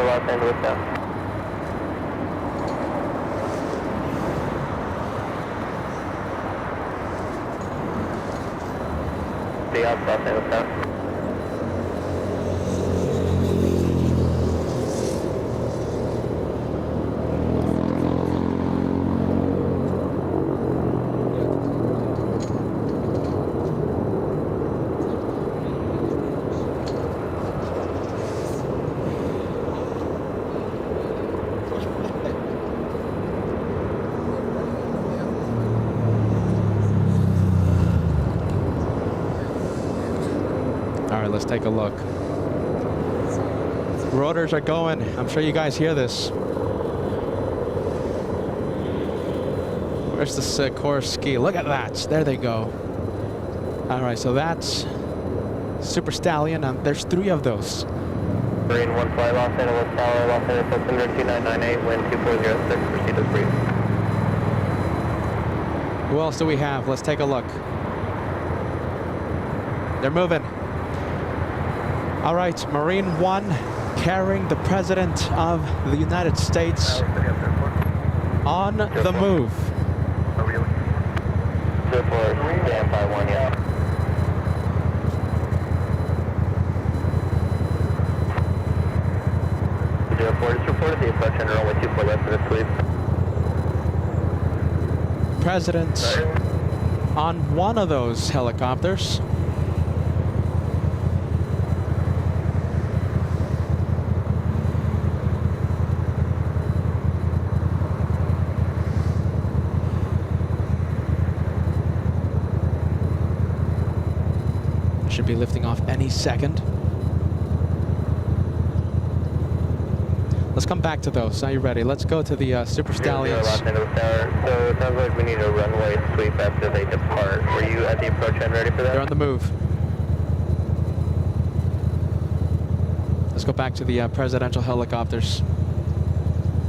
Los Angeles down. The Los Angeles down. Let's take a look. Rotors are going. I'm sure you guys hear this. Where's the Sikorsky? Look at that. There they go. All right, so that's Super Stallion. There's 3 of those. Marine 1 fly Los Angeles Tower, Los Angeles altimeter 2998, wind 2406, proceed as brief. Who else do we have? Let's take a look. They're moving. All right, Marine 1 carrying the President of the United States on the move. 04, stand by 1, yeah. Just reported the approach under only 24 left for this sweep. President on one of those helicopters. be lifting off any second. Let's come back to those. Now you're ready. Let's go to the Super Stallions. So it sounds like we need a runway sweep after they depart. Were you at the approach end ready for that? They're on the move. Let's go back to the presidential helicopters.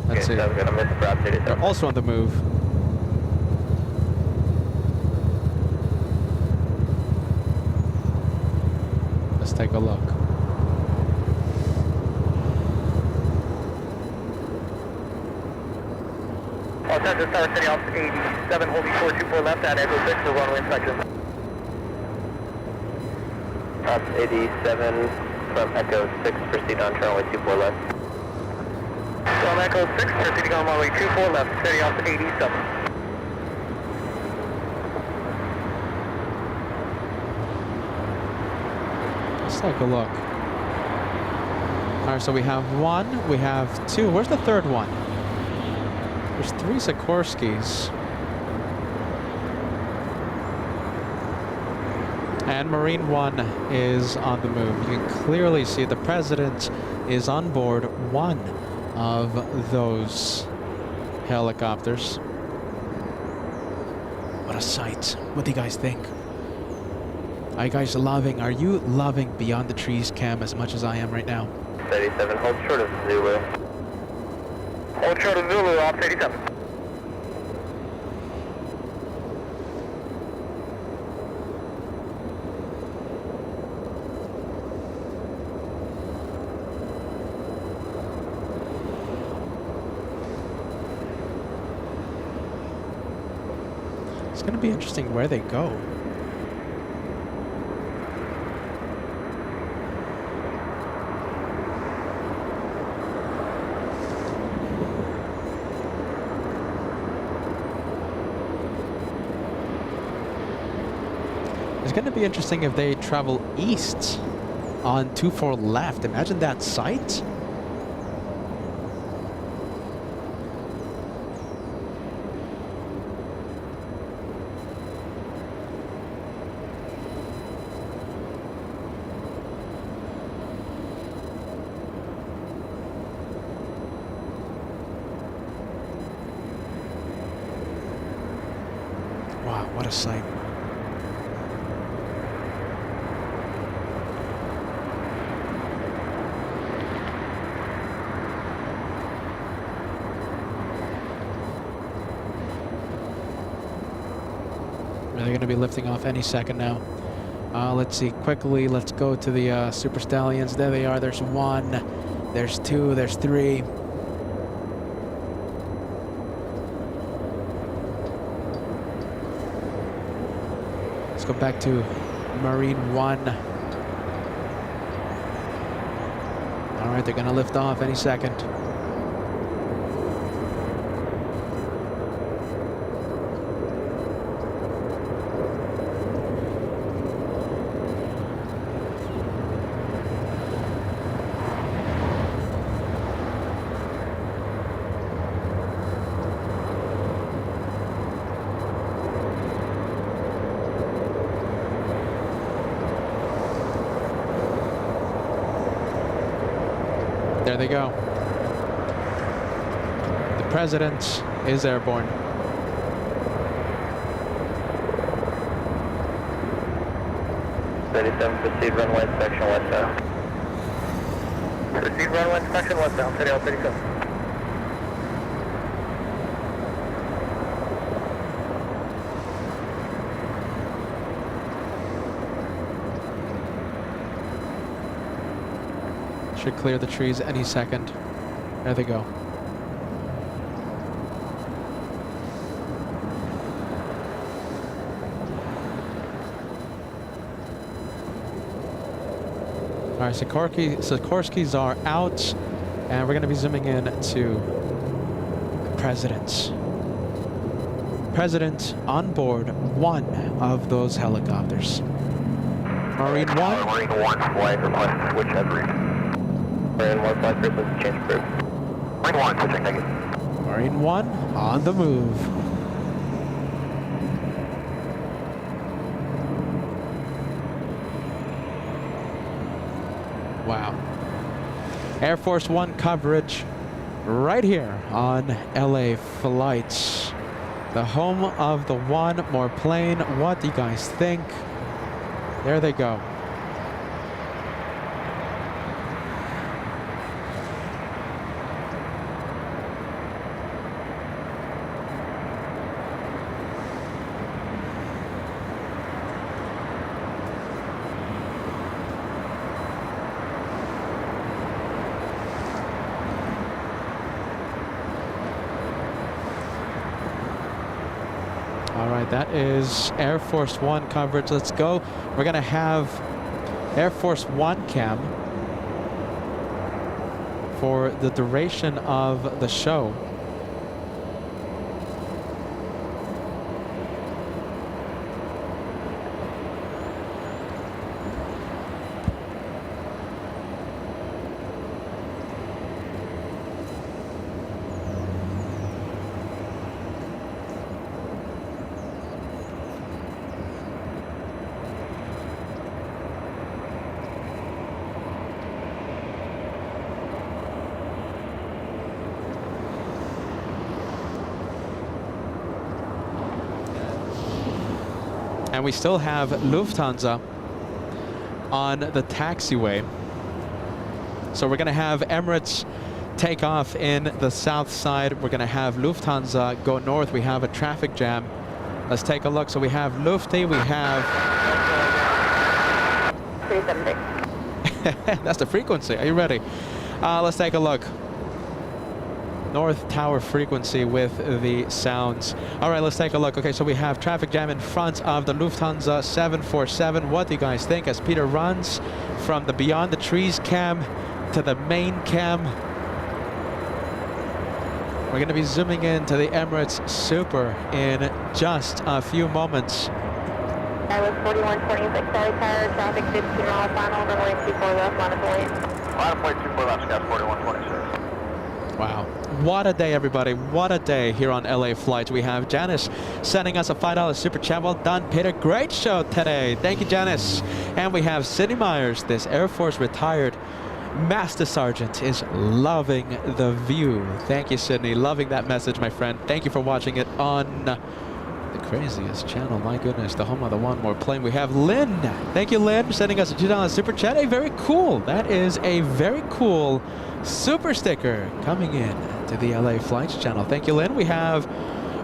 Let's see. Sounds good. I'm looking for updated. They're also on the move. Let's take a look. Center Tower City Office 87, holding 424 left at Echo 6 for runway inspection. Ops 87 from Echo 6, proceed on runway 24 left. From Echo 6, proceeding on runway 24 left, City Office 87. Let's take a look. All right, so we have one, we have two. Where's the third one? There's 3 Sikorskis. And Marine 1 is on the move. You can clearly see the president is on board one of those helicopters. What a sight. What do you guys think? Are you guys loving, are you loving Beyond the Trees Cam as much as I am right now? 87, hold short of Zulu. Hold short of Zulu, Ops 87. It's going to be interesting where they go. It's going to be interesting if they travel east on 24 left. Imagine that sight. Wow, what a sight. They're going to be lifting off any second now. Let's see, quickly, let's go to the Super Stallions. There they are. There's 1, there's 2, there's 3. Let's go back to Marine 1. All right, they're going to lift off any second. There they go. The president is airborne. Proceed runway inspection westbound. Proceed runway inspection westbound, City L 37. Should clear the trees any second. There they go. All right, Sikorskis are out, and we're going to be zooming in to the president. President on board one of those helicopters. Marine 1. Marine 1, flight request switch at route. Marine 1, flight request change crew. Marine 1, switching negative. Marine 1 on the move. Air Force One coverage right here on LA Flights. The home of the one more plane. What do you guys think? There they go. All right, that is Air Force One coverage. Let's go. We're going to have Air Force One cam for the duration of the show. And we still have Lufthansa on the taxiway. So we're going to have Emirates take off in the south side. We're going to have Lufthansa go north. We have a traffic jam. Let's take a look. So we have Lufti, we have... 376. That's the frequency. Are you ready? Let's take a look. North Tower frequency with the sounds. All right, let's take a look. Okay, so we have traffic jam in front of the Lufthansa 747. What do you guys think as Peter runs from the Beyond the Trees cam to the main cam? We're going to be zooming into the Emirates Super in just a few moments. I was 4126 Charlie Tower, traffic 15 mile final, runway 24 left, line of point. Line of point 24 left, Scott 4126. Wow. What a day, everybody. What a day here on LA Flights. We have Janice sending us a $5 super chat. Well done, Peter. Great show today. Thank you, Janice. And we have Sydney Myers, this Air Force retired Master Sergeant, is loving the view. Thank you, Sydney. Loving that message, my friend. Thank you for watching it on the craziest channel. My goodness, the home of the one more plane. We have Lynn. Thank you, Lynn, sending us a $2 super chat. A very cool. That is a very cool super sticker coming in to the LA Flights channel. Thank you, Lynn. We have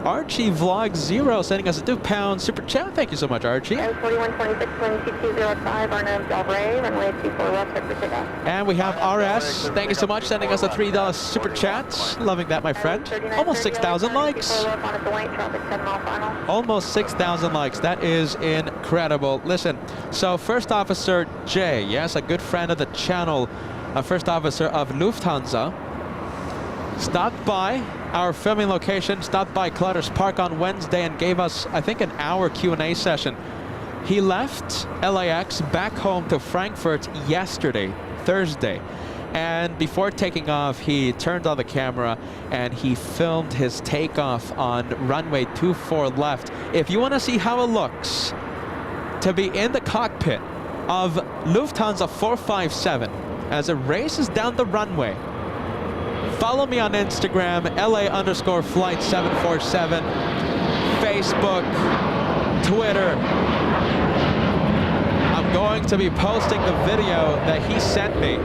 Archie Vlog 0 sending us a £2 super chat. Thank you so much, Archie. 4126, wind 2205, Arnhem Del Rey, runway 24 left, set for takeoff. And we have RS. Thank you so much, sending us a $3 super chat. Loving that, my friend. Almost 6,000 likes. Almost 6,000 likes. That is incredible. Listen, so First Officer Jay, yes, a good friend of the channel, a First Officer of Lufthansa, stopped by our filming location, stopped by Clutters Park on Wednesday and gave us, I think, an hour Q&A session. He left LAX back home to Frankfurt yesterday, Thursday. And before taking off, he turned on the camera and he filmed his takeoff on runway 24 left. If you want to see how it looks to be in the cockpit of Lufthansa 457 as it races down the runway, follow me on Instagram, LA_flight747, Facebook, Twitter. I'm going to be posting the video that he sent me.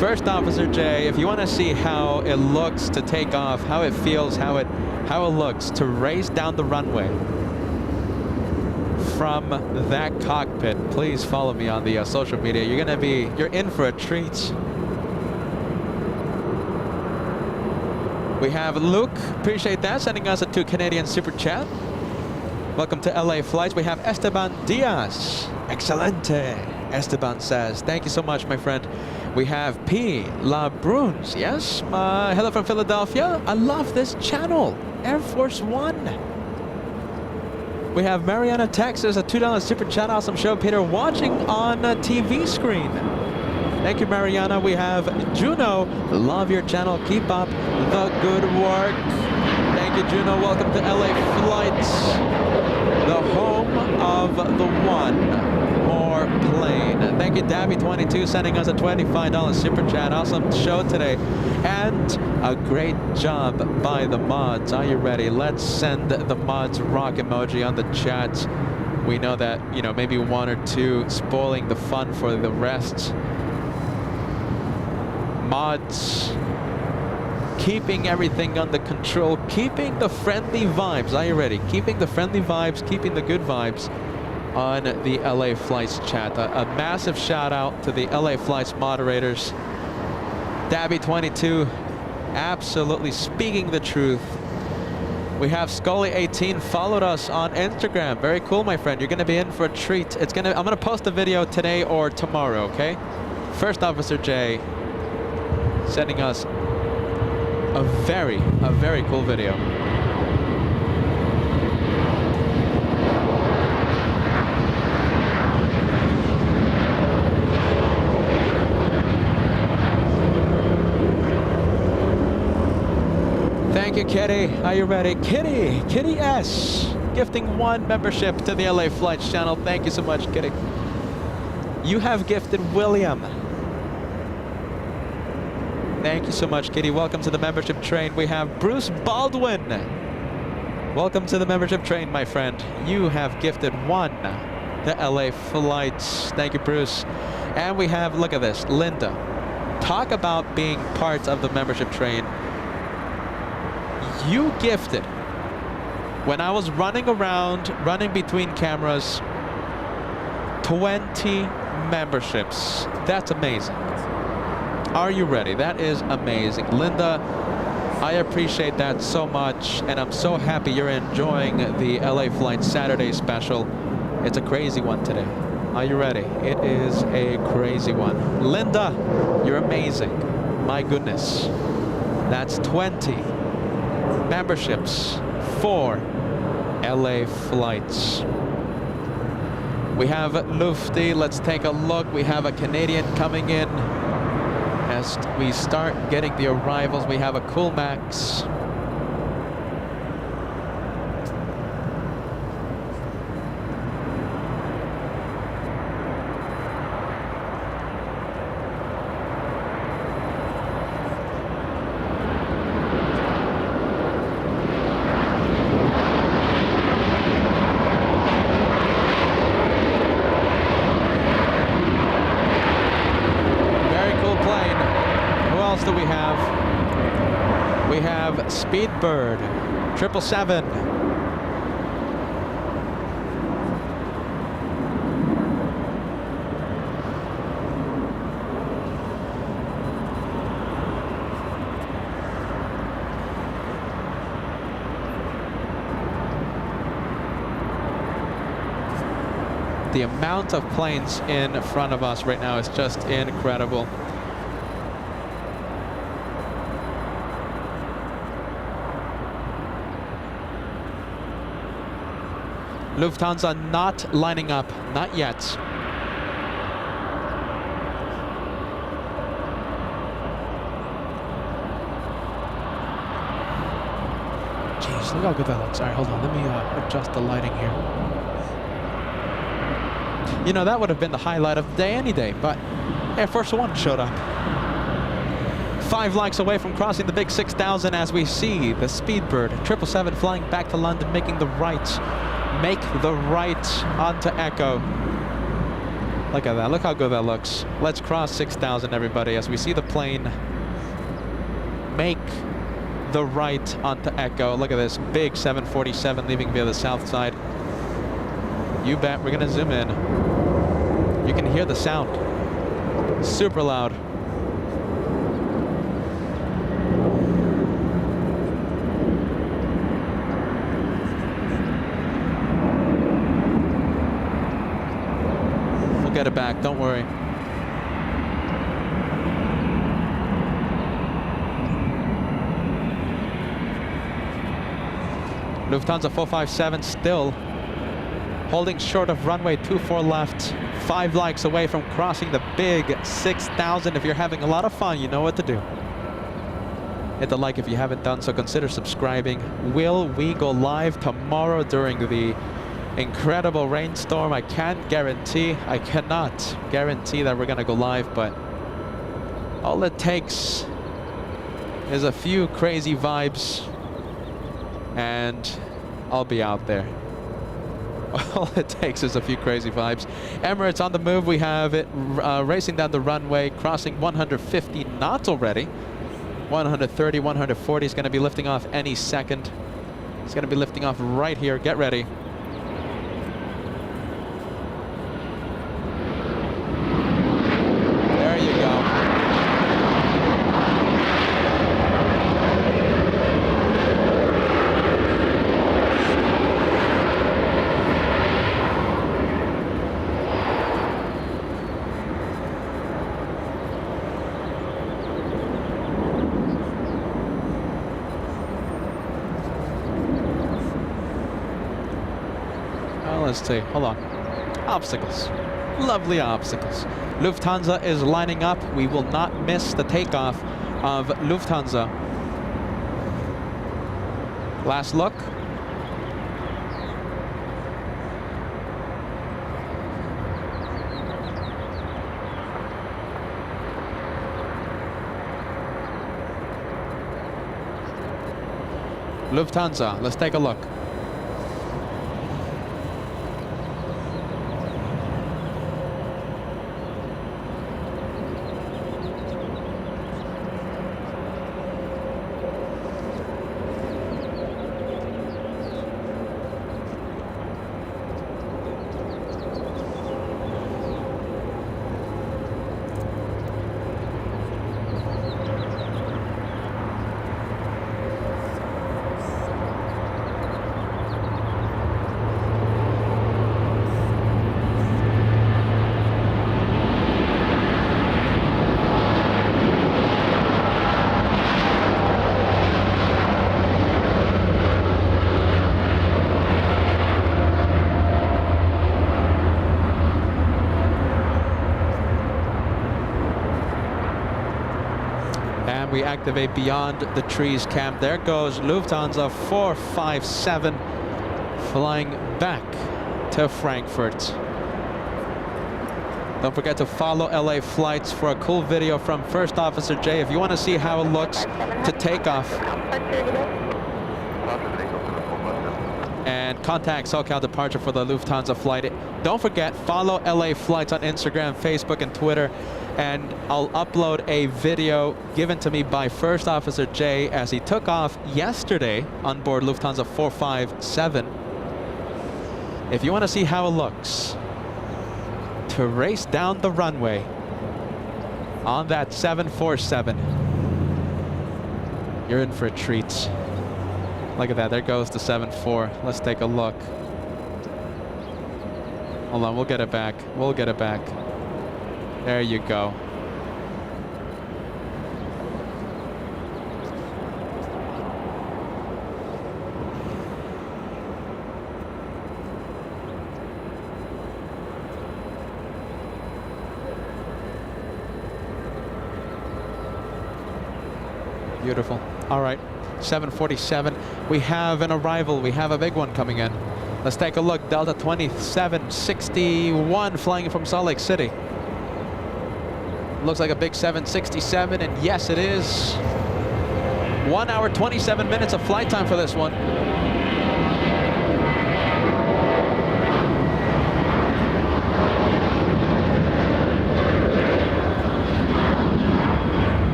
First Officer Jay, if you want to see how it looks to take off, how it feels, how it looks to race down the runway from that cockpit, please follow me on the social media. You're in for a treat. We have Luke, appreciate that, sending us a $2 Canadian super chat. Welcome to LA Flights. We have Esteban Diaz. Excelente, Esteban says. Thank you so much, my friend. We have P. La Bruns, yes. Hello from Philadelphia. I love this channel, Air Force One. We have Mariana, Texas, a $2 super chat. Awesome show, Peter, watching on a TV screen. Thank you, Mariana. We have Juno. Love your channel. Keep up the good work. Thank you, Juno. Welcome to LA Flights, the home of the one more plane. Thank you, Dabby22, sending us a $25 super chat. Awesome show today. And a great job by the mods. Are you ready? Let's send the mods rock emoji on the chat. We know that, you know, maybe one or two spoiling the fun for the rest. Mods keeping everything under control, keeping the friendly vibes. Are you ready? Keeping the friendly vibes, keeping the good vibes on the LA Flights chat. A massive shout out to the LA Flights moderators. Dabby22, absolutely speaking the truth. We have Scully18 followed us on Instagram. Very cool, my friend. You're gonna be in for a treat. I'm gonna post a video today or tomorrow, okay? First Officer J sending us a very cool video. Thank you, Kitty. Are you ready? Kitty S, gifting 1 membership to the LA Flights channel. Thank you so much, Kitty. You have gifted William. Thank you so much, Kitty. Welcome to the membership train. We have Bruce Baldwin. Welcome to the membership train, my friend. You have gifted 1 to LA Flights. Thank you, Bruce. And we have, look at this, Linda. Talk about being part of the membership train. You gifted, when I was running around, running between cameras, 20 memberships. That's amazing. Are you ready? That is amazing. Linda, I appreciate that so much, and I'm so happy you're enjoying the LA Flight Saturday special. It's a crazy one today. Are you ready? It is a crazy one. Linda, you're amazing. My goodness. That's 20 memberships for LA Flights. We have Lufty. Let's take a look. We have a Canadian coming in. As we start getting the arrivals, we have a Cool Max. Speedbird, 777. The amount of planes in front of us right now is just incredible. Lufthansa not lining up, not yet. Jeez, look how good that looks. All right, hold on, let me adjust the lighting here. You know, that would have been the highlight of the day any day, but Air Force One showed up. 5 likes away from crossing the big 6,000 as we see the Speedbird 777 flying back to London, making the right. Make the right onto Echo. Look at that. Look how good that looks. Let's cross 6,000, everybody, as we see the plane make the right onto Echo. Look at this big 747 leaving via the south side. You bet. We're going to zoom in. You can hear the sound. Super loud. Get it back, don't worry. Lufthansa 457 still holding short of runway 24 left. 5 likes away from crossing the big 6,000. If you're having a lot of fun, you know what to do. Hit the like if you haven't done so. Consider subscribing. Will we go live tomorrow during the incredible rainstorm. I cannot guarantee that we're gonna go live, but all it takes is a few crazy vibes and I'll be out there. All it takes is a few crazy vibes. Emirates on the move. We have it racing down the runway, crossing 150 knots already. 130, 140 is going to be lifting off any second. It's going to be lifting off right here. Get ready. There you go. Let's see. Hold on. Obstacles. Lovely obstacles. Lufthansa is lining up. We will not miss the takeoff of Lufthansa. Last look. Lufthansa. Let's take a look. We activate beyond the trees cam. There goes Lufthansa 457 flying back to Frankfurt. Don't forget to follow LA Flights for a cool video from First Officer Jay if you want to see how it looks to take off. And contact SoCal departure for the Lufthansa flight. Don't forget, follow LA Flights on Instagram, Facebook, and Twitter. And I'll upload a video given to me by First Officer Jay as he took off yesterday on board Lufthansa 457. If you want to see how it looks to race down the runway on that 747, you're in for a treat. Look at that, there goes the 7-4. Let's take a look. Hold on, we'll get it back. We'll get it back. There you go. Beautiful. All right, 747. We have an arrival. We have a big one coming in. Let's take a look. Delta 2761 flying from Salt Lake City. Looks like a big 767, and yes, it is. 1 hour, 27 minutes of flight time for this one.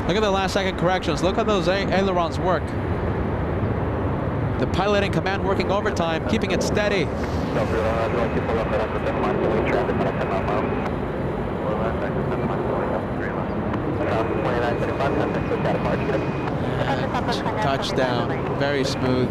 Look at the last second corrections. Look how those ailerons work. The pilot in command working overtime, keeping it steady. Touchdown, very smooth.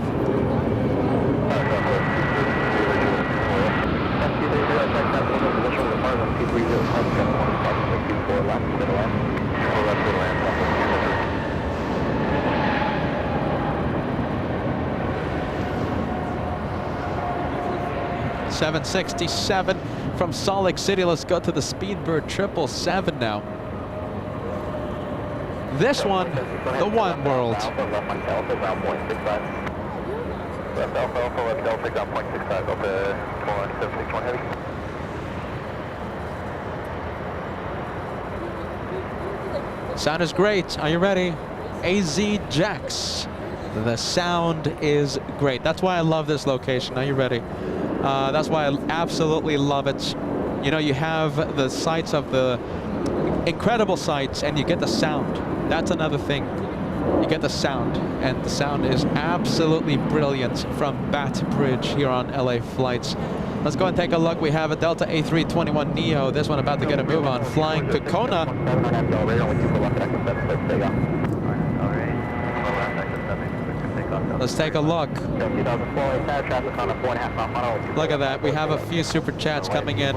.767 from Salt Lake City. Let's go to the Speedbird 777 now. this one, the one world. Alpha, left 1 Delta, ground point 65. Left Alpha, Alpha, left Delta, ground point 65, Delta 761 heavy. Sound is great. Are you ready? AZ Jacks. The sound is great. That's why I love this location. Are you ready? That's why I absolutely love it. You know, you have the sights of the incredible sights and you get the sound. That's another thing. You get the sound, and the sound is absolutely brilliant from Bat Bridge here on LA flights. Let's go and take a look. We have a Delta A321 Neo. This one about to get a move on, flying to Kona. Let's take a look. Look at that. We have a few super chats coming in.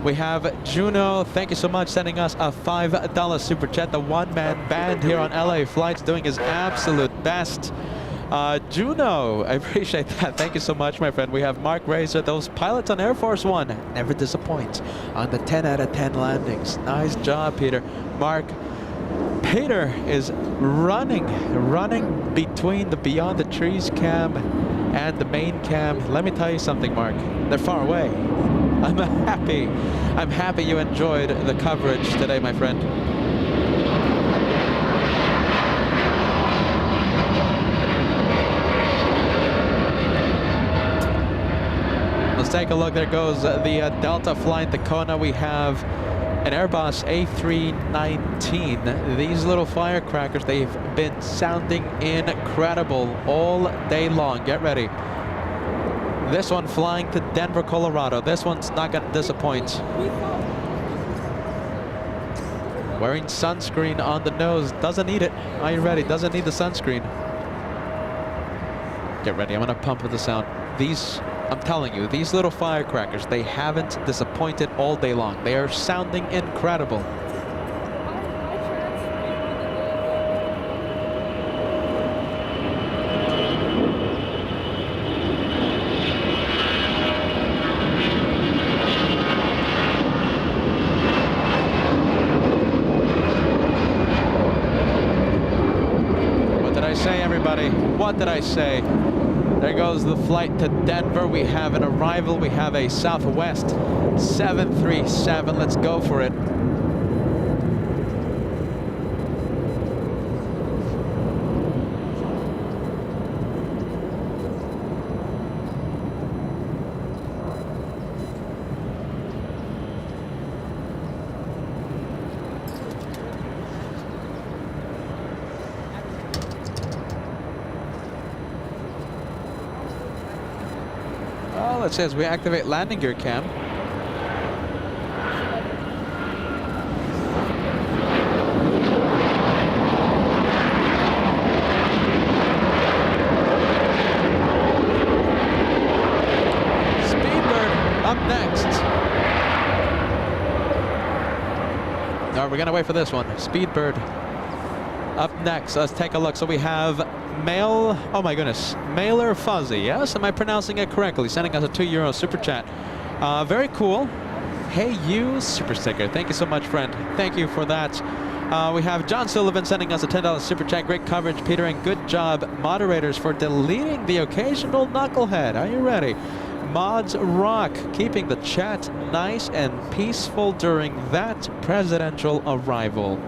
We have Juno, thank you so much, sending us a $5 super chat. The one-man band here on LA flights doing his absolute best. Juno, I appreciate that. Thank you so much, my friend. We have Mark Razor. Those pilots on Air Force One never disappoint on the 10 out of 10 landings. Nice job, Peter. Mark, Peter is running between the Beyond the Trees cam and the main cam. Let me tell you something, Mark. They're far away. I'm happy you enjoyed the coverage today, my friend. Let's take a look. There goes the Delta flying to Kona. We have an Airbus A319. These little firecrackers, they've been sounding incredible all day long. Get ready. This one flying to Denver, Colorado. This one's not going to disappoint. Wearing sunscreen on the nose. Doesn't need it. Are you ready? Doesn't need the sunscreen. Get ready. I'm going to pump with the sound. These, I'm telling you, these little firecrackers, they haven't disappointed all day long. They are sounding incredible. What did I say? There goes the flight to Denver. We have an arrival. We have a Southwest 737. Let's go for it. It says we activate landing gear cam. Speedbird up next. No, we're gonna wait for this one. Speedbird up next. Let's take a look. So we have Mail, oh my goodness, Mailer Fuzzy, yes? Am I pronouncing it correctly? Sending us a €2 super chat. Very cool. Hey you, super sticker. Thank you so much, friend. Thank you for that. We have John Sullivan sending us a $10 super chat. Great coverage, Peter, and good job, moderators, for deleting the occasional knucklehead. Are you ready? Mods rock, keeping the chat nice and peaceful during that presidential arrival.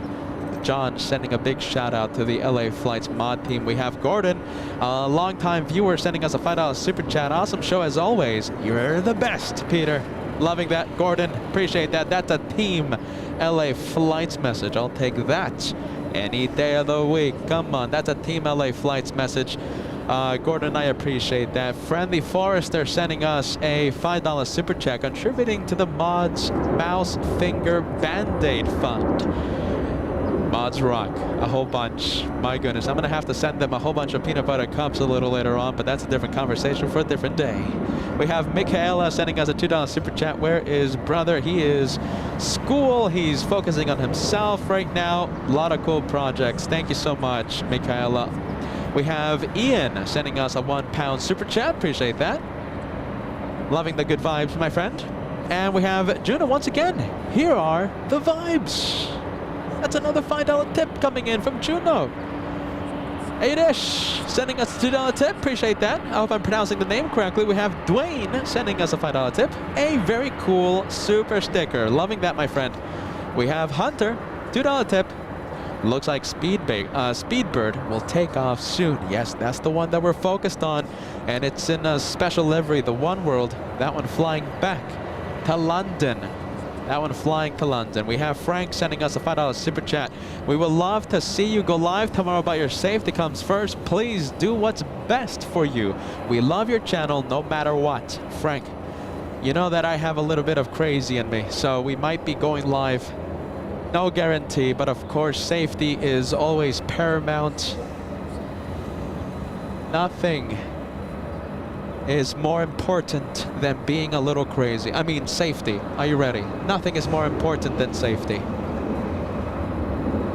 John sending a big shout out to the LA Flights mod team. We have Gordon, a longtime viewer, sending us a $5 super chat. Awesome show as always. You're the best, Peter. Loving that, Gordon. Appreciate that. That's a team LA Flights message. I'll take that any day of the week. Come on, that's a team LA Flights message. Gordon, I appreciate that. Friendly Forrester sending us a $5 super chat, contributing to the Mods Mouse Finger Band-Aid Fund. Mods rock a whole bunch. My goodness, I'm gonna have to send them a whole bunch of peanut butter cups a little later on, but that's a different conversation for a different day. We have Michaela sending us a $2 super chat. Where is brother? He is school. He's focusing on himself right now. A lot of cool projects. Thank you so much, Michaela. We have Ian sending us a £1 super chat. Appreciate that. Loving the good vibes, my friend. And we have Juno once again. Here are the vibes. That's another $5 tip coming in from Juno. 8ish sending us a $2 tip. Appreciate that. I hope I'm pronouncing the name correctly. We have Dwayne sending us a $5 tip. A very cool super sticker. Loving that, my friend. We have Hunter, $2 tip. Looks like Speedbird will take off soon. Yes, that's the one that we're focused on. And it's in a special livery, the One World. That one flying back to London. That one flying to London. We have Frank sending us a $5 super chat. We would love to see you go live tomorrow, but your safety comes first. Please do what's best for you. We love your channel no matter what. Frank, you know that I have a little bit of crazy in me, so we might be going live. No guarantee, but of course safety is always paramount. Nothing is more important than being a little crazy. I mean safety. Are you ready? Nothing is more important than safety.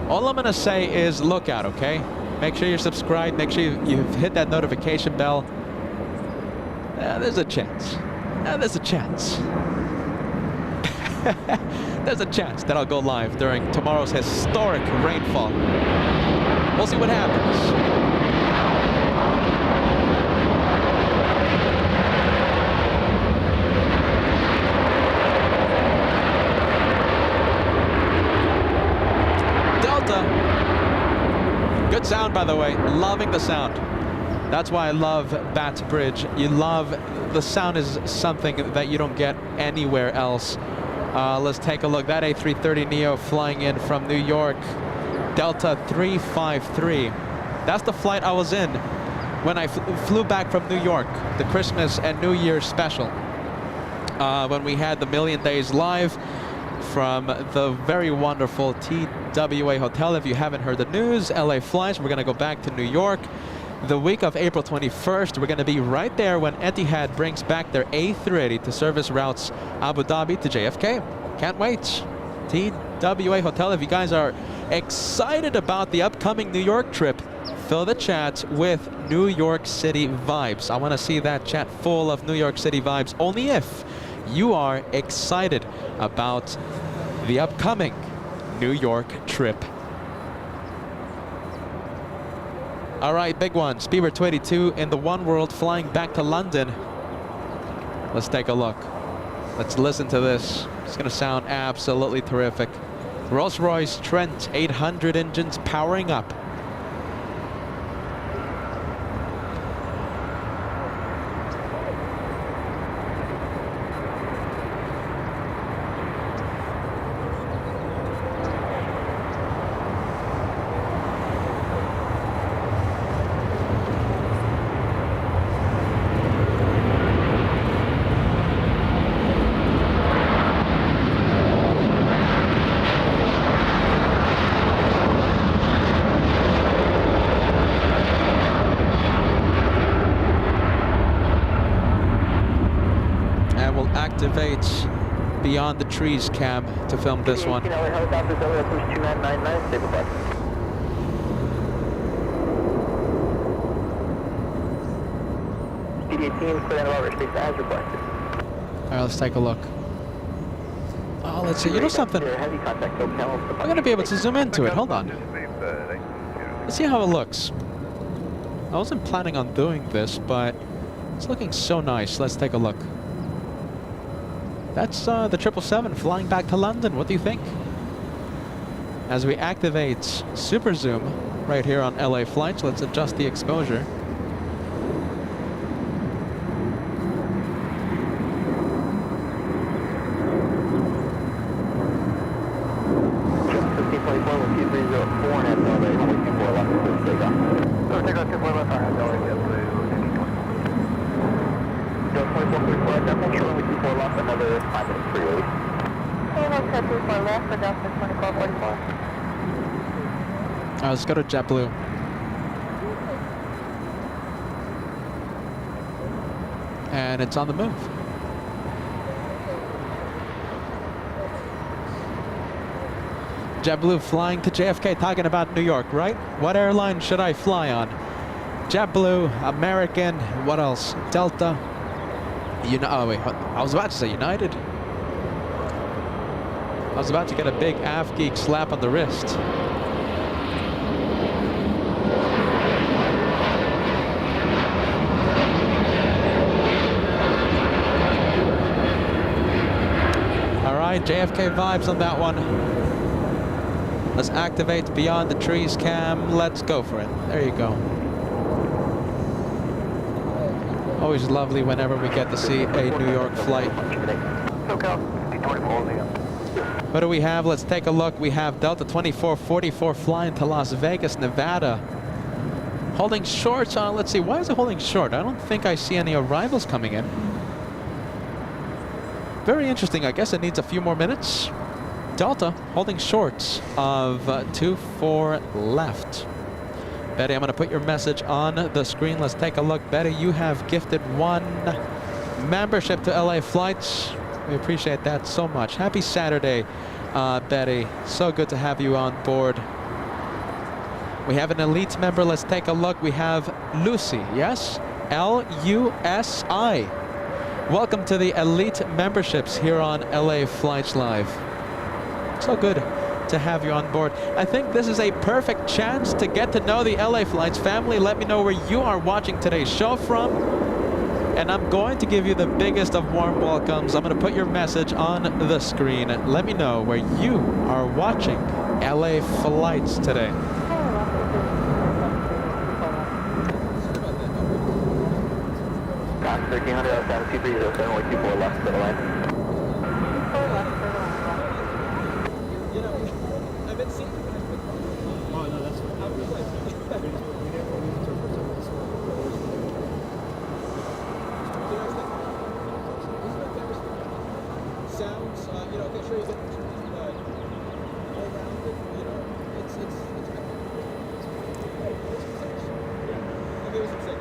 All I'm gonna say is look out, okay? Make sure you're subscribed. Make sure you've hit that notification bell. There's a chance. There's a chance. There's a chance that I'll go live during tomorrow's historic rainfall. We'll see what happens. Good sound, by the way. Loving the sound. That's why I love Bat Bridge. You love the sound is something that you don't get anywhere else. Let's take a look. That A330neo flying in from New York, Delta 353. That's the flight I was in when I flew back from New York, the Christmas and New Year's special. When we had the Million Days live from the very wonderful TWA Hotel. If you haven't heard the news, LA flights, we're going to go back to New York. The week of April 21st, we're going to be right there when Etihad brings back their A380 to service routes Abu Dhabi to JFK. Can't wait. TWA Hotel, if you guys are excited about the upcoming New York trip, fill the chat with New York City vibes. I want to see that chat full of New York City vibes, only if you are excited about the upcoming New York trip. All right, big one. Speedbird 22 in the One World flying back to London. Let's take a look. Let's listen to this. It's going to sound absolutely terrific. Rolls-Royce Trent 800 engines powering up. Activate Beyond the Trees cam to film this one. Helicopter, Delta 2999, stable bus. Speed 18, clear and over space as requested. All right, let's take a look. Oh, let's see. You know something? I'm going to be able to zoom into it. Hold on. Let's see how it looks. I wasn't planning on doing this, but it's looking so nice. Let's take a look. That's the 777 flying back to London. What do you think? As we activate Super Zoom right here on LA flights, let's adjust the exposure. Let's go to JetBlue. And it's on the move. JetBlue flying to JFK, talking about New York, right? What airline should I fly on? JetBlue, American, what else? Delta. Oh wait, I was about to say United. was about to get a big Av Geek slap on the wrist. All right, JFK vibes on that one. Let's activate Beyond the Trees cam. Let's go for it. There you go. Always lovely whenever we get to see a New York flight. What do we have? Let's take a look. We have Delta 2444 flying to Las Vegas, Nevada. Holding short on, let's see, why is it holding short? I don't think I see any arrivals coming in. Very interesting. I guess it needs a few more minutes. Delta holding short of 24 left. Betty, I'm going to put your message on the screen. Let's take a look. Betty, you have gifted 1 membership to LA Flights. We appreciate that so much. Happy Saturday, Betty. So good to have you on board. We have an elite member. Let's take a look. We have Lucy. Yes? L-U-S-I. Welcome to the elite memberships here on LA Flights Live. So good to have you on board. I think this is a perfect chance to get to know the LA Flights family. Let me know where you are watching today's show from. And I'm going to give you the biggest of warm welcomes. I'm going to put your message on the screen. Let me know where you are watching LA Flights today. Fox 1300 outside of 2307, left to the line. You know, I've been seeing. Oh, no, that's fine. Sounds, you know, okay, sure you get all around it, you know, it's I'll give you some seconds.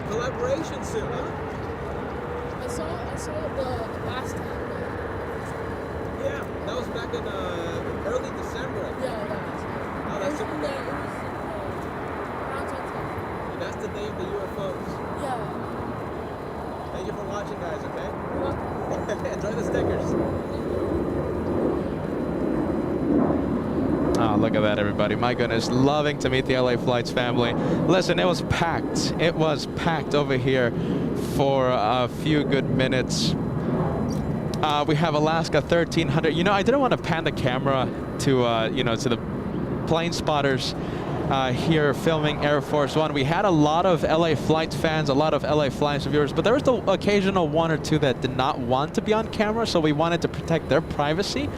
Collaboration soon, huh? I saw the last time. Yeah, that was back in early December. Yeah. Oh, that's super cool. Around 10. That's the day of the UFOs. Yeah. Thank you for watching, guys, okay? You're welcome. Enjoy the stickers. Oh, look at that, everybody. My goodness, loving to meet the LA Flights family. Listen, it was packed. It was packed over here for a few good minutes. We have Alaska 1300. You know, I didn't want to pan the camera to, you know, to the plane spotters here filming Air Force One. We had a lot of LA Flights fans, a lot of LA Flights viewers, but there was the occasional one or two that did not want to be on camera, so we wanted to protect their privacy.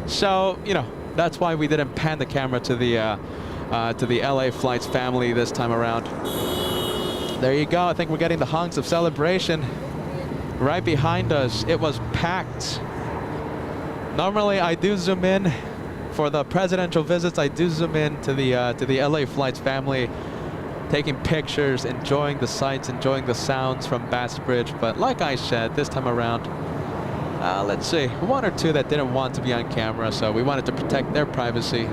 So, you know, That's why we didn't pan the camera to the LA Flights family this time around. There you go. I think we're getting the honks of celebration right behind us. It was packed. Normally, I do zoom in for the presidential visits. I do zoom in to the LA Flights family, taking pictures, enjoying the sights, enjoying the sounds from Bass Bridge. But like I said, this time around, let's see, one or two that didn't want to be on camera, so we wanted to protect their privacy.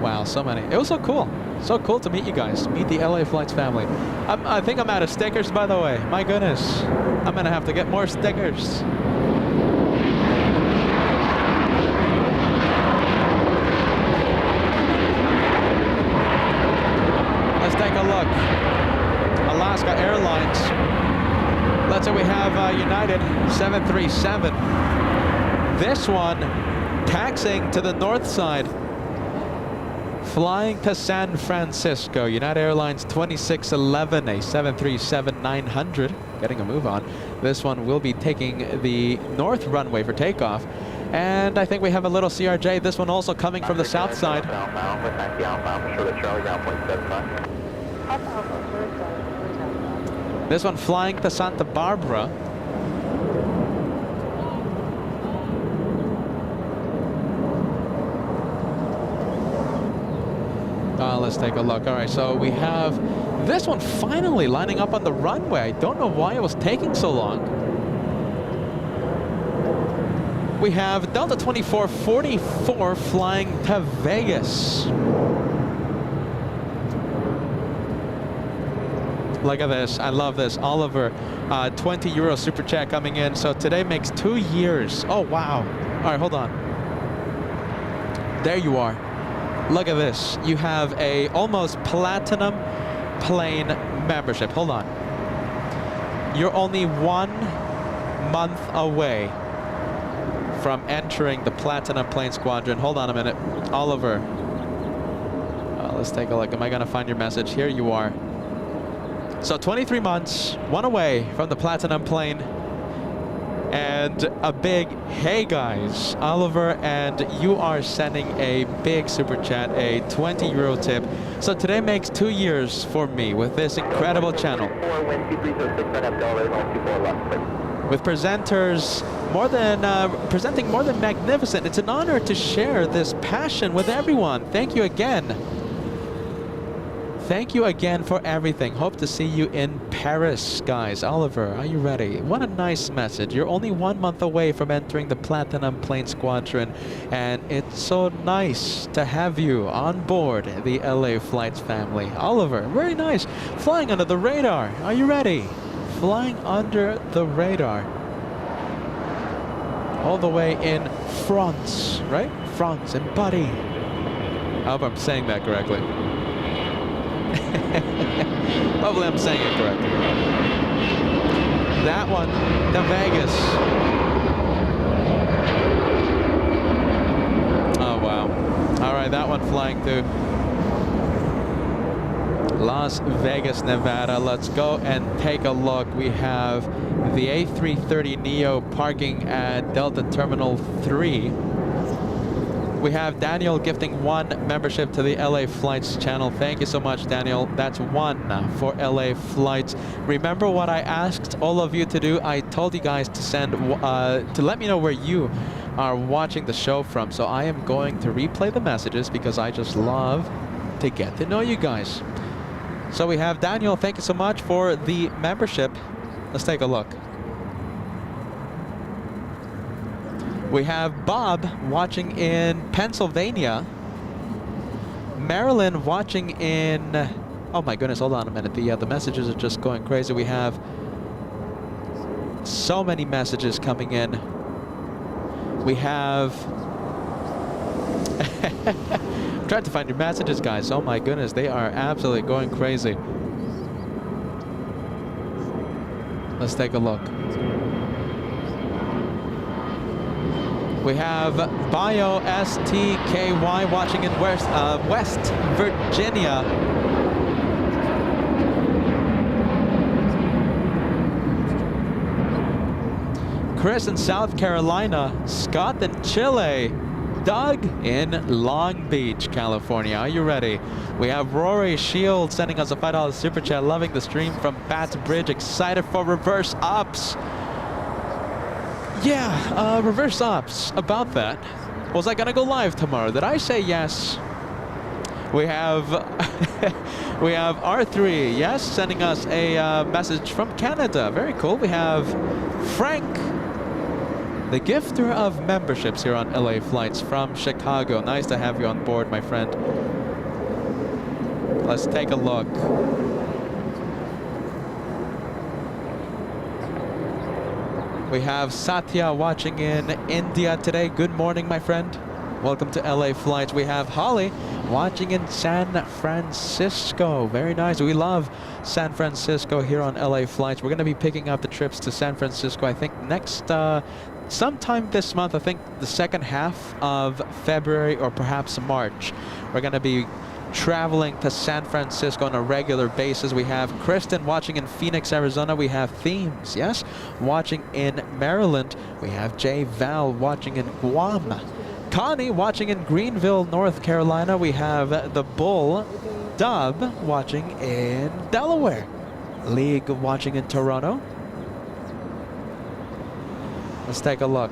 Wow, so many. It was so cool. So cool to meet you guys, meet the LA Flights family. I think I'm out of stickers, by the way. My goodness, I'm gonna have to get more stickers. Let's take a look. Alaska Airlines. Let's say we have United 737. This one taxiing to the north side, flying to San Francisco. United Airlines 2611, a 737-900, getting a move on. This one will be taking the north runway for takeoff. And I think we have a little CRJ, this one also coming from the south side. This one flying to Santa Barbara. Let's take a look. All right, so we have this one finally lining up on the runway. I don't know why it was taking so long. We have Delta 2444 flying to Vegas. Look at this. I love this. Oliver, 20 euro super chat coming in. So today makes 2 years. Oh, wow. All right, hold on. There you are. Look at this. You have a almost platinum plane membership. Hold on. You're only 1 month away from entering the platinum plane squadron. Hold on a minute. Oliver. Let's take a look. Am I going to find your message? Here you are. So 23 months, 1 away from the platinum plane. And a big, hey guys, Oliver, and you are sending a big super chat, a 20 euro tip. So today makes 2 years for me with this incredible channel. With presenters presenting more than magnificent. It's an honor to share this passion with everyone. Thank you again. Thank you again for everything. Hope to see you in Paris, guys. Oliver, are you ready? What a nice message. You're only 1 month away from entering the Platinum Plane Squadron, and it's so nice to have you on board the LA Flights family. Oliver, very nice. Flying under the radar. Are you ready? Flying under the radar. All the way in France, right? France and Paris. I hope I'm saying that correctly. Hopefully I'm saying it correctly. That one to Vegas. Oh, wow. All right, that one flying to Las Vegas, Nevada. Let's go and take a look. We have the A330neo parking at Delta Terminal 3. We have Daniel gifting 1 membership to the LA Flights channel. Thank you so much, Daniel. That's 1 for LA Flights. Remember what I asked all of you to do? I told you guys to send, to let me know where you are watching the show from. So I am going to replay the messages because I just love to get to know you guys. So we have Daniel, thank you so much for the membership. Let's take a look. We have Bob watching in Pennsylvania. Marilyn watching in... Oh my goodness, hold on a minute. The messages are just going crazy. We have so many messages coming in. We have... I'm trying to find your messages, guys. Oh my goodness, they are absolutely going crazy. Let's take a look. We have Bio STKY watching in West Virginia. Chris in South Carolina, Scott in Chile, Doug in Long Beach, California. Are you ready? We have Rory Shield sending us a $5 super chat, loving the stream from Bats Bridge, excited for reverse ops. Yeah, reverse ops, about that. Was I gonna go live tomorrow? Did I say yes? We have we have R3, yes, sending us a message from Canada. Very cool. We have Frank, the gifter of memberships here on LA Flights from Chicago. Nice to have you on board, my friend. Let's take a look. We have Satya watching in India today. Good morning, my friend. Welcome to LA Flights. We have Holly watching in San Francisco. Very nice. We love San Francisco here on LA Flights. We're going to be picking up the trips to San Francisco, I think, next sometime this month. I think the second half of February or perhaps March. We're going to be traveling to San Francisco on a regular basis. We have Kristen watching in Phoenix, Arizona. We have Themes, yes, watching in Maryland. We have Jay Val watching in Guam. Connie watching in Greenville, North Carolina. We have the Bull Dub watching in Delaware. League watching in Toronto. Let's take a look.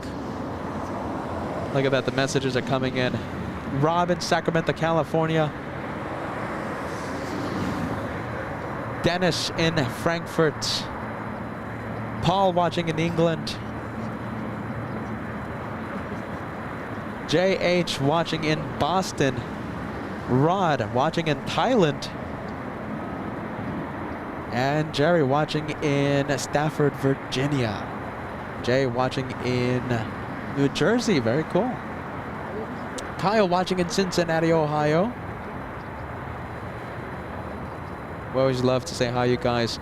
Look at that, the messages are coming in. Rob in Sacramento, California. Dennis in Frankfurt. Paul watching in England. JH watching in Boston. Rod watching in Thailand. And Jerry watching in Stafford, Virginia. Jay watching in New Jersey. Very cool. Kyle watching in Cincinnati, Ohio. We always love to say hi, you guys.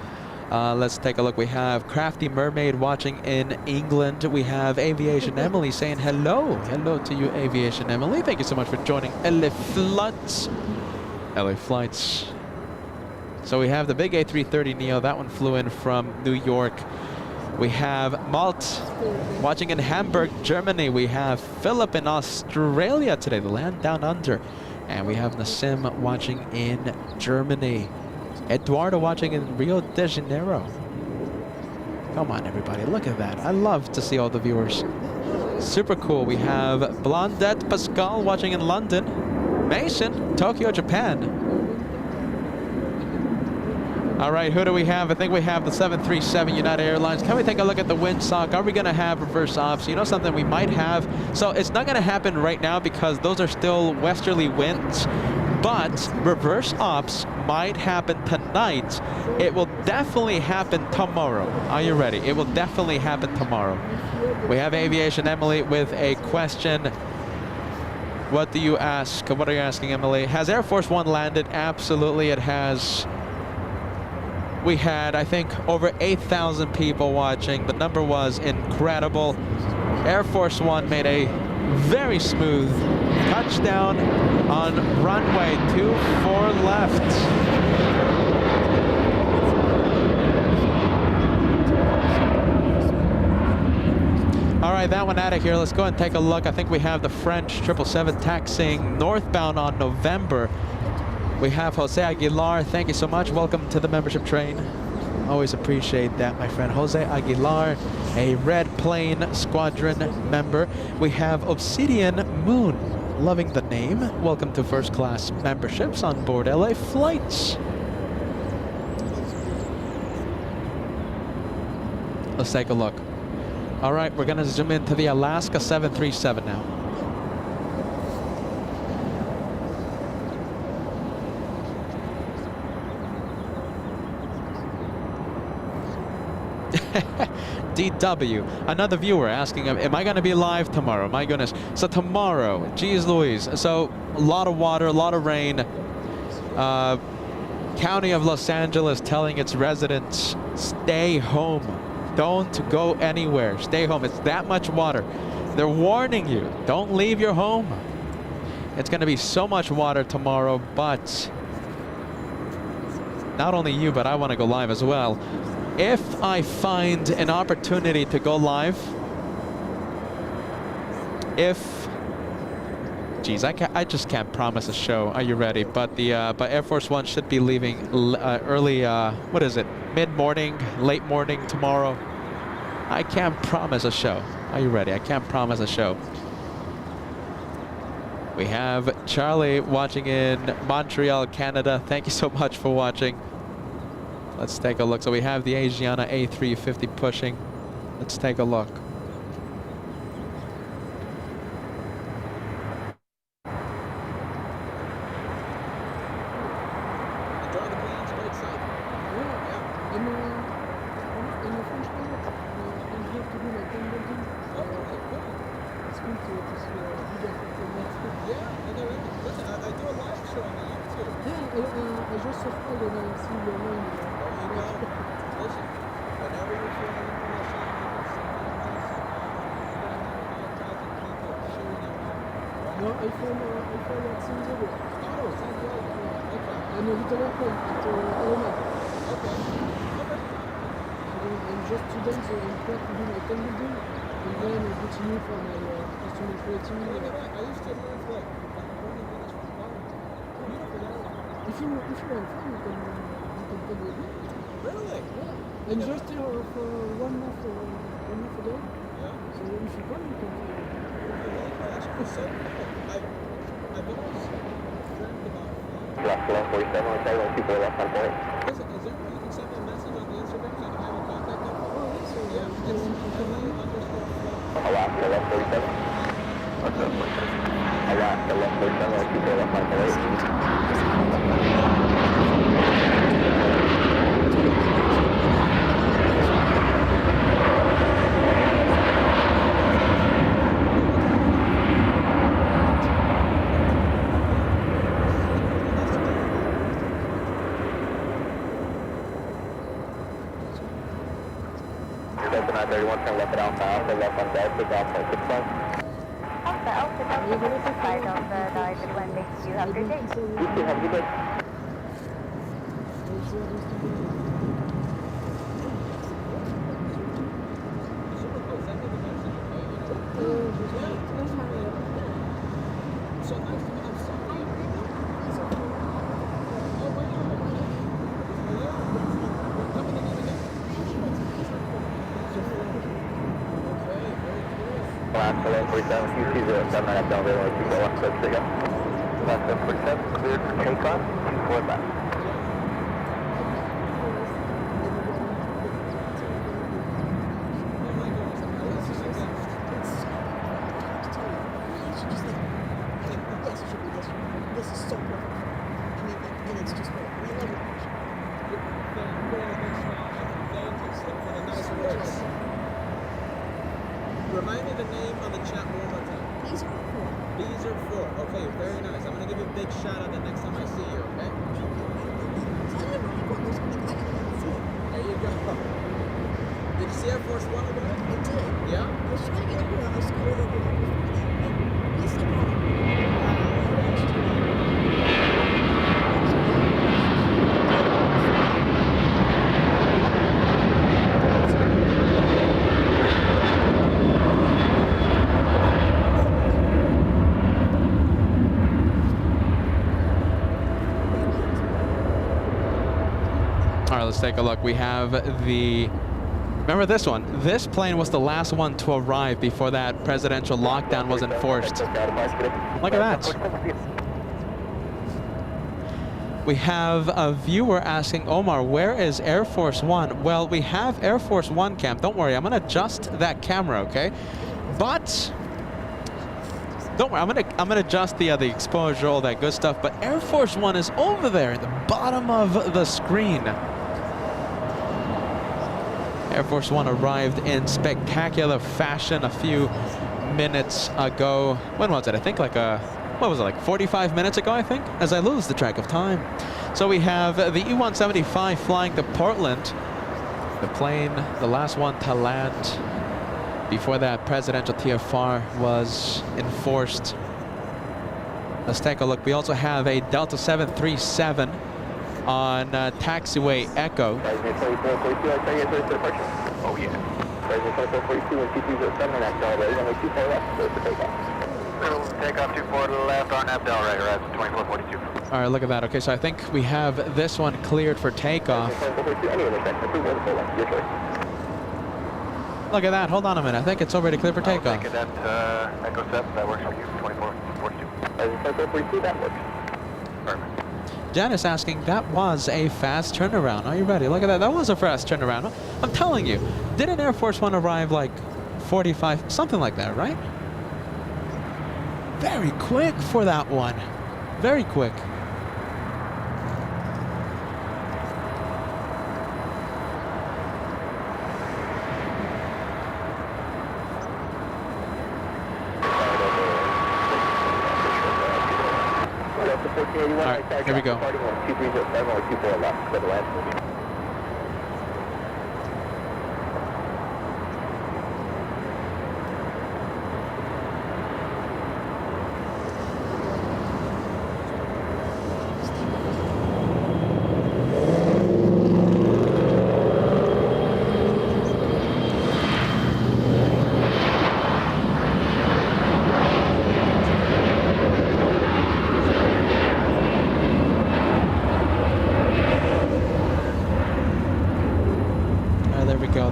Let's take a look. We have Crafty Mermaid watching in England. We have Aviation Emily saying hello. Hello to you, Aviation Emily. Thank you so much for joining LA Flights. LA Flights. So we have the big A330neo. That one flew in from New York. We have Malt watching in Hamburg, Germany. We have Philip in Australia today, the land down under. And we have Nassim watching in Germany. Eduardo watching in Rio de Janeiro. Come on, everybody, look at that. I love to see all the viewers. Super cool. We have Blondette Pascal watching in London. Mason, Tokyo, Japan. All right, who do we have? I think we have the 737 United Airlines. Can we take a look at the windsock? Are we going to have reverse ops? You know something we might have? So it's not going to happen right now because those are still westerly winds. But reverse ops might happen tonight. It will definitely happen tomorrow. Are you ready? It will definitely happen tomorrow. We have Aviation Emily with a question. What do you ask? What are you asking, Emily? Has Air Force One landed? Absolutely, it has. We had, I think, over 8,000 people watching. The number was incredible. Air Force One made a very smooth touchdown on runway 24 left. All right, that one out of here. Let's go and take a look. I think we have the French 777 taxiing northbound on November. We have Jose Aguilar. Thank you so much. Welcome to the membership train. Always appreciate that, my friend. Jose Aguilar, a Red Plane Squadron member. We have Obsidian Moon. Loving the name. Welcome to first class memberships on board LA Flights. Let's take a look. All right, we're going to zoom into the Alaska 737 now. DW, another viewer asking, am I going to be live tomorrow? My goodness. So tomorrow, geez Louise. So a lot of water, a lot of rain. County of Los Angeles telling its residents, stay home. Don't go anywhere. Stay home. It's that much water. They're warning you, don't leave your home. It's going to be so much water tomorrow, but not only you, but I want to go live as well. If I find an opportunity to go live, if, geez, I just can't promise a show. Are you ready? But Air Force One should be leaving early. What is it? Mid-morning, late morning tomorrow. I can't promise a show. Are you ready? I can't promise a show. We have Charlie watching in Montreal, Canada. Thank you so much for watching. Let's take a look. So we have the Asiana A350 pushing. Let's take a look. Cleared for takeoff, 24 left. Remind me the name on the chat one more time. These are four. Okay, very nice. I'm going to give you a big shout out the next time I see you, okay? There you go. Did you see Air Force One over there? I did. Yeah? I was trying to get over. I was going over there before that. At least I got it. Let's take a look. We have the, remember this one? This plane was the last one to arrive before that presidential lockdown was enforced. Look at that. We have a viewer asking, Omar, where is Air Force One? Well, we have Air Force One cam. Don't worry, I'm going to adjust that camera, okay? But don't worry, I'm gonna adjust the exposure, all that good stuff. But Air Force One is over there at the bottom of the screen. Air Force One arrived in spectacular fashion a few minutes ago. When was it? I think like what was it, like 45 minutes ago, I think, as I lose the track of time. So we have the E-175 flying to Portland. The plane, the last one to land before that presidential TFR was enforced. Let's take a look. We also have a Delta 737 on taxiway Echo. Oh yeah. Rising 2442 and 2307 on Abdel right, runway 24 left, clear for takeoff. Takeoff 24 to the left on Abdel right, horizon 2442. All right, look at that. Okay, so I think we have this one cleared for takeoff. Rising 2442, any intersection, approval of the full length, your choice. Look at that. Hold on a minute. I think it's already cleared for takeoff. I'll take it at Echo 7, that works for you, 2442. Rising 2442, that works. Perfect. Jen is asking, that was a fast turnaround. Are you ready? Look at that. That was a fast turnaround. I'm telling you. Didn't Air Force One arrive like 45, something like that, right? Very quick for that one. Very quick. All right, here we go. 2307 or 24 left, clear the land.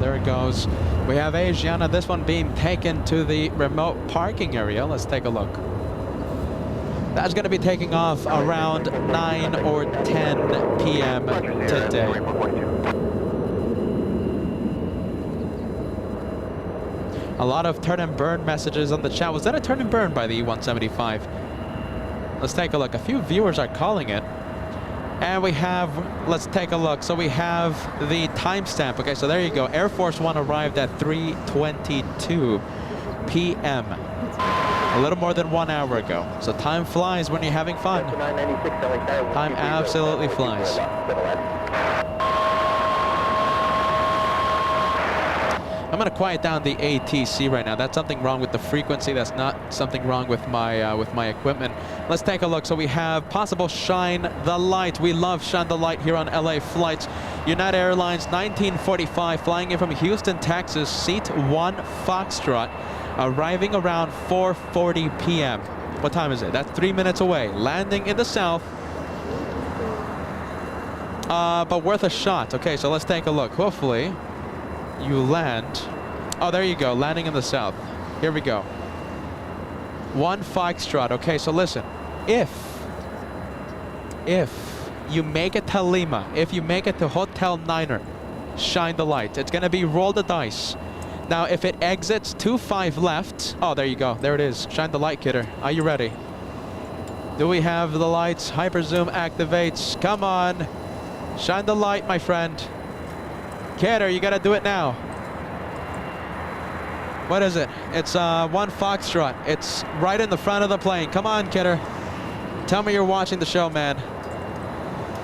There it goes. We have Asiana, this one being taken to the remote parking area. Let's take a look. That's going to be taking off around 9 or 10 p.m. today. A lot of turn and burn messages on the chat. Was that a turn and burn by the E-175? Let's take a look. A few viewers are calling it. And we have, let's take a look. So we have the timestamp. Okay, so there you go. Air Force One arrived at 3:22 p.m. A little more than 1 hour ago. So time flies when you're having fun. Time absolutely flies. I'm going to quiet down the ATC right now. That's something wrong with the frequency. That's not something wrong with my equipment. Let's take a look. So we have possible shine the light. We love shine the light here on LA flights. United Airlines 1945 flying in from Houston, Texas, seat 1 Foxtrot, arriving around 4:40 p.m. What time is it? That's 3 minutes away. Landing in the south. But worth a shot. Okay, so let's take a look. Hopefully you land. Oh, there you go. Landing in the south. Here we go. 1 Foxtrot. Okay, so listen. If you make it to Lima, if you make it to Hotel Niner, shine the light. It's going to be roll the dice. Now, if it exits 25 left. Oh, there you go. There it is. Shine the light, kidder. Are you ready? Do we have the lights? Hyper zoom activates. Come on. Shine the light, my friend. Kidder, you gotta do it now. What is it? It's 1 Foxtrot. It's right in the front of the plane. Come on, kidder. Tell me you're watching the show, man.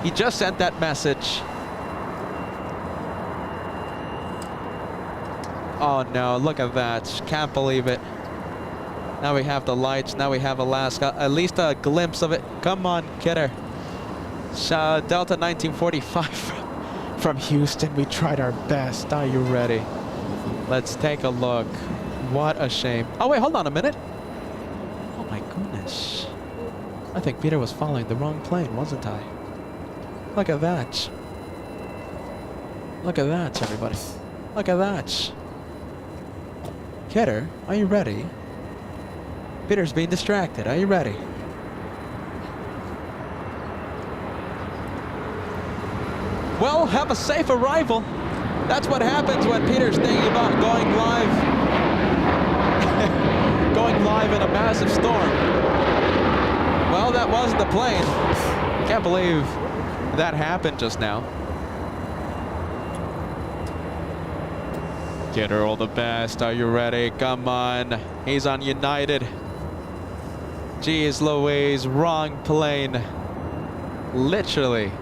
He just sent that message. Oh no, look at that. Can't believe it. Now we have the lights. Now we have Alaska. At least a glimpse of it. Come on, kidder. Delta 1945. From Houston, we tried our best. Are you ready? Let's take a look. What a shame. Oh, wait, hold on a minute. Oh, my goodness. I think Peter was following the wrong plane, wasn't I? Look at that. Look at that, everybody. Look at that. Kidder, are you ready? Peter's being distracted. Are you ready? Well, have a safe arrival. That's what happens when Peter's thinking about going live. Going live in a massive storm. Well, that wasn't the plane. Can't believe that happened just now. Get her all the best. Are you ready? Come on. He's on United. Jeez Louise, wrong plane. Literally.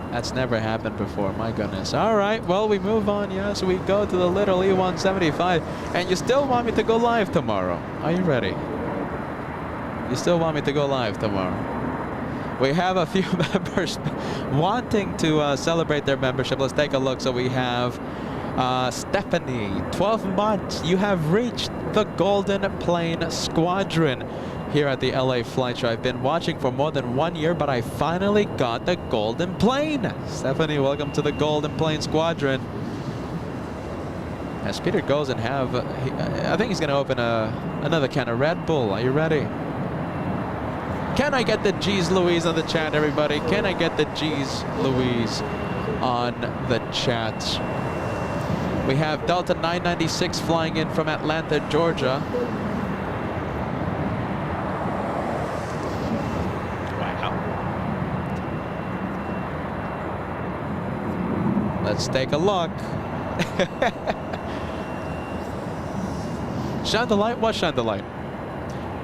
That's never happened before, my goodness. All right, well, we move on, yes. We go to the little E-175. And you still want me to go live tomorrow. Are you ready? You still want me to go live tomorrow? We have a few members wanting to celebrate their membership. Let's take a look. So we have Stephanie, 12 months. You have reached the Golden Plane Squadron here at the LA Flight Show. I've been watching for more than 1 year, but I finally got the Golden Plane. Stephanie, welcome to the Golden Plane Squadron. As Peter goes and I think he's going to open another can of Red Bull. Are you ready? Can I get the G's Louise on the chat, everybody? Can I get the G's Louise on the chat? We have Delta 996 flying in from Atlanta, Georgia. Wow. Let's take a look. Shine the light? What shine the light?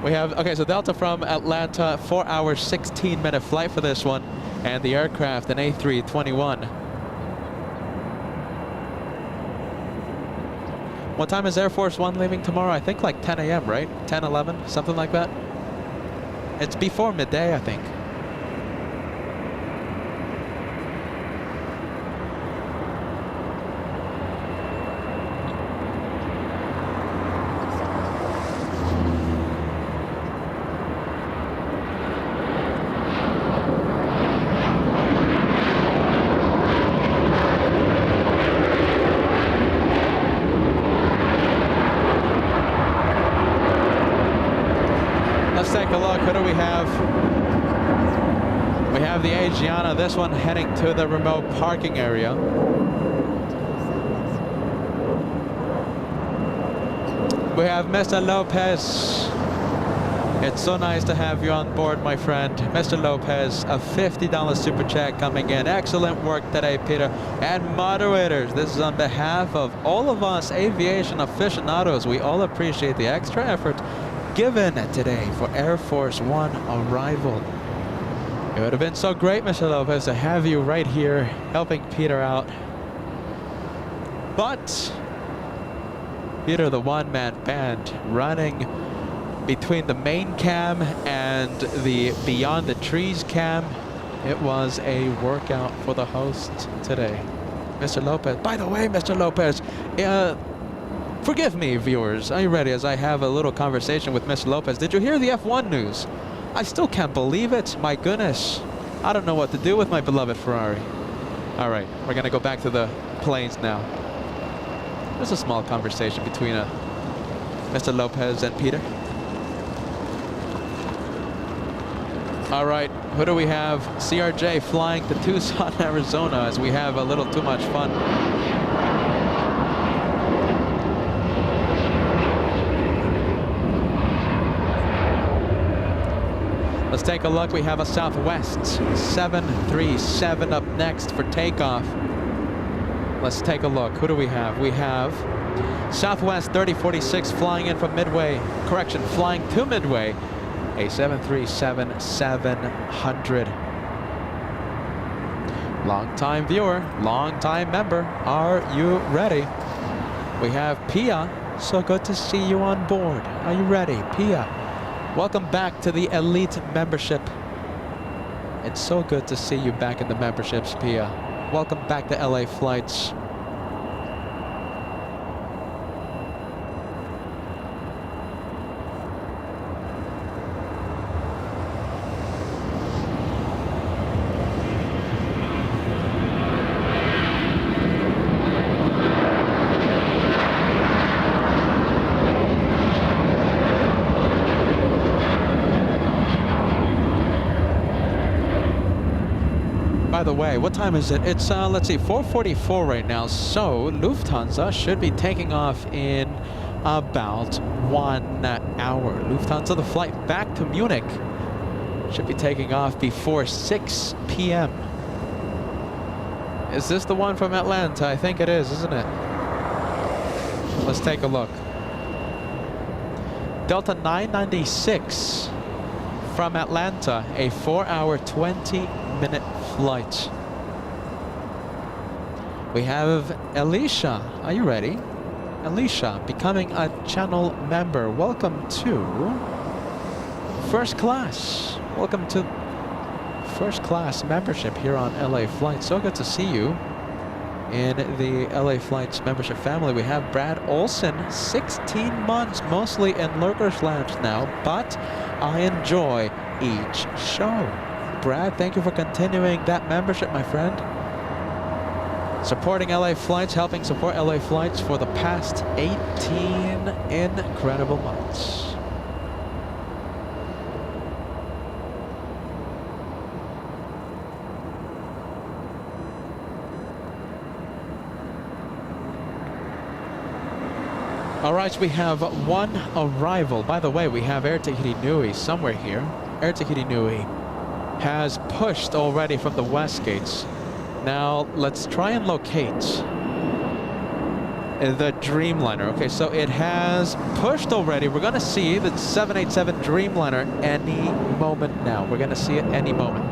We have, okay, so Delta from Atlanta, 4 hour, 16-minute flight for this one. And the aircraft, an A321. What time is Air Force One leaving tomorrow? I think like 10 a.m., right? 10, 11, something like that. It's before midday, I think. This one heading to the remote parking area. We have Mr. Lopez. It's so nice to have you on board, my friend. Mr. Lopez, a $50 super chat coming in. Excellent work today, Peter. And moderators, this is on behalf of all of us aviation aficionados. We all appreciate the extra effort given today for Air Force One arrival. It would have been so great, Mr. Lopez, to have you right here helping Peter out. But Peter, the one-man band, running between the main cam and the Beyond the Trees cam. It was a workout for the host today. Mr. Lopez, by the way, Mr. Lopez, forgive me, viewers. Are you ready as I have a little conversation with Mr. Lopez? Did you hear the F1 news? I still can't believe it. My goodness. I don't know what to do with my beloved Ferrari. All right, we're going to go back to the planes now. There's a small conversation between Mr. Lopez and Peter. All right, who do we have? CRJ flying to Tucson, Arizona, as we have a little too much fun. Let's take a look. We have a Southwest 737 up next for takeoff. Let's take a look. Who do we have? We have Southwest 3046 flying in from Midway. Correction, flying to Midway. A 737-700. Long-time viewer, long-time member. Are you ready? We have Pia. So good to see you on board. Are you ready, Pia? Welcome back to the Elite membership. It's so good to see you back in the memberships, Pia. Welcome back to LA Flights. By the way, what time is it? It's, let's see, 4:44 right now. So Lufthansa should be taking off in about 1 hour. Lufthansa, the flight back to Munich, should be taking off before 6 p.m. Is this the one from Atlanta? I think it is, isn't it? Let's take a look. Delta 996 from Atlanta, a 4 hour, 20-minute flight. We have Alicia. Are you ready? Alicia, becoming a channel member. Welcome to first class. Welcome to first class membership here on LA Flight. So good to see you. in the LA Flights membership family. We have Brad Olson, 16 months, mostly in Lurkers Lounge now, but I enjoy each show. Brad, thank you for continuing that membership, my friend. Supporting LA Flights, helping support LA Flights for the past 18 incredible months. All right, we have one arrival. By the way, we have Air Tahiti Nui somewhere here. Air Tahiti Nui has pushed already from the west gates. Now, let's try and locate the Dreamliner. Okay, so it has pushed already. We're going to see the 787 Dreamliner any moment now. We're going to see it any moment.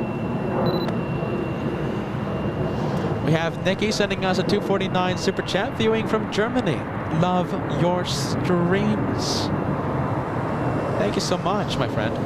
We have Nikki sending us a 249 super chat, viewing from Germany. Love your streams. Thank you so much, my friend.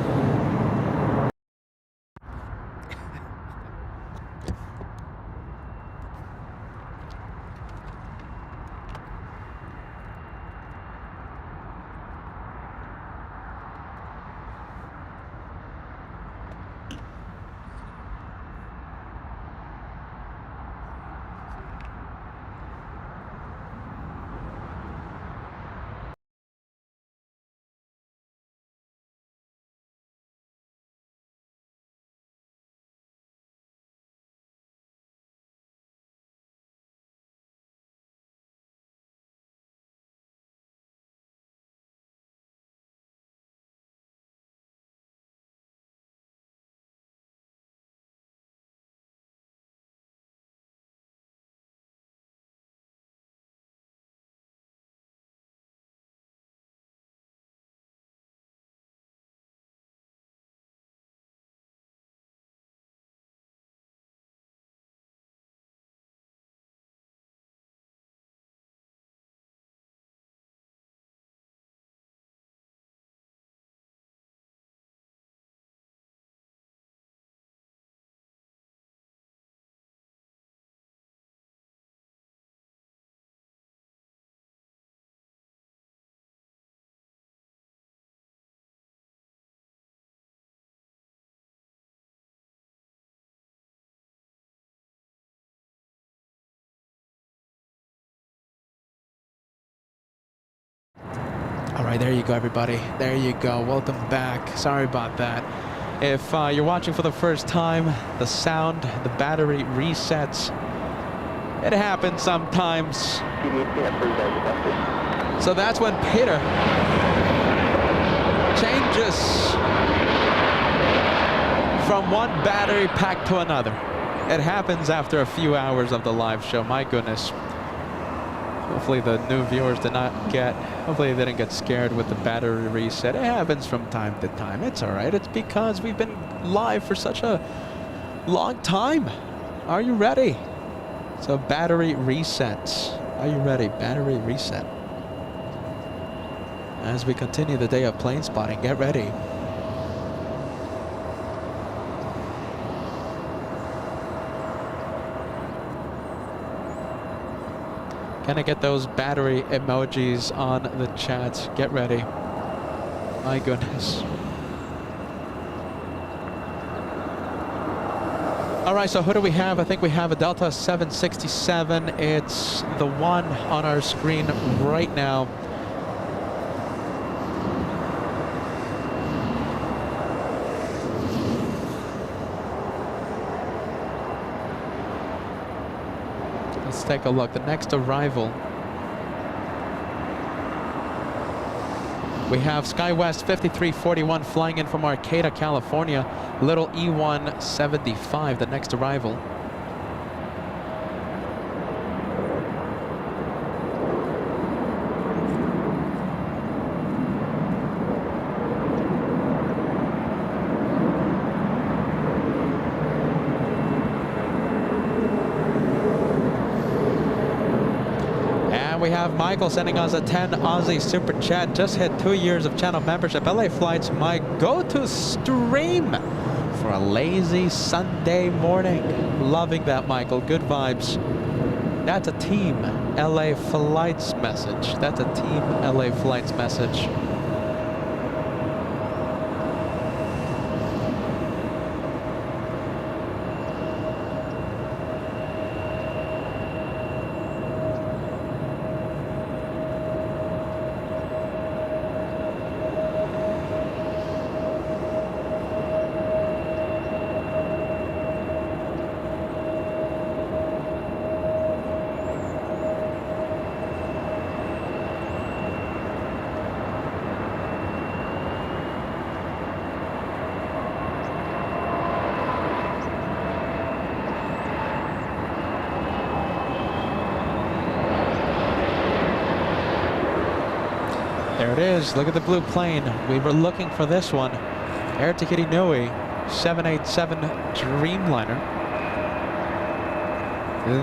All right, there you go, everybody. There you go. Welcome back. Sorry about that. If you're watching for the first time, the sound, the battery resets. It happens sometimes. So that's when Peter changes from one battery pack to another. It happens after a few hours of the live show. My goodness. Hopefully the new viewers did not get, hopefully they didn't get scared with the battery reset. It happens from time to time. It's all right. It's because we've been live for such a long time. Are you ready? So battery resets. Are you ready? Battery reset. As we continue the day of plane spotting, get ready. Can I get those battery emojis on the chat? Get ready. My goodness. All right, so who do we have? I think we have a Delta 767. It's the one on our screen right now. Let's take a look. The next arrival, we have SkyWest 5341 flying in from Arcata, California. Little E175, the next arrival. We have Michael sending us a 10 Aussie super chat. Just hit 2 years of channel membership. LA Flights, my go-to stream for a lazy Sunday morning. Loving that, Michael. Good vibes. That's a Team LA Flights message. That's a Team LA Flights message. There it is. Look at the blue plane. We were looking for this one. Air Tahiti Nui 787 Dreamliner.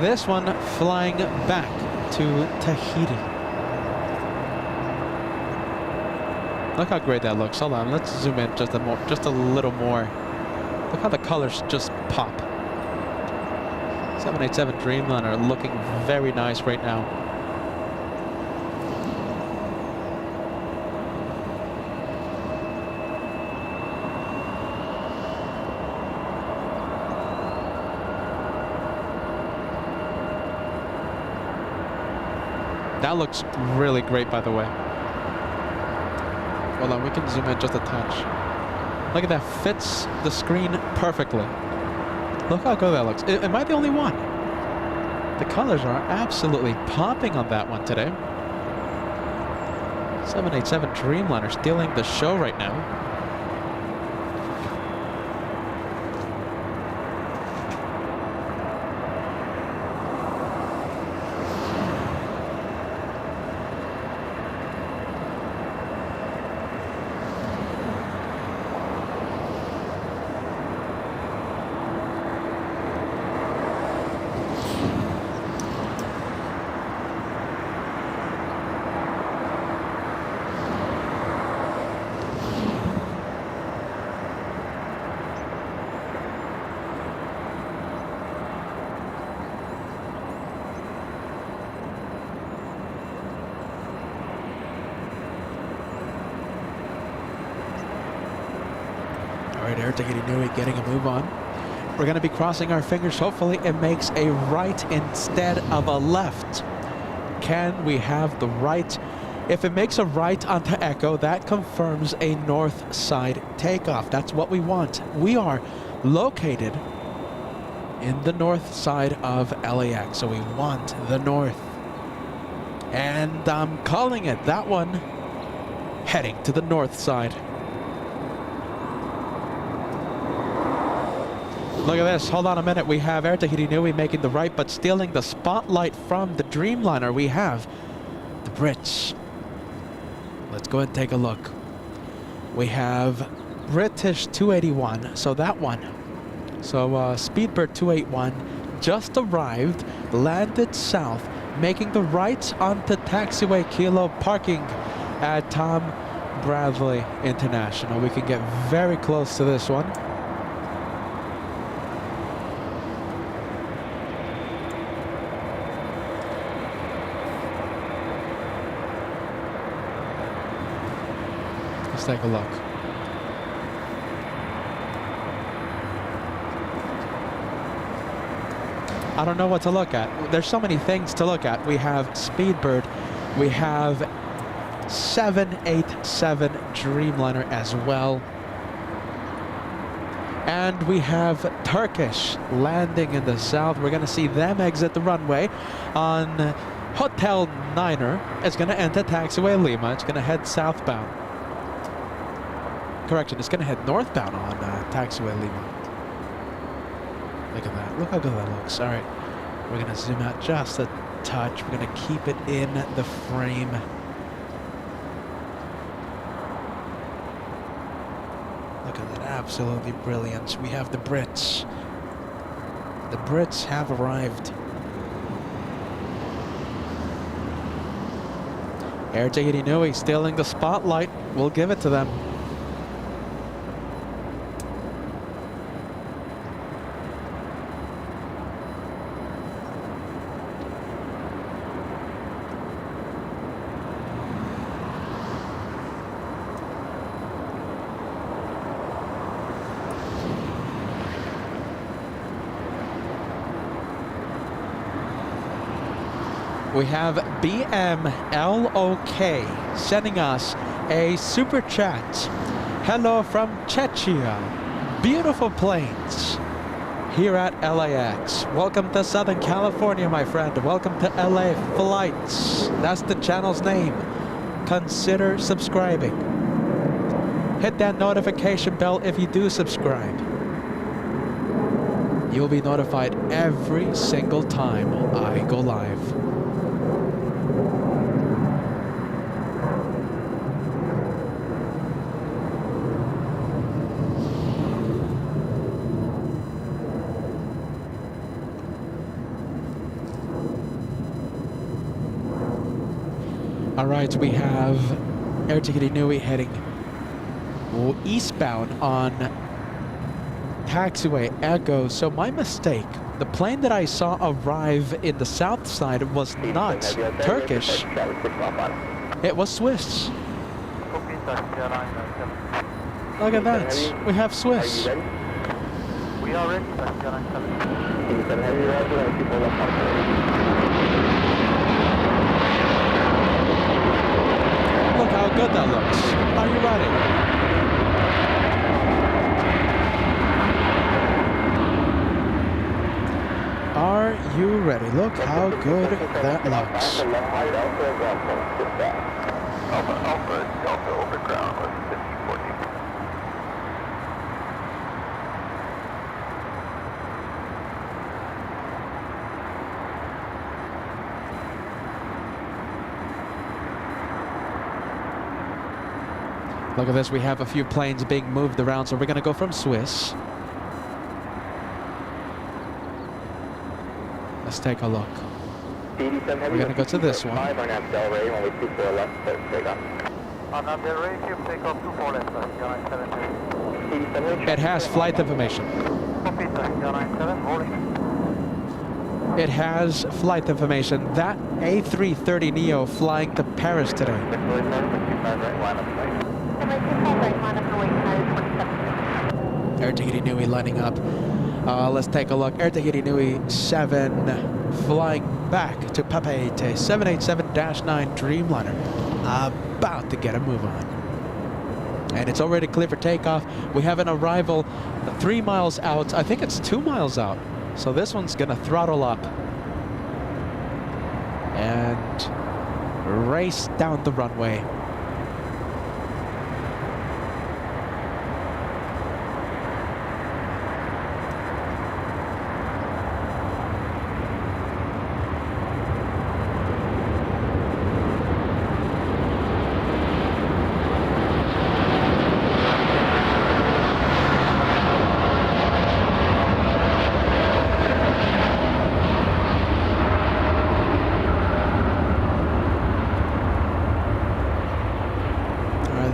This one flying back to Tahiti. Look how great that looks. Hold on, let's zoom in just a little more. Look how the colors just pop. 787 Dreamliner looking very nice right now. That looks really great, by the way. Hold on, we can zoom in just a touch. Look at that, fits the screen perfectly. Look how good that looks. Am I the only one? The colors are absolutely popping on that one today. 787 Dreamliner stealing the show right now. Alright, Air Tahiti Nui getting a move on. We're going to be crossing our fingers. Hopefully it makes a right instead of a left. Can we have the right? If it makes a right onto Echo, that confirms a north side takeoff. That's what we want. We are located in the north side of LAX, so we want the north. And I'm calling it, that one heading to the north side. Look at this. Hold on a minute. We have Air Tahiti Nui making the right, but stealing the spotlight from the Dreamliner. We have the Brits. Let's go ahead and take a look. We have British 281. So that one. So Speedbird 281 just arrived, landed south, making the right onto taxiway Kilo parking at Tom Bradley International. We can get very close to this one. Let's take a look. I don't know what to look at. There's so many things to look at. We have Speedbird. We have 787 Dreamliner as well. And we have Turkish landing in the south. We're going to see them exit the runway on Hotel Niner. It's going to enter taxiway Lima. It's going to head southbound. Correction, it's going to head northbound on taxiway Lima. Look at that. Look how good that looks. All right. We're going to zoom out just a touch. We're going to keep it in the frame. Look at that. Absolutely brilliant. We have the Brits. The Brits have arrived. Air Tahiti Nui stealing the spotlight. We'll give it to them. We have BMLOK sending us a super chat. Hello from Czechia. Beautiful planes here at LAX. Welcome to Southern California, my friend. Welcome to LA Flights. That's the channel's name. Consider subscribing. Hit that notification bell if you do subscribe. You'll be notified every single time I go live. All right, we have Air Tahiti Nui heading eastbound on taxiway Echo. So my mistake. The plane that I saw arrive in the south side was not Turkish. It was Swiss. Look at that. We have Swiss. We are ready, Look how good that looks. Are you ready? Are you ready? Look how good that looks. Alpha, Delta over ground with 1540. Look at this. We have a few planes being moved around, so we're going to go from Swiss. Let's take a look. We're going to go to this one. It has flight information. It has flight information. That A330neo flying to Paris today. Air Tahiti Nui lining up. Let's take a look. Air Tahiti Nui 7 flying back to Papeete 787-9 Dreamliner. About to get a move on. And it's already clear for takeoff. We have an arrival 3 miles out. I think it's 2 miles out. So this one's going to throttle up and race down the runway.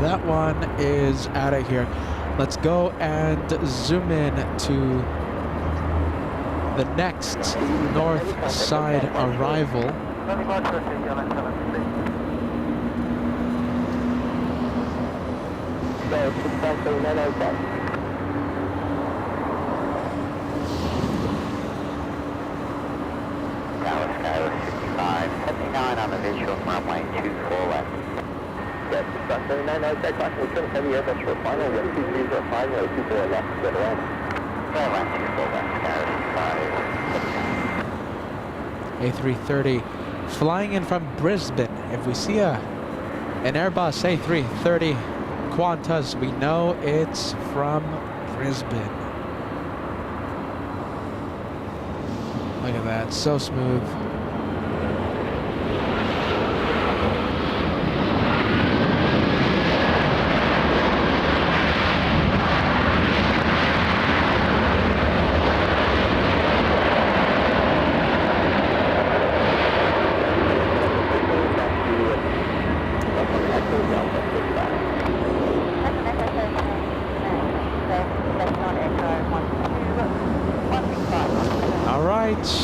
That one is out of here. Let's go and zoom in to the next north side arrival. Dallas Skyler 65, 79 on the visual from runway 24 left. Yes, it's 79 outside caution. We couldn't heavy Airbus for final. We have 2305, we have 24 left. Good around. Airline 24 left, Skyler 65. A330 flying in from Brisbane. If we see an Airbus A330 Qantas, we know it's from Brisbane. Look at that, so smooth.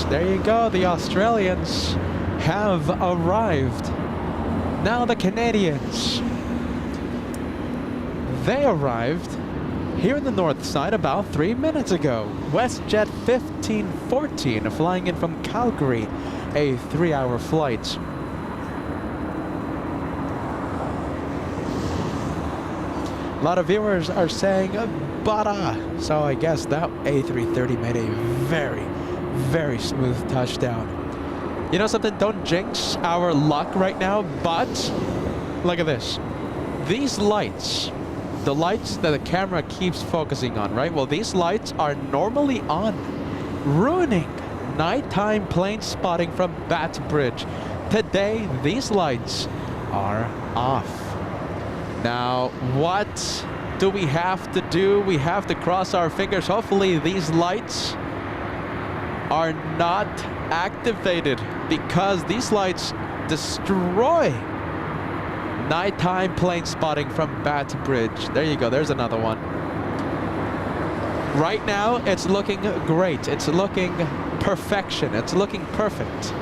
There you go, the Australians have arrived. Now the Canadians. They arrived here in the north side about 3 minutes ago. WestJet 1514 flying in from Calgary, a 3-hour flight. A lot of viewers are saying Bada, so I guess that A330 made a very, very smooth touchdown. You know something? Don't jinx our luck right now, but look at this. These lights, the lights that the camera keeps focusing on, right? Well, these lights are normally on, ruining nighttime plane spotting from Bat Bridge. Today, these lights are off. Now, what do we have to do? We have to cross our fingers. Hopefully, these lights are not activated, because these lights destroy nighttime plane spotting from Bat Bridge. There you go, there's another one. Right now, it's looking great. It's looking perfection. It's looking perfect.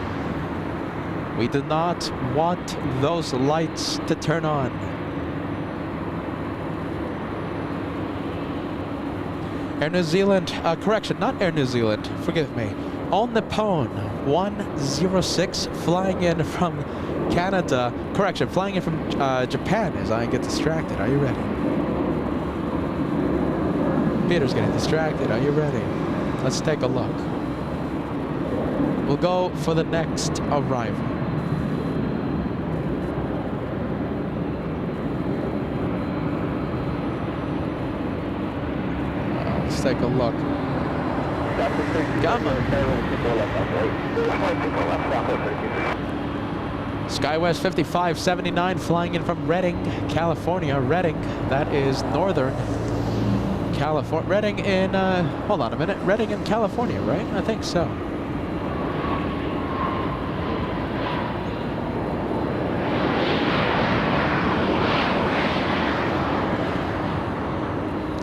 We do not want those lights to turn on. Air New Zealand, correction, not Air New Zealand, forgive me. All Nippon 106 flying in from Canada, correction, flying in from Japan as I get distracted. Are you ready? Peter's getting distracted. Are you ready? Let's take a look. We'll go for the next arrival. Let's take a look. Come on. SkyWest 5579 flying in from Redding, California. Redding, that is northern California. Redding in, hold on a minute. Redding in California, right? I think so.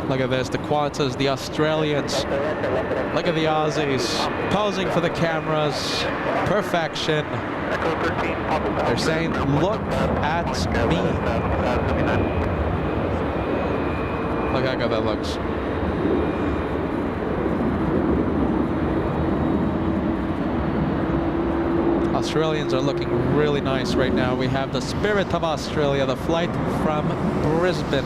Look at this, the Qantas, the Australians. Look at the Aussies posing for the cameras. Perfection. They're saying, look at me. Look how good that looks. Australians are looking really nice right now. We have the Spirit of Australia, the flight from Brisbane.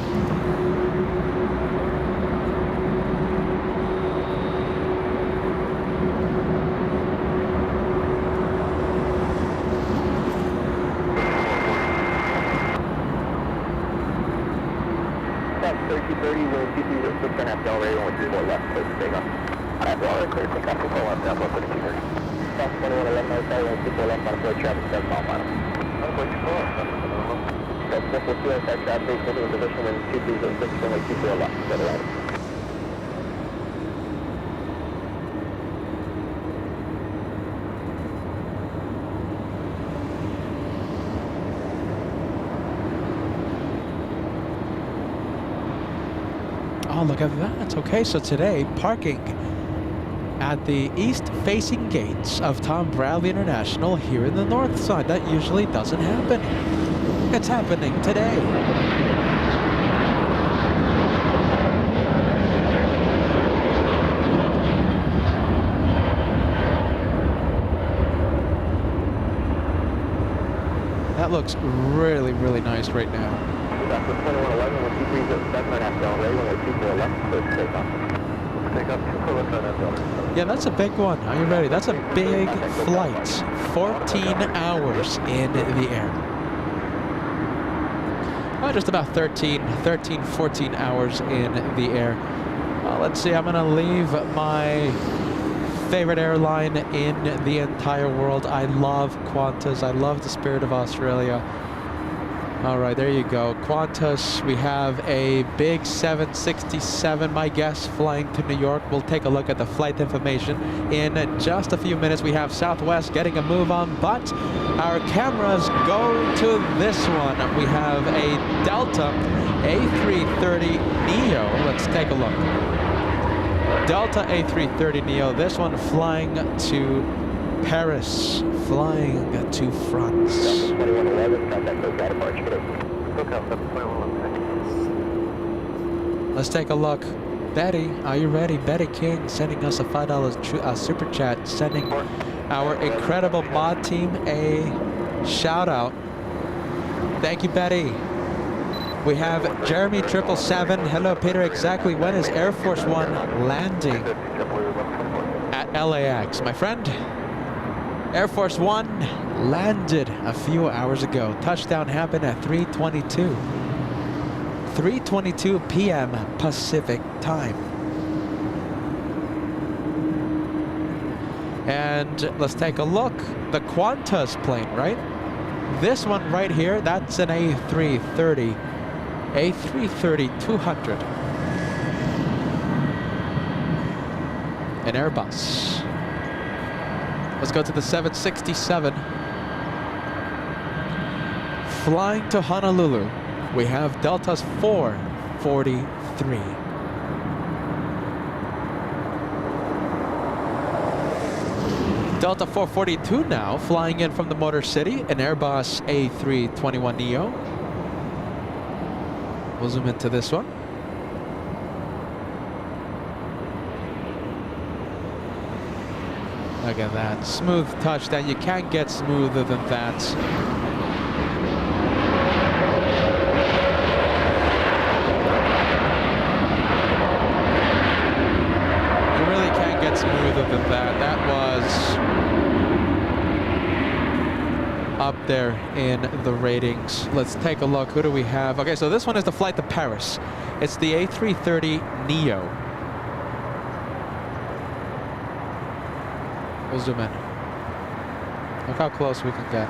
Oh, look at that. Okay, so today, parking at the east-facing gates of Tom Bradley International here in the north side. That usually doesn't happen. It's happening today. That looks really, really nice right now. Yeah, that's a big one. Are you ready? That's a big flight. 14 hours in the air. Oh, just about 13, 14 hours in the air. Let's see, I'm going to leave my favorite airline in the entire world. I love Qantas. I love the Spirit of Australia. All right, there you go. Qantas, we have a big 767, my guess, flying to New York. We'll take a look at the flight information in just a few minutes. We have Southwest getting a move on, but our cameras go to this one. We have a Delta A330neo. Let's take a look. Delta A330neo, this one flying to Paris, flying to France. Let's take a look. Betty, are you ready? Betty King sending us a $5 super chat, sending our incredible mod team a shout out. Thank you, Betty. We have Jeremy 777. Hello, Peter. Exactly when is Air Force One landing at LAX? My friend, Air Force One landed a few hours ago. Touchdown happened at 3:22. 3:22 p.m. Pacific time. And let's take a look. The Qantas plane, right? This one right here, that's an A330. A330-200. An Airbus. Let's go to the 767. Flying to Honolulu, we have Delta's 443. Delta 442 now, flying in from the Motor City, an Airbus A321neo. We'll zoom into this one. Look at that. Smooth touchdown. You can't get smoother than that. You really can't get smoother than that. That was up there in the ratings. Let's take a look. Who do we have? Okay, so this one is the flight to Paris. It's the A330neo. We'll zoom in. Look how close we can get.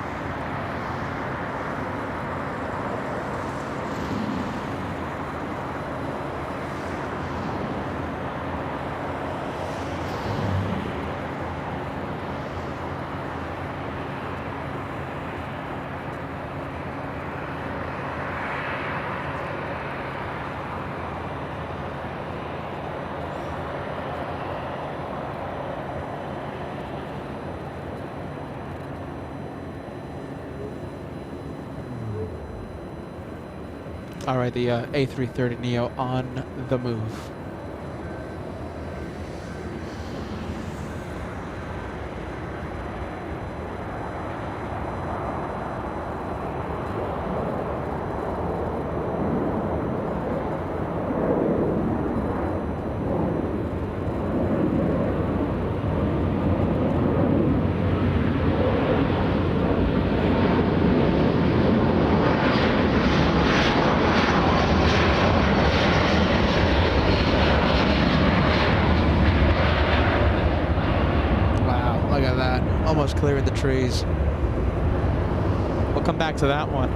All right, the A330neo on the move. Almost clearing the trees. We'll come back to that one.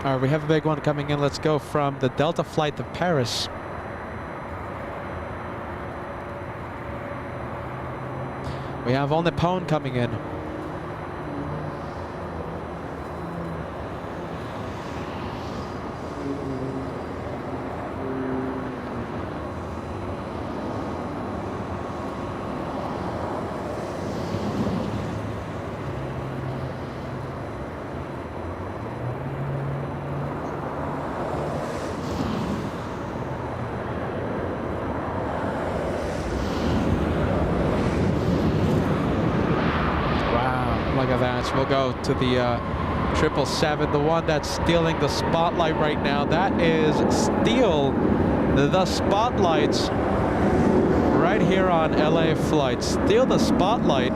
All right, we have a big one coming in. Let's go from the Delta flight to Paris. We have All Nippon coming in. Look at that. We'll go to the 777, the one that's stealing the spotlight right now. That is steal the spotlights right here on LA flights. Steal the spotlight.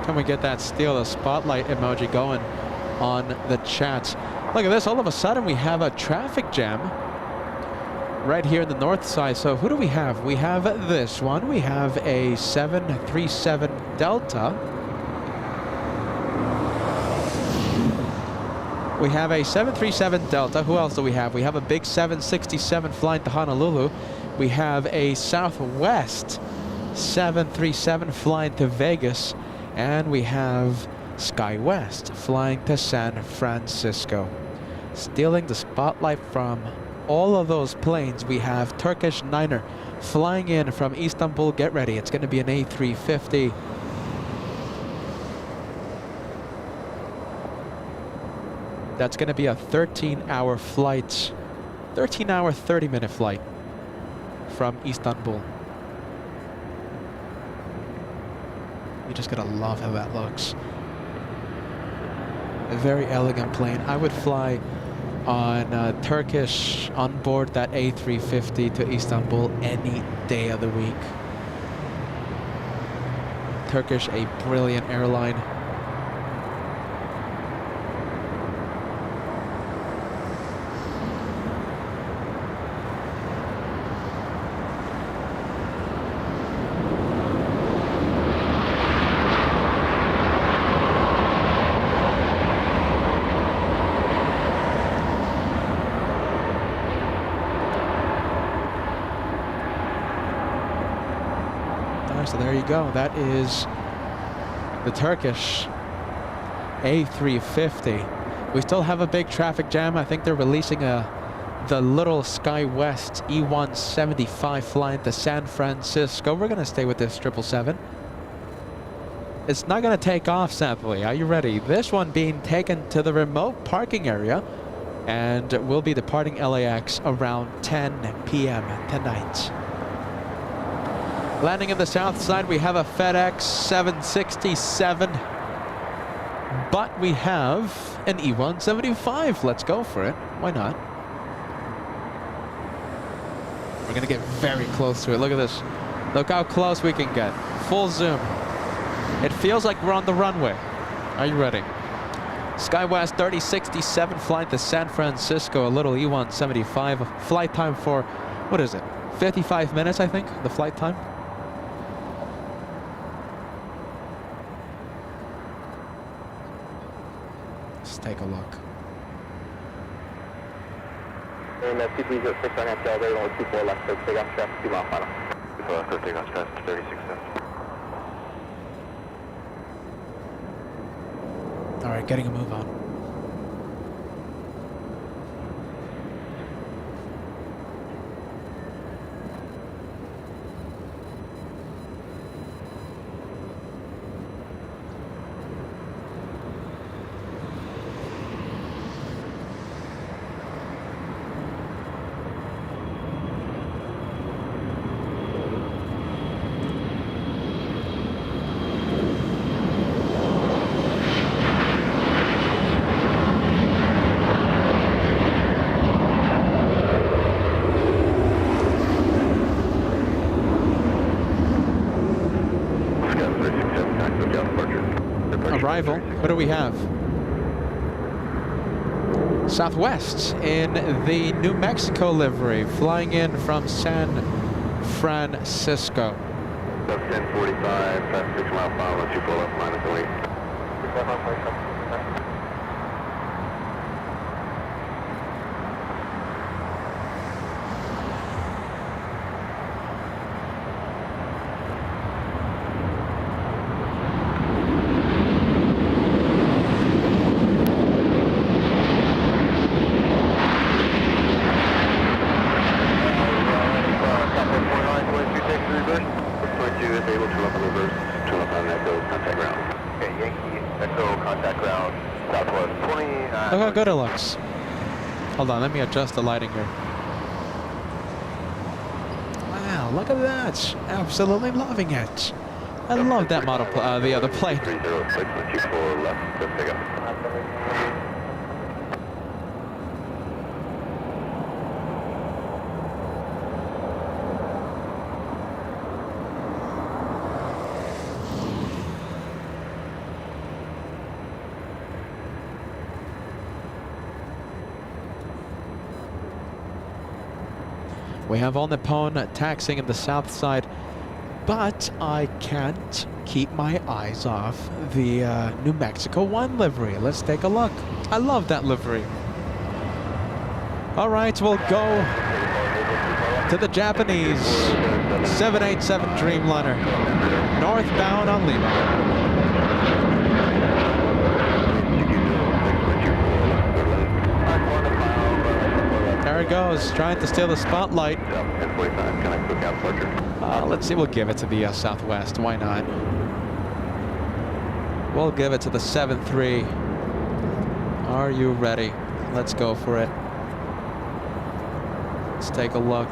Can we get that steal the spotlight emoji going on the chat? Look at this. All of a sudden, we have a traffic jam right here in the north side. So who do we have? We have this one. We have a 737 Delta. We have a 737 Delta. Who else do we have? We have a big 767 flying to Honolulu. We have a Southwest 737 flying to Vegas. And we have SkyWest flying to San Francisco. Stealing the spotlight from all of those planes, we have Turkish Niner flying in from Istanbul. Get ready. It's going to be an A350. That's going to be a 13-hour flight. 13-hour, 30-minute flight from Istanbul. You're just going to love how that looks. A very elegant plane. I would fly on Turkish on board that A350 to Istanbul any day of the week. Turkish, a brilliant airline. So there you go. That is the Turkish A350. We still have a big traffic jam. I think they're releasing the little SkyWest E175 flying to San Francisco. We're going to stay with this 777. It's not going to take off, sadly. Are you ready? This one being taken to the remote parking area and will be departing LAX around 10 p.m. tonight. Landing in the south side, we have a FedEx 767, but we have an E175. Let's go for it. Why not? We're going to get very close to it. Look at this. Look how close we can get. Full zoom. It feels like we're on the runway. Are you ready? SkyWest 3067 flying to San Francisco, a little E175. Flight time for, what is it? 55 minutes, I think, the flight time. Take a look. And TP's at 6 on FL, they only 24 left, so take off traffic, 2 mile final. 2 left, take off traffic, 36 cents. All right, getting a move on. Arrival. What do we have? Southwest in the New Mexico livery, flying in from San Francisco. That's 1045, fast 6 mile final, 24 left, minus 8. Look how good it looks. Hold on, let me adjust the lighting here. Wow, look at that. Absolutely loving it. I love that model, the other plane. 306, 24 left, let's take off. We have All Nippon taxiing in the south side, but I can't keep my eyes off the New Mexico 1 livery. Let's take a look. I love that livery. All right, we'll go to the Japanese 787 Dreamliner, northbound on Lima. There he goes, trying to steal the spotlight. Let's see, we'll give it to the Southwest. Why not? We'll give it to the 7-3. Are you ready? Let's go for it. Let's take a look.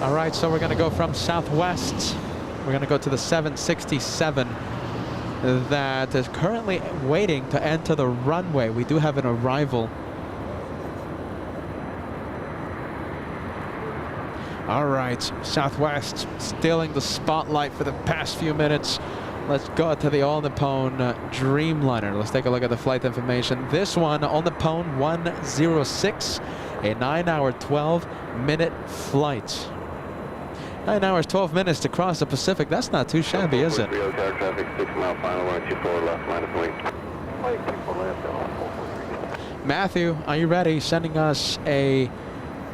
All right, so we're going to go from Southwest. We're going to go to the 767 that is currently waiting to enter the runway. We do have an arrival. All right, Southwest stealing the spotlight for the past few minutes. Let's go to the All Nippon Dreamliner. Let's take a look at the flight information. This one, All Nippon 106, a 9-hour, 12-minute flight. 9 hours, 12 minutes to cross the Pacific. That's not too shabby, is it? Matthew, are you ready? Sending us a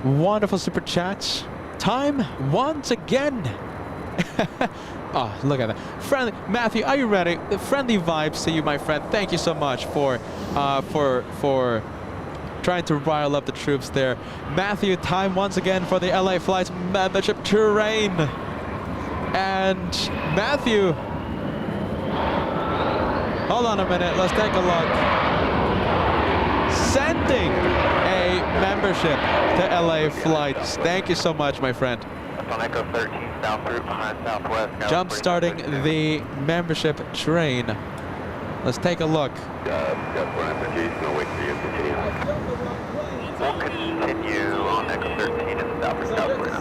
wonderful super chat. Time once again. Oh, look at that. Friendly Matthew, are you ready? Friendly vibes to you, my friend. Thank you so much for trying to rile up the troops there. Matthew, time once again for the LA Flights membership train. And Matthew, hold on a minute, let's take a look. Sending a membership to LA Flights. Thank you so much, my friend. On Echo 13, south route behind Southwest. Jump starting the membership train. Let's take a look. We'll continue on Echo 13 in the south route, south route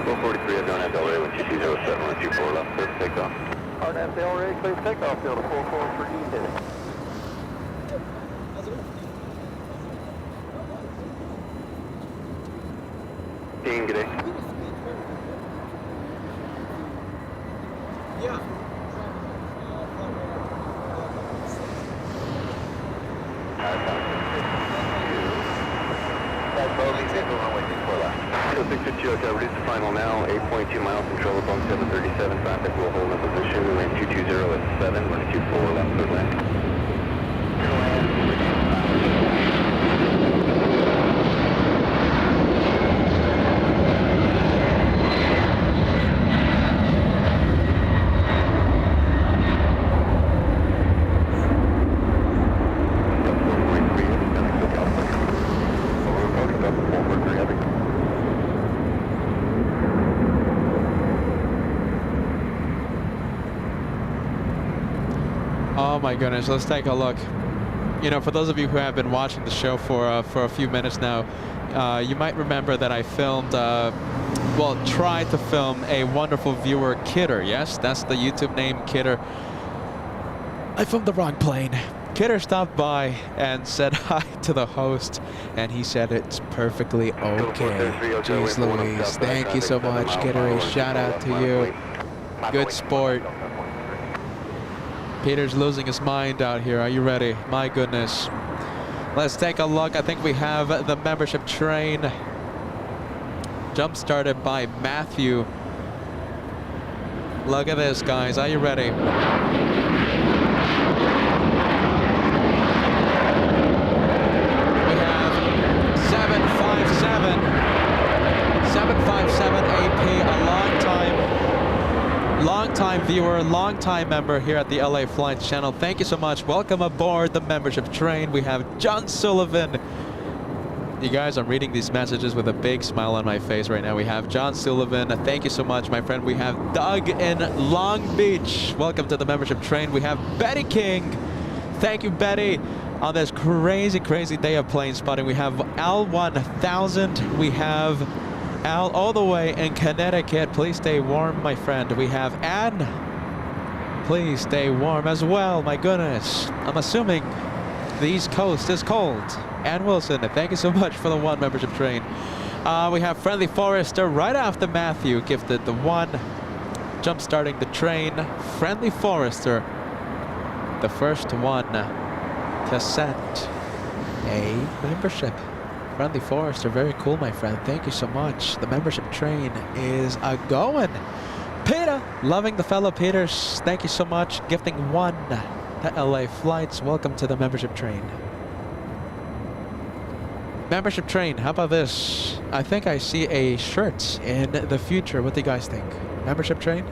443, I've done Delray, 1207, 124 left, clear for takeoff. RNAV Delray, clear for takeoff, field of 443, heading. Team, good day. Yeah. So 650 Hotel, reduce the final now, 8.2 miles, control of Boeing 737, traffic will hold in position, land 220 at 7, running 24 left, clear land. Oh my goodness, let's take a look. You know, for those of you who have been watching the show for a few minutes now, you might remember that I filmed, well, tried to film a wonderful viewer, Kidder. Yes, that's the YouTube name, Kidder. I filmed the wrong plane. Kidder stopped by and said hi to the host, and he said it's perfectly okay. Jeez Louise, thank you so much, Kidder. A shout out to you. Good sport. Peter's losing his mind out here. Are you ready? My goodness. Let's take a look. I think we have the membership train jump started by Matthew. Look at this, guys. Are you ready? We have 757 AP, a long-time viewer, long-time member here at the LA Flights channel. Thank you so much. Welcome aboard the membership train. We have John Sullivan. You guys, I'm reading these messages with a big smile on my face right now. We have John Sullivan. Thank you so much, my friend. We have Doug in Long Beach. Welcome to the membership train. We have Betty King. Thank you, Betty, on this crazy, crazy day of plane spotting. We have Al 1000. We have Al, all the way in Connecticut. Please stay warm, my friend. We have Ann. Please stay warm as well. My goodness. I'm assuming the East Coast is cold. Ann Wilson, thank you so much for the 1 membership train. We have Friendly Forester right after Matthew gifted the 1. Jump starting the train. Friendly Forester, the first one to send a membership. Friendly Forester, very cool, my friend. Thank you so much. The membership train is a-going. Peter, loving the fellow Peters. Thank you so much. Gifting 1 to LA Flights. Welcome to the membership train. Membership train, how about this? I think I see a shirt in the future. What do you guys think? Membership train?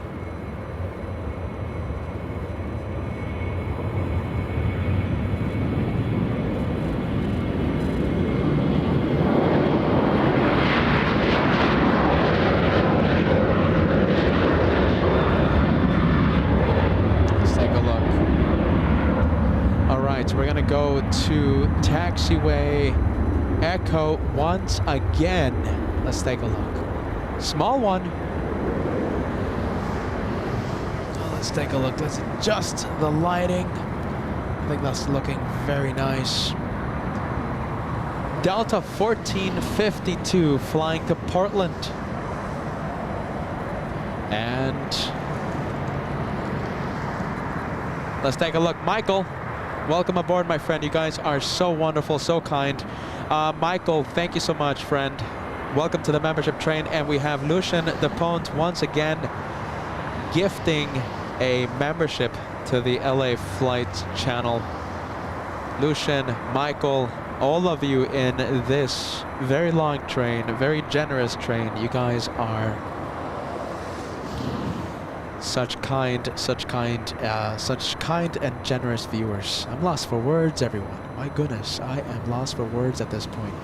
Let's take a look. All right, we're gonna go to taxiway Echo once again. Let's take a look. Small one. Let's take a look. Let's adjust the lighting. I think that's looking very nice. Delta 1452 flying to Portland. And let's take a look. Michael, welcome aboard, my friend. You guys are so wonderful, so kind. Michael, thank you so much, friend. Welcome to the membership train. And we have Lucian DePont once again gifting a membership to the LA Flights channel. Lucian, Michael, all of you in this very long train, very generous train. You guys are such kind and generous viewers. I'm lost for words, everyone. My goodness, I am lost for words at this point.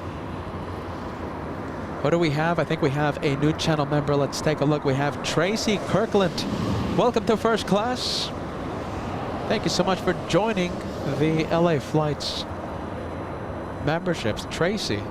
What do we have? I think we have a new channel member. Let's take a look. We have Tracy Kirkland. Welcome to first class. Thank you so much for joining the LA Flights memberships. Tracy.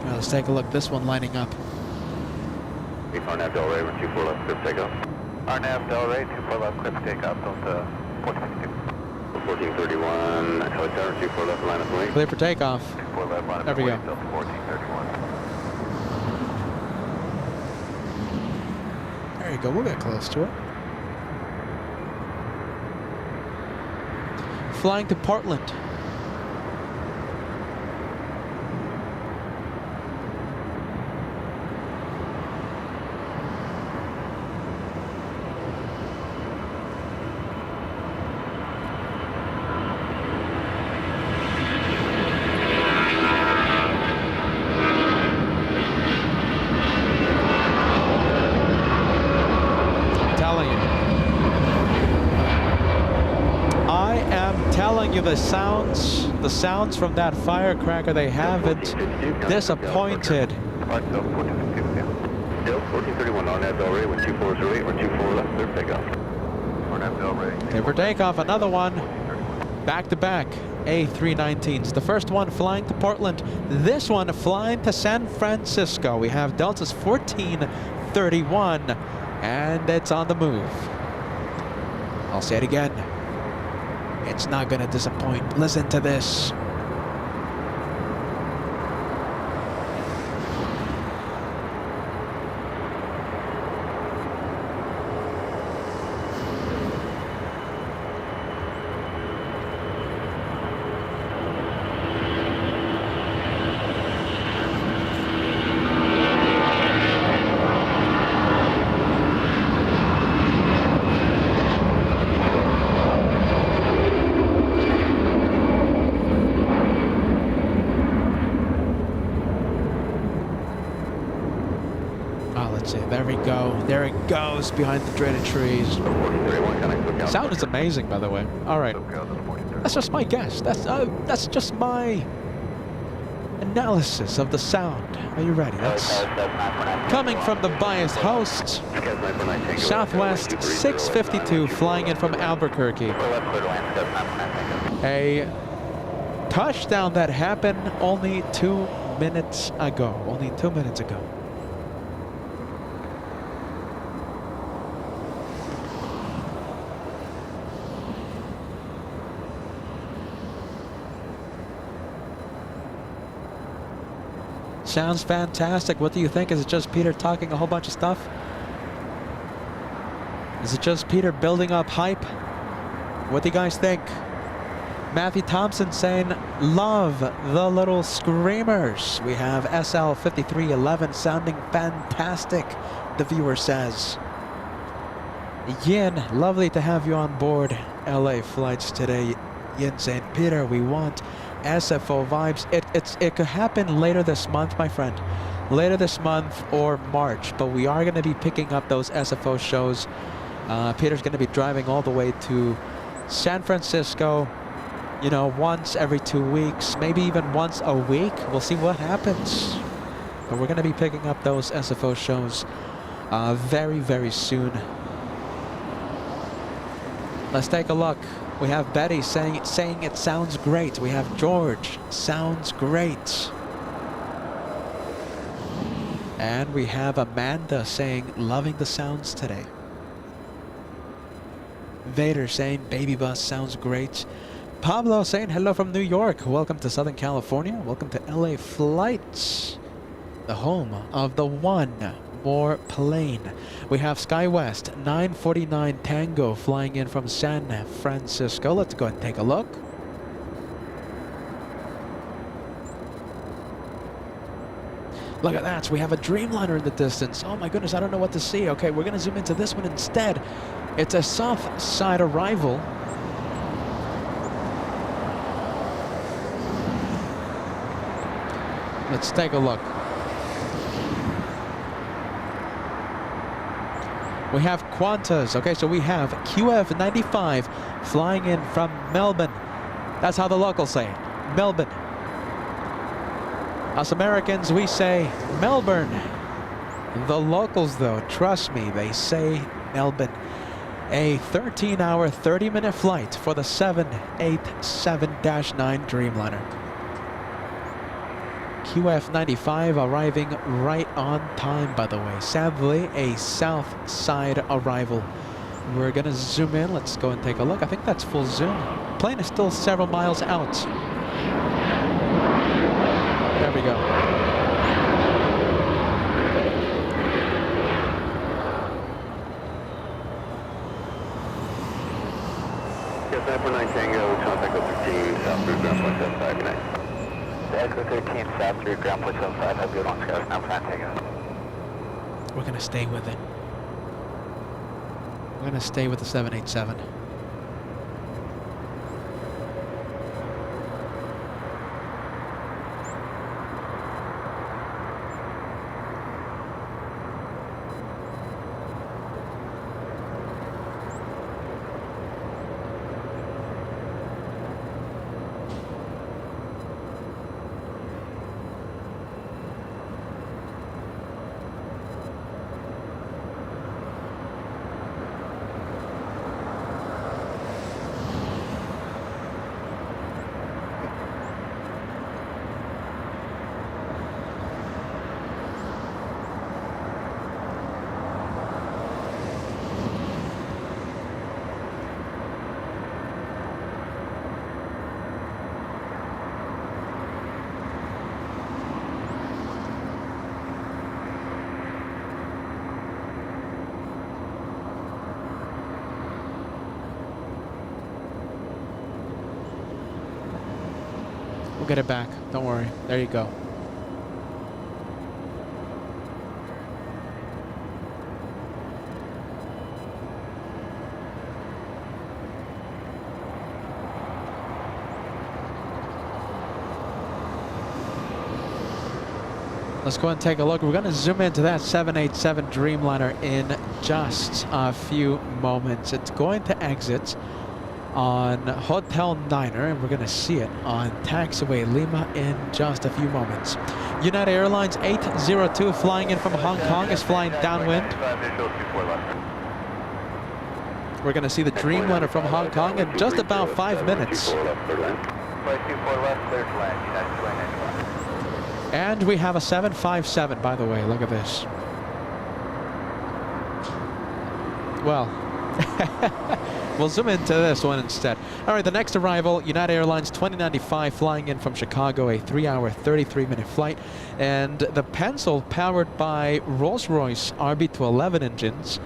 Let's take a look. This one lining up. Arnav Delray, 124 left, clear for takeoff. Arnav Delray, 24 left, clear for takeoff, Delta 1452. 1431, helicopter 24 left, line of wing. Clear for takeoff. 24 left, line of There we go. Delta 1431. There you go. We'll get close to it. Flying to Portland. The sounds from that firecracker, they haven't disappointed. Delta 1431, Arnav Delray, 12408, 124 left, clear for takeoff. Arnav Delray. Clear for takeoff, another one. Back to back, A319s. The first one flying to Portland, this one flying to San Francisco. We have Delta's 1431, and it's on the move. I'll say it again. It's not gonna disappoint. Listen to this. Let's see. There we go. There it goes behind the dreaded trees. Sound is amazing, by the way. All right. That's just my guess. That's just my analysis of the sound. Are you ready? That's coming from the biased host. Southwest 652 flying in from Albuquerque. A touchdown that happened only 2 minutes ago. Only 2 minutes ago. Sounds fantastic. What do you think? Is it just Peter talking a whole bunch of stuff? Is it just Peter building up hype? What do you guys think? Matthew Thompson saying, love the little screamers. We have SL5311 sounding fantastic, the viewer says. Yin, lovely to have you on board LA flights today. Yin saying, Peter, we want SFO vibes. It could happen later this month, my friend. Later this month or March, but we are going to be picking up those SFO shows. Peter's going to be driving all the way to San Francisco, you know, once every 2 weeks, maybe even once a week. We'll see what happens. But we're going to be picking up those SFO shows very, very soon. Let's take a look. We have Betty saying it sounds great. We have George, sounds great. And we have Amanda saying, loving the sounds today. Vader saying, baby bus sounds great. Pablo saying, hello from New York. Welcome to Southern California. Welcome to LA Flights, the home of the one more plane. We have SkyWest 949 Tango flying in from San Francisco. Let's go ahead and take a look. Look at that. We have a Dreamliner in the distance. Oh my goodness, I don't know what to see. Okay, we're going to zoom into this one instead. It's a south side arrival. Let's take a look. We have Qantas. Okay, so we have QF95 flying in from Melbourne. That's how the locals say it. Melbourne. Us Americans, we say Melbourne. The locals, though, trust me, they say Melbourne. A 13-hour, 30-minute flight for the 787-9 Dreamliner. QF95 arriving right on time, by the way. Sadly, a south side arrival. We're going to zoom in. Let's go and take a look. I think that's full zoom. Plane is still several miles out. There we go. Yes, 949 Tango, contact 13, South Route ground point 75, good night. Echo 13, South 3, ground point 75, have a good one, Sky. Now plan Tango. We're going to stay with it. We're going to stay with the 787. We'll get it back. Don't worry. There you go. Let's go ahead and take a look. We're going to zoom into that 787 Dreamliner in just a few moments. It's going to exit on Hotel Niner, and we're going to see it on taxiway Lima in just a few moments. United Airlines 802 flying in from Hong Kong is flying downwind. We're going to see the Dreamliner from Hong Kong in just about 5 minutes. And we have a 757, by the way. Look at this. Well, we'll zoom into this one instead. All right, the next arrival, United Airlines 2095 flying in from Chicago, a 3-hour, 33-minute flight. And the Pencil, powered by Rolls-Royce RB211 engines,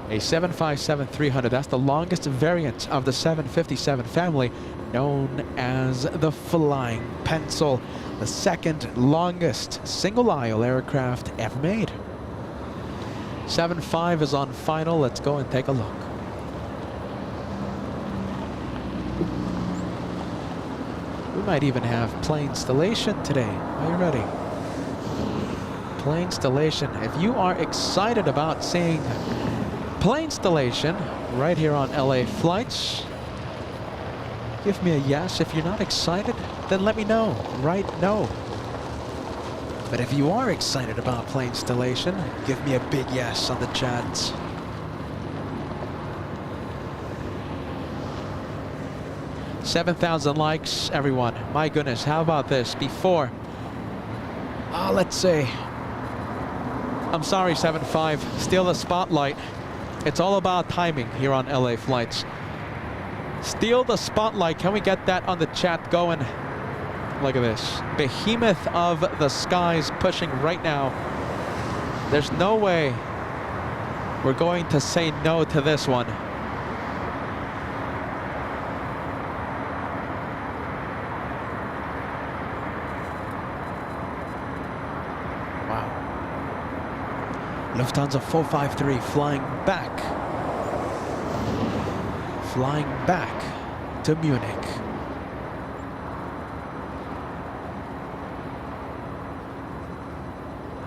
a 757-300. That's the longest variant of the 757 family, known as the Flying Pencil, the second longest single-aisle aircraft ever made. 75 is on final. Let's go and take a look. We might even have plane installation today. Are you ready? Plane installation. If you are excited about seeing plane installation right here on LA Flights, give me a yes. If you're not excited, then let me know. Right? No. But if you are excited about plane installation, give me a big yes on the chat. $7,000 likes, everyone. My goodness, how about this? Before, let's say, I'm sorry, 75, steal the spotlight. It's all about timing here on LA Flights. Steal the spotlight. Can we get that on the chat going? Look at this. Behemoth of the skies pushing right now. There's no way we're going to say no to this one. Wow. Lufthansa 453 flying back. Flying back to Munich.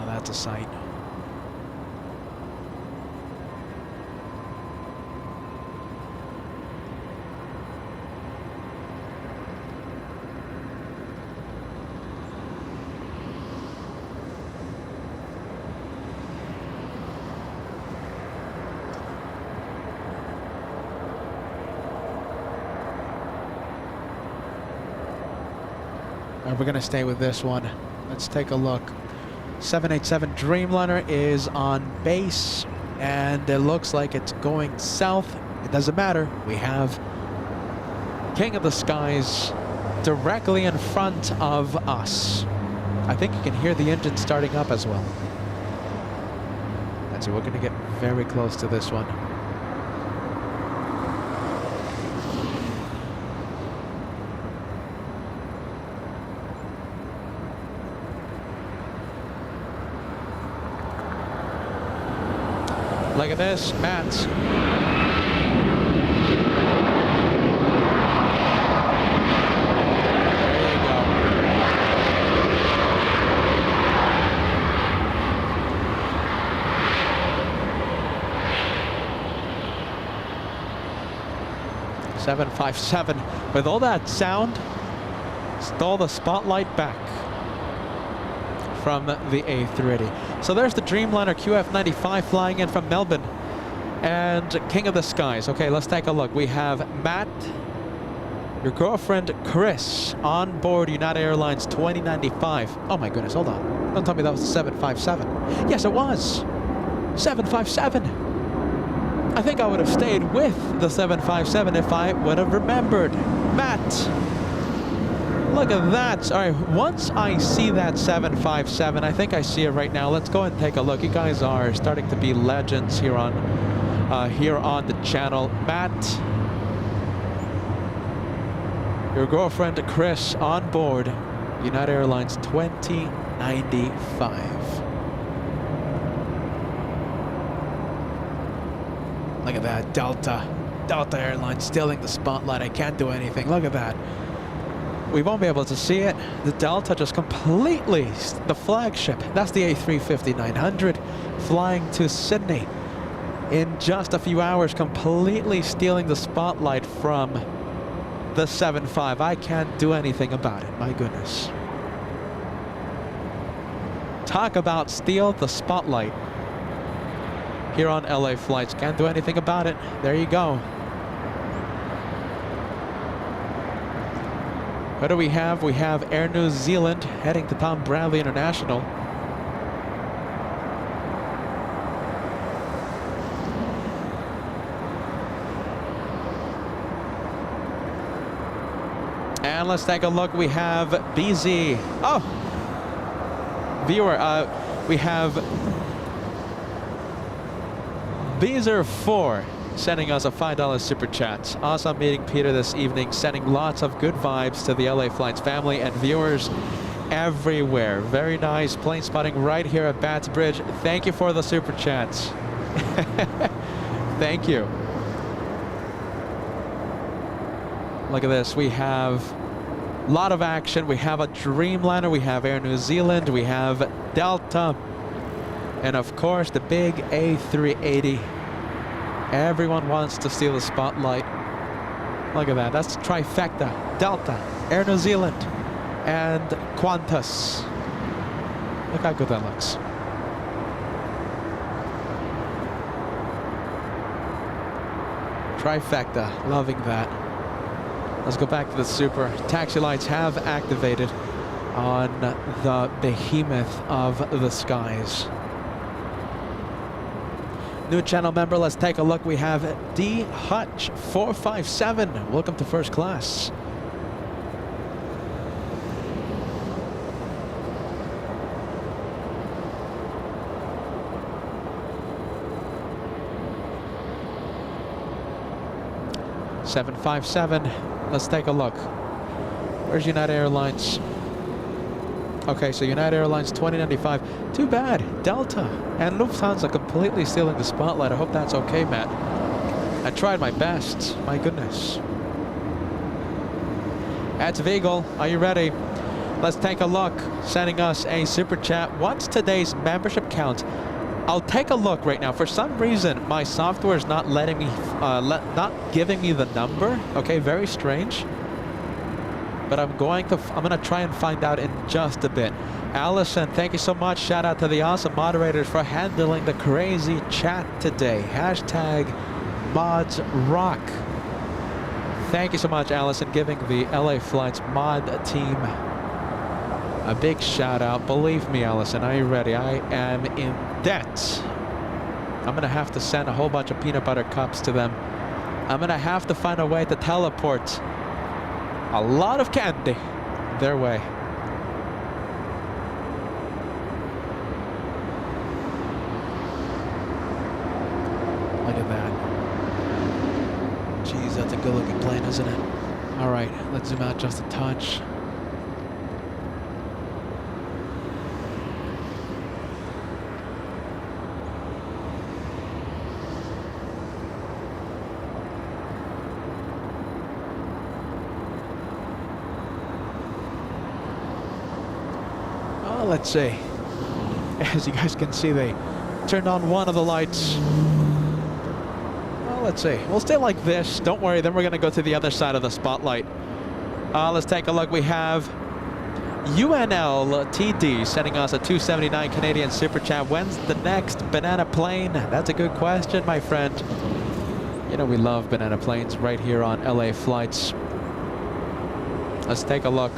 That's a sight. We're going to stay with this one. Let's take a look. 787 Dreamliner is on base, and it looks like it's going south. It doesn't matter. We have King of the Skies directly in front of us. I think you can hear the engine starting up as well. And so we're going to get very close to this one. Look at this, Matt. There you go. .757. With all that sound, stole the spotlight back from the A380. So there's the Dreamliner QF95 flying in from Melbourne and King of the Skies. Okay, let's take a look. We have Matt, your girlfriend Chris, on board United Airlines 2095. Oh my goodness, hold on. Don't tell me that was the 757. Yes, it was. 757. I think I would have stayed with the 757 if I would have remembered. Matt. Look at that. All right, once I see that 757, I think I see it right now. Let's go and take a look. You guys are starting to be legends here on the channel. Matt, your girlfriend Chris on board United Airlines 2095. Look at that, Delta Airlines stealing the spotlight. I can't do anything. Look at that. we won't be able to see it. The Delta just completely, the flagship, that's the A350-900, flying to Sydney in just a few hours, completely stealing the spotlight from the 7.5. I can't do anything about it, my goodness. Talk about steal the spotlight here on LA Flights. Can't do anything about it. There you go. What do we have? We have Air New Zealand heading to Tom Bradley International. And let's take a look. We have BZ. Oh! Viewer, we have Beezer4 sending us a $5 super chat. Awesome meeting Peter this evening, sending lots of good vibes to the LA Flights family and viewers everywhere. Very nice plane spotting right here at Bats Bridge. Thank you for the super chats. Thank you. Look at this. We have a lot of action. We have a Dreamliner. We have Air New Zealand. We have Delta. And of course, the big A380. Everyone wants to steal the spotlight. Look at that. That's trifecta. Delta, Air New Zealand, and Qantas. Look how good that looks. Trifecta. Loving that. Let's go back to the Super. Taxi lights have activated on the behemoth of the skies. New channel member, let's take a look. We have D Hutch 457. Welcome to first class. $757. Let's take a look. Where's United Airlines? Okay, so United Airlines 2095. Too bad. Delta and Lufthansa completely stealing the spotlight. I hope that's okay, Matt. I tried my best. My goodness. That's Vigil. Are you ready? Let's take a look. Sending us a super chat. What's today's membership count? I'll take a look right now. For some reason, my software is not letting me, not giving me the number. Okay, very strange. But I'm gonna try and find out in just a bit. Allison, thank you so much. Shout out to the awesome moderators for handling the crazy chat today. Hashtag mods rock. Thank you so much, Allison, giving the LA Flights mod team a big shout out. Believe me, Allison, are you ready? I am in debt. I'm gonna have to send a whole bunch of peanut butter cups to them. I'm gonna have to find a way to teleport a lot of candy their way. Look at that. Jeez, that's a good looking plane, isn't it? All right, let's zoom out just a touch. Let's see. As you guys can see, they turned on one of the lights. Well, let's see. We'll stay like this. Don't worry. Then we're going to go to the other side of the spotlight. Let's take a look. We have UNLTD sending us a 279 Canadian super chat. When's the next banana plane? That's a good question, my friend. You know we love banana planes right here on LA Flights. Let's take a look.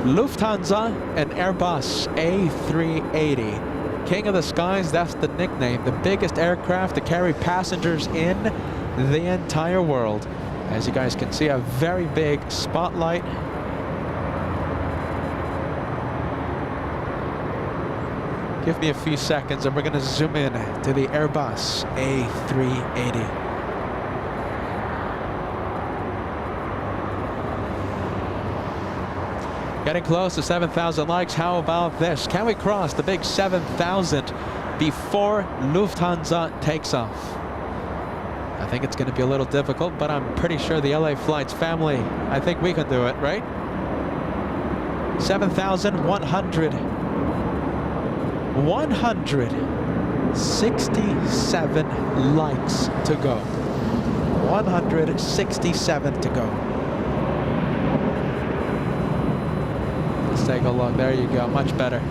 Lufthansa and Airbus A380. King of the Skies, that's the nickname. The biggest aircraft to carry passengers in the entire world. As you guys can see, a very big spotlight. Give me a few seconds and we're going to zoom in to the Airbus A380. Getting close to 7,000 likes. How about this? Can we cross the big 7,000 before Lufthansa takes off? I think it's going to be a little difficult, but I'm pretty sure the LA Flights family, I think we can do it, right? 7,100. 167 likes to go. 167 to go. Let's take a look. There you go. Much better.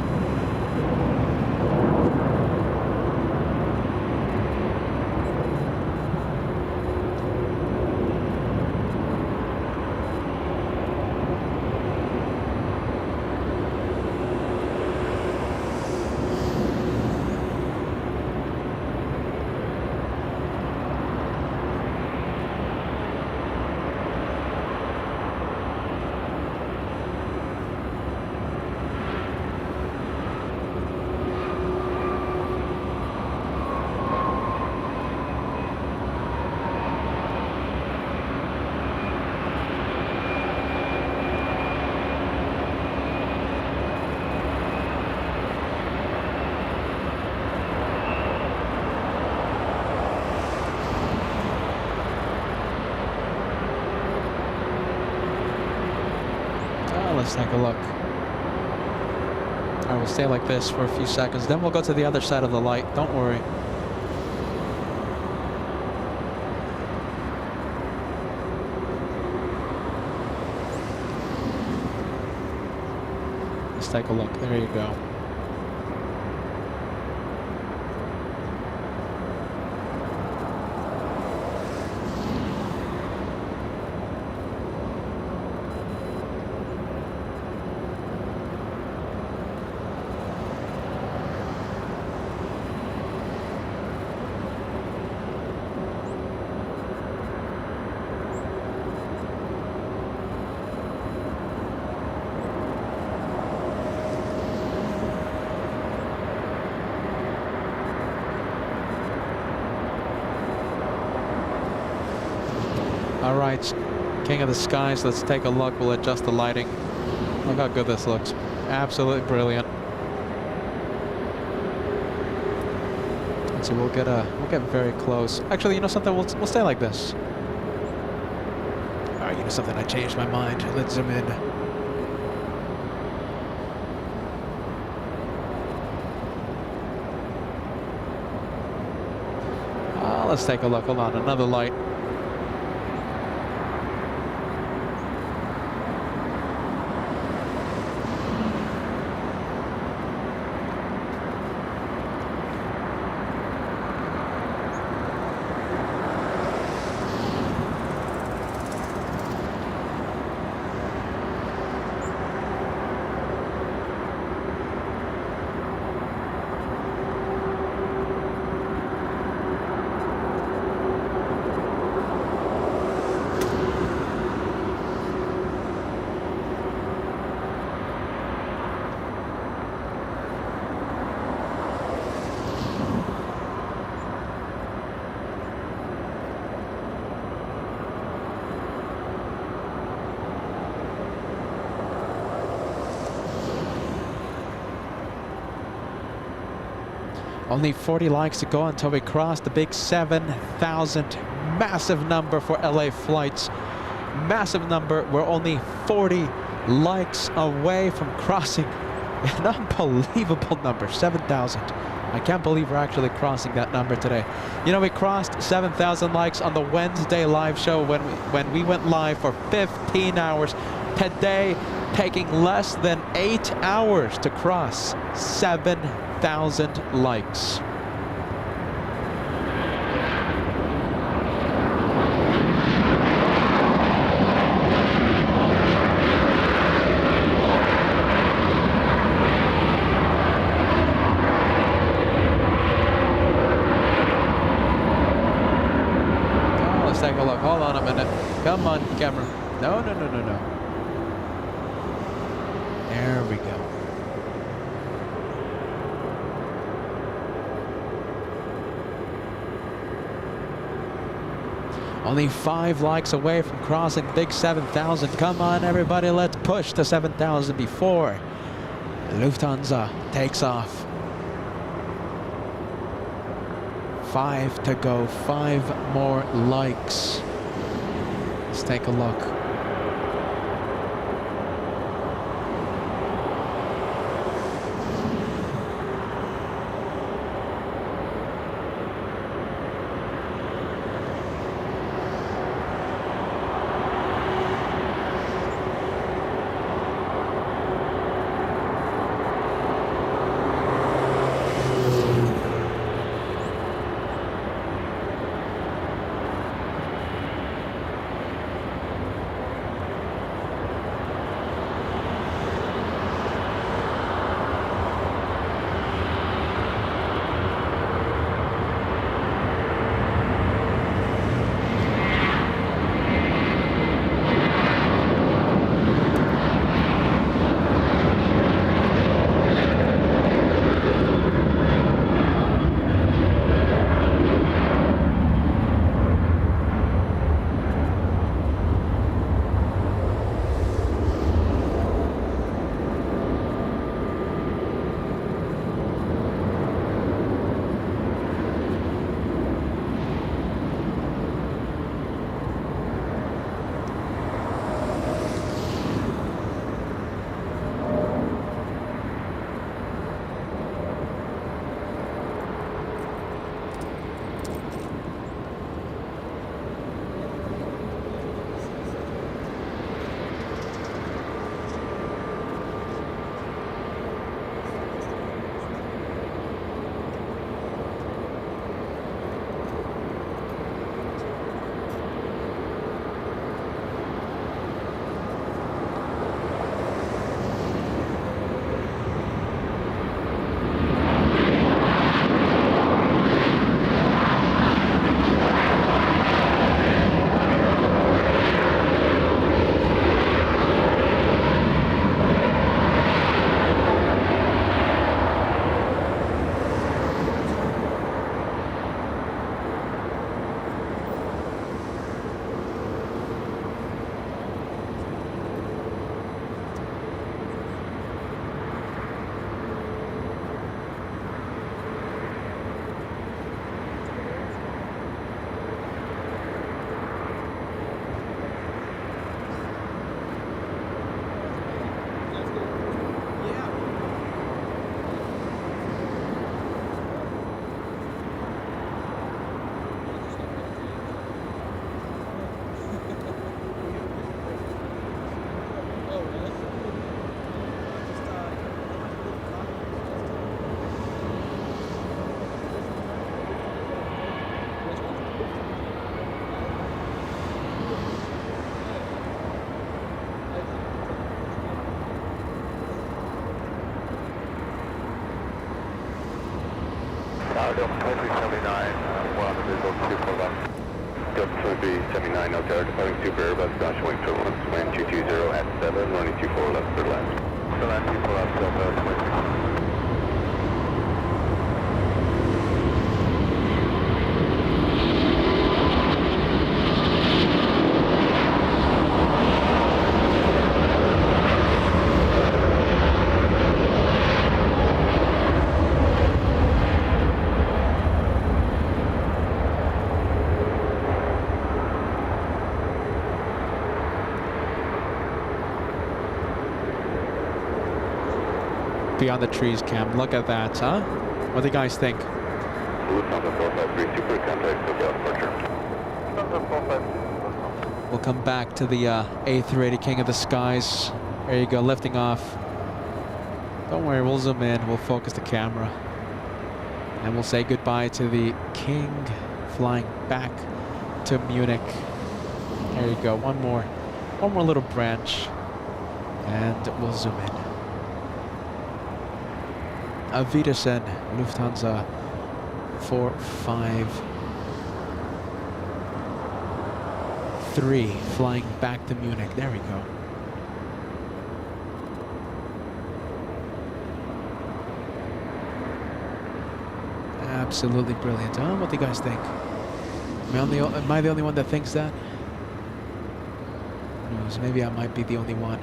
Let's take a look. I will stay like this for a few seconds, then we'll go to the other side of the light. Don't worry. Let's take a look. There you go. All right, King of the Skies, let's take a look. We'll adjust the lighting. Look how good this looks. Absolutely brilliant. So we'll get very close. Actually, you know something? We'll stay like this. All right, you know something? I changed my mind. Let's zoom in. Let's take a look. Hold on, another light. Only 40 likes to go until we cross the big 7,000. Massive number for LA flights. Massive number. We're only 40 likes away from crossing an unbelievable number, 7,000. I can't believe we're actually crossing that number today. You know, we crossed 7,000 likes on the Wednesday live show when we went live for 15 hours. Today, taking less than 8 hours to cross 7,000 likes. Let's take a look. Hold on a minute. Come on, camera. No. There we go. Only 5 likes away from crossing big 7,000. Come on, everybody, let's push to 7,000 before Lufthansa takes off. 5 to go, 5 more likes. Let's take a look. Delta 2379, we're on the visual 24 left. Delta 2379, no tower, departing Super Airbus, dash wing turbulence, wind 220 at 7, running 24 left, clear land. Clear land 24 left, Delta 23. Beyond the trees, Cam. Look at that, huh? What do you guys think? Lufthansa 453, Super, contact Tokyo departure. Lufthansa 453. We'll come back to the A380 King of the Skies. There you go, lifting off. Don't worry, we'll zoom in. We'll focus the camera. And we'll say goodbye to the King flying back to Munich. There you go, one more little branch. And we'll zoom in. Auf Wiedersehen, Lufthansa 453, flying back to Munich. There we go. Absolutely brilliant, huh? What do you guys think? Am I the only one that thinks that? Who knows? Maybe I might be the only one.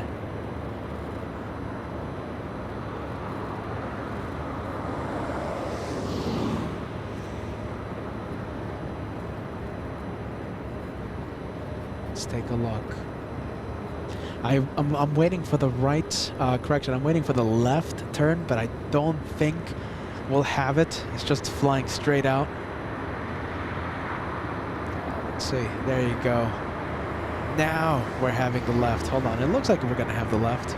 Let's take a look. I'm waiting for the right, correction, I'm waiting for the left turn, but I don't think we'll have it. It's just flying straight out. Let's see, there you go. Now we're having the left. Hold on, it looks like we're gonna have the left.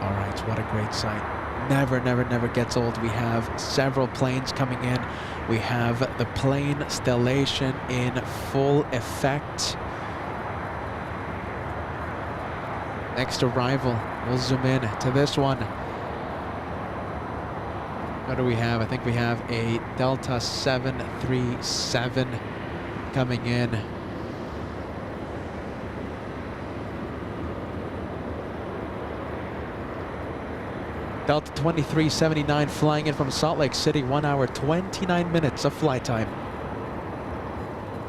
All right, what a great sight. Never, never, never gets old. We have several planes coming in. We have the plane stellation in full effect. Next arrival, we'll zoom in to this one. What do we have? I think we have a Delta 737 coming in. Delta 2379 flying in from Salt Lake City, 1 hour, 29 minutes of flight time.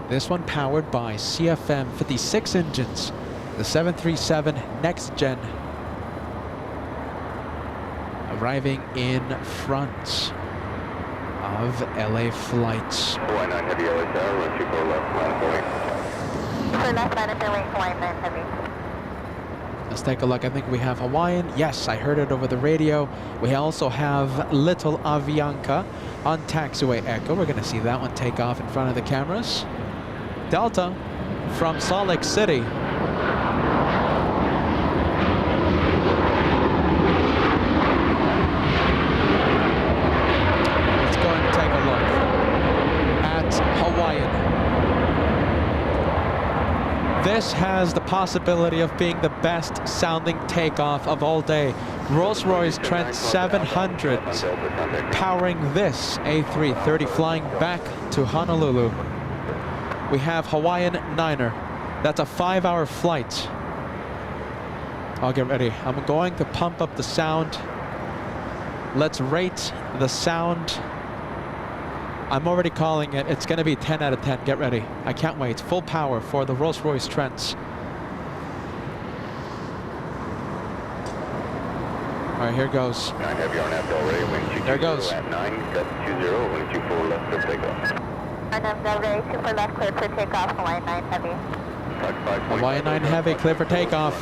This one powered by CFM 56 engines, the 737 Next Gen. Arriving in front of LA flights. Hawaii 9 Heavy LA Tower, run 24 left, line away. For left line away, Hawaii 9 Heavy. Let's take a look. I think we have Hawaiian. Yes, I heard it over the radio. We also have Little Avianca on taxiway Echo. We're going to see that one take off in front of the cameras. Delta from Salt Lake City. Let's go and take a look at Hawaiian. This has the possibility of being the best sounding takeoff of all day. Rolls-Royce Trent 700 powering this A330 flying back to Honolulu. We have Hawaiian 9er. That's a 5-hour flight. I'll get ready. I'm going to pump up the sound. Let's rate the sound. I'm already calling it. It's going to be 10 out of 10. Get ready. I can't wait. Full power for the Rolls-Royce Trents. All right, here goes. 9 Heavy RNAV already, wind 220 There goes. at 9, cut 20, wind 24 left, clear takeoff. RNAV ready, 2 for left, clear for takeoff, Hawaii 9 Heavy. Hawaii 9 Heavy, clear for takeoff.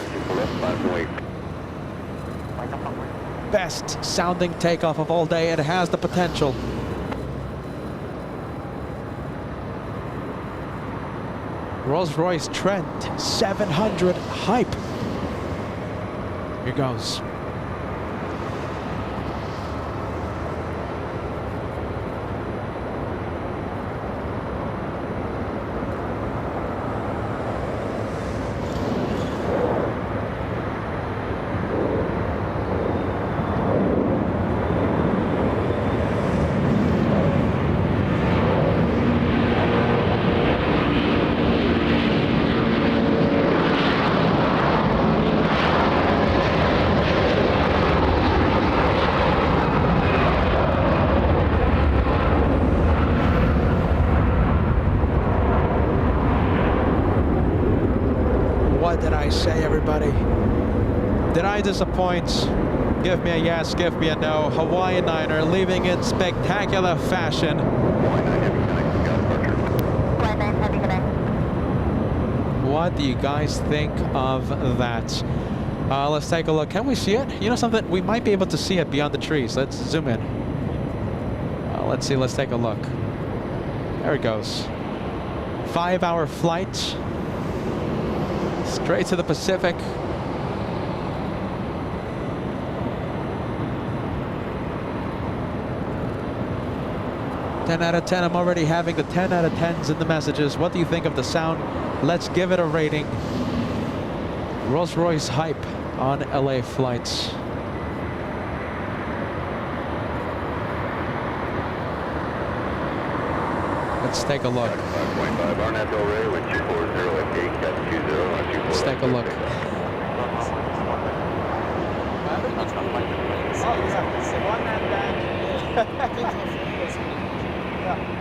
Best sounding takeoff of all day. It has the potential. Rolls-Royce Trent 700 hype. Here goes. say, everybody? Did I disappoint? Give me a yes, give me a no. Hawaiian Niner leaving in spectacular fashion. What do you guys think of that? Let's take a look. Can we see it? You know something? We might be able to see it beyond the trees. Let's zoom in. Let's see. Let's take a look. There it goes. 5-hour flight. Straight to the Pacific. Ten out of 10. I'm already having the 10 out of 10s in the messages. What do you think of the sound? Let's give it a rating. Rolls-Royce hype on LA flights. Let's take a look. Let's take a look.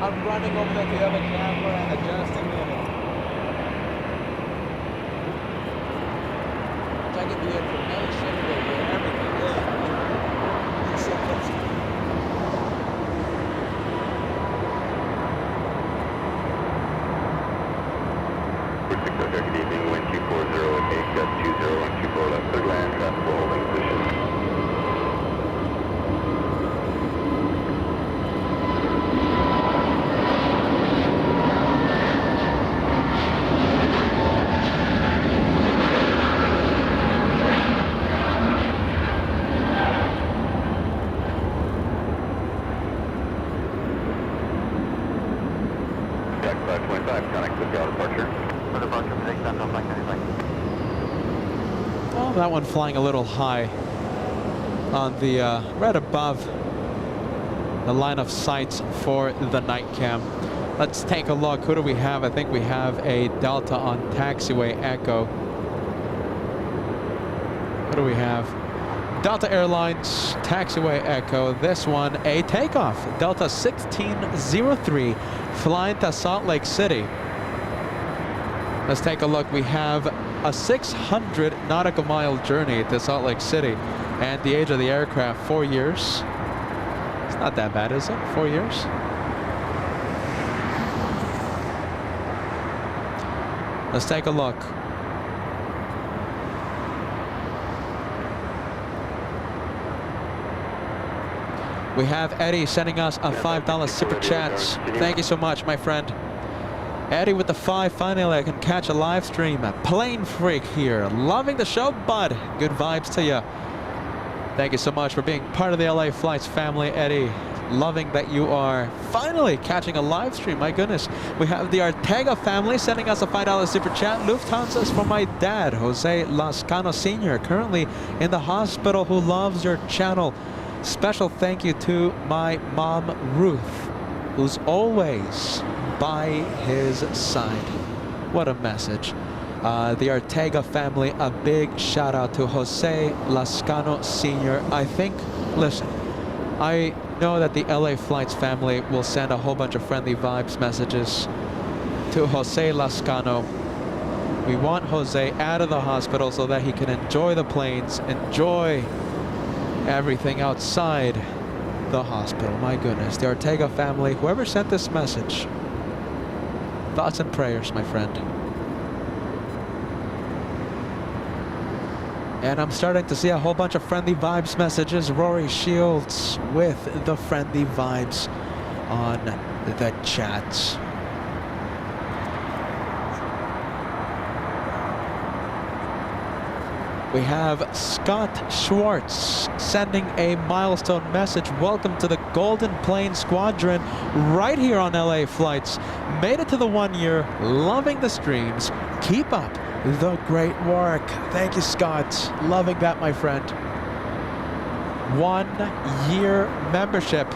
I'm running over to the other camera and adjusting it. Checking the information, everything. Good evening, wind 240 at 8.20 left, third land, traffic holding position. Oh, that one flying a little high on the right above the line of sight for the night cam. Let's take a look. Who do we have? I think we have a Delta on taxiway Echo. What do we have? Delta Airlines, taxiway Echo. This one, a takeoff. Delta 1603, flying to Salt Lake City. Let's take a look. We have a 600 nautical mile journey to Salt Lake City. And the age of the aircraft, 4 years. It's not that bad, is it? 4 years? Let's take a look. We have Eddie sending us a $5 super chat. Thank you so much, my friend. Eddie with the 5. Finally, I can catch a live stream. Plane freak here. Loving the show, bud. Good vibes to you. Thank you so much for being part of the LA Flights family, Eddie. Loving that you are finally catching a live stream. My goodness. We have the Ortega family sending us a $5 super chat. Lufthansa's for my dad, Jose Lascano Sr., currently in the hospital, who loves your channel. Special thank you to my mom, Ruth, who's always by his side. What a message. The Ortega family, a big shout out to Jose Lascano Sr. I think, listen, I know that the LA Flights family will send a whole bunch of friendly vibes messages to Jose Lascano. We want Jose out of the hospital so that he can enjoy the planes, enjoy everything outside the hospital. My goodness, the Ortega family, whoever sent this message, thoughts and prayers, my friend. And I'm starting to see a whole bunch of friendly vibes messages. Rory Shields with the friendly vibes on the chat. We have Scott Schwartz sending a milestone message. Welcome to the Golden Plane Squadron right here on LA Flights. Made it to the 1 year, loving the streams. Keep up the great work. Thank you, Scott. Loving that, my friend. 1 year membership.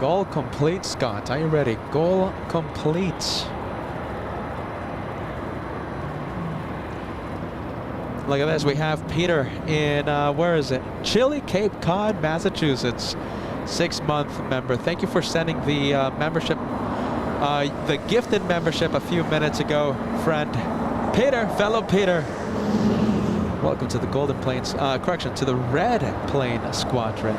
Goal complete, Scott. Are you ready? Goal complete. Look at this. We have Peter in, where is it? Chile, Cape Cod, Massachusetts. 6-month member. Thank you for sending the membership the gifted membership a few minutes ago, friend Peter, fellow Peter. Welcome to the Golden Plains, correction, to the Red Plane Squadron.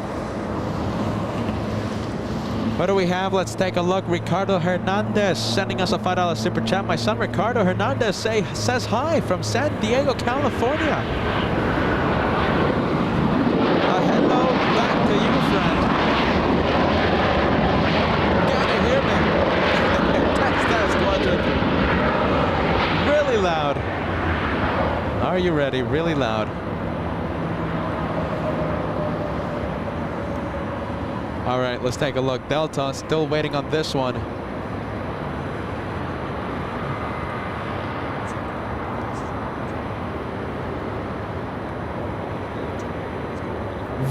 What do we have? Let's take a look. Ricardo Hernandez sending us a $5 super chat. My son Ricardo Hernandez says hi from San Diego, California. Hello back to you, friend. Can you hear me? Test, squadron. Really loud. Are you ready? Really loud. All right, let's take a look. Delta still waiting on this one.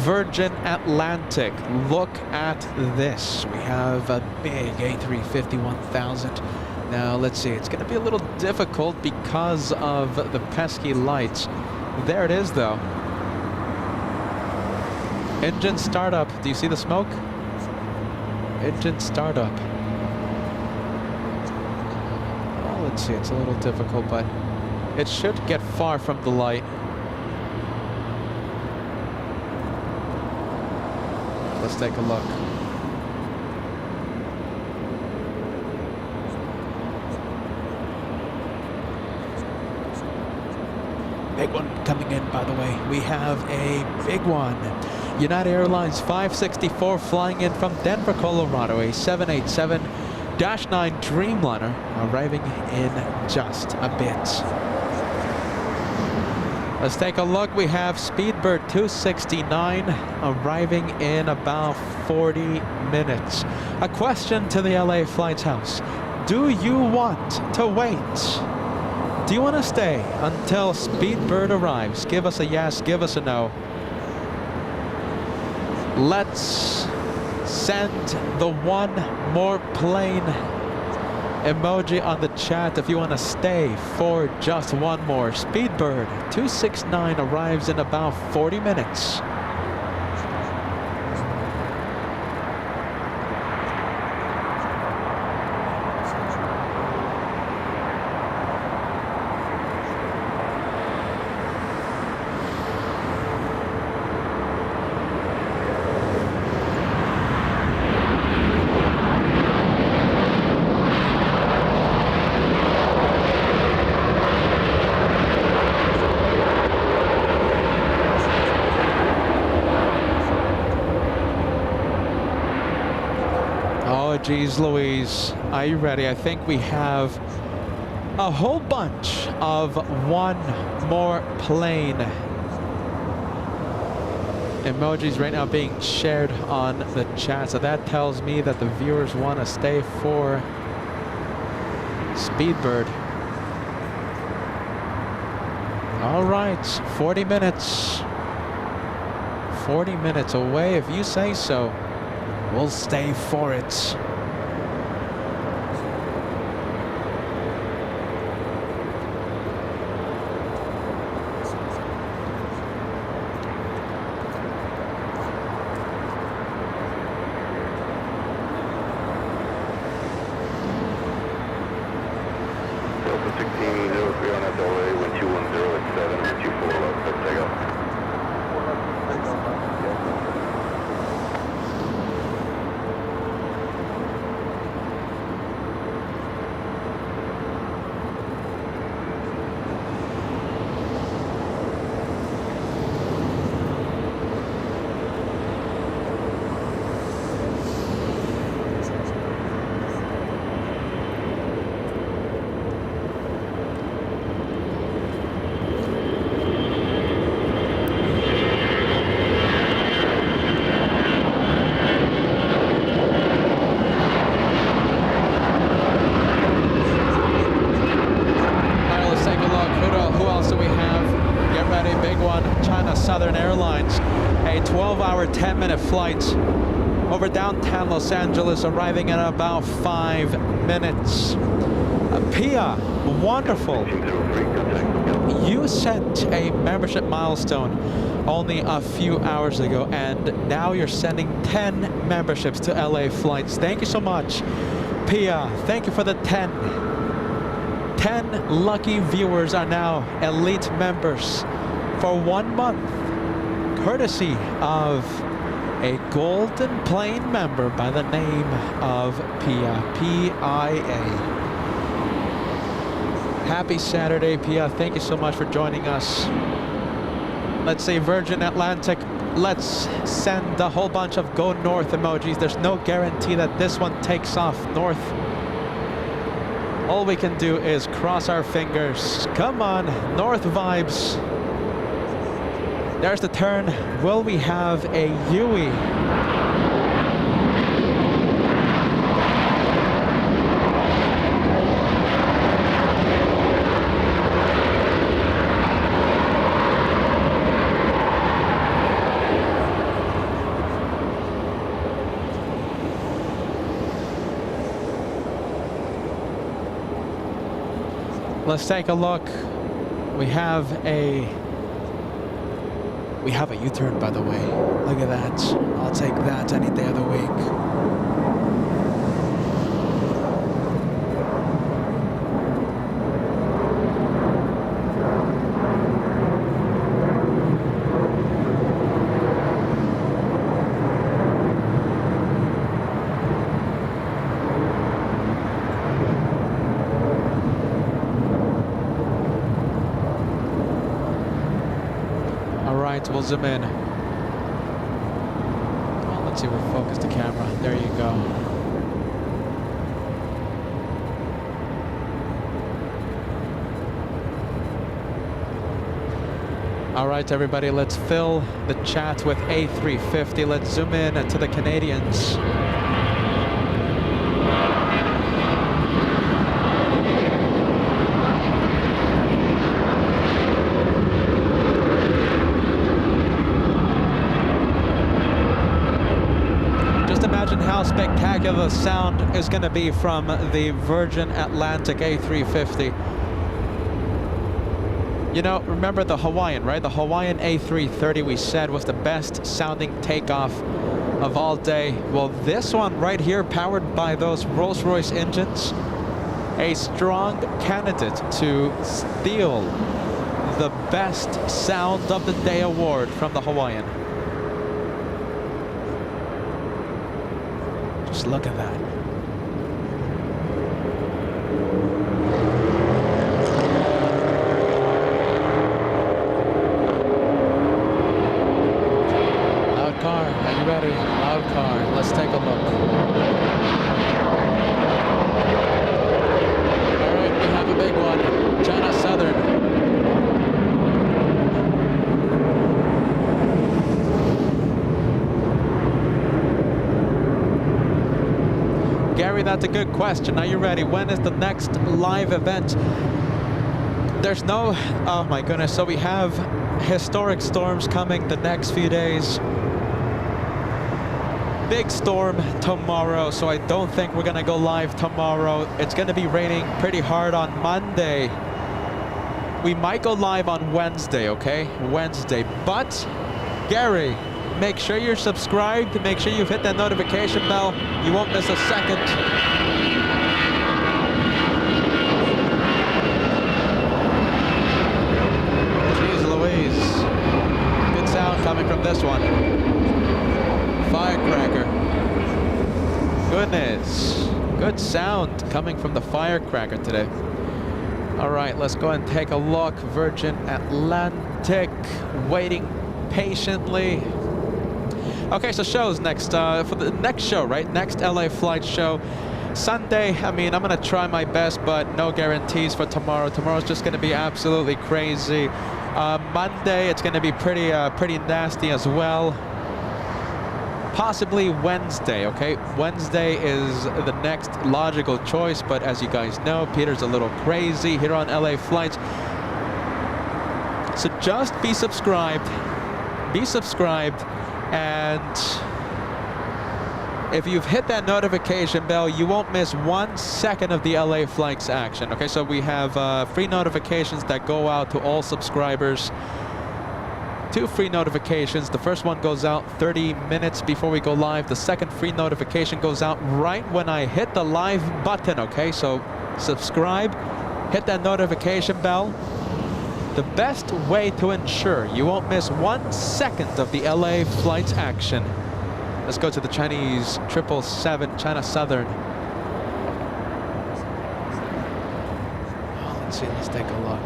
Virgin Atlantic, look at this. We have a big A350 1000. Now let's see, it's going to be a little difficult because of the pesky lights. There it is though. Engine startup. Do you see the smoke? Engine startup. Oh, let's see, it's a little difficult, but it should get far from the light. Let's take a look. Big one coming in, by the way. We have a big one. United Airlines 564 flying in from Denver, Colorado, a 787-9 Dreamliner arriving in just a bit. Let's take a look. We have Speedbird 269 arriving in about 40 minutes. A question to the LA Flights House. Do you want to wait? Do you want to stay until Speedbird arrives? Give us a yes, give us a no. Let's send the one more plane emoji on the chat if you want to stay for just one more. Speedbird 269 arrives in about 40 minutes. Geez Louise, are you ready? I think we have a whole bunch of one more plane emojis right now being shared on the chat. So that tells me that the viewers want to stay for Speedbird. All right, 40 minutes. 40 minutes away, if you say so. We'll stay for it. Southern Airlines, a 12-hour, 10-minute flight over downtown Los Angeles, arriving in about 5 minutes. Pia, wonderful. You set a membership milestone only a few hours ago, and now you're sending 10 memberships to LA Flights. Thank you so much. Pia, thank you for the 10. 10 lucky viewers are now elite members for 1 month, courtesy of a golden plane member by the name of Pia, P-I-A. Happy Saturday, Pia. Thank you so much for joining us. Let's say Virgin Atlantic. Let's send a whole bunch of go north emojis. There's no guarantee that this one takes off north. All we can do is cross our fingers. Come on, north vibes. There's the turn. Will we have a Yui? Let's take a look. We have a U-turn, by the way. Look at that. I'll take that any day of the week. We'll zoom in. Well, let's see if we focus the camera. There you go. All right, everybody, let's fill the chat with A350. Let's zoom in to the Canadians. How spectacular the sound is going to be from the Virgin Atlantic A350. You know, remember the Hawaiian, right? The Hawaiian A330 we said was the best sounding takeoff of all day. Well, this one right here, powered by those Rolls-Royce engines, a strong candidate to steal the best sound of the day award from the Hawaiian. Just look at that. Loud car, are you ready? Loud car, let's take a look. All right, we have a big one. China Southern. Gary, that's a good question. Are you ready? When is the next live event? There's no, oh my goodness. So we have historic storms coming the next few days. Big storm tomorrow, so I don't think we're gonna go live tomorrow. It's gonna be raining pretty hard on Monday. We might go live on Wednesday, okay? Wednesday, but Gary, make sure you're subscribed. Make sure you've hit that notification bell. You won't miss a second. Jeez Louise. Good sound coming from this one. Firecracker. Goodness. Good sound coming from the Firecracker today. All right, let's go and take a look. Virgin Atlantic waiting patiently. Okay, so shows next, for the next show, right? Next LA flight show. Sunday, I mean, I'm gonna try my best, but no guarantees for tomorrow. Tomorrow's just gonna be absolutely crazy. Monday, it's gonna be pretty nasty as well. Possibly Wednesday, okay? Wednesday is the next logical choice, but as you guys know, Peter's a little crazy here on LA Flights. So just be subscribed, and if you've hit that notification bell, you won't miss 1 second of the LA Flights action. Okay, so we have free notifications that go out to all subscribers. 2 free notifications. The first one goes out 30 minutes before we go live. The second free notification goes out right when I hit the live button, okay? So subscribe, hit that notification bell. The best way to ensure you won't miss 1 second of the LA flight's action. Let's go to the Chinese 777, China Southern. Oh, let's see, let's take a look.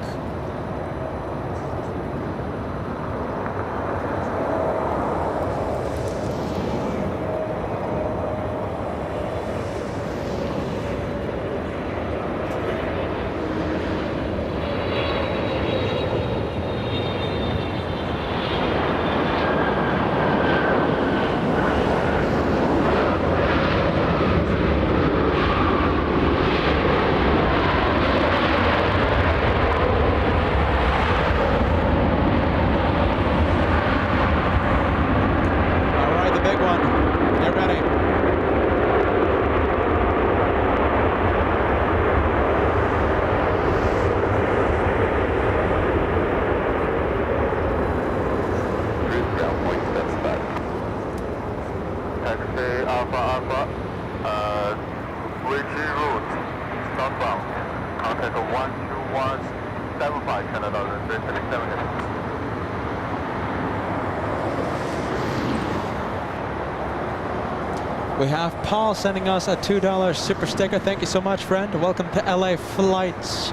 We have Paul sending us a $2 super sticker. Thank you so much, friend. Welcome to LA Flights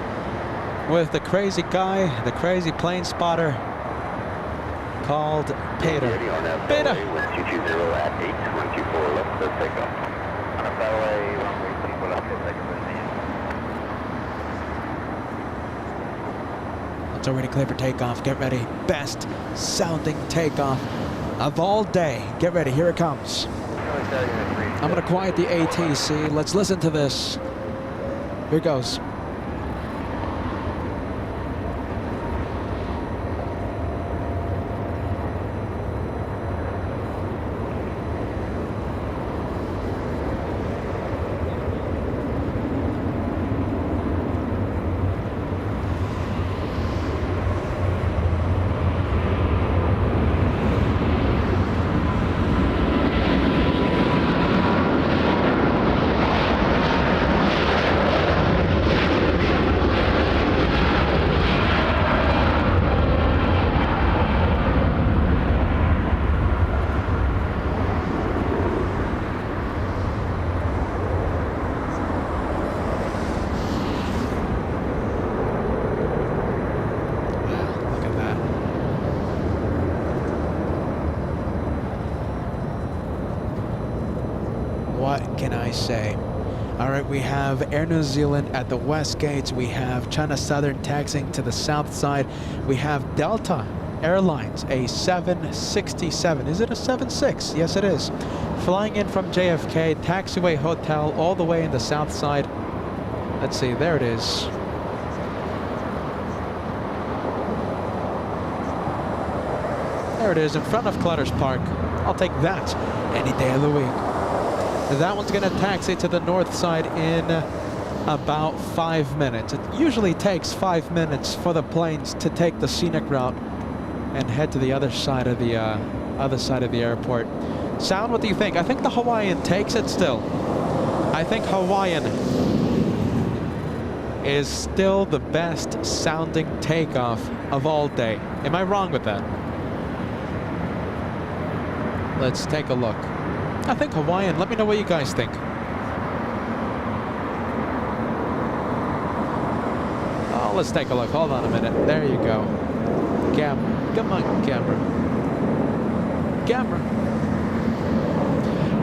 with the crazy guy, the crazy plane spotter called Peter. Peter! 220 at 8, 124 left, let's take off. On a runway 24 left, let's take off. It's already clear for takeoff. Get ready. Best sounding takeoff of all day. Get ready. Here it comes. I'm going to quiet the ATC. Let's listen to this. Here it goes. What can I say? All right, we have Air New Zealand at the west gates. We have China Southern taxiing to the south side. We have Delta Airlines, a 767. Is it a 76? Yes, it is. Flying in from JFK, TWA Hotel, all the way in the south side. Let's see, there it is. There it is, in front of Clutter's Park. I'll take that any day of the week. That one's going to taxi to the north side in about 5 minutes. It usually takes 5 minutes for the planes to take the scenic route and head to the other side of the airport. Sound, what do you think? I think the Hawaiian takes it still. I think Hawaiian is still the best sounding takeoff of all day. Am I wrong with that? Let's take a look. I think Hawaiian. Let me know what you guys think. Oh, let's take a look. Hold on a minute. There you go. Camera. Come on, camera. Camera.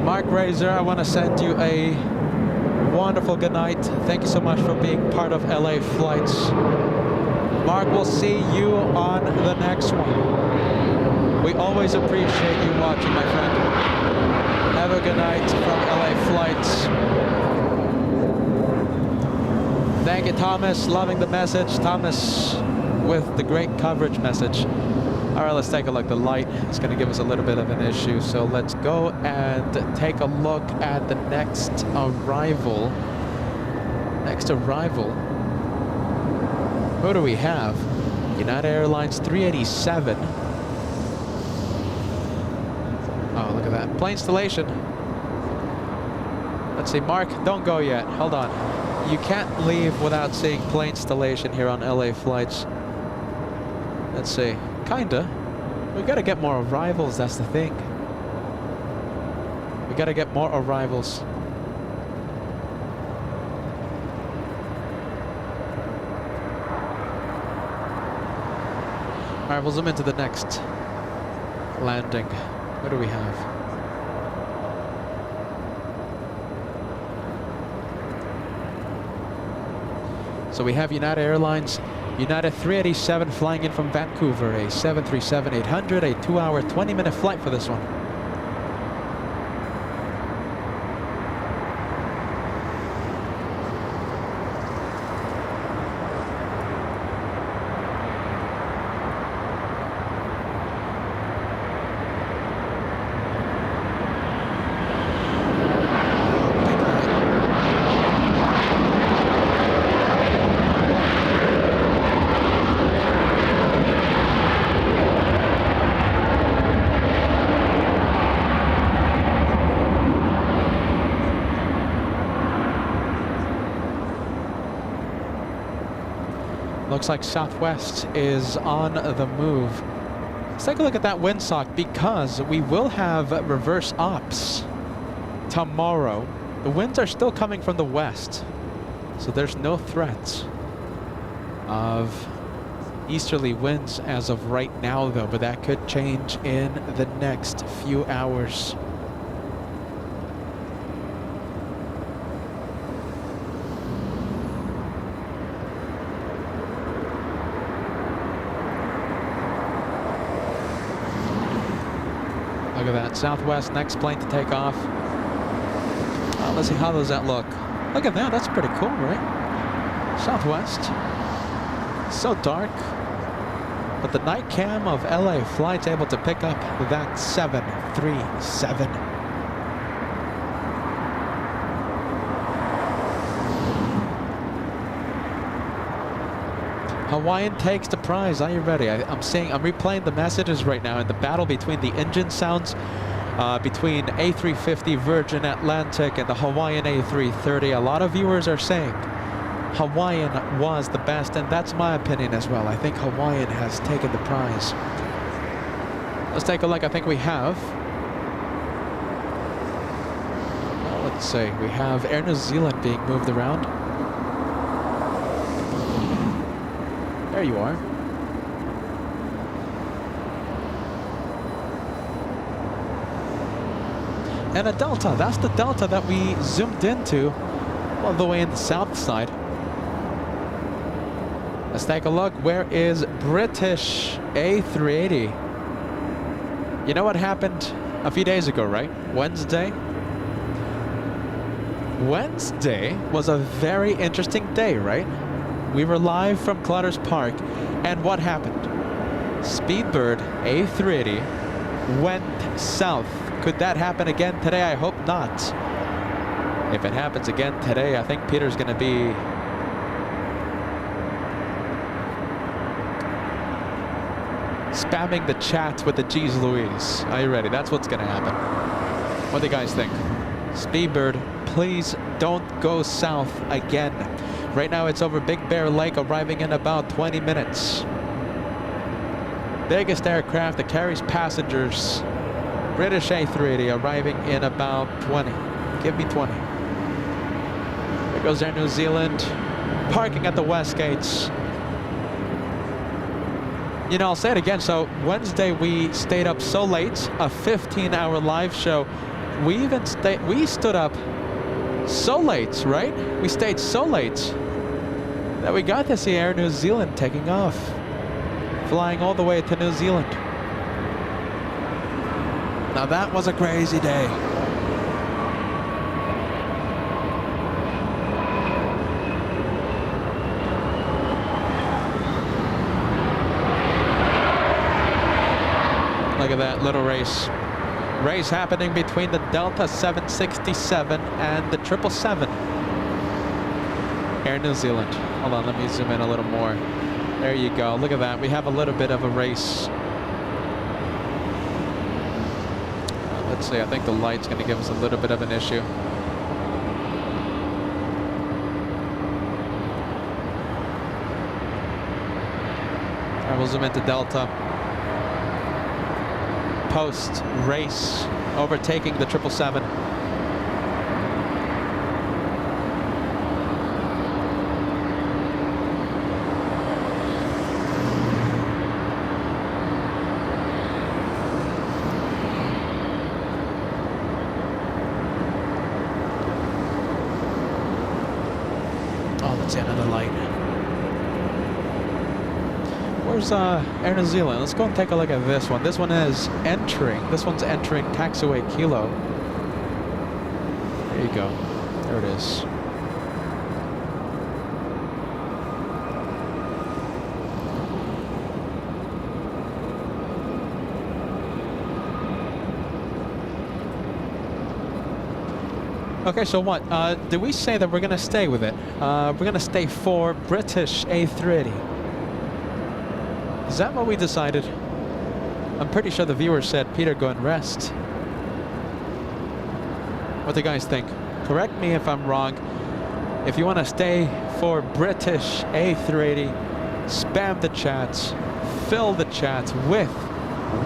Mark Razor, I want to send you a wonderful good night. Thank you so much for being part of LA Flights. Mark, we'll see you on the next one. We always appreciate you watching, my friend. Have a good night from LA Flights. Thank you, Thomas. Loving the message. Thomas with the great coverage message. All right, let's take a look. The light is going to give us a little bit of an issue. So let's go and take a look at the next arrival. Next arrival. Who do we have? United Airlines 387. Oh, look at that. Plane installation. Let's see, Mark, don't go yet. Hold on. You can't leave without seeing plane installation here on LA flights. Let's see. Kinda. We gotta get more arrivals, that's the thing. We gotta get more arrivals. Alright, we'll zoom into the next landing. What do we have? So we have United Airlines, United 387 flying in from Vancouver, a 737-800, a 2-hour, 20-minute flight for this one. Looks like Southwest is on the move. Let's take a look at that windsock because we will have reverse ops tomorrow. The winds are still coming from the west, so there's no threat of easterly winds as of right now though, but that could change in the next few hours. Look at that, Southwest, next plane to take off. Let's see, how does that look? Look at that, that's pretty cool, right? Southwest, so dark, but the night cam of LA flight's able to pick up that 737. Hawaiian takes the prize. Are you ready? I'm replaying the messages right now in the battle between the engine sounds between A350 Virgin Atlantic and the Hawaiian A330. A lot of viewers are saying Hawaiian was the best, and that's my opinion as well. I think Hawaiian has taken the prize. Let's take a look. I think we have. Let's see. We have Air New Zealand being moved around. There you are. And a Delta. That's the Delta that we zoomed into all the way in the south side. Let's take a look. Where is British A380? You know what happened a few days ago, right? Wednesday? Wednesday was a very interesting day, right? We were live from Clutters Park, and what happened? Speedbird A380 went south. Could that happen again today? I hope not. If it happens again today, I think Peter's going to be spamming the chat with the G's Louise. Are you ready? That's what's going to happen. What do you guys think? Speedbird, please don't go south again. Right now it's over Big Bear Lake, arriving in about 20 minutes. Biggest aircraft that carries passengers. British A380 arriving in about 20. Give me 20. There goes Air New Zealand, parking at the West Gates. You know, I'll say it again. So Wednesday we stayed up so late, a 15-hour live show. We stood up so late, right? We stayed so late that we got to see Air New Zealand taking off, flying all the way to New Zealand. Now that was a crazy day. Look at that little race. Race happening between the Delta 767 and the 777. Air New Zealand. Hold on, let me zoom in a little more. There you go. Look at that. We have a little bit of a race. Let's see, I think the light's going to give us a little bit of an issue. All right, we'll zoom into Delta. Post race, overtaking the 777. Oh, let's see another light. Where's Air New Zealand? Let's go and take a look at this one. This one is entering. This one's entering taxiway Kilo. There you go. There it is. Okay, so what? Did we say that we're going to stay with it? We're going to stay for British A380. Is that what we decided? I'm pretty sure the viewer said, Peter, go and rest. What do you guys think? Correct me if I'm wrong. If you want to stay for British A380, spam the chats, fill the chats with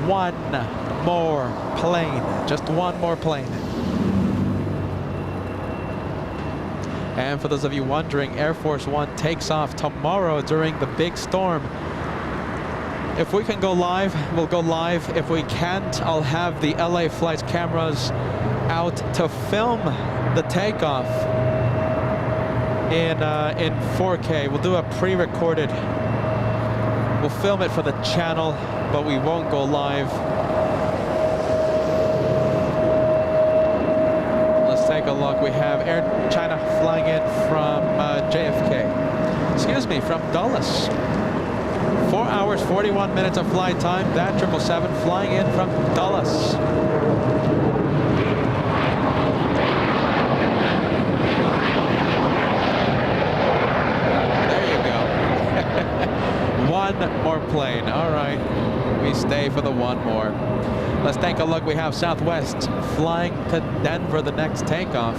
one more plane. Just one more plane. And for those of you wondering, Air Force One takes off tomorrow during the big storm. If we can go live, we'll go live. If we can't, I'll have the LA flights cameras out to film the takeoff in 4K. We'll do a pre-recorded. We'll film it for the channel, but we won't go live. Let's take a look. We have Air China flying in from JFK. Excuse me, from Dulles. 4 hours, 41 minutes of flight time. That 777 flying in from Dulles. There you go. One more plane. All right. We stay for the one more. Let's take a look. We have Southwest flying to Denver, the next takeoff.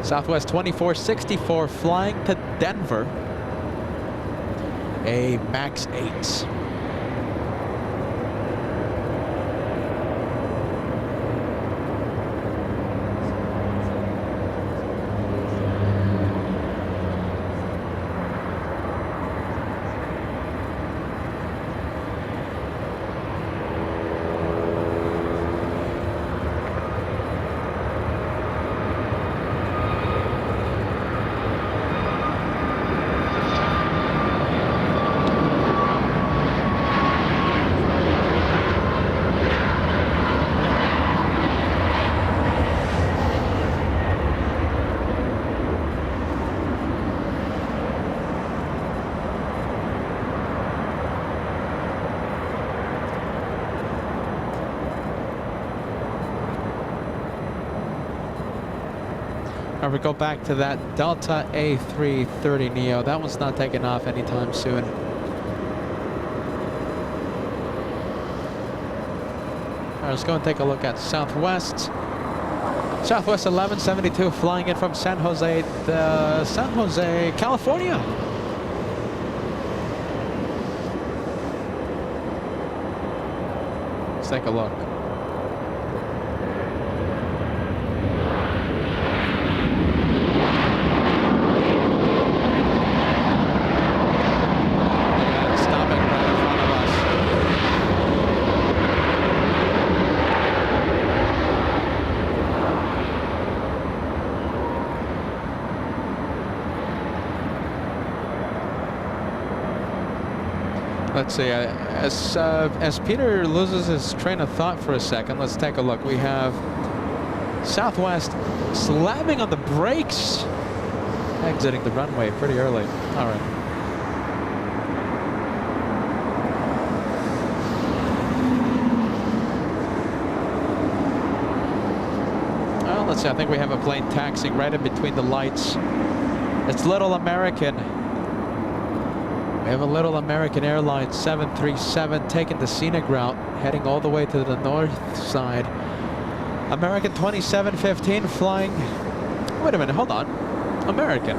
Southwest 2464 flying to Denver. A MAX 8. All right, we go back to that Delta A330 Neo. That one's not taking off anytime soon. All right, let's go and take a look at Southwest. Southwest 1172 flying in from San Jose, California. Let's take a look. Let's see, as Peter loses his train of thought for a second, let's take a look. We have Southwest slamming on the brakes, exiting the runway pretty early. All right. taxi. I think we have a plane taxiing right in between the lights. It's Little American. We have a Little American Airlines 737 taking the scenic route, heading all the way to the north side. American 2715 flying. Wait a minute, hold on. American.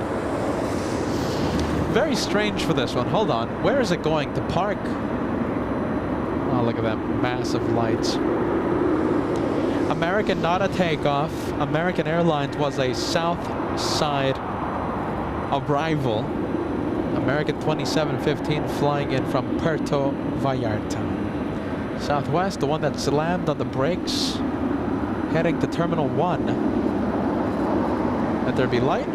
Very strange for this one. Hold on. Where is it going to park? Oh, look at that massive lights. American not a takeoff. American Airlines was a south side arrival. American 2715 flying in from Puerto Vallarta. Southwest, the one that slammed on the brakes, heading to Terminal 1. Let there be light.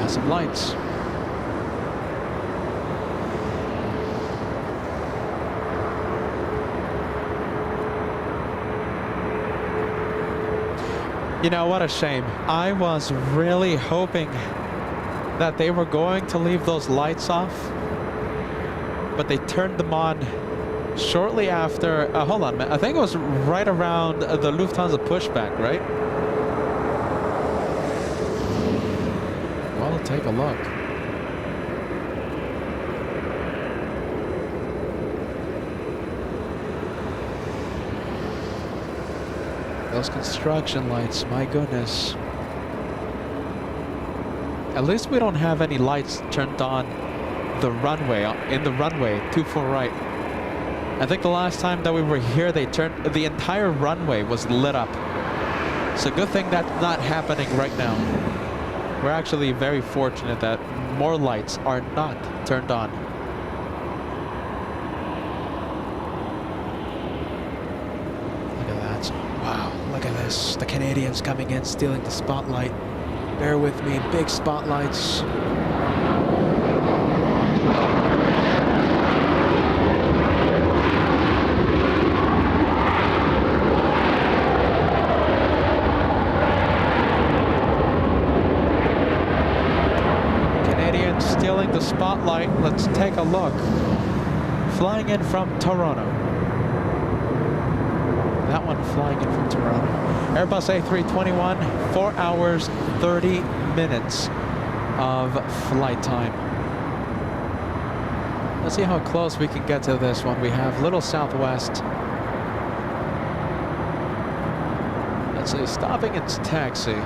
Some lights. You know, what a shame. I was really hoping that they were going to leave those lights off, but they turned them on shortly after. Hold on, man. I think it was right around the Lufthansa pushback, right? Well, take a look. Those construction lights, my goodness. At least we don't have any lights turned on the runway, in the runway, 24 right. I think the last time that we were here, they turned, the entire runway was lit up. So good thing that's not happening right now. We're actually very fortunate that more lights are not turned on. Look at that. Wow, look at this. The Canadians coming in, stealing the spotlight. Bear with me, big spotlights. Stealing the spotlight. Let's take a look. Flying in from Toronto. That one flying in from Toronto. Airbus A321, 4 hours, 30 minutes of flight time. Let's see how close we can get to this one. We have Little Southwest. Let's see, stopping its taxi.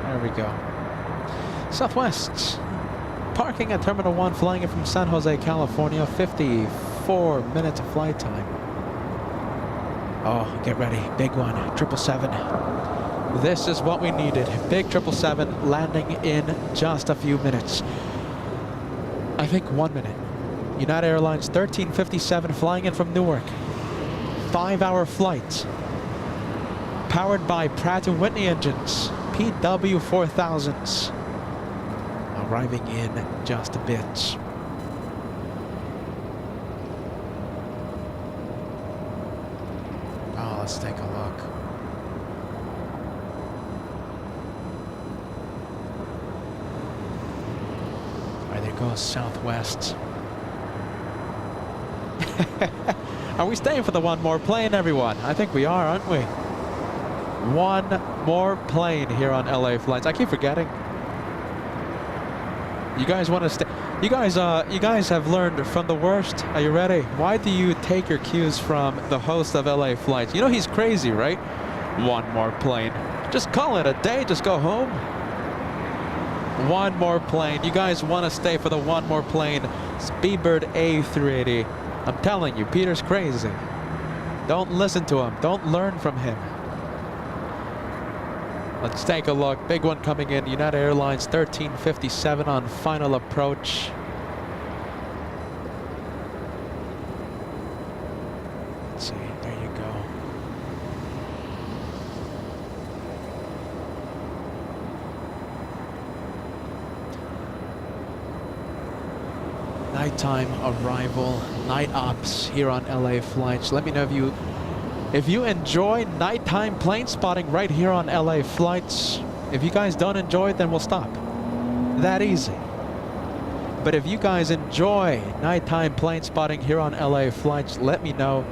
There we go. Southwest, parking at Terminal 1, flying in from San Jose, California, 54 minutes of flight time. Oh, get ready, big one, 777. This is what we needed, big 777 landing in just a few minutes. I think 1 minute. United Airlines 1357 flying in from Newark. 5-hour flight. Powered by Pratt & Whitney engines. PW4000s. Arriving in just a bit. Oh, let's take a look. All right, there goes Southwest. Are we staying for the one more plane, everyone? I think we are, aren't we? One more plane here on LA Flights. I keep forgetting. You guys want to stay? You guys have learned from the worst. Are you ready? Why do you take your cues from the host of LA Flights? You know he's crazy, right? One more plane. Just call it a day. Just go home. One more plane. You guys want to stay for the one more plane? Speedbird A380. I'm telling you, Peter's crazy. Don't listen to him. Don't learn from him. Let's take a look. Big one coming in. United Airlines 1357 on final approach. Let's see. There you go. nighttime arrival, night ops here on LA Flights. Let me know if you enjoy nighttime plane spotting right here on LA Flights. If you guys don't enjoy it, then we'll stop. That easy. But if you guys enjoy nighttime plane spotting here on LA Flights, let me know.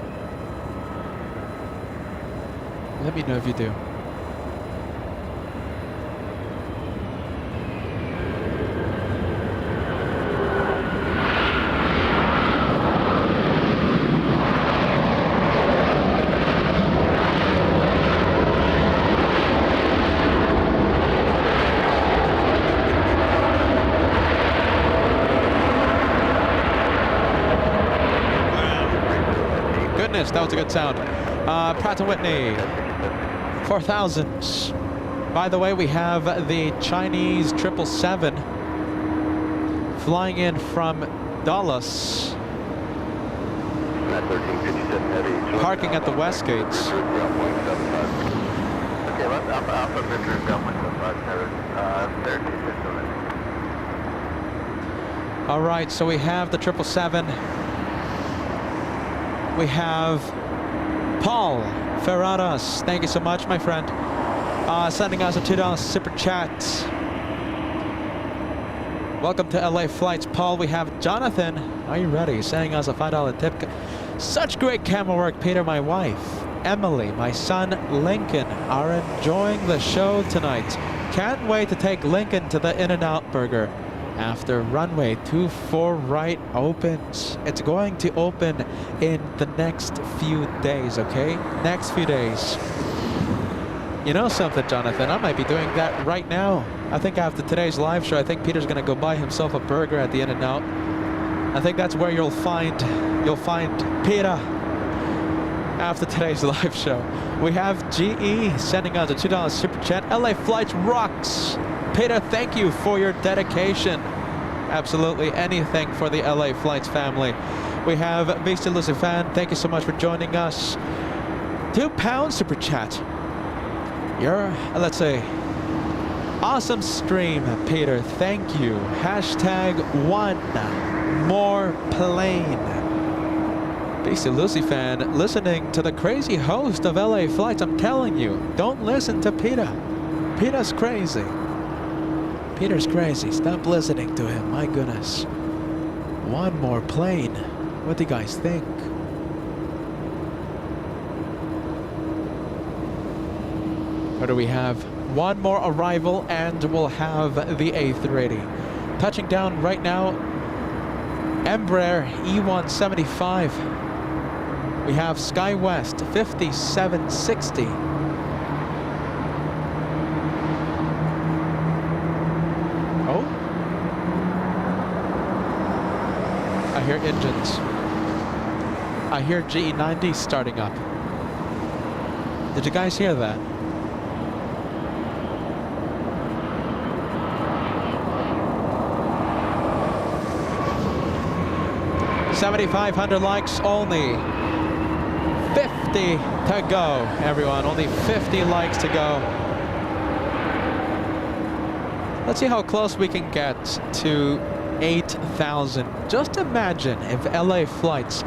Let me know if you do. That was a good sound. Pratt & Whitney 4000. By the way, we have the Chinese 777 flying in from Dallas, parking at the West Gates. Okay, let's Alpha Victor down 175, All right, so we have the 777. We have Paul Ferradas. Thank you so much, my friend. Sending us a $2 super chat. Welcome to LA Flights, Paul. We have Jonathan. Are you ready? Sending us a $5 tip. Such great camera work, Peter. My wife, Emily, my son, Lincoln, are enjoying the show tonight. Can't wait to take Lincoln to the In-N-Out Burger after runway 24 right opens. It's going to open in the next few days, okay? Next few days. You know something, Jonathan? I might be doing that right now. I think after today's live show, I think Peter's gonna go buy himself a burger at the In-N-Out. I think that's where you'll find Peter after today's live show. We have GE sending us a $2 super chat. LA Flights rocks. Peter, thank you for your dedication. Absolutely anything for the LA Flights family. We have Mr. Lucifan. Thank you so much for joining us. £2 super chat. Your, let's say, awesome stream, Peter. Thank you. Hashtag one more plane. Mr. Lucifan, listening to the crazy host of LA Flights. I'm telling you, don't listen to Peter. Peter's crazy. Peter's crazy. Stop listening to him. My goodness. One more plane. What do you guys think? What do we have? One more arrival and we'll have the A380. Touching down right now, Embraer E175. We have SkyWest 5760. Oh? I hear engines. I hear GE90 starting up. Did you guys hear that? $7,500 likes, only 50 to go, everyone. Only 50 likes to go. Let's see how close we can get to 8,000. Just imagine if LA Flights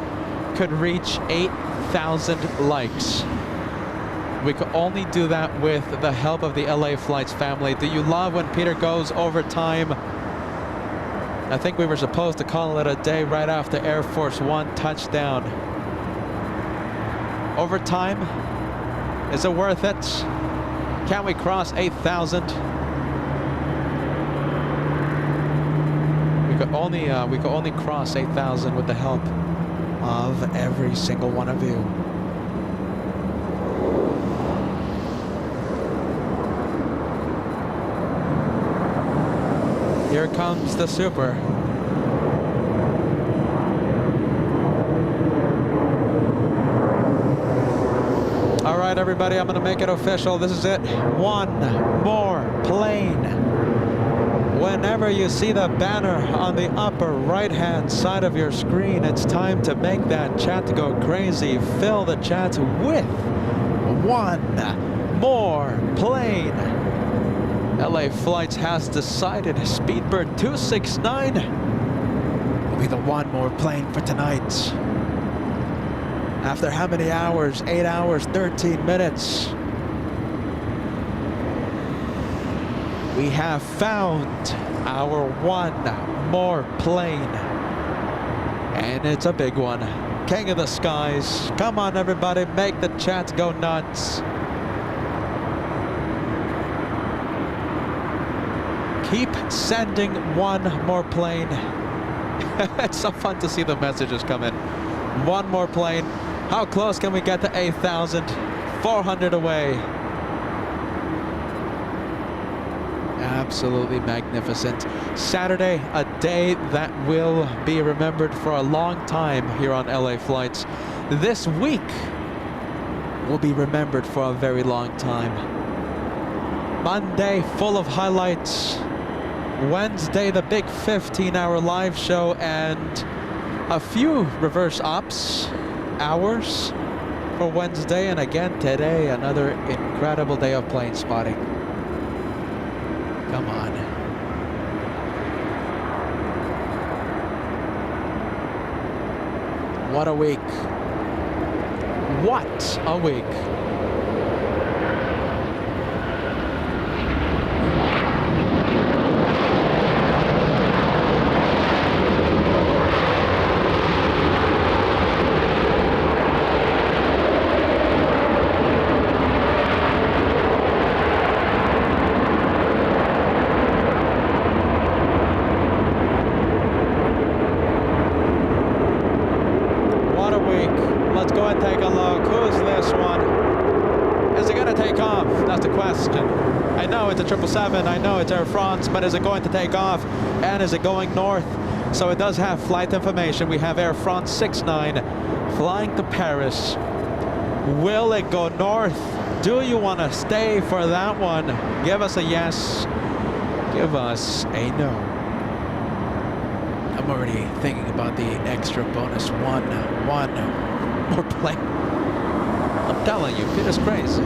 could reach 8,000 likes. We could only do that with the help of the LA Flights family. Do you love when Peter goes overtime? I think we were supposed to call it a day right after Air Force One touchdown. Overtime, is it worth it? Can we cross 8,000? We could only cross 8,000 with the help of every single one of you. Here comes the Super. All right, everybody, I'm going to make it official. This is it. One more plane. Whenever you see the banner on the upper right-hand side of your screen, it's time to make that chat go crazy. Fill the chat with one more plane. LA Flights has decided. Speedbird 269 will be the one more plane for tonight. After how many hours? 8 hours, 13 minutes. We have found our one more plane. And it's a big one. King of the skies. Come on, everybody, make the chat go nuts. Keep sending one more plane. It's so fun to see the messages come in. One more plane. How close can we get to 8,000? 400 away. Absolutely magnificent. Saturday, a day that will be remembered for a long time here on LA Flights. This week will be remembered for a very long time. Monday, full of highlights. Wednesday, the big 15-hour live show and a few reverse ops hours for Wednesday. And again today, another incredible day of plane spotting. Come on. What a week. What a week. It's a 777, I know it's Air France, but is it going to take off? And is it going north? So it does have flight information. We have Air France 69 flying to Paris. Will it go north? Do you want to stay for that one? Give us a yes. Give us a no. I'm already thinking about the extra bonus one more plane. I'm telling you, it is crazy.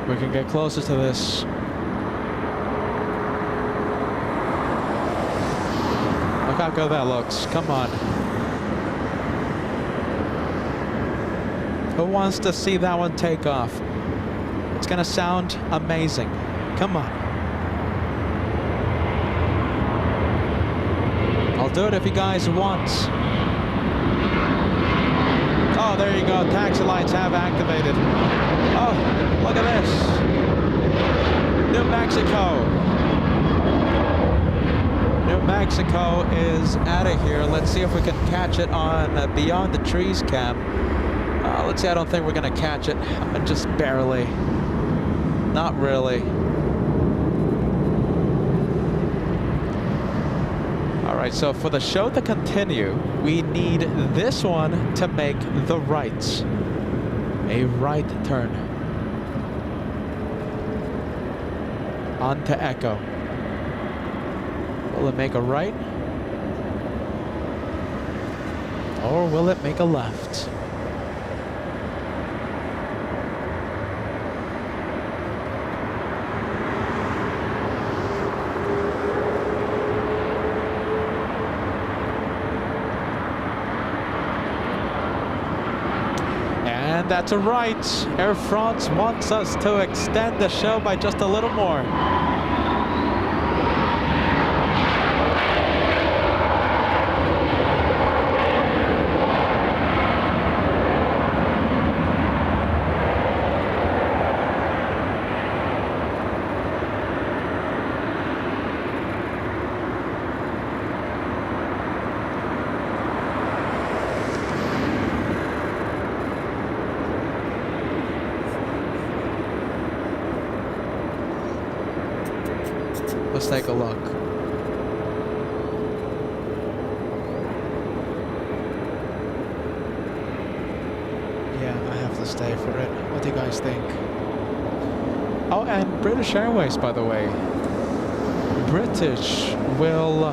We can get closer to this. Look how good that looks. Come on. Who wants to see that one take off? It's gonna sound amazing. Come on. I'll do it if you guys want. Oh, there you go. Taxi lights have activated. Oh, look at this. New Mexico. New Mexico is out of here. Let's see if we can catch it on Beyond the Trees cam. Let's see, I don't think we're going to catch it. Just barely. Not really. All right, so for the show to continue, we need this one to make the right. A right turn. On to Echo. Will it make a right? Or will it make a left? And that's a right. Air France wants us to extend the show by just a little more. Let's take a look. Yeah, I have to stay for it. What do you guys think? Oh, and British Airways, by the way. British will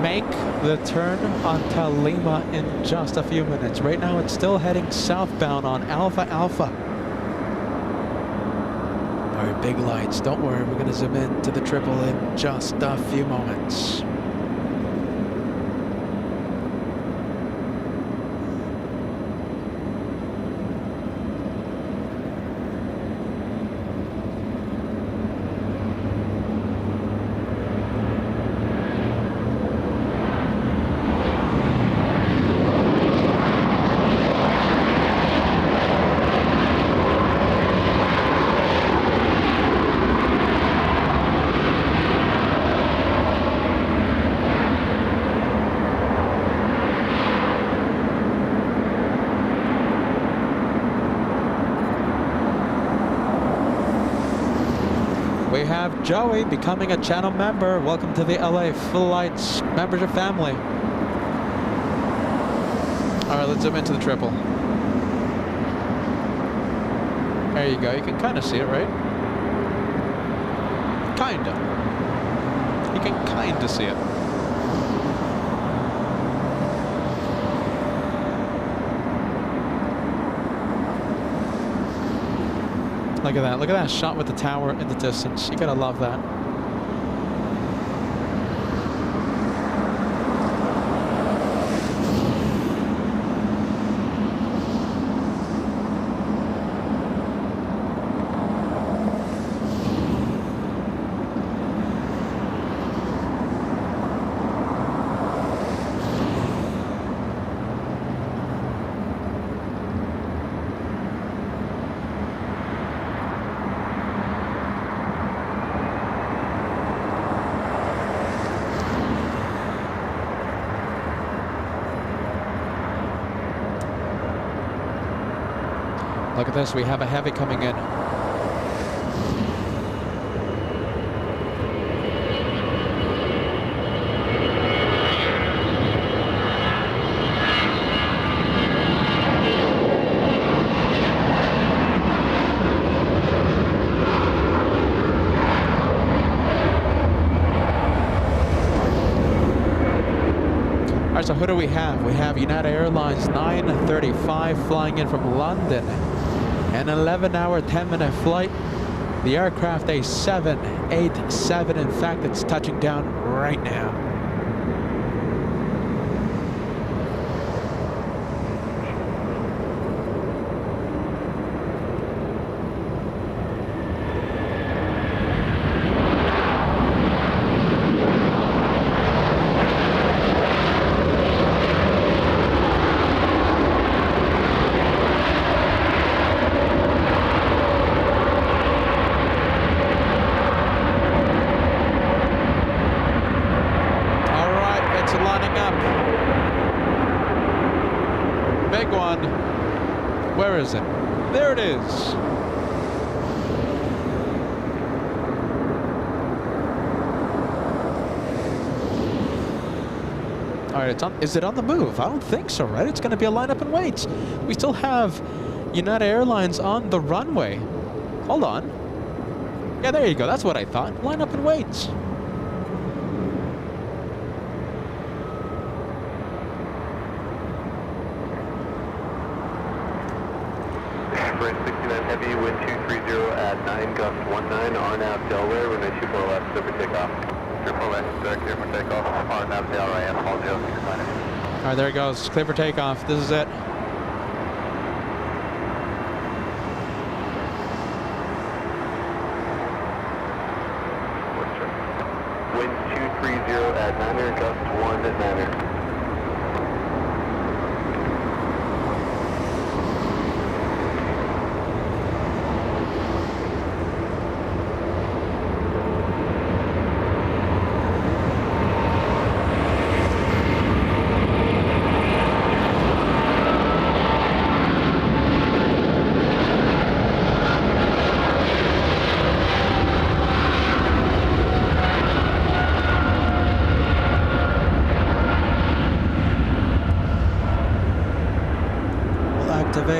make the turn onto Lima in just a few minutes. Right now it's still heading southbound on Alpha Alpha. All right, big lights. Don't worry, we're going to zoom in to the triple in just a few moments. We have Joey becoming a channel member. Welcome to the LA Flights membership family. All right, let's zoom into the triple. There you go. You can kind of see it, right? Kinda. You can kinda see it. Look at that. Look at that shot with the tower in the distance. You gotta love that. Look at this, we have a heavy coming in. All right, so who do we have? We have United Airlines 935 flying in from London. An 11-hour, 10-minute flight. The aircraft a 787. In fact, it's touching down right now. Big one. Where is it? There it is. All right, it's on. Is it on the move? I don't think so, right? It's going to be a lineup and wait. We still have United Airlines on the runway. Hold on. Yeah, there you go. That's what I thought. Line up and wait. Sprint 69 Heavy, wind 230 at 9, gust 19, RNAV Delaware, runway 24 left, clear for takeoff. 24 left, clear for takeoff, RNAV Delaware, all 069. All right, there it goes. Clear for takeoff. This is it. Wind 230 at 9er, gust 1 at 9er.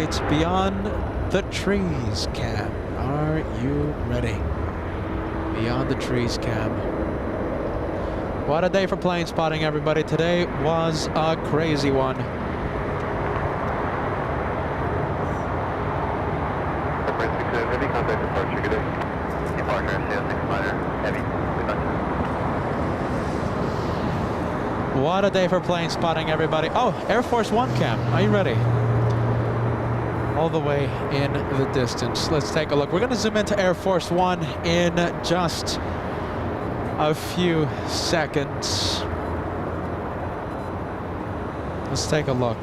right, beyond the trees, Cam. Are you ready? Beyond the trees, Cam. What a day for plane spotting, everybody. Today was a crazy one. Heavy contact departure, good day. Departure, CO6 Spider, heavy. What a day for plane spotting, everybody. Oh, Air Force One, Cam. Are you ready? All the way in the distance. Let's take a look. We're going to zoom into Air Force One in just a few seconds. Let's take a look.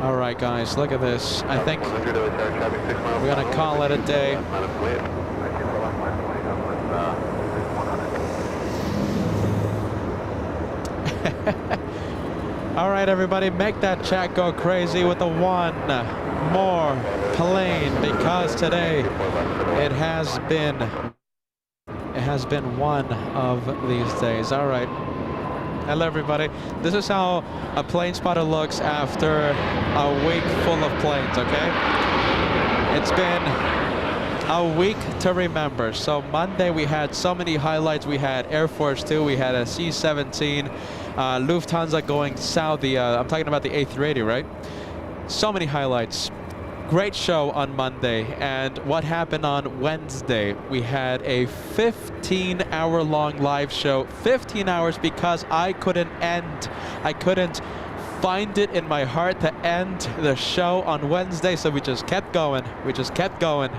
All right, guys, look at this. I think we're going to call it a day. All right, everybody, make that chat go crazy with the one more plane, because today it has been one of these days. All right. Hello, everybody. This is how a plane spotter looks after a week full of planes, okay? It's been a week to remember. So Monday we had so many highlights. We had Air Force 2, we had a C-17, Lufthansa going south, I'm talking about the A380, right? So many highlights. Great show on Monday. And what happened on Wednesday? We had a 15-hour-long live show. 15 hours because I couldn't find it in my heart to end the show on Wednesday, so we just kept going. We just kept going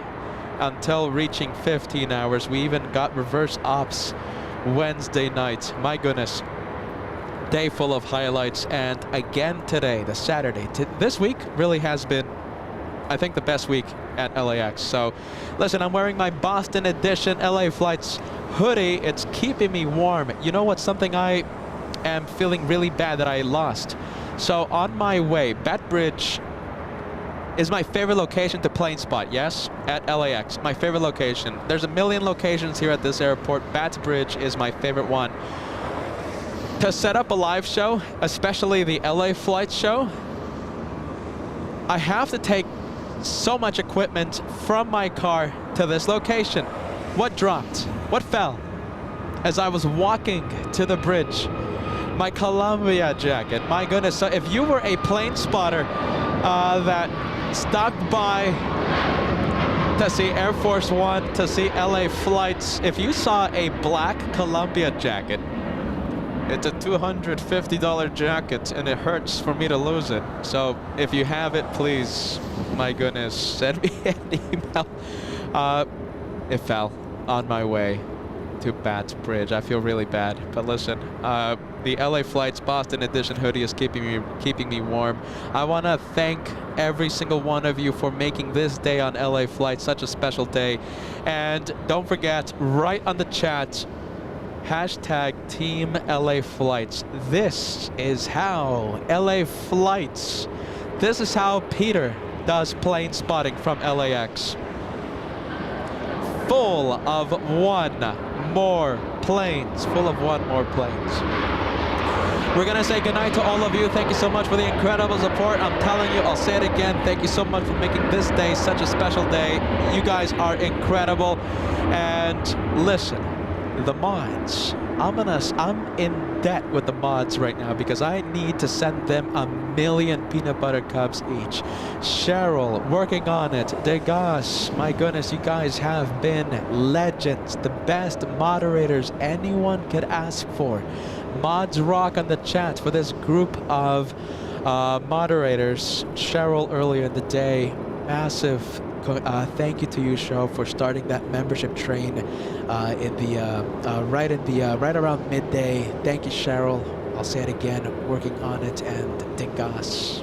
until reaching 15 hours. We even got reverse ops Wednesday night. My goodness. Day full of highlights. And again today, the Saturday. This week really has been, I think, the best week at LAX. So listen, I'm wearing my Boston edition LA Flights hoodie. It's keeping me warm. You know what? Something I am feeling really bad that I lost. So on my way, Bat Bridge is my favorite location to plane spot, yes, at LAX. My favorite location. There's a million locations here at this airport. Bat Bridge is my favorite one. To set up a live show, especially the LA Flight show, I have to take so much equipment from my car to this location. What dropped? What fell? As I was walking to the bridge, my Columbia jacket. My goodness. So if you were a plane spotter that stopped by to see Air Force One, to see LA flights, if you saw a black Columbia jacket, it's a $250 jacket, and it hurts for me to lose it. So if you have it, please, my goodness, send me an email. It fell on my way to Bat Bridge. I feel really bad, but listen, the LA Flights Boston edition hoodie is keeping me warm. I want to thank every single one of you for making this day on LA Flights such a special day. And don't forget, right on the chat, hashtag Team LA Flights. This is how LA Flights, this is how Peter does plane spotting from LAX. Full of one more planes. Full of one more planes. We're going to say goodnight to all of you. Thank you so much for the incredible support. I'm telling you, I'll say it again. Thank you so much for making this day such a special day. You guys are incredible. And listen, the mods, I'm in debt with the mods right now because I need to send them 1 million peanut butter cups each. Cheryl, working on it. Degas, my goodness, you guys have been legends, the best moderators anyone could ask for. Mods rock on the chat for this group of moderators. Cheryl, earlier in the day, massive thank you to you, Cheryl, for starting that membership train right around midday. Thank you, Cheryl. I'll say it again, working on it. And Dingas,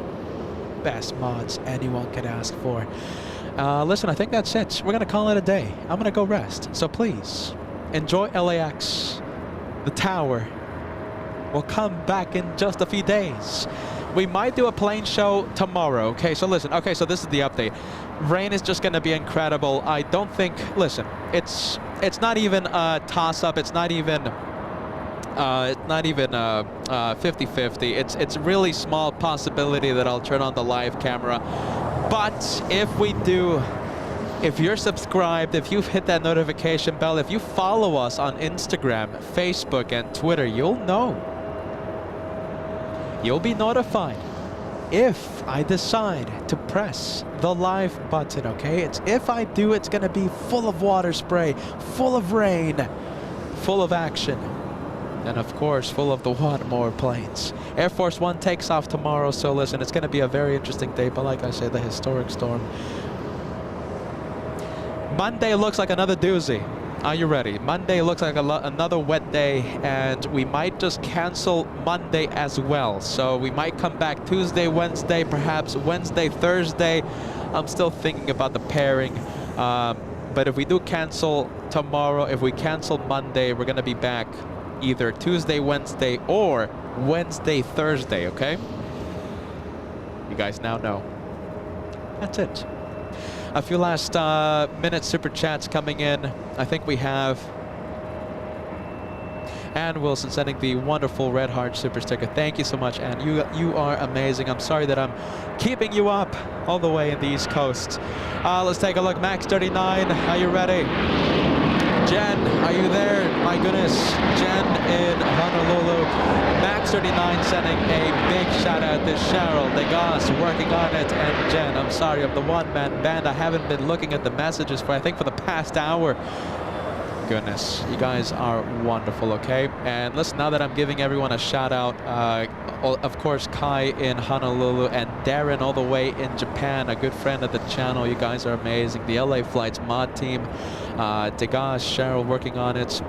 best mods anyone could ask for. Listen, I think that's it. We're gonna call it a day. I'm gonna go rest. So please enjoy LAX. The tower will come back in just a few days. We might do a plane show tomorrow. Okay, so listen. Okay, so this is the update. Rain is just going to be incredible. I don't think, listen, it's not even a toss-up. It's not even It's not even 50-50. It's really small possibility that I'll turn on the live camera. But if we do, if you're subscribed, if you've hit that notification bell, if you follow us on Instagram, Facebook, and Twitter, you'll know. You'll be notified if I decide to press the live button, okay? It's if I do, it's gonna be full of water spray, full of rain, full of action, and of course, full of the one more planes. Air Force One takes off tomorrow, so listen, it's gonna be a very interesting day, but like I said, the historic storm. Monday looks like another doozy. Are you ready? Monday looks like another wet day, and we might just cancel Monday as well. So we might come back Tuesday, Wednesday, perhaps Wednesday, Thursday. I'm still thinking about the pairing. But if we do cancel tomorrow, if we cancel Monday, we're going to be back either Tuesday, Wednesday, or Wednesday, Thursday, okay? You guys now know. That's it. A few last minute super chats coming in. I think we have Ann Wilson sending the wonderful red heart super sticker. Thank you so much, Ann. You are amazing. I'm sorry that I'm keeping you up all the way in the East Coast. Let's take a look. Max 39, are you ready? Jen, are you there? My goodness, Jen in Honolulu. Max 39 sending a big shout out to Cheryl Degas working on it, and Jen, I'm sorry, I'm the one-man band. I haven't been looking at the messages for I think for the past hour. Goodness, you guys are wonderful, okay? And listen, now that I'm giving everyone a shout out, of course, Kai in Honolulu and Darren all the way in Japan, a good friend of the channel. You guys are amazing. The LA Flights mod team, Degas, Cheryl working on it,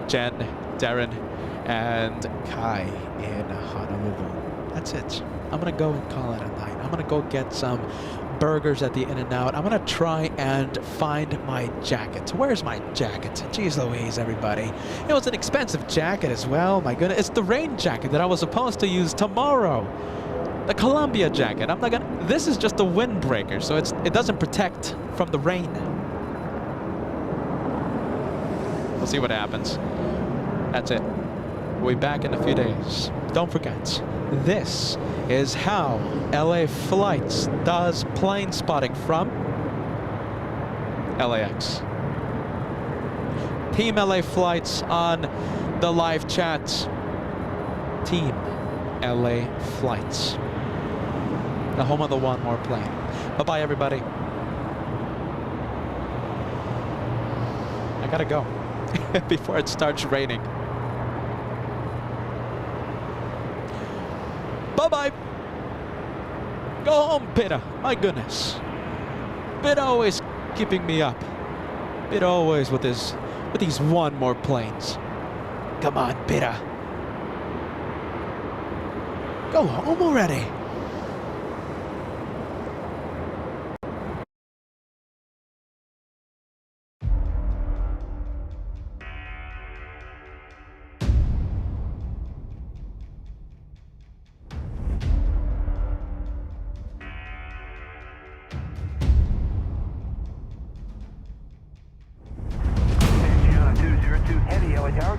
Jen, Darren, and Kai in Honolulu. That's it. I'm gonna go and call it a night. I'm gonna go get some burgers at the In-N-Out. I'm gonna try and find my jacket. Where's my jacket? Jeez Louise, everybody. It was an expensive jacket as well. My goodness, it's the rain jacket that I was supposed to use tomorrow. The Columbia jacket. I'm not gonna. This is just a windbreaker, so it doesn't protect from the rain. We'll see what happens. That's it. We'll be back in a few days. Don't forget, this is how LA Flights does plane spotting from LAX. Team LA Flights on the live chat. Team LA Flights. The home of the one more plane. Bye-bye, everybody. I gotta go before it starts raining. Bye-bye. Go home, Pitta. My goodness. Pitta always keeping me up. Pitta always with these one more planes. Come on, Pitta. Go home already.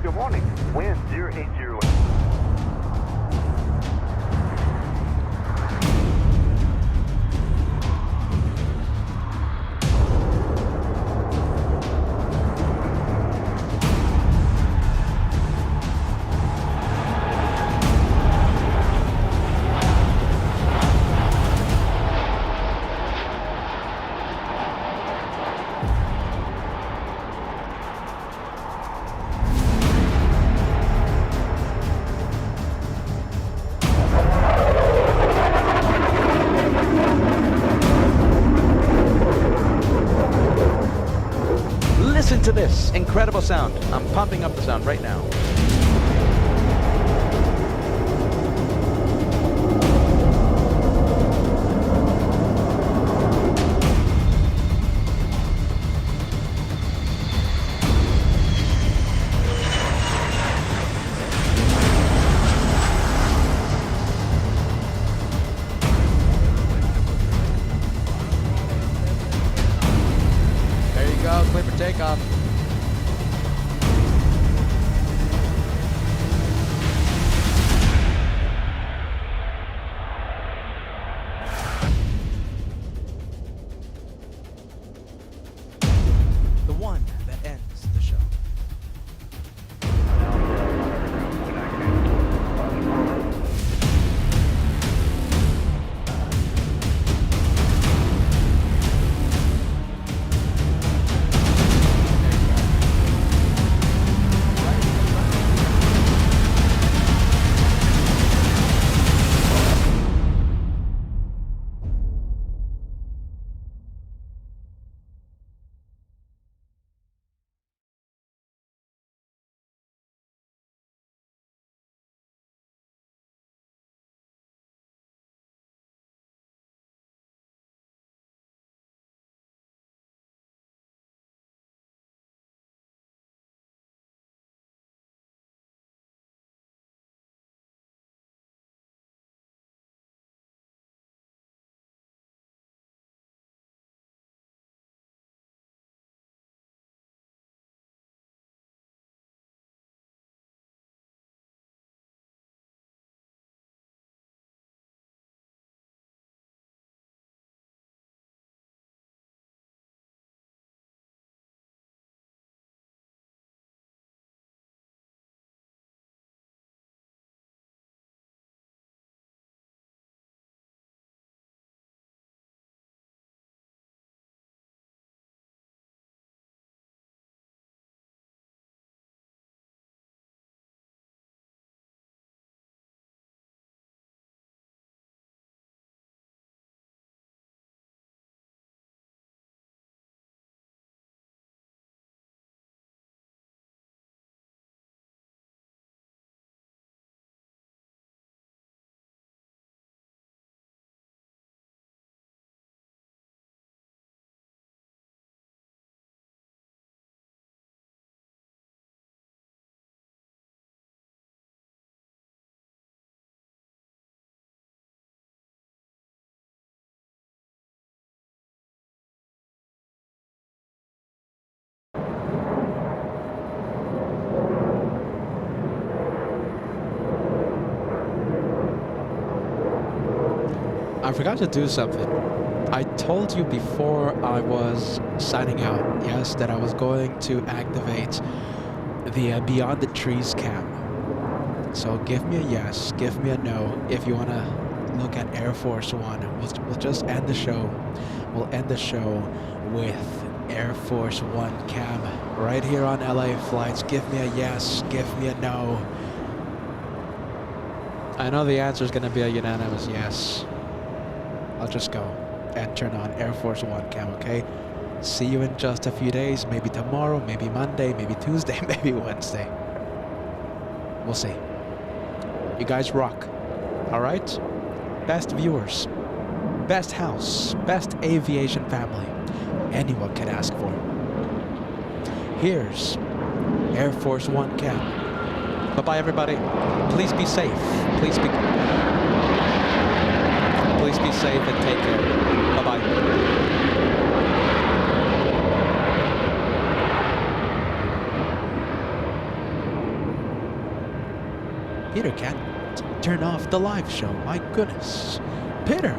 Good morning. Wind 080. Listen to this incredible sound. I'm pumping up the sound right now. There you go, clear for takeoff. forgot to do something. I told you before I was signing out, yes, that I was going to activate the Beyond the Trees cam. So give me a yes, give me a no if you want to look at Air Force One. We'll just end the show. We'll end the show with Air Force One cam right here on LA flights. Give me a yes, give me a no. I know the answer is going to be a unanimous yes. I'll just go and turn on Air Force One cam, okay? See you in just a few days, maybe tomorrow, maybe Monday, maybe Tuesday, maybe Wednesday. We'll see. You guys rock, all right? Best viewers, best house, best aviation family anyone could ask for. Here's Air Force One cam. Bye-bye, everybody. Please be safe. Please be safe and take care. Bye-bye. Peter can't turn off the live show. My goodness. Peter,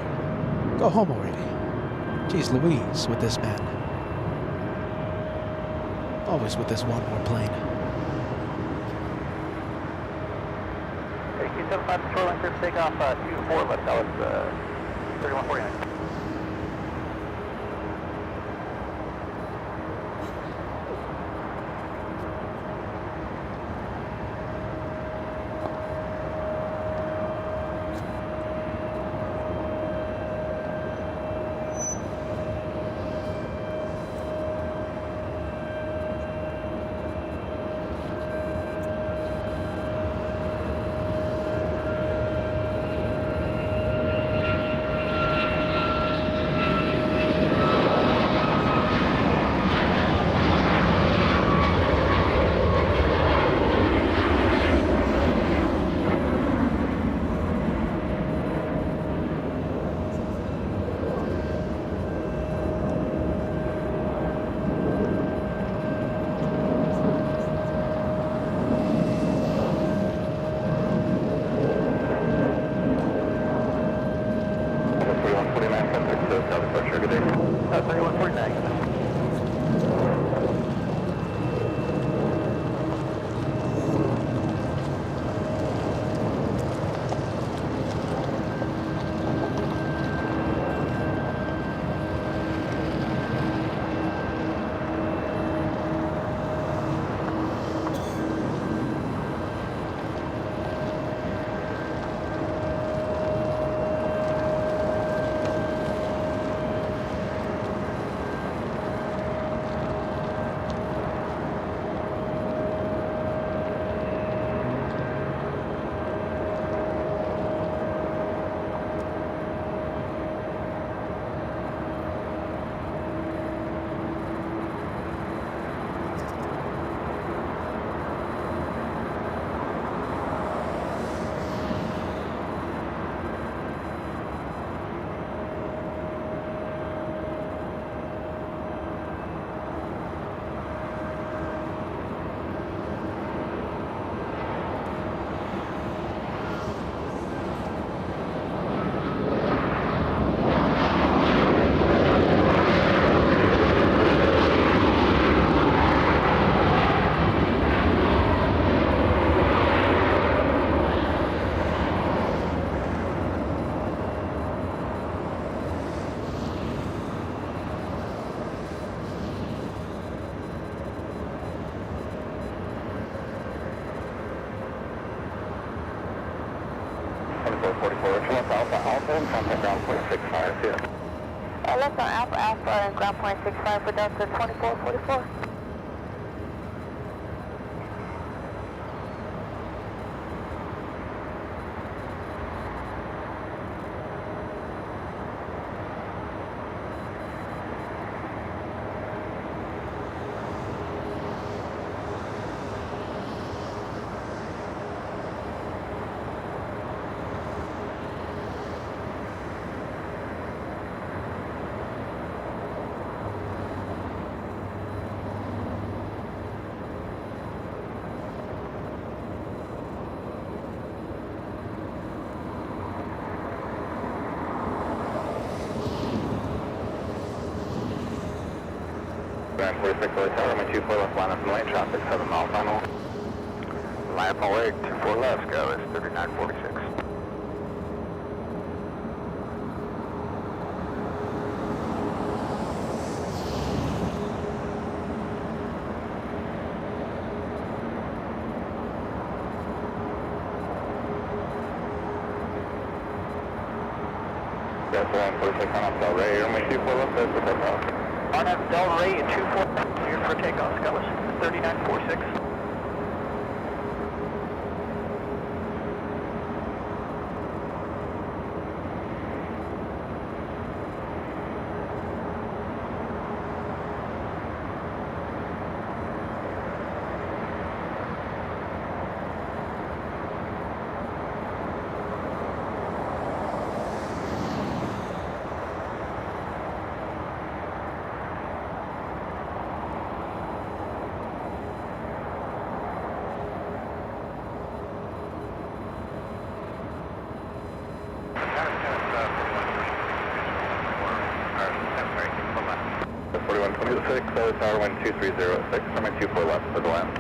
go home already. Jeez Louise with this man. Always with this one more plane. Q75 Patrol Line, clear for takeoff, 24 left, that was 3149. Left on Alpha Alpha and ground point 65 for Delta 2444. Ground 46 Hotel, runway 24 left, line up and lane, traffic 7 mile final. Line up and wait, 24 left, go is 3946. That's the line 46 on up Del Rey, runway 24 left, there's the takeoff. On up Del Rey at 24, cleared for takeoff, Scottish 3946. The 4126, Tower wind 2306, runway 24 left for the land.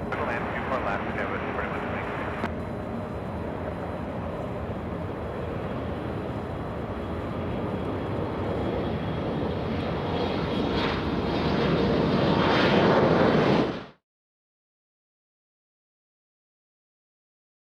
For the land, 24 left, go with